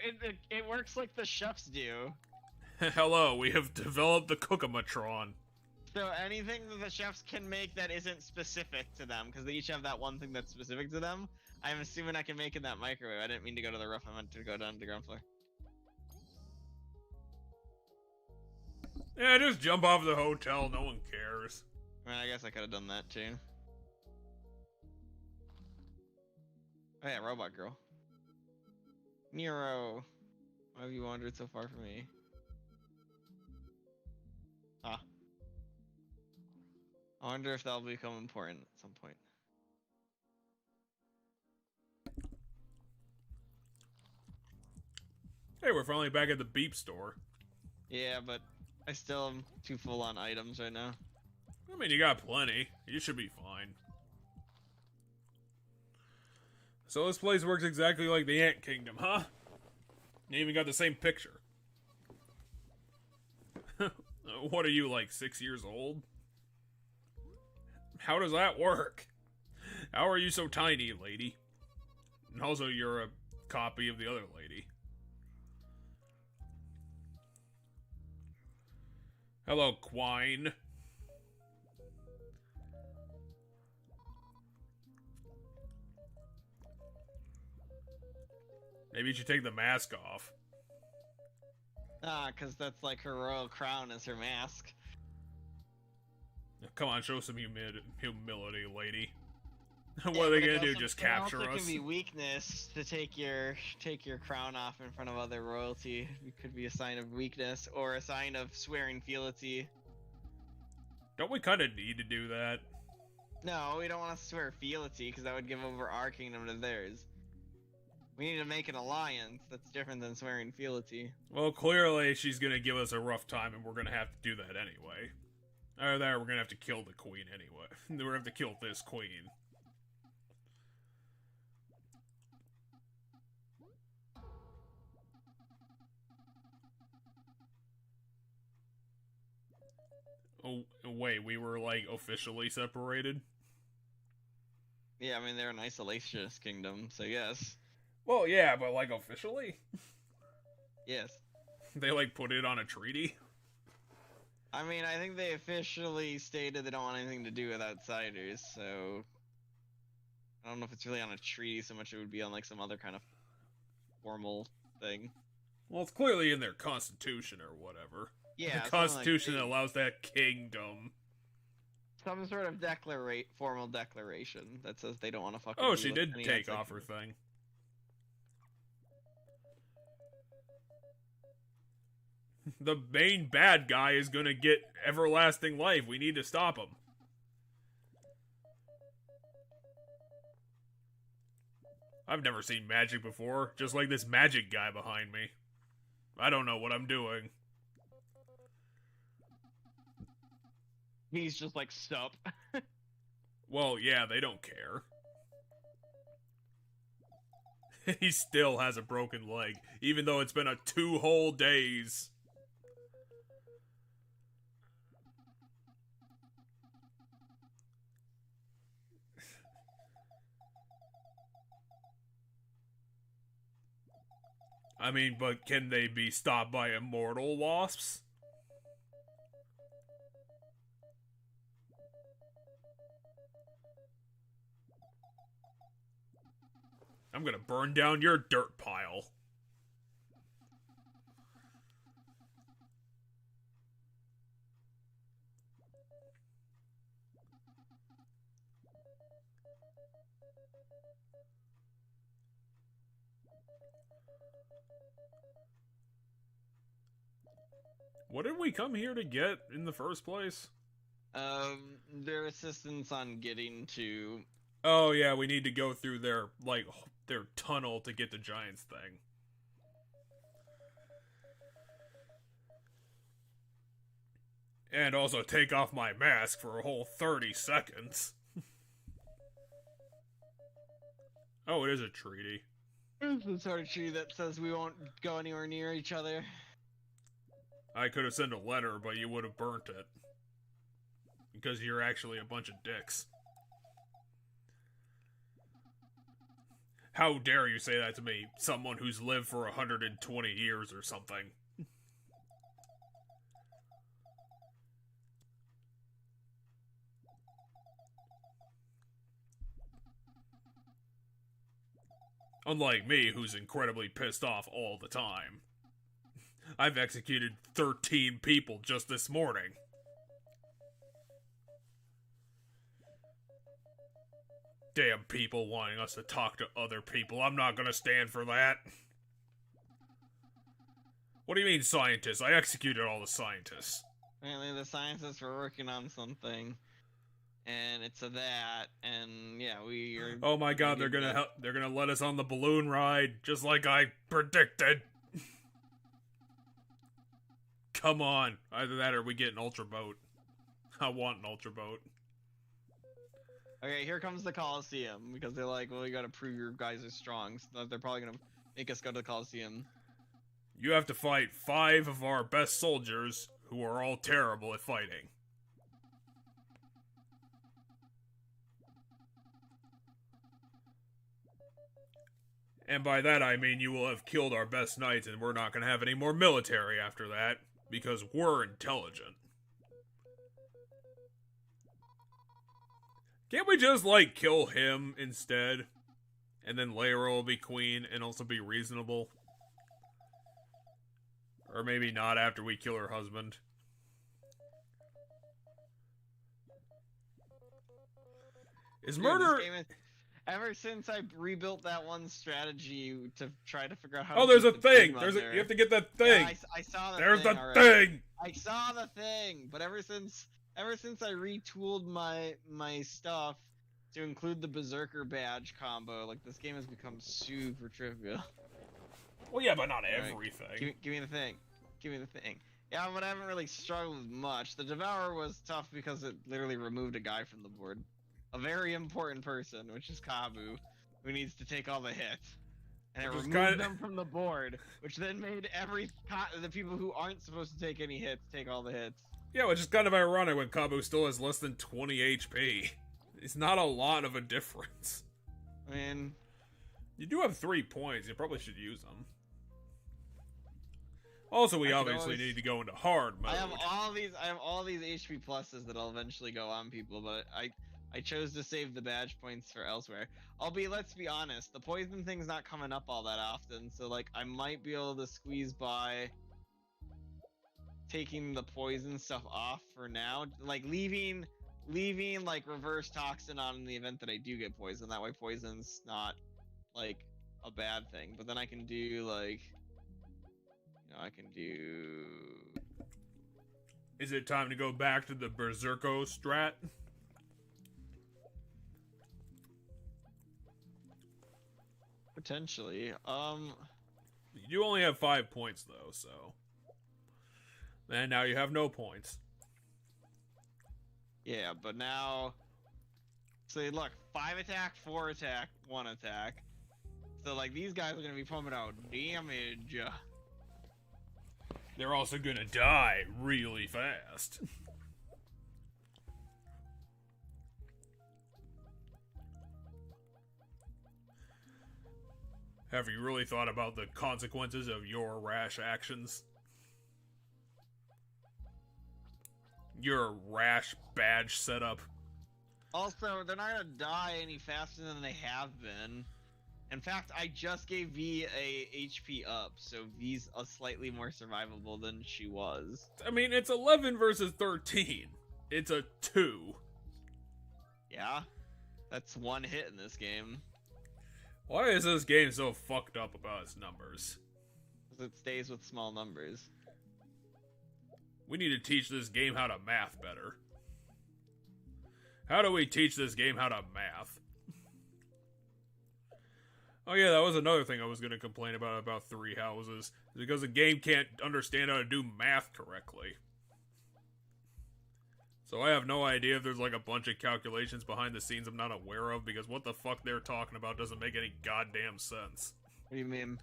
it works like the chefs do. Hello, we have developed the Cookamatron. So anything that the chefs can make that isn't specific to them, because they each have that one thing that's specific to them, I'm assuming I can make in that microwave. I didn't mean to go to the roof, I meant to go down to the ground floor. Yeah, just jump off the hotel, no one cares. I mean, I guess I could have done that too. Oh yeah, Robot Girl. Nero, why have you wandered so far from me? Ah. I wonder if that'll become important at some point. Hey, we're finally back at the beep store. Yeah, but I still am too full on items right now. I mean, you got plenty. You should be fine. So this place works exactly like the Ant Kingdom, huh? You even got the same picture. What are you, like 6 years old? How does that work? How are you so tiny, lady? And also, you're a copy of the other lady. Hello, Quine. Maybe you should take the mask off. Cause that's like her royal crown is her mask. Come on, show some humility, lady. What are they gonna do? Just capture us? It us? can be weakness to take your crown off in front of other royalty. It could be a sign of weakness or a sign of swearing fealty. Don't we kind of need to do that? No, we don't want to swear fealty because that would give over our kingdom to theirs. We need to make an alliance that's different than swearing fealty. Well, clearly she's gonna give us a rough time, and we're gonna have to do that anyway. Either that, or we're gonna have to kill the queen anyway. We're gonna have to kill this queen. Oh, wait, we were, like, officially separated? Yeah, I mean, they're an isolationist kingdom, so yes. Well, yeah, but, like, officially? Yes. They, like, put it on a treaty? I mean, I think they officially stated they don't want anything to do with outsiders, so... I don't know if it's really on a treaty so much it would be on, like, some other kind of formal thing. Well, it's clearly in their constitution or whatever. Yeah, the constitution that allows that kingdom. Some sort of formal declaration that says they don't want to fucking. Oh, she did take off her thing. The main bad guy is gonna get everlasting life. We need to stop him. I've never seen magic before, just like this magic guy behind me. I don't know what I'm doing. He's just like, sup. Well, yeah, they don't care. He still has a broken leg, even though it's been 2 whole days. I mean, but can they be stopped by immortal wasps? I'm gonna burn down your dirt pile. What did we come here to get in the first place? Their assistance on getting to... Oh yeah, we need to go through their tunnel to get the Giants thing. And also take off my mask for a whole 30 seconds. Oh, it is a treaty. It's the sort of treaty that says we won't go anywhere near each other. I could have sent a letter, but you would have burnt it. Because you're actually a bunch of dicks. How dare you say that to me, someone who's lived for 120 years or something. Unlike me, who's incredibly pissed off all the time. I've executed 13 people just this morning. Damn people wanting us to talk to other people. I'm not gonna stand for that. What do you mean, scientists? I executed all the scientists. Apparently the scientists were working on something. And it's that, and yeah, we are... Oh my god, they're gonna let us on the balloon ride, just like I predicted. come on. Either that or we get an Ultra Boat. I want an Ultra Boat. Okay, here comes the Coliseum, because they're like, well, you gotta prove your guys are strong, so they're probably gonna make us go to the Coliseum. You have to fight 5 of our best soldiers, who are all terrible at fighting. And by that I mean you will have killed our best knights and we're not gonna have any more military after that, because we're intelligent. Can't we just, like, kill him instead? And then Lyra will be queen and also be reasonable? Or maybe not after we kill her husband. Is murder... Ever since I rebuilt that one strategy to try to figure out how Oh, to there's a keep the thing! team You have to get that thing! Yeah, I saw the there's thing the already. thing! I saw the thing, but ever since I retooled my stuff to include the Berserker badge combo, like, this game has become super trivial. Well, yeah, but not Right. everything. Give me the thing. Give me the thing. Yeah, but I haven't really struggled much. The Devourer was tough because it literally removed a guy from the board. A very important person, which is Kabu, who needs to take all the hits. And it removed them from the board, which then made the people who aren't supposed to take any hits take all the hits. Yeah, which is kind of ironic when Kabu still has less than 20 HP. It's not a lot of a difference. I mean... You do have 3 points, you probably should use them. Also, we obviously need to go into hard mode. I have all these HP pluses that'll eventually go on people, but I chose to save the badge points for elsewhere. Let's be honest, the poison thing's not coming up all that often, so, like, I might be able to squeeze by taking the poison stuff off for now. Like, leaving, like, reverse toxin on in the event that I do get poisoned. That way poison's not, like, a bad thing. But then I can do, like... I can do... Is it time to go back to the Berserko strat? Potentially. You do only have 5 points, though, so... And now you have no points. Yeah, but now... So, look, 5 attack, 4 attack, 1 attack. So, like, these guys are gonna be pumping out damage. They're also gonna die really fast. Have you really thought about the consequences of your rash actions? Your rash badge setup. Also, they're not gonna die any faster than they have been. In fact, I just gave V a HP up, so V's slightly more survivable than she was. I mean, it's 11 versus 13. It's a 2. Yeah? That's 1 hit in this game. Why is this game so fucked up about its numbers? Because it stays with small numbers. We need to teach this game how to math better. How do we teach this game how to math? Oh yeah, that was another thing I was going to complain about Three Houses. Because the game can't understand how to do math correctly. So I have no idea if there's like a bunch of calculations behind the scenes I'm not aware of, because what the fuck they're talking about doesn't make any goddamn sense. What do you mean?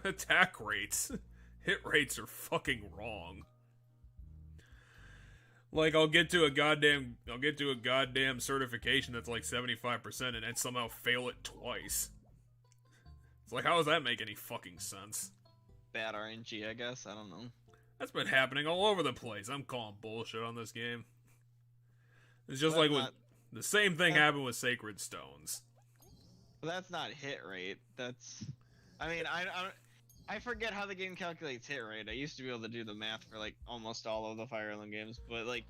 Attack rates. Hit rates are fucking wrong. Like, I'll get to a goddamn certification that's like 75% and then somehow fail it twice. It's like, how does that make any fucking sense? Bad RNG, I guess. I don't know. That's been happening all over the place. I'm calling bullshit on this game. It's just like the same thing happened with Sacred Stones. But that's not hit rate. That's... I mean, I forget how the game calculates hit rate. I used to be able to do the math for, like, almost all of the Fire Emblem games, but, like...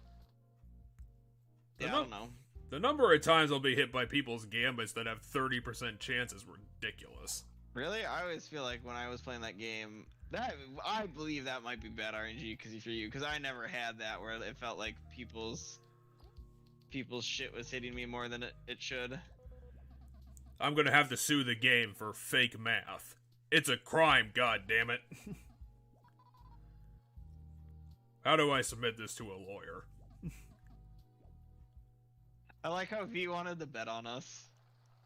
Yeah, I don't know. The number of times I'll be hit by people's gambits that have 30% chance is ridiculous. Really? I always feel like when I was playing that game... I believe that might be bad RNG for you, because I never had that where it felt like people's shit was hitting me more than it should. I'm gonna have to sue the game for fake math. It's a crime, goddammit. How do I submit this to a lawyer? I like how V wanted to bet on us.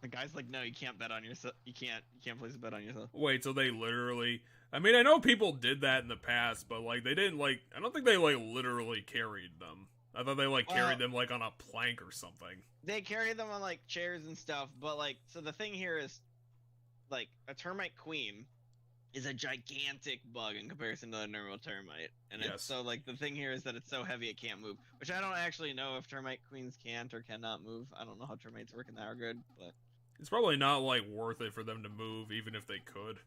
The guy's like, no, you can't bet on yourself. You can't place a bet on yourself. Wait, so they literally... I mean, I know people did that in the past, but, like, they didn't, like... I don't think they, like, literally carried them. I thought they, like, carried them, like, on a plank or something. They carried them on, like, chairs and stuff, but, like, so the thing here is, like, a termite queen is a gigantic bug in comparison to a normal termite. And Yes. it's so, like, the thing here is that it's so heavy it can't move. Which I don't actually know if termite queens can't or cannot move. I don't know how termites work in that regard, but... It's probably not, like, worth it for them to move, even if they could.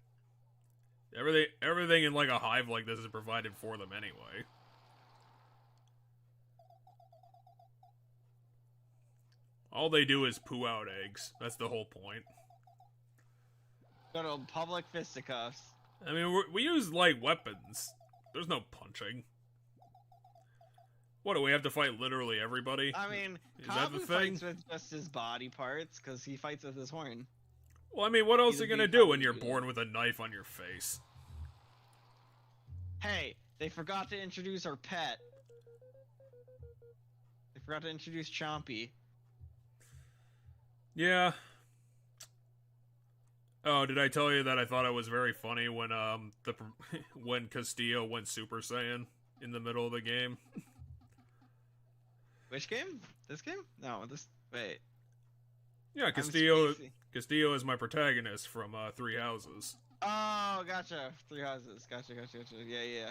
Everything in, like, a hive like this is provided for them anyway. All they do is poo out eggs. That's the whole point. Go to public fisticuffs. I mean, we use, like, weapons. There's no punching. What, do we have to fight literally everybody? I mean, Is that the Kabu thing? fights with just his body parts, because he fights with his horn. Well, I mean, what else He's are a you gonna big do when fucking you're dude. born with a knife on your face? Hey, they forgot to introduce our pet. They forgot to introduce Chompy. Yeah. Oh, did I tell you that I thought it was very funny when when Castillo went Super Saiyan in the middle of the game? Which game? This game? No, this. Wait. Yeah, I'm Castillo spacey. is my protagonist from Three Houses. Oh, gotcha. Three houses. Gotcha. Yeah.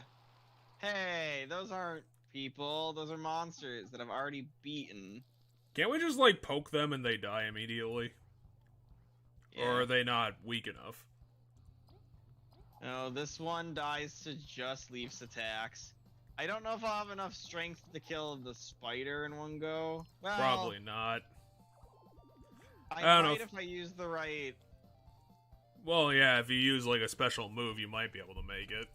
Hey, those aren't people. Those are monsters that I've already beaten. Can't we just, like, poke them and they die immediately? Yeah. Or are they not weak enough? No, this one dies to just Leaf's attacks. I don't know if I'll have enough strength to kill the spider in one go. Well, Probably not. I don't know might if- if I use the right. Well, yeah, if you use, like, a special move, you might be able to make it.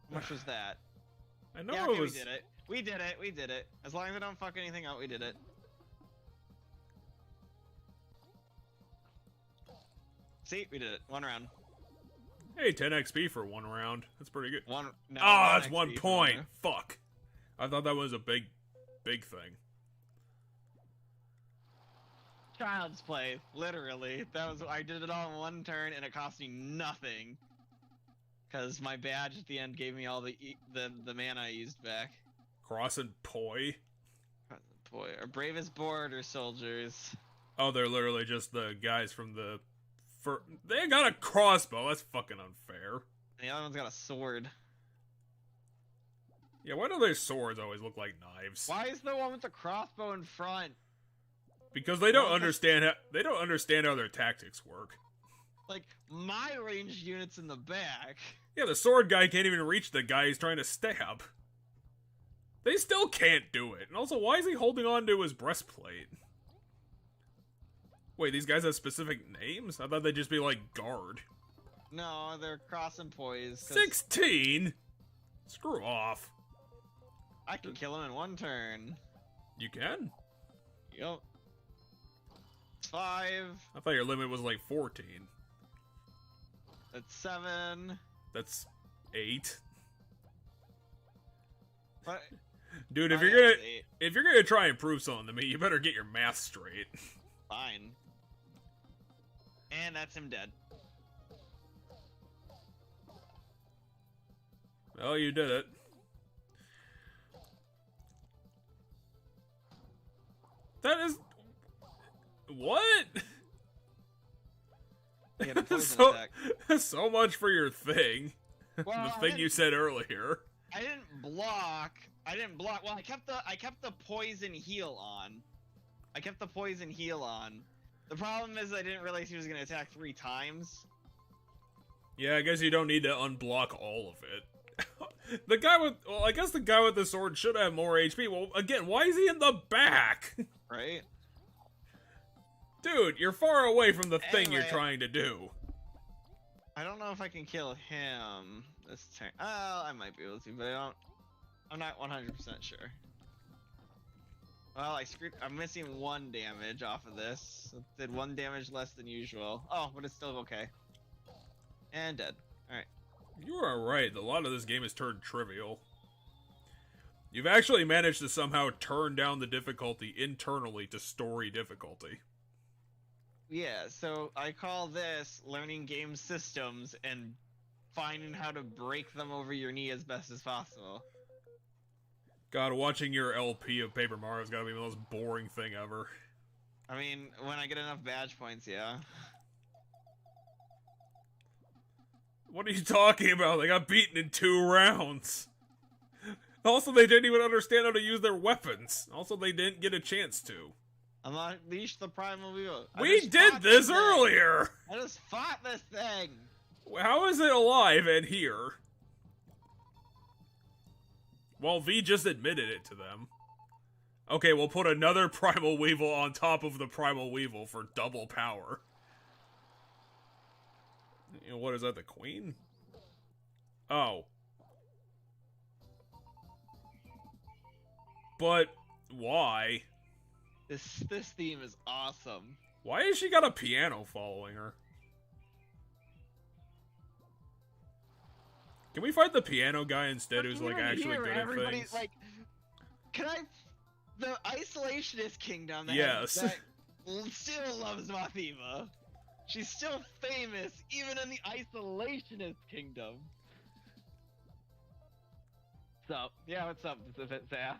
How much was that? I know Yeah, it okay, was... we did it. As long as I don't fuck anything out, we did it. See, we did it. One round. Hey, 10 XP for one round. That's pretty good. No, Oh, that's XP 1 for point. round. Fuck. I thought that was a big thing. Child's play, literally. I did it all in one turn, and it cost me nothing. Cause my badge at the end gave me all the mana I used back. Cross and Poi. Boy, our bravest border soldiers. Oh, they're literally just the guys from the... They got a crossbow. That's fucking unfair. And the other one's got a sword. Yeah, why do their swords always look like knives? Why is the one with the crossbow in front? Because they don't Well, understand how their tactics work. Like, my ranged unit's in the back. Yeah, the sword guy can't even reach the guy he's trying to stab. They still can't do it. And also, why is he holding on to his breastplate? Wait, these guys have specific names? I thought they'd just be like guard. No, they're cross and poise. 16? Screw off. I can kill him in one turn. You can? Yup. 5. I thought your limit was like 14. That's 7. That's 8. What? Dude, Oh, yeah, that's 8. if you're gonna try and prove something to me, you better get your math straight. Fine. And that's him dead. Well, you did it. That is... What? He had a poison so, attack. so much for your thing. Well, The I thing you didn't- said earlier. I didn't block. Well, I kept the poison heal on. The problem is I didn't realize he was gonna attack 3 times. Yeah, I guess you don't need to unblock all of it. The guy with... Well, I guess the guy with the sword should have more HP. Well, again, why is he in the back? Right? Dude, you're far away from the thing you're Anyway. trying to do. I don't know if I can kill him this turn. Oh, I might be able to, but I'm not 100% sure. Well, I'm missing 1 damage off of this. It did 1 damage less than usual. Oh, but it's still okay. And dead. Alright. You are right. A lot of this game is turned trivial. You've actually managed to somehow turn down the difficulty internally to story difficulty. Yeah, so I call this learning game systems and finding how to break them over your knee as best as possible. God, watching your LP of Paper Mario's gotta be the most boring thing ever. I mean, when I get enough badge points, yeah. What are you talking about? They got beaten in 2 rounds. Also, they didn't even understand how to use their weapons. Also, they didn't get a chance to. Unleash the primal evil. We did this earlier! I just fought this thing! How is it alive and here? Well, V just admitted it to them. Okay, we'll put another Primal Weevil on top of the Primal Weevil for double power. You know, what is that, the Queen? Oh. But why? This theme is awesome. Why has she got a piano following her? Can we fight the piano guy instead, who's like actually good at things? Like, can I? The isolationist kingdom. Yes. That still loves Mathiva. She's still famous even in the isolationist kingdom. What's up? Yeah, what's up, Zaf?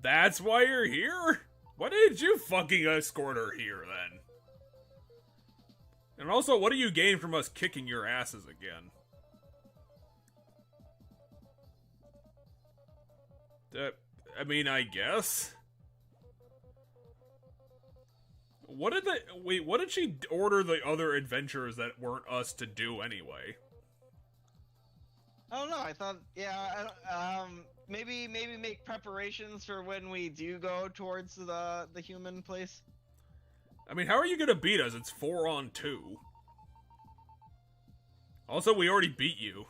That's why you're here? Why did you fucking escort her here, then? And also, what do you gain from us kicking your asses again? I mean, I guess? What did she order the other adventurers that weren't us to do anyway? I don't know. I thought, yeah, maybe make preparations for when we do go towards the human place. I mean, how are you gonna beat us? It's 4-on-2. Also, we already beat you.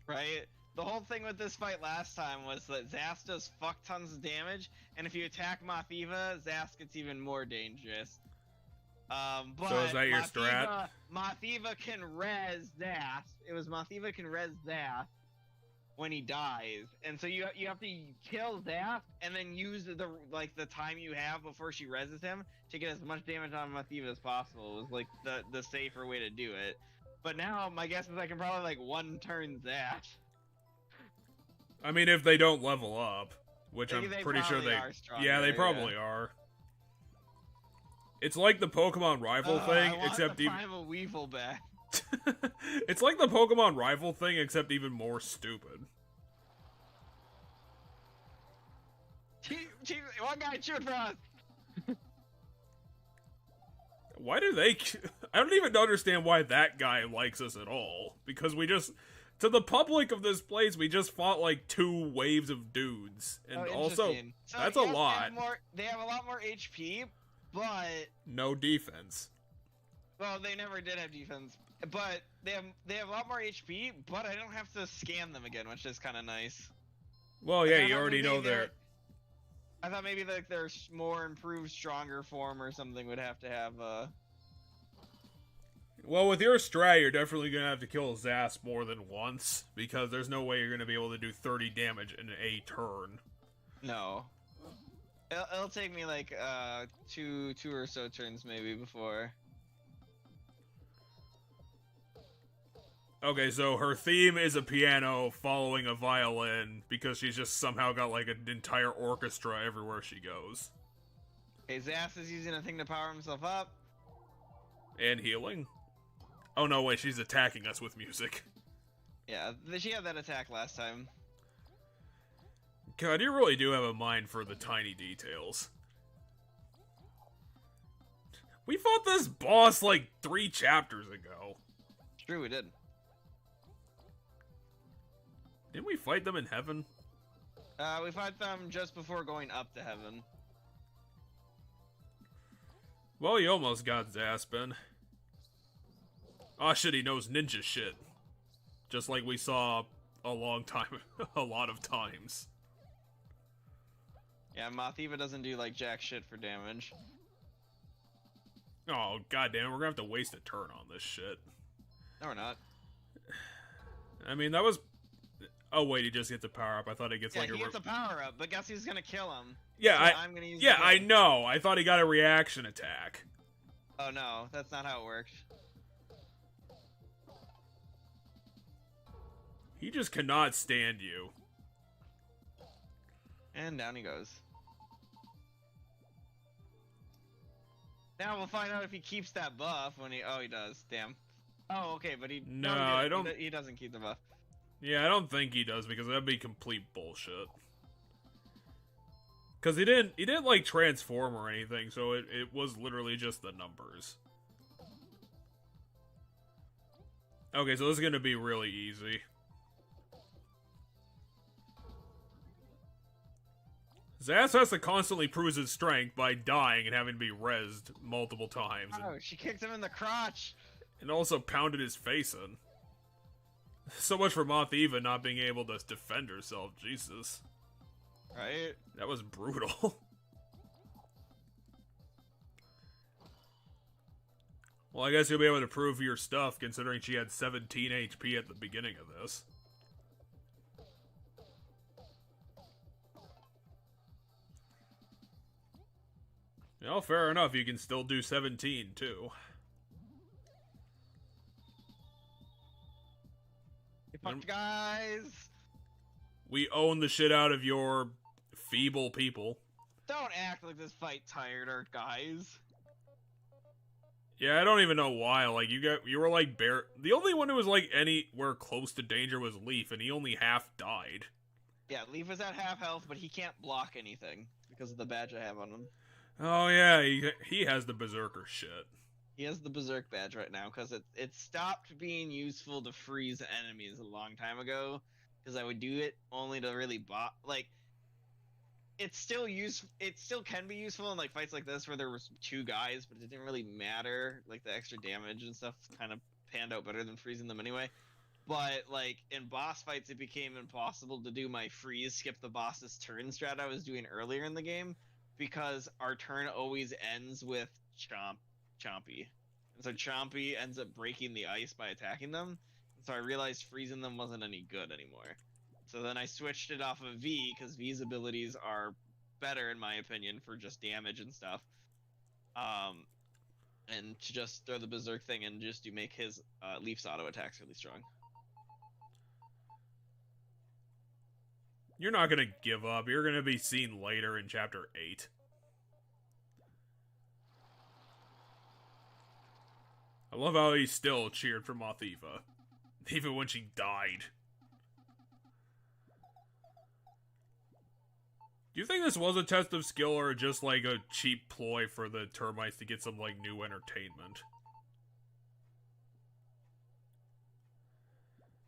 Right? The whole thing with this fight last time was that Zast does fuck tons of damage, and if you attack Mathiva, Zast gets even more dangerous. But so is that your strat? Mathiva can res Zast. It was Mathiva can res Zast when he dies, and so you have to kill Zast and then use the time you have before she reses him to get as much damage on Mathiva as possible. It was like the safer way to do it. But now my guess is I can probably like one-turn Zast. I mean, if they don't level up, which I'm pretty sure they are stronger, yeah, they probably are. It's like the Pokemon rival thing, except the Primal Weevil back. It's like the Pokemon rival thing, except even more stupid. One guy cheered for us. Why do they? I don't even understand why that guy likes us at all. Because we just, to the public of this place, we just fought like 2 waves of dudes, and also so that's a lot. They have a lot more HP, but no defense. Well, they never did have defense, but they have a lot more HP. But I don't have to scan them again, which is kind of nice. Well, yeah, you already know they're. I thought maybe like their more improved, stronger form or something would have to have Well, with your strat, you're definitely gonna have to kill Zast more than once, because there's no way you're gonna be able to do 30 damage in a turn. No. It'll take me like two or so turns maybe before. Okay, so her theme is a piano following a violin, because she's just somehow got like an entire orchestra everywhere she goes. Okay, Zast is using a thing to power himself up. And healing? Oh no, wait, she's attacking us with music. Yeah, she had that attack last time. God, you really do have a mind for the tiny details. We fought this boss like 3 chapters ago. It's true, we did. Didn't we fight them in heaven? We fought them just before going up to heaven. Well, you almost got Zaspin. Oh shit, he knows ninja shit. Just like we saw a long time, a lot of times. Yeah, Mathiva doesn't do like jack shit for damage. Oh, goddamn, we're gonna have to waste a turn on this shit. No, we're not. I mean, that was... Oh, wait, he just gets a power-up. I thought he gets, Yeah, like, he gets a power-up, but guess who's gonna kill him? Yeah, So I'm gonna use the I gun. know. I thought he got a reaction attack. Oh, no, that's not how it works. He just cannot stand you. And down he goes. Now we'll find out if he keeps that buff when he... Oh, he does. Damn. Oh, okay, but he... No, he I didn't. don't... He doesn't keep the buff. Yeah, I don't think he does, because that'd be complete bullshit. Because he didn't, like, transform or anything, so it was literally just the numbers. Okay, so this is gonna be really easy. Zaz has to constantly prove his strength by dying and having to be rezzed multiple times. Oh, she kicked him in the crotch! And also pounded his face in. So much for Moth-Eva not being able to defend herself, Jesus. Right? That was brutal. Well, I guess you'll be able to prove your stuff, considering she had 17 HP at the beginning of this. Well, fair enough, you can still do 17, too. You fucked guys! We own the shit out of your feeble people. Don't act like this fight tired our guys. Yeah, I don't even know why. Like, you were like the only one who was like anywhere close to danger was Leaf, and he only half died. Yeah, Leaf is at half health, but he can't block anything because of the badge I have on him. Oh yeah, he has the Berserker shit. He has the Berserk badge right now because it stopped being useful to freeze enemies a long time ago. Because I would do it only to really it still can be useful in like fights like this where there was two guys, but it didn't really matter. Like the extra damage and stuff kind of panned out better than freezing them anyway. But like in boss fights, it became impossible to do my freeze, skip the boss's turn strat I was doing earlier in the game because our turn always ends with Chompy. And so Chompy ends up breaking the ice by attacking them. So I realized freezing them wasn't any good anymore. So then I switched it off of V, because V's abilities are better, in my opinion, for just damage and stuff. And to just throw the Berserk thing and just to make his Leaf's auto attacks really strong. You're not gonna give up. You're gonna be seen later in Chapter 8. I love how he still cheered for Moth-Eva. Even when she died. Do you think this was a test of skill or just like a cheap ploy for the termites to get some like new entertainment?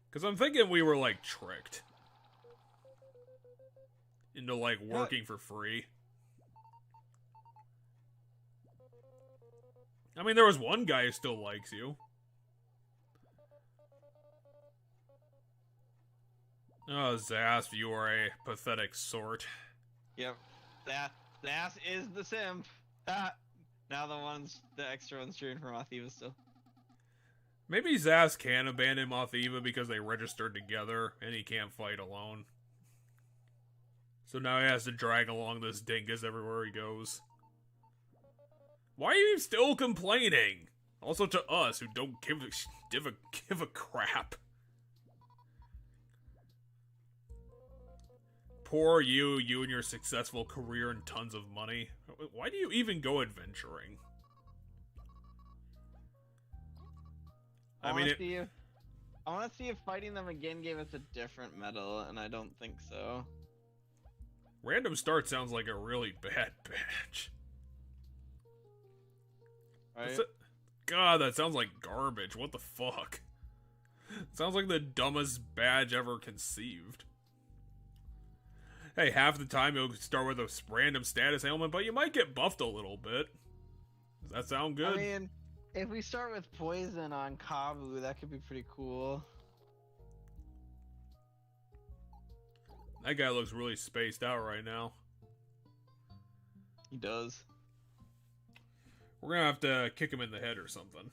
Because I'm thinking we were like tricked into like working for free. I mean, there was one guy who still likes you. Oh, Zasp, you are a pathetic sort. Yep. That is the simp. Now the extra ones cheering for Moth-Eva still. Maybe Zaz can abandon Moth-Eva because they registered together and he can't fight alone. So now he has to drag along this dingus everywhere he goes. Why are you still complaining? Also to us who don't give a crap. Poor you and your successful career and tons of money. Why do you even go adventuring? I want to see if fighting them again gave us a different medal, and I don't think so. Random Start sounds like a really bad badge. Right? God, that sounds like garbage. What the fuck? Sounds like the dumbest badge ever conceived. Hey, half the time you'll start with a random status ailment, but you might get buffed a little bit. Does that sound good? I mean, if we start with poison on Kabu, that could be pretty cool. That guy looks really spaced out right now. He does. We're gonna have to kick him in the head or something.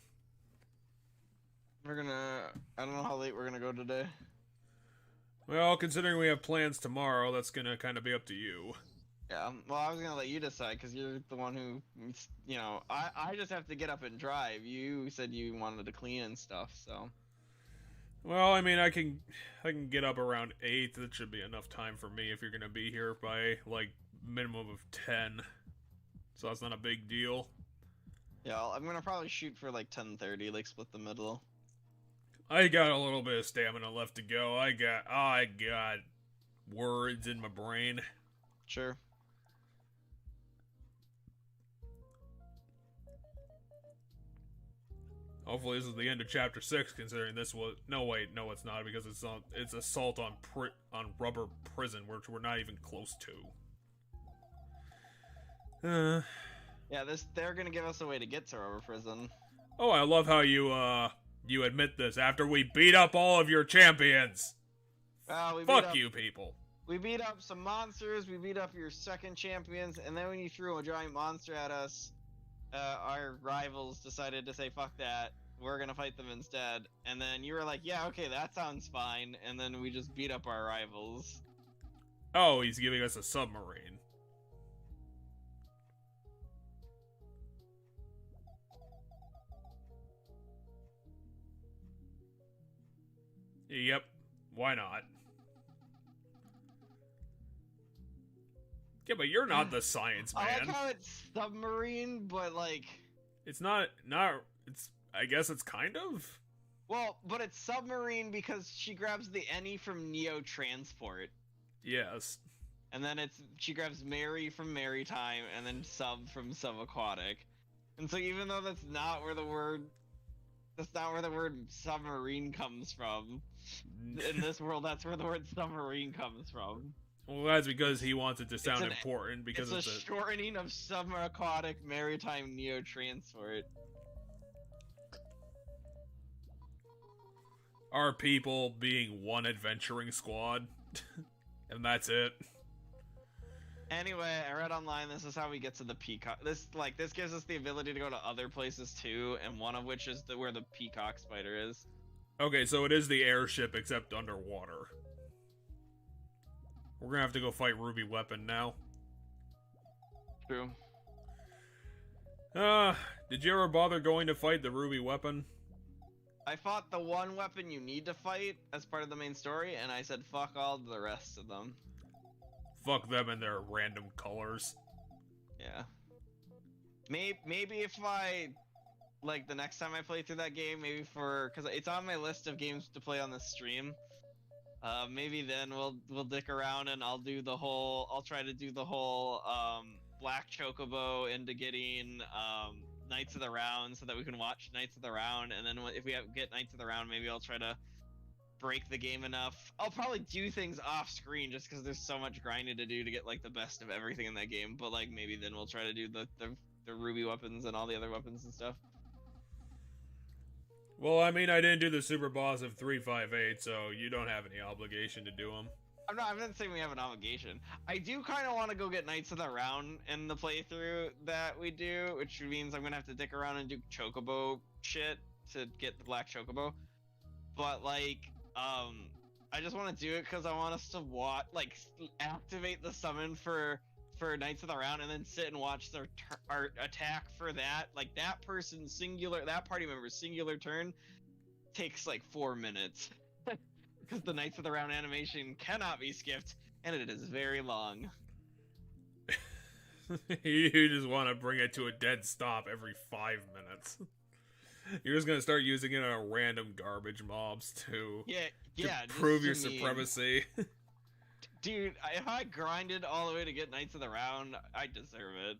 I don't know how late we're gonna go today. Well, considering we have plans tomorrow, that's gonna kind of be up to you. Yeah, well, I was gonna let you decide, because you're the one who, you know, I just have to get up and drive. You said you wanted to clean and stuff, so. Well, I mean, I can get up around 8. That should be enough time for me if you're gonna be here by, like, minimum of 10. So that's not a big deal. Yeah, I'm gonna probably shoot for, like, 10:30, like, split the middle. I got a little bit of stamina left to go. I got words in my brain. Sure. Hopefully this is the end of chapter 6, considering this was... No, wait, no it's not, because it's assault on rubber prison, which we're not even close to. Yeah, they're gonna give us a way to get to rubber prison. Oh, I love how you admit this after we beat up all of your champions. Fuck you people. We beat up some monsters, we beat up your second champions, and then when you threw a giant monster at us, our rivals decided to say, fuck that, we're gonna fight them instead. And then you were like, yeah, okay, that sounds fine. And then we just beat up our rivals. Oh, he's giving us a submarine. Yep, why not? Yeah, but you're not the science man. I like how it's submarine, but like... It's not, it's, I guess it's kind of? Well, but it's submarine because she grabs the Any from Neo Transport. Yes. And then she grabs Mary from Maritime, and then Sub from Subaquatic. And so even though that's not where the word submarine comes from, in this world, that's where the word submarine comes from. Well, that's because he wants it to sound important, because it's a shortening of Subaquatic Maritime Neo Transport. Our people being one adventuring squad. And that's it. Anyway, I read online this is how we get to the peacock. This gives us the ability to go to other places too, and one of which is where the peacock spider is. Okay, so it is the airship except underwater. We're gonna have to go fight Ruby Weapon now. True. Did you ever bother going to fight the Ruby Weapon? I fought the one weapon you need to fight as part of the main story, and I said fuck all the rest of them. Fuck them and their random colors. Yeah. Maybe if I, like, the next time I play through that game, maybe because it's on my list of games to play on the stream. Maybe then we'll dick around and I'll try to do the whole Black Chocobo into getting Knights of the Round so that we can watch Knights of the Round, and then if we get Knights of the Round, maybe I'll try to break the game enough. I'll probably do things off screen just because there's so much grinding to do to get like the best of everything in that game, but like maybe then we'll try to do the Ruby weapons and all the other weapons and stuff. Well, I mean, I didn't do the super boss of 358, so you don't have any obligation to do them. I'm not saying we have an obligation. I do kind of want to go get Knights of the Round in the playthrough that we do, which means I'm gonna have to dick around and do Chocobo shit to get the Black Chocobo. But like, I just want to do it because I want us to activate the summon for Knights of the Round, and then sit and watch their attack for that. Like that party member's singular turn takes like 4 minutes. Because the Knights of the Round animation cannot be skipped, and it is very long. You just want to bring it to a dead stop every 5 minutes. You're just gonna start using it on random garbage mobs to prove your supremacy. Dude, if I grinded all the way to get Knights of the Round, I deserve it.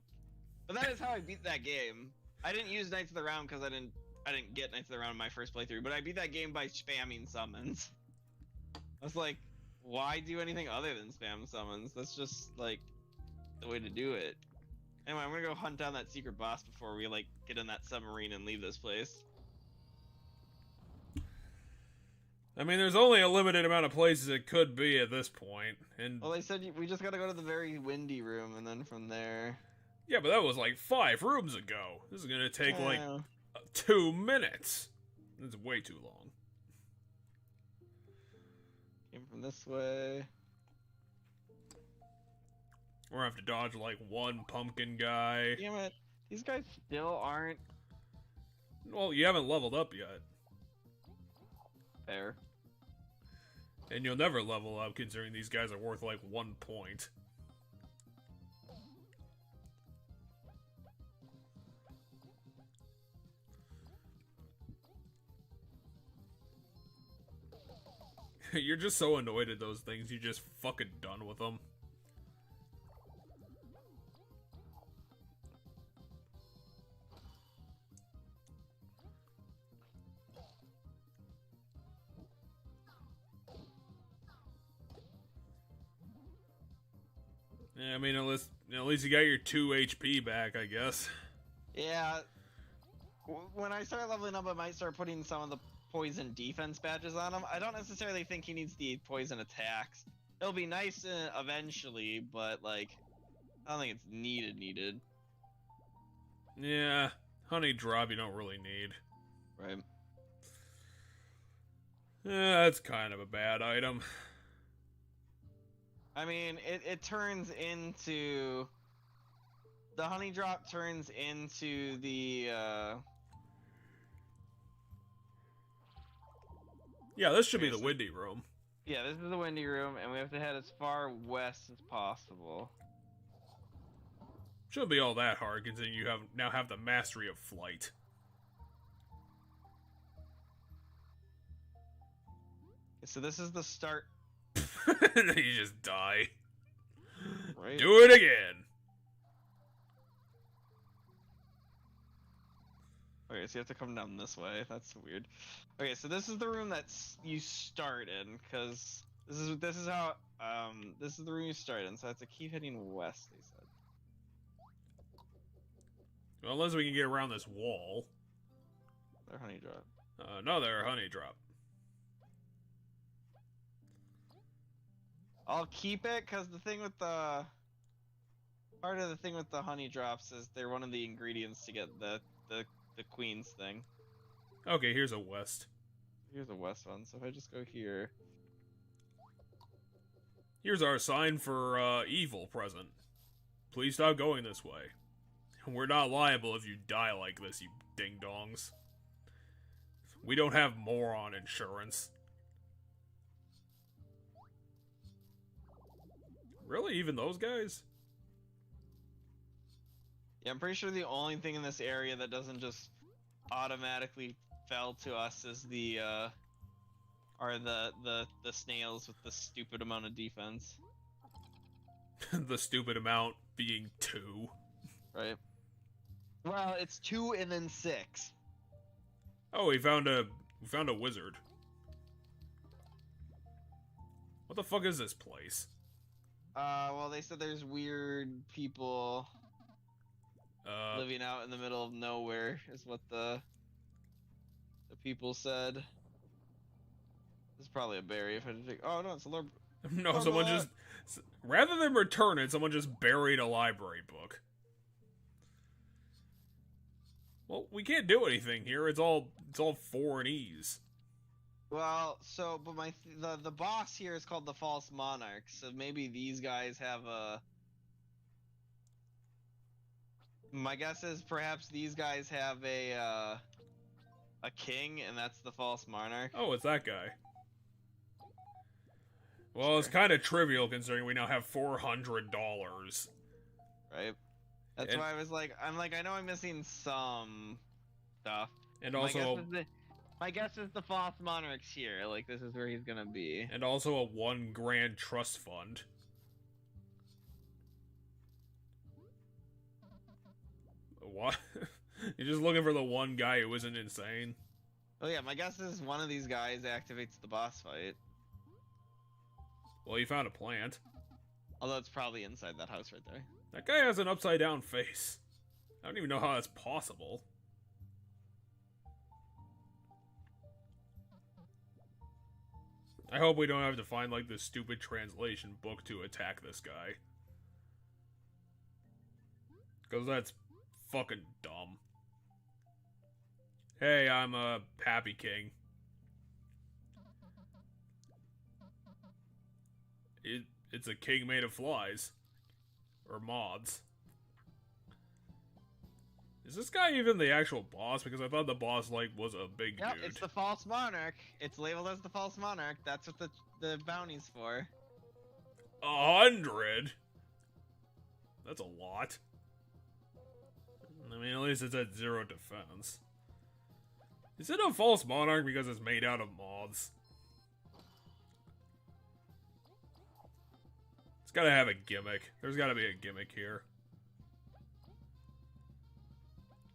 But that is how I beat that game. I didn't use Knights of the Round because I didn't get Knights of the Round in my first playthrough, but I beat that game by spamming summons. I was like, why do anything other than spam summons? That's just, like, the way to do it. Anyway, I'm gonna go hunt down that secret boss before we, like, get in that submarine and leave this place. I mean, there's only a limited amount of places it could be at this point, and... Well, they said we just gotta go to the very windy room, and then from there... Yeah, but that was like 5 rooms ago. This is gonna take like Uh, 2 minutes. That's way too long. Came from this way. We're gonna have to dodge like one pumpkin guy. Damn it. These guys still aren't Well, you haven't leveled up yet. fair. And you'll never level up considering these guys are worth like 1 point. You're just so annoyed at those things, you're just fucking done with them. Yeah, I mean, at least you got your 2 HP back, I guess. Yeah. When I start leveling up, I might start putting some of the poison defense badges on him. I don't necessarily think he needs the poison attacks. It'll be nice eventually, but like, I don't think it's needed. Yeah, honey drop you don't really need. Right. Yeah, that's kind of a bad item. I mean, it turns into... The honey drop turns into the, Yeah, this should be the windy room. Yeah, this is the windy room, and we have to head as far west as possible. Shouldn't be all that hard considering you now have the mastery of flight. So this is the start. You just die. Right? Do it again. Okay, so you have to come down this way. That's weird. Okay, so this is the room you start in, because this is how this is the room you start in. So I have to keep heading west. They said. Well, unless we can get around this wall. They're honey drop. Another honey drop. I'll keep it because the thing with the part of the thing with the honey drops is they're one of the ingredients to get the queen's thing. Okay, here's a west. Here's a west one. So if I just go here, Here's our sign for evil present. Please stop going this way. We're not liable if you die like this, you ding-dongs. We don't have moron insurance. Really? Even those guys? yeah, I'm pretty sure the only thing in this area that doesn't just automatically fell to us is the are the snails with the stupid amount of defense. The stupid amount being 2. Right. Well, it's 2 and then 6. Oh, we found a wizard. What the fuck is this place? Well, they said there's weird people living out in the middle of nowhere, is what the people said. This is probably a berry if I did take. Oh no, it's a lord. No, Oh, someone no. just... Rather than return it, someone just buried a library book. Well, we can't do anything here. It's all 4 and E's. Well, so but the boss here is called the False Monarch, so maybe these guys have a. My guess is perhaps these guys have a king, and that's the False Monarch. Oh, it's that guy. Well, it's kind of trivial considering we now have $400. Right. That's And- why I was like, I know I'm missing some stuff. And My also, guess is the False Monarch's here. Like, this is where he's gonna be. and also a 1 grand trust fund. What? You're just looking for the one guy who isn't insane? Oh yeah, my guess is one of these guys activates the boss fight. Well, you found a plant. Although it's probably inside that house right there. That guy has an upside down face. I don't even know how that's possible. I hope we don't have to find, like, this stupid translation book to attack this guy. Because that's fucking dumb. Hey, I'm a Happy King. It's a king made of flies. Or moths. Is this guy even the actual boss? Because I thought the boss, like, was a big Yep, dude. it's the false monarch. It's labeled as the false monarch. That's what the bounty's for. 100? That's a lot. I mean, at least it's at 0 defense. Is it a false monarch because it's made out of moths? It's gotta have a gimmick. There's gotta be a gimmick here.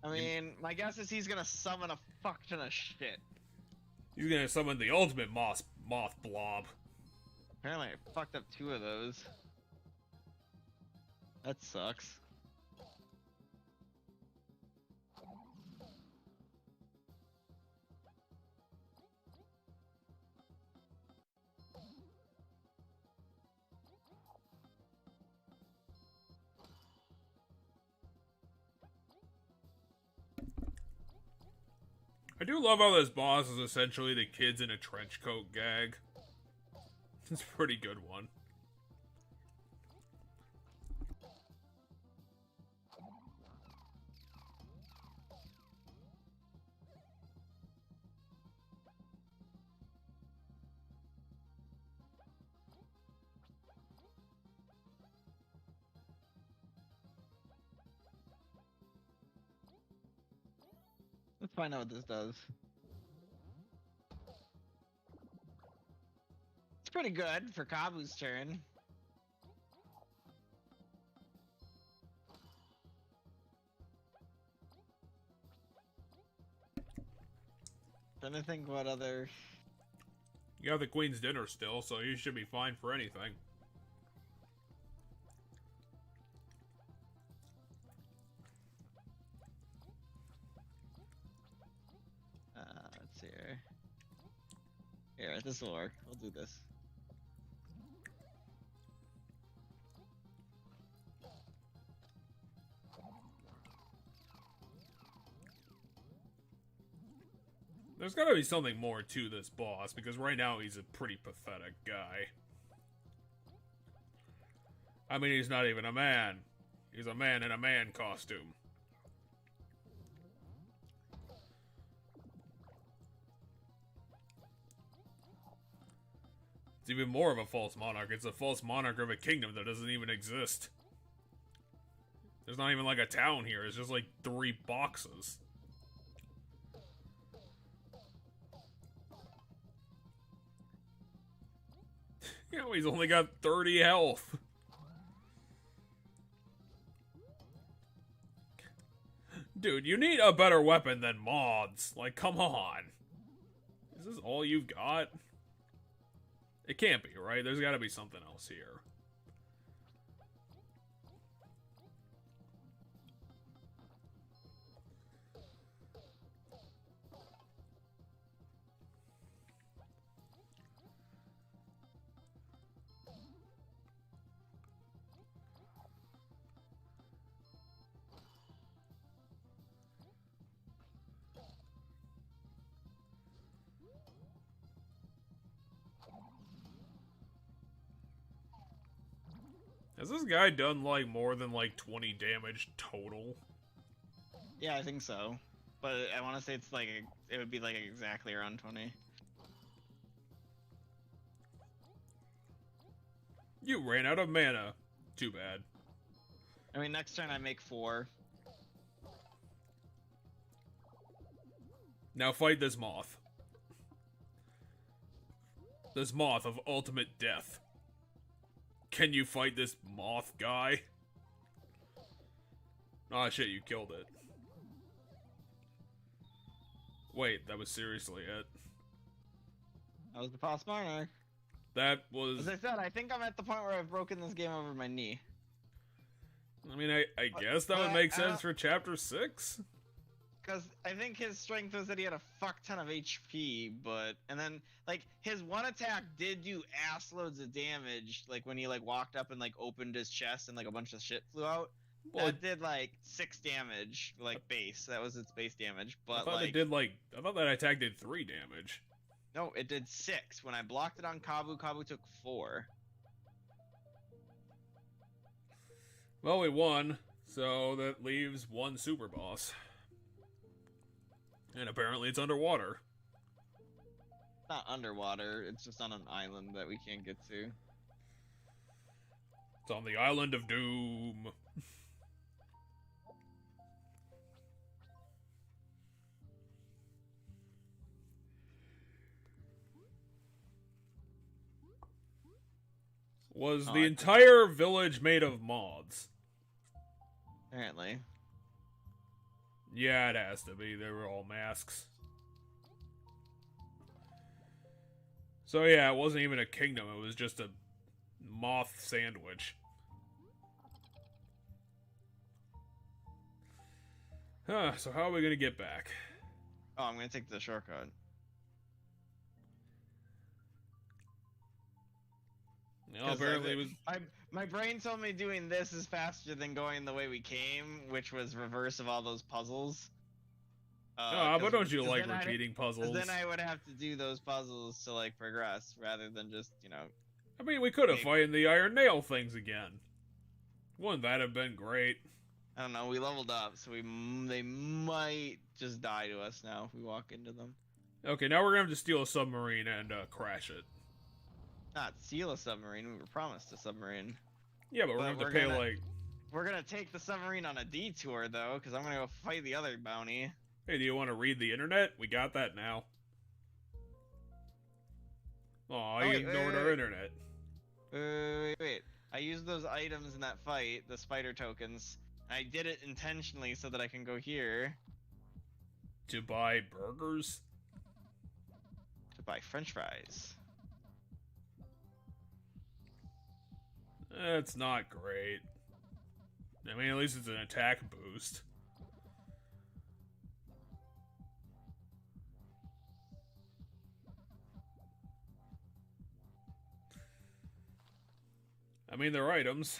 I mean, my guess is he's gonna summon a fuck ton of shit. He's gonna summon the ultimate moth blob. Apparently I fucked up 2 of those. That sucks. I do love how this boss is essentially the kids in a trench coat gag. It's a pretty good one. Let's find out what this does. It's pretty good for Kabu's turn. Trying to think what other... You got the queen's dinner still, so you should be fine for anything. Let's see here. Here, this will work. We'll do this. There's gotta be something more to this boss, because right now he's a pretty pathetic guy. I mean, he's not even a man. He's a man in a man costume. It's even more of a false monarch. It's a false monarch of a kingdom that doesn't even exist. There's not even like a town here. It's just like 3 boxes. You know, he's only got 30 health. Dude, you need a better weapon than mods. Like, come on. Is this all you've got? It can't be, right? There's gotta be something else here. Has this guy done, like, more than, like, 20 damage total? Yeah, I think so. But I want to say it's like, it would be like exactly around 20. You ran out of mana. Too bad. I mean, next turn I make 4. Now fight this moth. This moth of ultimate death. Can you fight this moth guy? Aw, shit, you killed it. Wait, that was seriously it. That was the false monarch. That was... As I said, I think I'm at the point where I've broken this game over my knee. I mean, I guess that would make sense for Chapter 6? Because I think his strength was that he had a fuck ton of HP, but... And then, like, his one attack did do ass loads of damage, like, when he, like, walked up and, like, opened his chest and, like, a bunch of shit flew out. Well, that did like 6 damage, like base. That was its base damage. I But thought like, it did like I thought that attack did 3 damage. no, it did 6. When I blocked it on Kabu, Kabu took 4. Well, we won, so that leaves one super boss. And apparently it's underwater. Not underwater. It's just on an island that we can't get to. It's on the island of doom. Was the entire village made of moths? Apparently. Yeah, it has to be. They were all masks. So yeah, it wasn't even a kingdom. It was just a moth sandwich. Huh, so how are we gonna get back? Oh, I'm gonna take the shortcut. No, apparently it was... My brain told me doing this is faster than going the way we came, which was reverse of all those puzzles. but don't you like repeating puzzles? Then I would have to do those puzzles to like progress, rather than just, you know... I mean, we could have fighting the iron nail things again. Wouldn't that have been great? I don't know, we leveled up, so they might just die to us now if we walk into them. Okay, now we're gonna have to steal a submarine and crash it. Not steal a submarine, we were promised a submarine. Yeah, but we're gonna have to pay like... We're gonna take the submarine on a detour, though, because I'm gonna go fight the other bounty. Hey, do you want to read the internet? We got that now. Aw, you ignored our internet. Wait. I used those items in that fight, the spider tokens. I did it intentionally so that I can go here. To buy burgers? To buy french fries. That's not great. I mean, at least it's an attack boost. I mean, they're items.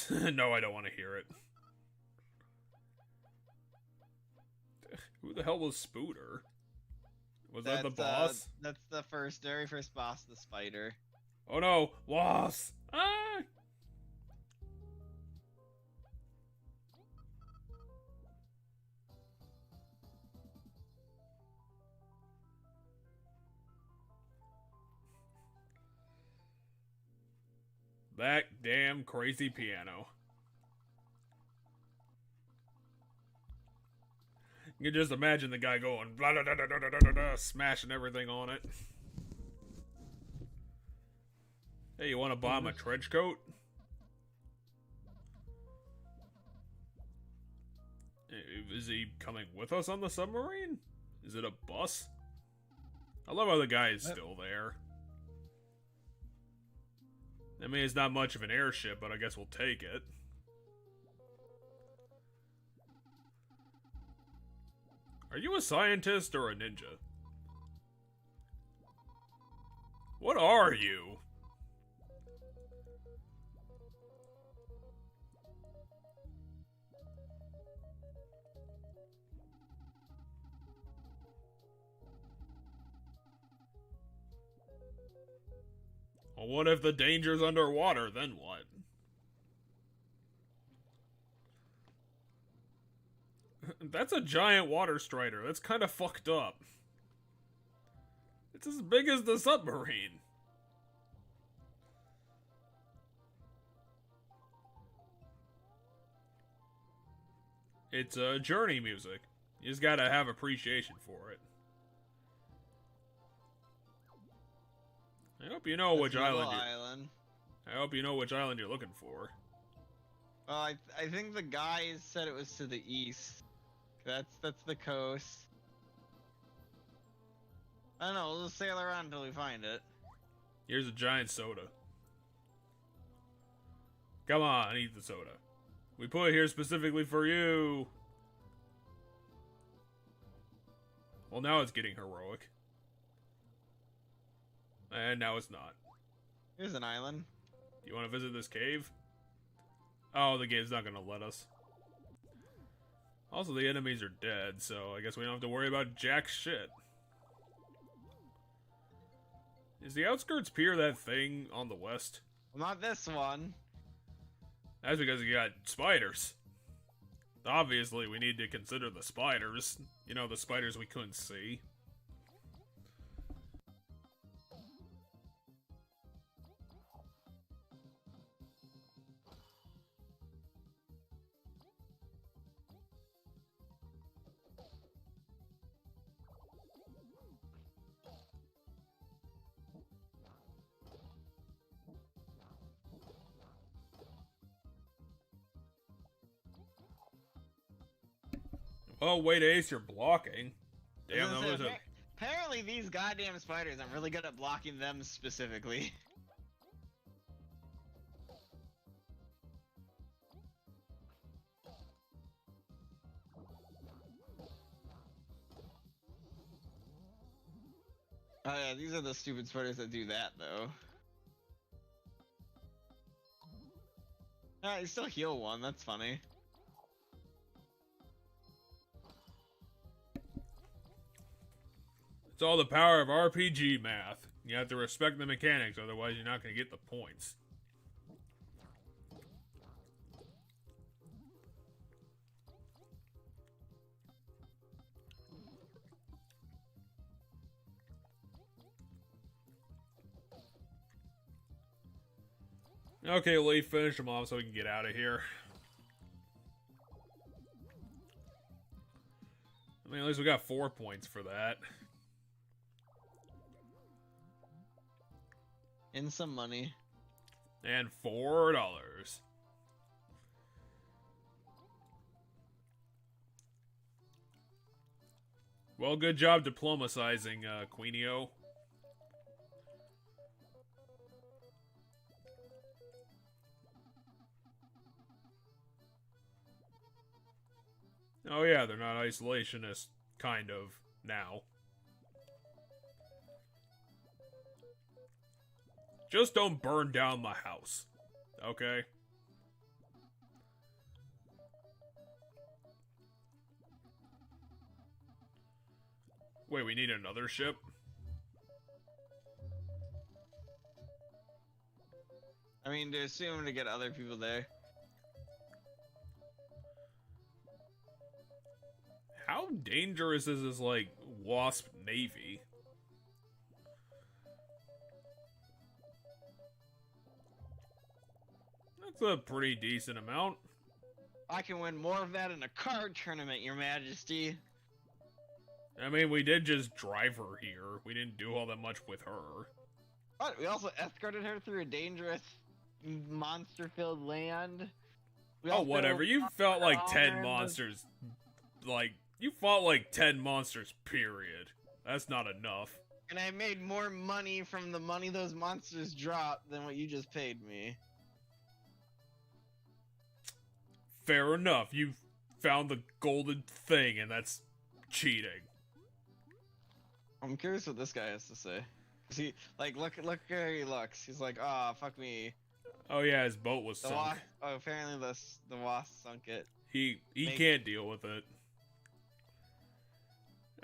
No, I don't want to hear it. Who the hell was Spooter? Was that the boss? That's the very first boss, the spider. Oh no, wasp! Ah! That damn crazy piano. You can just imagine the guy going blah, blah, blah, blah, blah, blah, blah, smashing everything on it. Hey, you want to bomb a trench coat? Is he coming with us on the submarine? Is it a bus? I love how the guy is still there. I mean, it's not much of an airship, but I guess we'll take it. Are you a scientist or a ninja? What are you? Well, what if the danger's underwater? Then what? That's a giant water strider. That's kind of fucked up. It's as big as the submarine. It's journey music. You just gotta have appreciation for it. I hope you know which island I hope you know which island you're looking for. Well, I think the guys said it was to the east. That's the coast. I don't know, we'll just sail around until we find it. Here's a giant soda. Come on, eat the soda. We put it here specifically for you. Well, now it's getting heroic. And now it's not. Here's an island. Do you want to visit this cave? Oh, the game's not gonna let us. Also, the enemies are dead, so I guess we don't have to worry about jack shit. Is the Outskirts Pier that thing on the west? Well, not this one. That's because you got spiders. Obviously, we need to consider the spiders. You know, the spiders we couldn't see. Oh, wait, Ace, you're blocking. Damn, that was a... Apparently these goddamn spiders, I'm really good at blocking them specifically. Oh yeah, these are the stupid spiders that do that, though. You still heal one, that's funny. It's all the power of RPG math. You have to respect the mechanics, otherwise you're not going to get the points. Okay, Lee, finish them off so we can get out of here. I mean, at least we got 4 points for that. And some money. And $4. Well, good job diplomatizing, Queenio. Oh yeah, they're not isolationist, kind of, now. Just don't burn down my house, okay? Wait, we need another ship? I mean, to assume to get other people there. How dangerous is this, like, Wasp Navy? That's a pretty decent amount. I can win more of that in a card tournament, Your Majesty. I mean, we did just drive her here. We didn't do all that much with her. What? We also escorted her through a dangerous, monster-filled land. Oh, whatever. You felt like 10 monsters. Like, you fought like 10 monsters, period. That's not enough. And I made more money from the money those monsters dropped than what you just paid me. Fair enough. You found the golden thing, and that's cheating. I'm curious what this guy has to say. He, like, look where he looks. He's like, ah, oh, fuck me. Oh yeah, his boat was sunk. Apparently the wasp sunk it. He can't deal with it.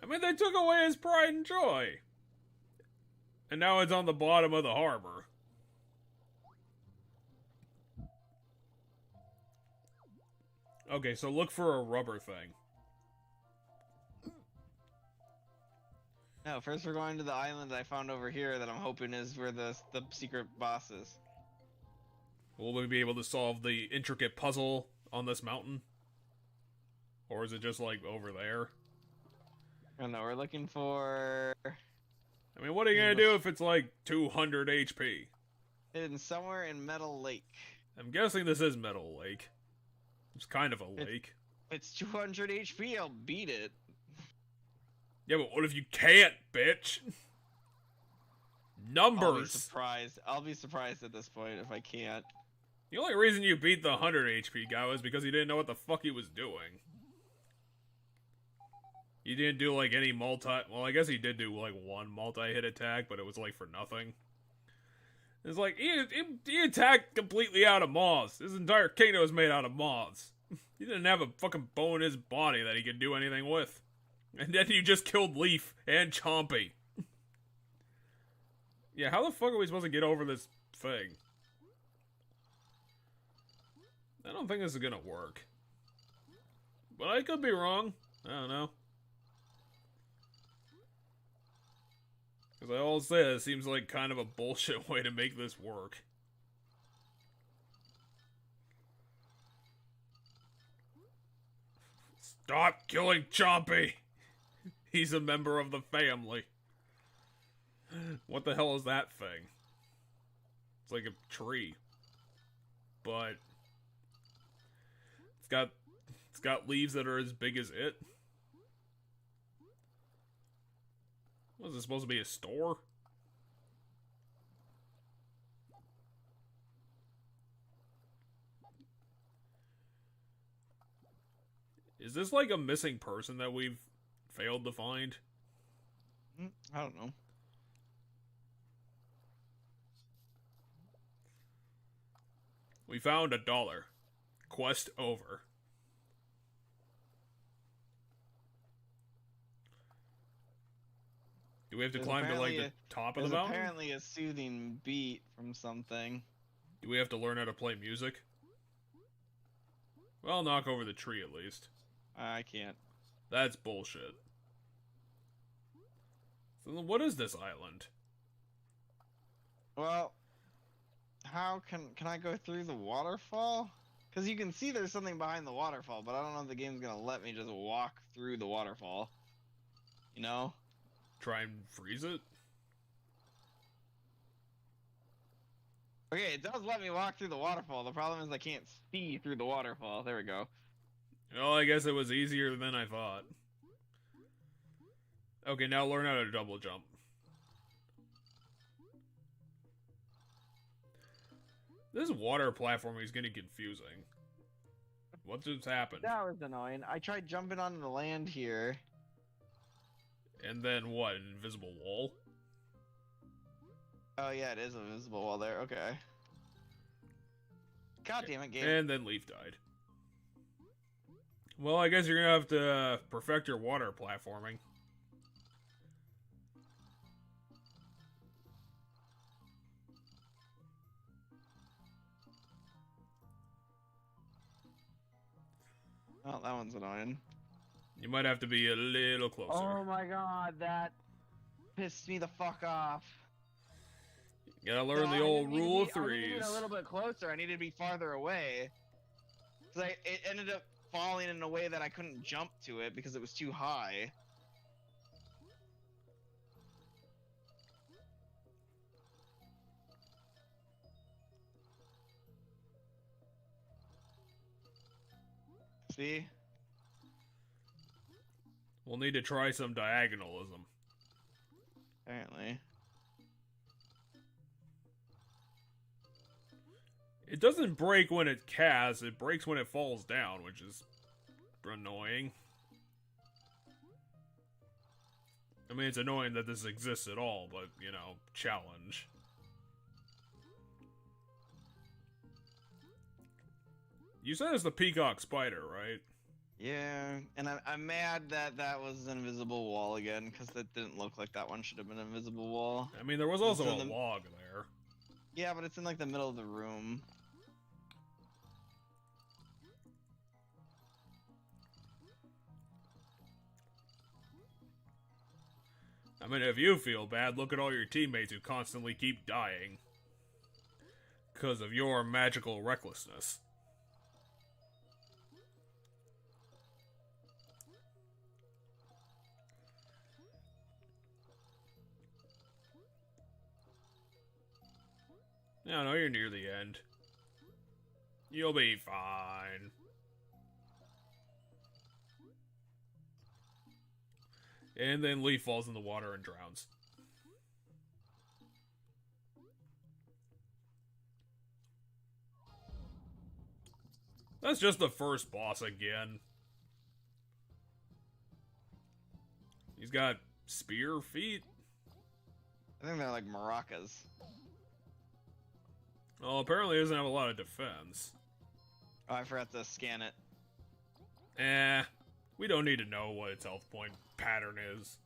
I mean, they took away his pride and joy. And now it's on the bottom of the harbor. Okay, so look for a rubber thing. No, first we're going to the island I found over here that I'm hoping is where the secret boss is. Will we be able to solve the intricate puzzle on this mountain? Or is it just, like, over there? I don't know, we're looking for... I mean, what are you gonna do if it's, like, 200 HP? Hidden somewhere in Metal Lake. I'm guessing this is Metal Lake. It's kind of a lake. If it's 200 HP, I'll beat it. Yeah, but what if you can't, bitch? Numbers! I'll be surprised. I'll be surprised at this point if I can't. The only reason you beat the 100 HP guy was because he didn't know what the fuck he was doing. He didn't do, like, any well, I guess he did do, like, one multi-hit attack, but it was, like, for nothing. It's like, he attacked completely out of moths. His entire kingdom was made out of moths. He didn't have a fucking bone in his body that he could do anything with. And then you just killed Leaf and Chompy. Yeah, how the fuck are we supposed to get over this thing? I don't think this is gonna work. But I could be wrong. I don't know. Because I always say it seems like kind of a bullshit way to make this work. Stop killing Chompy! He's a member of the family. What the hell is that thing? It's like a tree. But it's got leaves that are as big as it. Was this supposed to be a store? Is this like a missing person that we've failed to find? I don't know. We found $1. Quest over. Do we have to climb to, like, the top of the mountain? There's apparently a soothing beat from something. Do we have to learn how to play music? Well, knock over the tree at least. I can't. That's bullshit. So then what is this island? Well, how can I go through the waterfall? Because you can see there's something behind the waterfall, but I don't know if the game's gonna let me just walk through the waterfall. You know? Try and freeze it? Okay, it does let me walk through the waterfall. The problem is I can't see through the waterfall. There we go. Well, I guess it was easier than I thought. Okay, now learn how to double jump. This water platforming is getting confusing. What just happened? That was annoying. I tried jumping onto the land here. And then what? An invisible wall? Oh yeah, it is a visible wall there. Okay. God damn it, game. And then Leaf died. Well, I guess you're gonna have to perfect your water platforming. Oh, that one's annoying. You might have to be a little closer. Oh my god, that pissed me the fuck off. You gotta learn the old rule of threes. I needed to be a little bit closer. I needed to be farther away. Cause it ended up falling in a way that I couldn't jump to it because it was too high. See? We'll need to try some diagonalism. Apparently. It doesn't break when it casts, it breaks when it falls down, which is annoying. I mean, it's annoying that this exists at all, but, you know, challenge. You said it's the peacock spider, right? Yeah, and I'm mad that that was an invisible wall again, because it didn't look like that one should have been an invisible wall. I mean, there was also a log there. Yeah, but it's in, like, the middle of the room. I mean, if you feel bad, look at all your teammates who constantly keep dying. Because of your magical recklessness. No, you're near the end. You'll be fine. And then Leaf falls in the water and drowns. That's just the first boss again. got spear feet. I think they're like maracas. Well, apparently he doesn't have a lot of defense. Oh, I forgot to scan it. We don't need to know what its health point pattern is.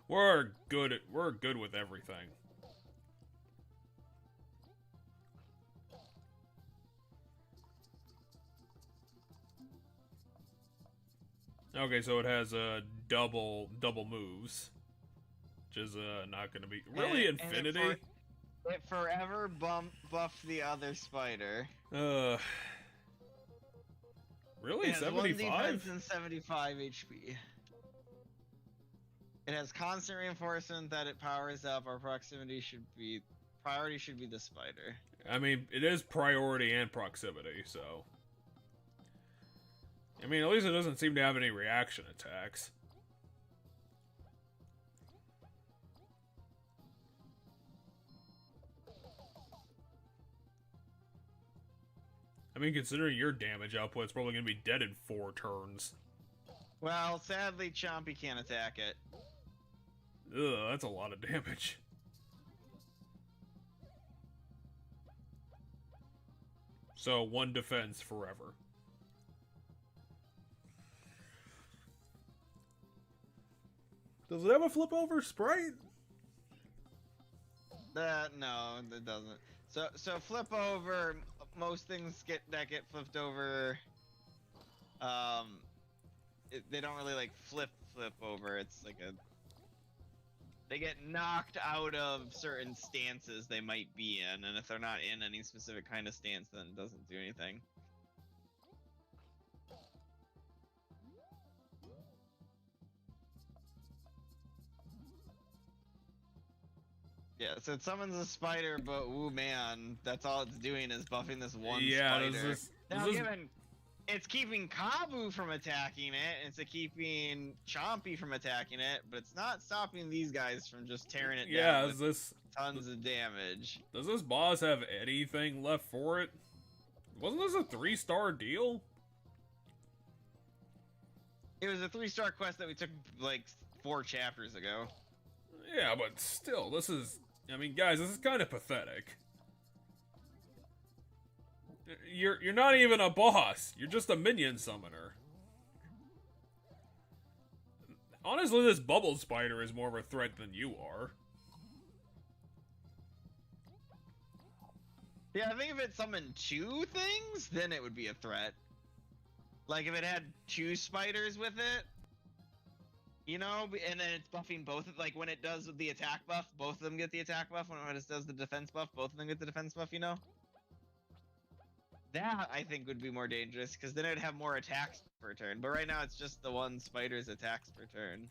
We're good with everything. Okay, so it has double moves, which is not going to be really infinity. It forever buffed the other spider. Really? It has 1 defense 75? and 75 HP. It has constant reinforcement that it powers up. Our priority should be the spider. I mean, it is priority and proximity, so. I mean, at least it doesn't seem to have any reaction attacks. I mean, considering your damage output, it's probably going to be dead in 4 turns. Well, sadly, Chompy can't attack it. Ugh, that's a lot of damage. So, 1 defense forever. Does it have a flip over sprite? No, it doesn't. So flip over. Most things get flipped over. They don't really like flip over. It's like they get knocked out of certain stances they might be in, and if they're not in any specific kind of stance, then it doesn't do anything. Yeah, so it summons a spider, but ooh man, that's all it's doing is buffing this one spider. It's keeping Kabu from attacking it, and it's keeping Chompy from attacking it, but it's not stopping these guys from just tearing it down with tons of damage. Does this boss have anything left for it? Wasn't this a 3-star deal? It was a 3-star quest that we took like 4 chapters ago. Yeah, but still, this is... I mean, guys, this is kind of pathetic. You're not even a boss. You're just a minion summoner. Honestly, this bubble spider is more of a threat than you are. Yeah, I think if it summoned 2 things, then it would be a threat. Like if it had 2 spiders with it, you know, and then it's buffing both. Like when it does the attack buff, both of them get the attack buff. When it does the defense buff, both of them get the defense buff, you know? That, I think, would be more dangerous, because then it'd have more attacks per turn. But right now, it's just the one spider's attacks per turn.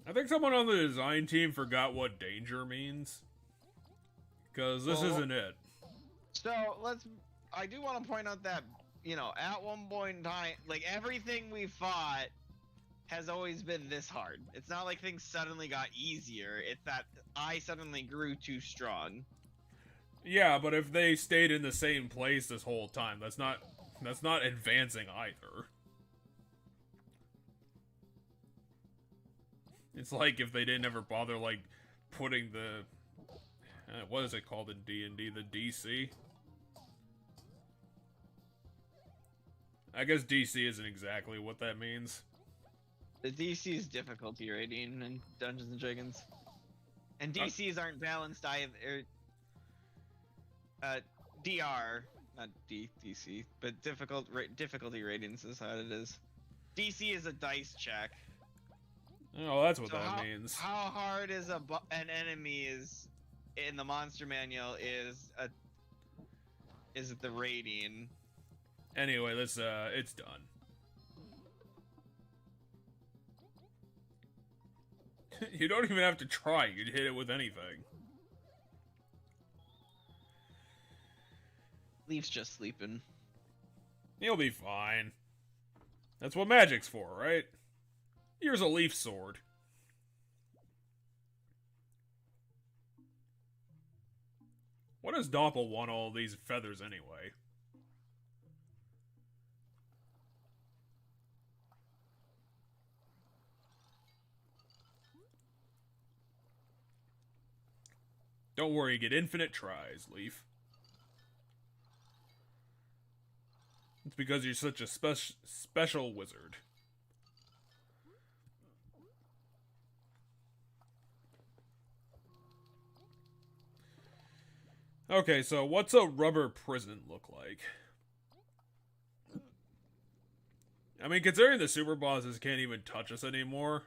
I think someone on the design team forgot what danger means. Because this isn't it. So, I do want to point out that, you know, at one point in time, like, everything we fought has always been this hard. It's not like things suddenly got easier. It's that I suddenly grew too strong. Yeah, but if they stayed in the same place this whole time, that's not advancing either. It's like if they didn't ever bother, like, putting the... what is it called in D&D? The DC? I guess DC isn't exactly what that means. The DC's difficulty rating in Dungeons and Dragons. And DCs aren't balanced either. DR, not DC, but difficulty ratings is how it is. DC is a dice check. Oh, that's what that means. How hard is an enemy is in the monster manual is the rating. Anyway, it's done. You don't even have to try. You'd hit it with anything. Leaf's just sleeping. He'll be fine. That's what magic's for, right? Here's a leaf sword. What does Doppel want all these feathers anyway? Don't worry, you get infinite tries, Leaf. It's because you're such a special wizard. Okay, so what's a rubber prison look like? I mean, considering the super bosses can't even touch us anymore,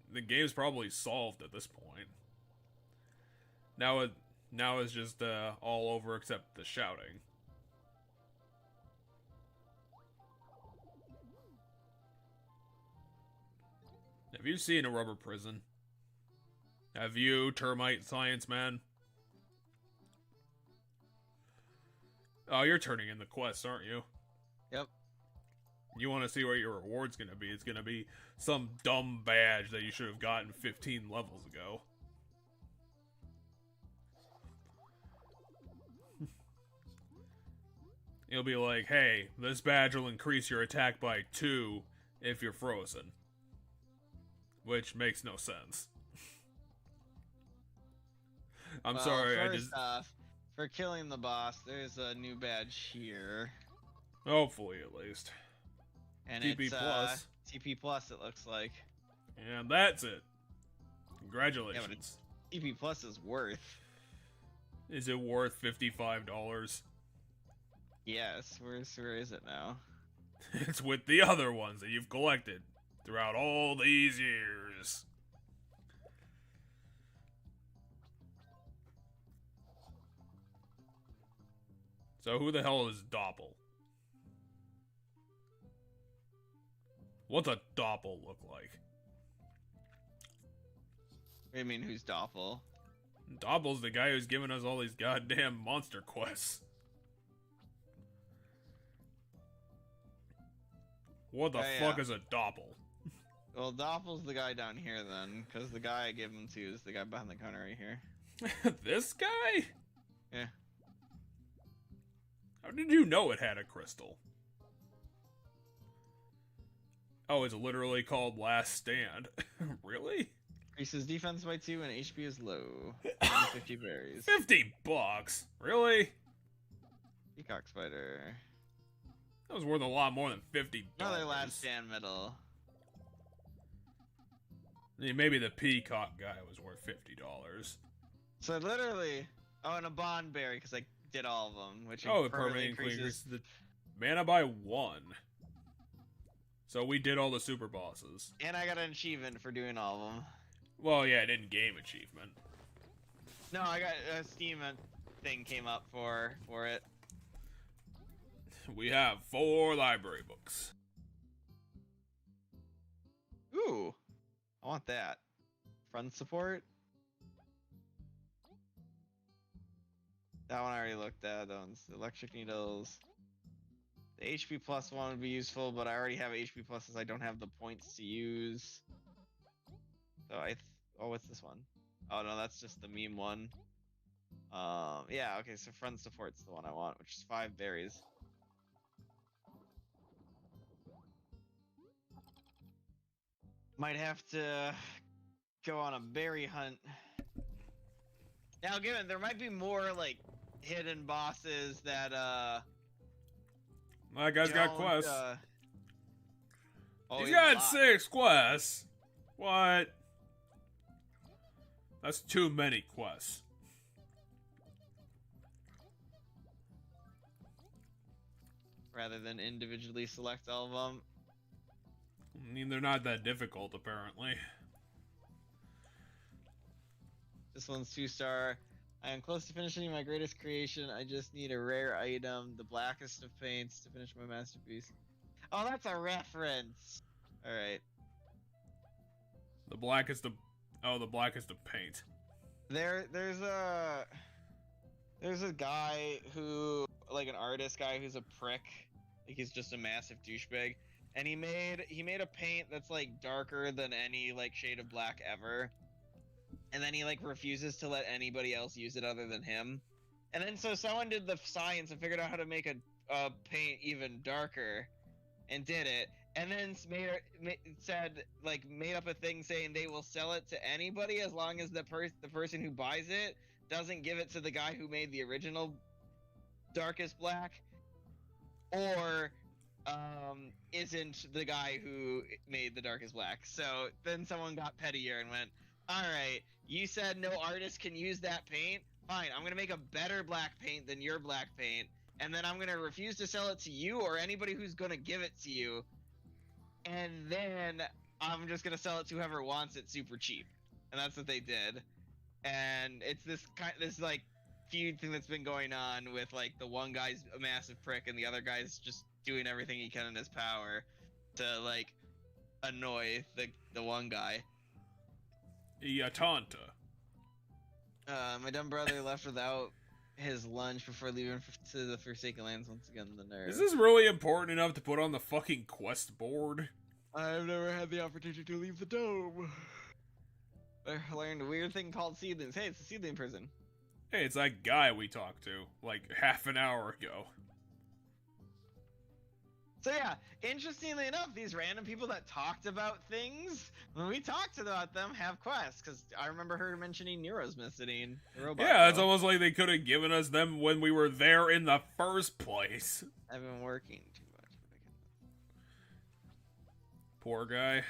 the game's probably solved at this point. Now it's just all over except the shouting. Have you seen a rubber prison? Have you, termite science man? Oh, you're turning in the quest, aren't you? Yep. You want to see what your reward's gonna be. It's gonna be some dumb badge that you should have gotten 15 levels ago. It'll be like, hey, this badge will increase your attack by 2 if you're frozen. Which makes no sense. I'm sorry, I just... for killing the boss, there's a new badge here. Hopefully, at least. And TP it's plus. TP plus, it looks like. And that's it. Congratulations. Yeah, but TP plus is worth. Is it worth $55? Yes, where is it now? It's with the other ones that you've collected throughout all these years. So who the hell is Doppel? What's a Doppel look like? What do you mean, who's Doppel? Doppel's the guy who's giving us all these goddamn monster quests. What the fuck is a Doppel? Well, Doppel's the guy down here then, because the guy I gave him to is the guy behind the counter right here. This guy? Yeah. How did you know it had a crystal? Oh, it's literally called Last Stand. Really? Increases defense by 2 and HP is low. 50 berries. $50? Really? Peacock spider. That was worth a lot more than $50. Another Last Stand medal. I mean, maybe the peacock guy was worth $50. So literally, oh, and a bond berry because I did all of them, which it permanently increases the mana by 1. So we did all the super bosses. And I got an achievement for doing all of them. Well, yeah, it in-game achievement. No, I got a Steam thing came up for it. We have 4 library books. Ooh, I want that. Front support. That one I already looked at. That one's electric needles. The HP plus one would be useful, but I already have HP pluses. I don't have the points to use. So oh, what's this one? Oh no, that's just the meme one. Yeah, okay, so front support's the one I want, which is 5 berries. Might have to go on a berry hunt. Now, given there might be more like hidden bosses that My guy's got quests. Oh, He's got 6 quests. What? That's too many quests. Rather than individually select all of them. I mean, they're not that difficult, apparently. This one's 2-star. I am close to finishing my greatest creation. I just need a rare item, the blackest of paints, to finish my masterpiece. Oh, that's a reference. All right. The blackest of paint. There's a guy who, like an artist guy who's a prick. Like he's just a massive douchebag. And he made a paint that's like darker than any like shade of black ever. And then he like refuses to let anybody else use it other than him. And then so someone did the science and figured out how to make a paint even darker, and did it. And then made up a thing saying they will sell it to anybody as long as the person who buys it doesn't give it to the guy who made the original Darkest Black, or isn't the guy who made the Darkest Black. So then someone got pettier and went, all right, you said no artist can use that paint. Fine, I'm gonna make a better black paint than your black paint, and then I'm gonna refuse to sell it to you or anybody who's gonna give it to you, and then I'm just gonna sell it to whoever wants it super cheap. And that's what they did. And it's this like feud thing that's been going on with like the one guy's a massive prick and the other guy's just doing everything he can in his power to like annoy the one guy. Yatanta. My dumb brother left without his lunch before leaving to the Forsaken Lands once again. The nerve. Is this really important enough to put on the fucking quest board? I've never had the opportunity to leave the dome. I learned a weird thing called seedlings. Hey, it's a seedling prison. Hey, it's that guy we talked to, like, half an hour ago. So yeah, interestingly enough, these random people that talked about things, when we talked about them, have quests. Because I remember her mentioning Nero's missing. The robot Yeah, it's girl. almost like they could have given us them when we were there in the first place. I've been working too much. Poor guy.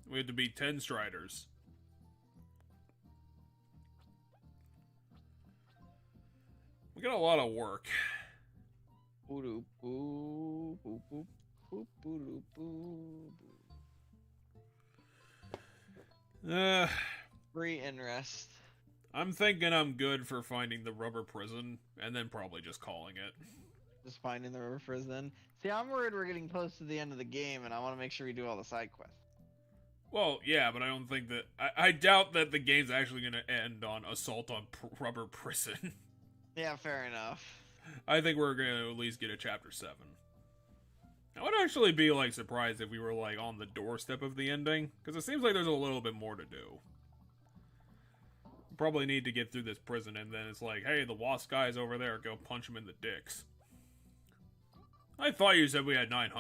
We had to beat 10 Striders. We got a lot of work. Free interest. I'm thinking I'm good for finding the rubber prison, and then probably just calling it. Just finding the river prison. See, I'm worried we're getting close to the end of the game, and I want to make sure we do all the side quests. Well, yeah, but I don't think that... I doubt that the game's actually going to end on Assault on Rubber Prison. Yeah, fair enough. I think we're going to at least get a Chapter 7. I would actually be, like, surprised if we were, like, on the doorstep of the ending, because it seems like there's a little bit more to do. Probably need to get through this prison, and then it's like, hey, the wasp guy's over there, go punch him in the dicks. I thought you said we had $900.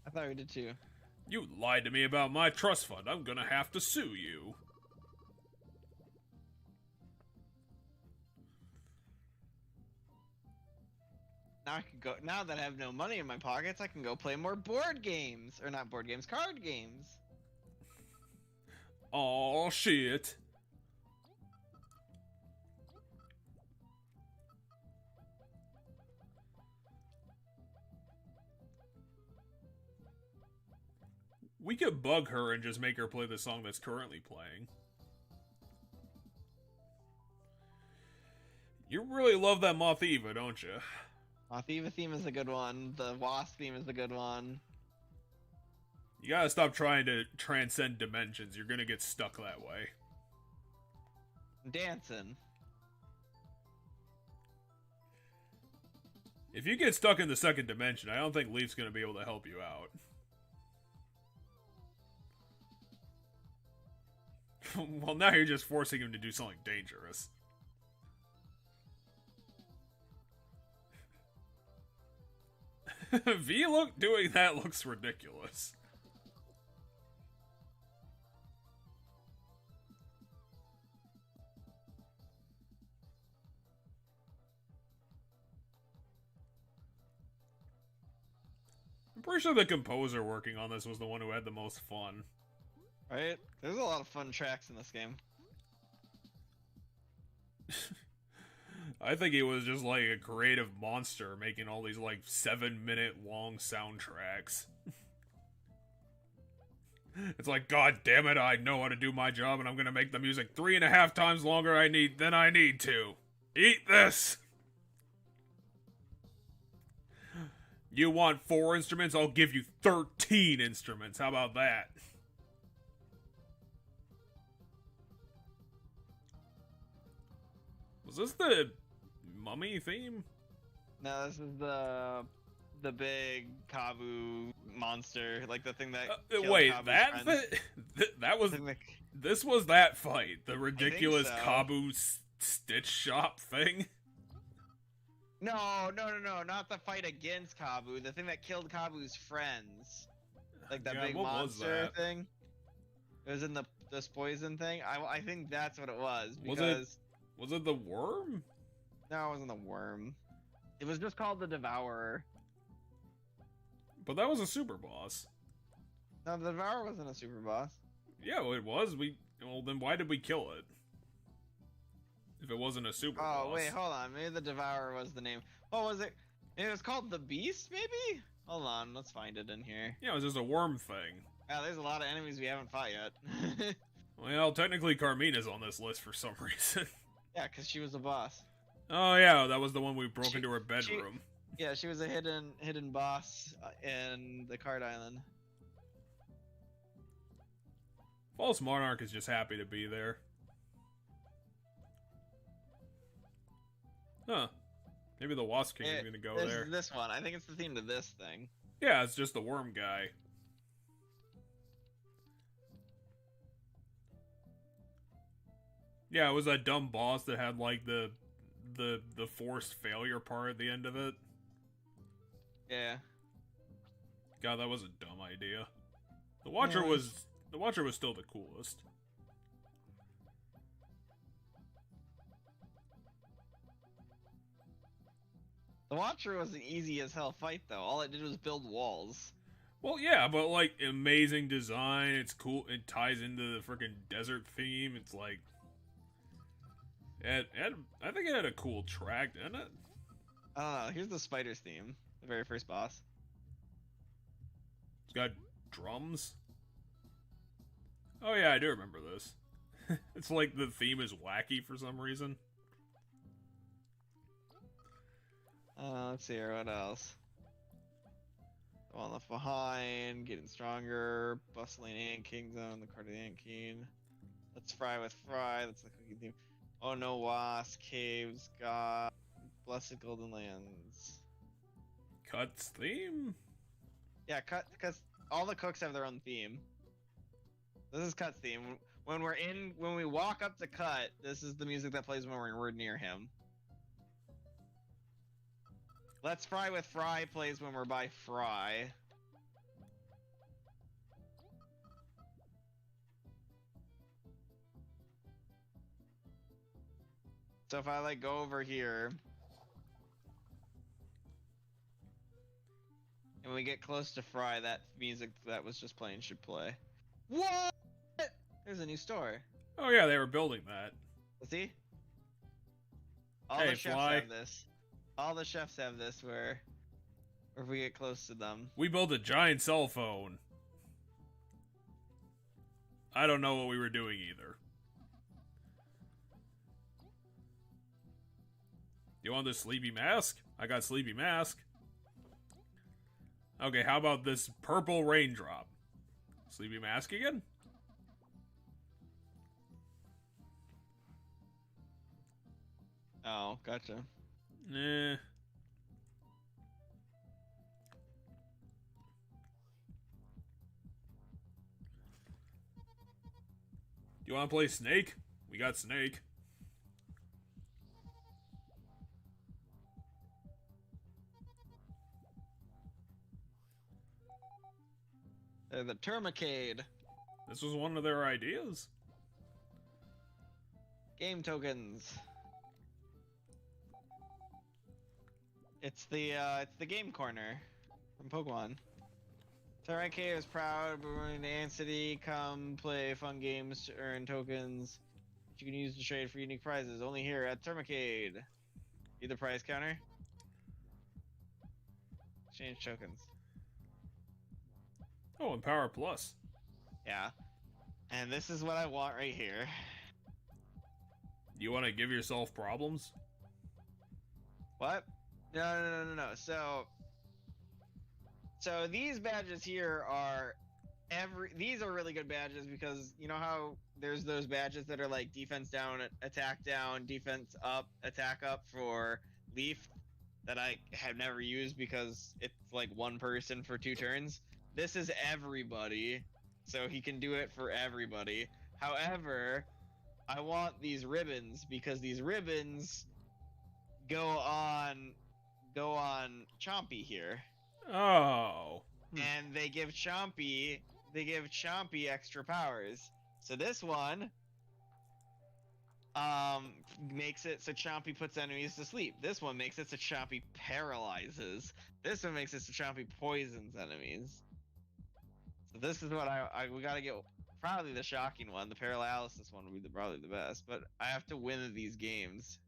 I thought we did too. You lied to me about my trust fund. I'm gonna have to sue you. Now I can go. Now that I have no money in my pockets, I can go play more board games, or not board games, card games. Aw, shit. We could bug her and just make her play the song that's currently playing. You really love that Moth Eva, don't you? Thieva theme is a good one. The Wasp theme is a good one. You gotta stop trying to transcend dimensions. You're gonna get stuck that way. Dancing. If you get stuck in the second dimension, I don't think Leaf's gonna be able to help you out. Well, now you're just forcing him to do something dangerous. V doing that looks ridiculous. I'm pretty sure the composer working on this was the one who had the most fun. Right? There's a lot of fun tracks in this game. I think he was just like a creative monster making all these like 7-minute long soundtracks. It's like, God damn it, I know how to do my job and I'm gonna make the music 3.5 times longer than I need to. Eat this! You want 4 instruments? I'll give you 13 instruments. How about that? Was this the Mummy theme? No, this is the big Kabu monster, like the thing that. Wait, Kabu's that friends. that was The thing that- this was that fight, the ridiculous so. Kabu stitch shop thing. No, not the fight against Kabu. The thing that killed Kabu's friends, like that God, big what was monster that? thing. It was in this poison thing. I think that's what it was. Was Because Was it the worm? no, it wasn't the worm. It was just called the Devourer. But that was a super boss. No, the Devourer wasn't a super boss. Yeah, well, it was. Well, then why did we kill it? If it wasn't a super boss. Oh wait, hold on. Maybe the Devourer was the name. What was it? It was called the Beast, maybe? Hold on, let's find it in here. Yeah, it was just a worm thing. Yeah, there's a lot of enemies we haven't fought yet. Well, technically Carmina's on this list for some reason. Yeah, because she was a boss. Oh yeah, that was the one we broke into her bedroom. Yeah, she was a hidden boss in the card island. False Monarch is just happy to be there. Huh. Maybe the Wasp King is gonna go there. This one. I think it's the theme to this thing. Yeah, it's just the worm guy. Yeah, it was that dumb boss that had like the forced failure part at the end of it. Yeah. God, that was a dumb idea. The Watcher was still the coolest. The Watcher was an easy as hell fight though. All it did was build walls. Well, yeah, but like amazing design. It's cool. It ties into the freaking desert theme. It's like, I think it had a cool track, didn't it? I don't know. Here's the Spider's theme. The very first boss. It's got drums. Oh yeah, I do remember this. It's like the theme is wacky for some reason. Let's see here. What else? One left behind. Getting stronger. Bustling Ant King Zone. The card of the Ant King. Let's fry with fry. That's the cookie theme. Oh no, Wasp Caves. God. Blessed Golden Lands. Cut's theme? Yeah, Cut, because all the cooks have their own theme. This is Cut's theme. When we walk up to Cut, this is the music that plays when we're near him. Let's Fry with Fry plays when we're by Fry. So if I like go over here and we get close to Fry, that music that was just playing should play. What? There's a new store. Oh yeah, they were building that. See? All Hey, the chefs Fly. have this. All the chefs have this where if we get close to them. We built a giant cell phone. I don't know what we were doing either. You want this sleepy mask? I got sleepy mask. Okay, how about this purple raindrop? Sleepy mask again? Oh, gotcha. Eh. You want to play Snake? We got Snake. They're the Termicade. This was one of their ideas. Game tokens. It's the game corner from Pokemon. Termicade is proud, but in Ant City, come play fun games to earn tokens that you can use to trade for unique prizes. Only here at Termicade. Need the prize counter? Exchange tokens. Oh, and Power Plus. Yeah. And this is what I want right here. You want to give yourself problems? What? No. So these badges here are these are really good badges because you know how there's those badges that are like defense down, attack down, defense up, attack up for Leaf that I have never used because it's like one person for 2 turns. This is everybody, so he can do it for everybody. However, I want these ribbons because these ribbons go on Chompy here. Oh. And they give Chompy they give Chompy extra powers. So this one makes it so Chompy puts enemies to sleep. This one makes it so Chompy paralyzes. This one makes it so Chompy poisons enemies. So this is what we gotta get. Probably the shocking one. The paralysis one would be probably the best. But I have to win these games.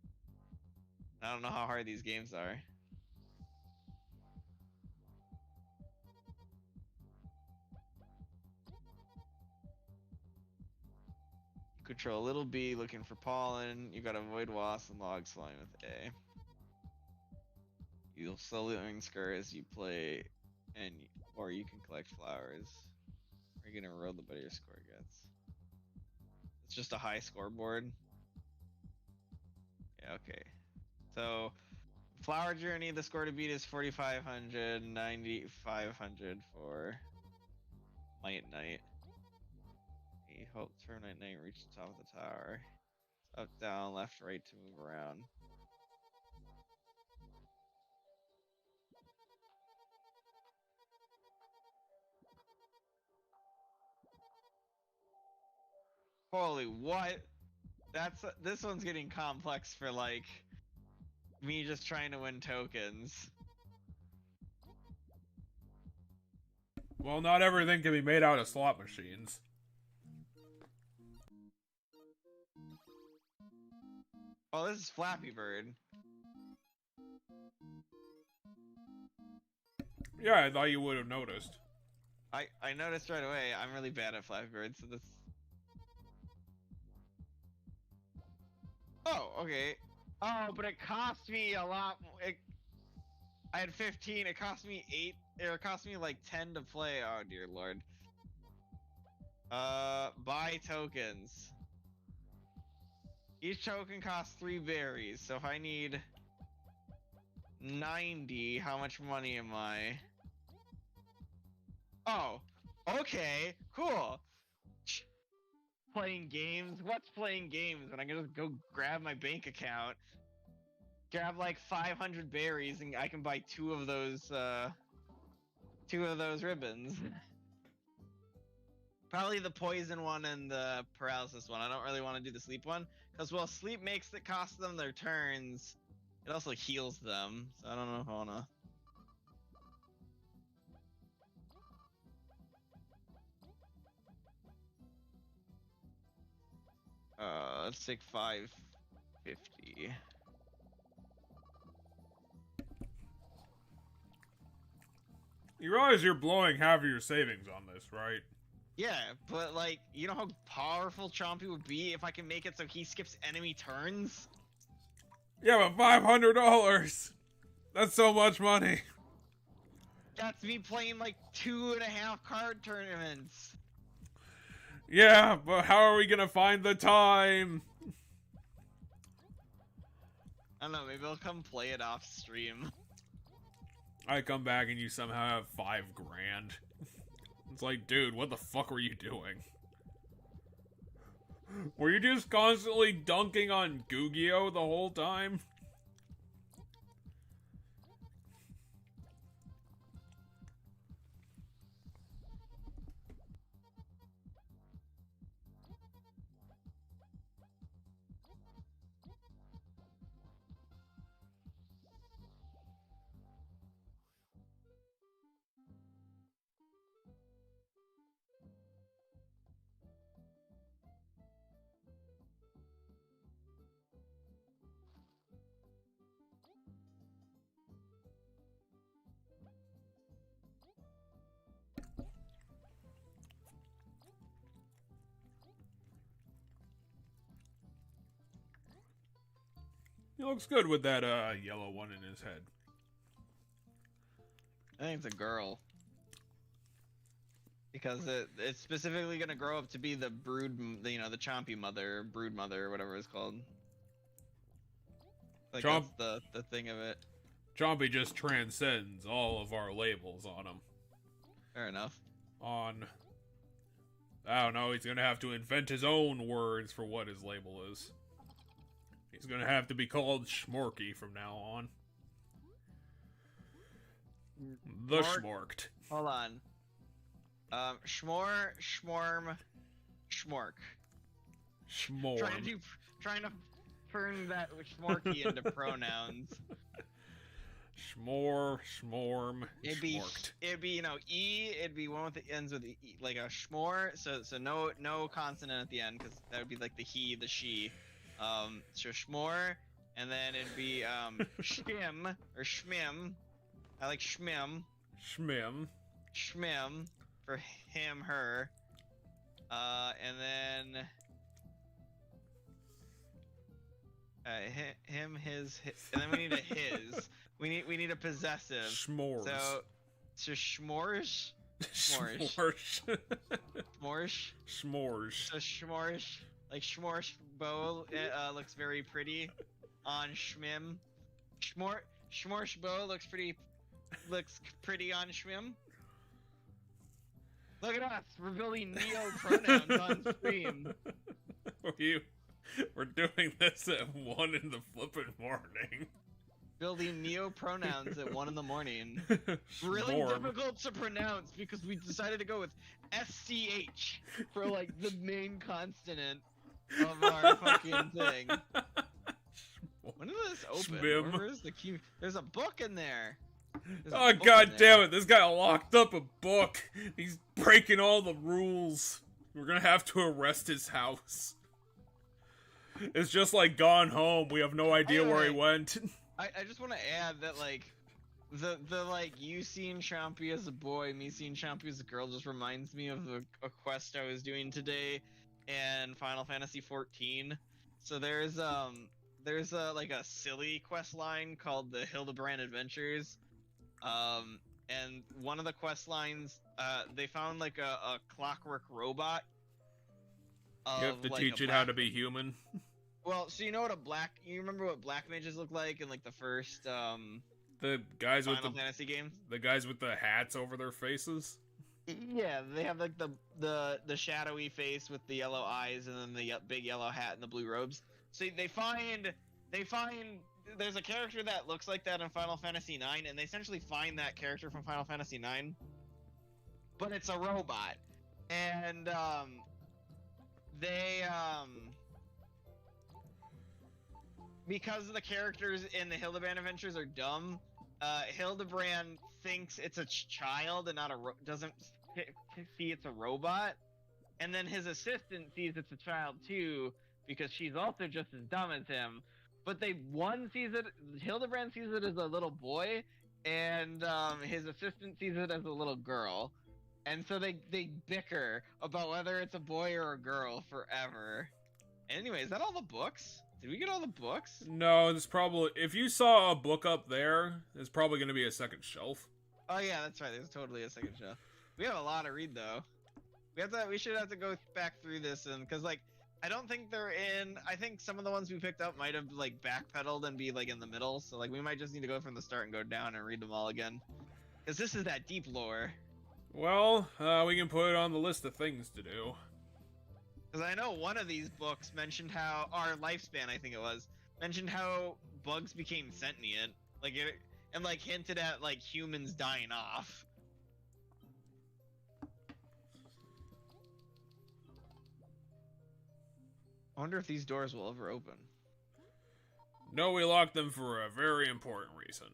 I don't know how hard these games are. Control little B, looking for pollen. You gotta avoid wasps and logs flying with A. You'll slowly earn score as you play, or you can collect flowers. Or you're gonna roll the better your score gets. It's just a high scoreboard. Yeah, okay. So, Flower Journey, the score to beat is 4,500, 9,500 for Might Knight. You hope Terminite Knight reach the top of the tower. Up, down, left, right to move around. Holy what? This one's getting complex for like me just trying to win tokens. Well, not everything can be made out of slot machines. Oh, this is Flappy Bird. Yeah, I thought you would have noticed. I noticed right away. I'm really bad at Flappy Bird, so this. Oh, okay. Oh, but it cost me a lot. I had 15. It cost me 8. It cost me like 10 to play. Oh dear lord. Buy tokens. Each token costs 3 berries. So if I need 90, how much money am I? Oh, okay, cool. Playing games? What's playing games when I can just go grab my bank account, grab like 500 berries, and I can buy 2 of those ribbons. Probably the poison one and the paralysis one. I don't really want to do the sleep one, because while sleep makes it cost them their turns, it also heals them. So I don't know if I wanna. Let's take 550. You realize you're blowing half of your savings on this, right? Yeah, but like, you know how powerful Chompy would be if I can make it so he skips enemy turns? Yeah, but $500! That's so much money. That's me playing like 2.5 card tournaments. Yeah, but how are we gonna find the time? I don't know, maybe I'll come play it off stream. I come back and you somehow have $5 grand. It's like, dude, what the fuck were you doing? Were you just constantly dunking on Gu-Gi-Oh the whole time? He looks good with that yellow one in his head. I think it's a girl. Because it's specifically gonna grow up to be the brood, the Chompy mother, brood mother, whatever it's called. Like that's the thing of it. Chompy just transcends all of our labels on him. Fair enough. I don't know, he's gonna have to invent his own words for what his label is. He's gonna have to be called Schmorky from now on. The Schmorked. Hold on. Schmore, schmorm, schmork. Schmorm. Trying to turn that schmorky into pronouns. Schmore, schmorm, It'd be schmorked. E. It'd be one that ends with E, like a schmore. So no consonant at the end because that would be like the he, the she. So schmore, and then it'd be shim or schmim. I like schmim. Schmim. Schmim for him, her. And then him, his, and then we need a his. We need a possessive. Schmores. So schmorsh. S'mores. S'mores. S'mores. So schmorsh, like schmorsh bow, looks very pretty on schmim. Schmorsh bow looks pretty on schmim. Look at us, we're building neo pronouns on stream. We're doing this at 1 in the flippin' morning. Building neo pronouns at 1 in the morning. Really Schmorm. difficult to pronounce because we decided to go with SCH for like the main consonant of our fucking thing. When did this open? Schmim. Where is the key? There's a book in there. Oh god damn it, this guy locked up a book. He's breaking all the rules. We're gonna have to arrest his house. It's just like Gone Home, we have no idea where he went. I just want to add that like the like you seeing Chompy as a boy, me seeing Chompy as a girl just reminds me of a quest I was doing today in Final Fantasy 14. So there's like a silly quest line called the Hildebrand Adventures. And one of the quest lines, they found like a clockwork robot. You have to teach it how to be human. Well, so you remember what black mages look like in like the first The guys with Final Fantasy games? the guys with the hats over their faces. Yeah, they have like the shadowy face with the yellow eyes and then the big yellow hat and the blue robes. So they find there's a character that looks like that in Final Fantasy IX, and they essentially find that character from Final Fantasy IX, but it's a robot. And they because the characters in the Hildebrand Adventures are dumb, Hildebrand thinks it's a child and not doesn't see it's a robot, and then his assistant sees it's a child too because she's also just as dumb as him. But Hildebrand sees it as a little boy, and his assistant sees it as a little girl, and so they bicker about whether it's a boy or a girl forever. Anyway, is that all the books? Did we get all the books? No, there's probably, if you saw a book up there, there's probably going to be a second shelf. Oh yeah, that's right. There's totally a second shelf. We have a lot to read though. We should have to go back through this, and because like I don't think they're in. I think some of the ones we picked up might have like backpedaled and be like in the middle. So like we might just need to go from the start and go down and read them all again, because this is that deep lore. Well, we can put it on the list of things to do. Because I know one of these books mentioned how our lifespan, I think it was, mentioned how bugs became sentient, and like hinted at like humans dying off. I wonder if these doors will ever open. No, we locked them for a very important reason.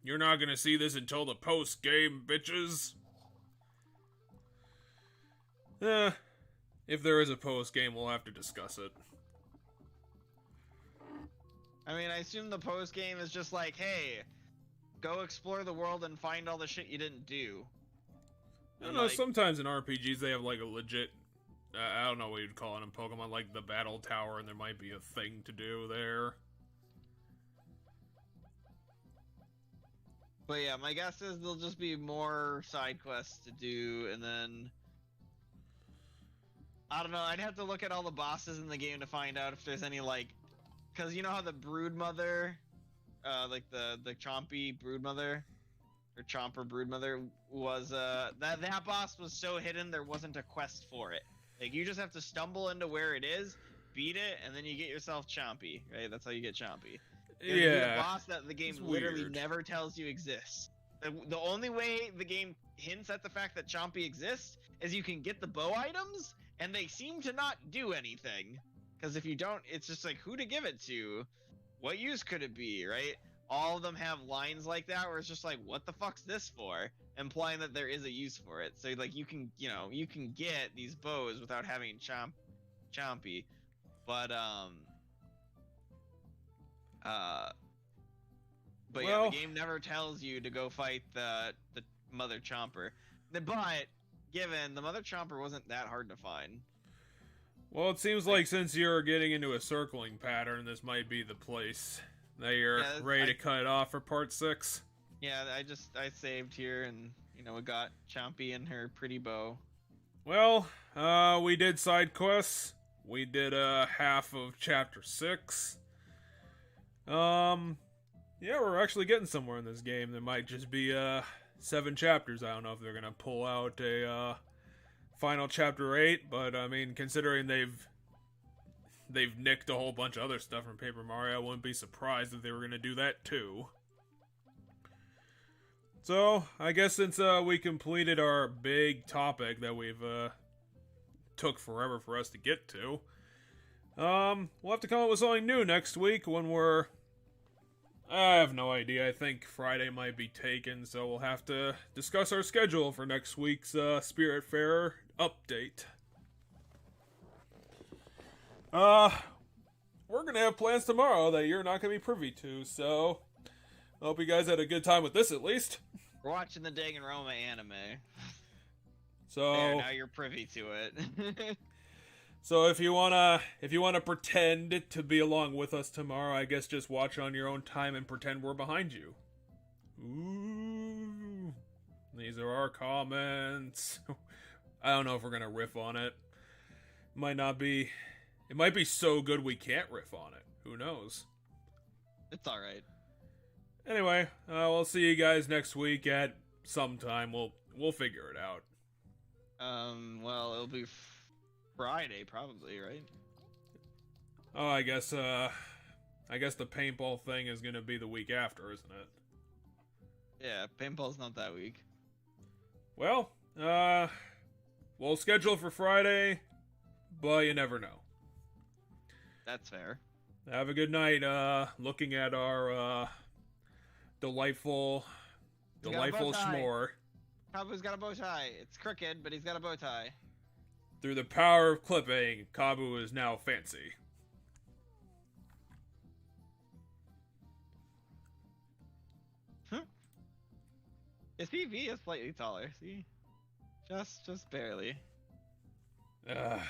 You're not gonna see this until the post-game, bitches. If there is a post-game, we'll have to discuss it. I mean, I assume the post-game is just like, hey, go explore the world and find all the shit you didn't do. I don't know, sometimes in RPGs they have like a legit, I don't know what you'd call it in Pokemon, like the battle tower, and there might be a thing to do there. But yeah, my guess is there'll just be more side quests to do, and then I don't know, I'd have to look at all the bosses in the game to find out if there's any like, because you know how the Broodmother, like the Chompy Broodmother, or Chomper Broodmother was, that boss was so hidden there wasn't a quest for it. Like you just have to stumble into where it is, beat it, and then you get yourself Chompy, right? That's how you get Chompy. Yeah. A boss that the game literally never tells you exists. The only way the game hints at the fact that Chompy exists is you can get the bow items, and they seem to not do anything. Because if you don't, it's just like, who to give it to? What use could it be, right? All of them have lines like that where it's just like, what the fuck's this for? Implying that there is a use for it. So like you can get these bows without having Chompy. But yeah, the game never tells you to go fight the Mother Chomper. But given the Mother Chomper wasn't that hard to find. Well, it seems like since you're getting into a circling pattern, this might be the place that you're ready to cut it off for part 6. Yeah, I saved here, and we got Chompy and her pretty bow. Well, we did side quests. We did half of chapter 6. Yeah, we're actually getting somewhere in this game. There might just be 7 chapters. I don't know if they're gonna pull out a final chapter 8, but I mean, considering they've nicked a whole bunch of other stuff from Paper Mario, I wouldn't be surprised if they were gonna do that too. So, I guess since we completed our big topic that we've took forever for us to get to, we'll have to come up with something new next week when I have no idea. I think Friday might be taken, so we'll have to discuss our schedule for next week's Spirit Fair update. We're gonna have plans tomorrow that you're not gonna be privy to, so I hope you guys had a good time with this at least. We're watching the Danganronpa anime. So there, now you're privy to it. So if you wanna pretend to be along with us tomorrow, I guess just watch on your own time and pretend we're behind you. Ooh, these are our comments. I don't know if we're gonna riff on it. It might be so good we can't riff on it. Who knows? It's all right. Anyway, we'll see you guys next week at some time. We'll figure it out. Well, it'll be Friday, probably, right? Oh, I guess the paintball thing is gonna be the week after, isn't it? Yeah, paintball's not that week. Well, we'll schedule for Friday, but you never know. That's fair. Have a good night, looking at our, delightful s'more. Kabu's got a bow tie. It's crooked, but he's got a bow tie. Through the power of clipping, Kabu is now fancy. His PV is slightly taller, see? Just barely. God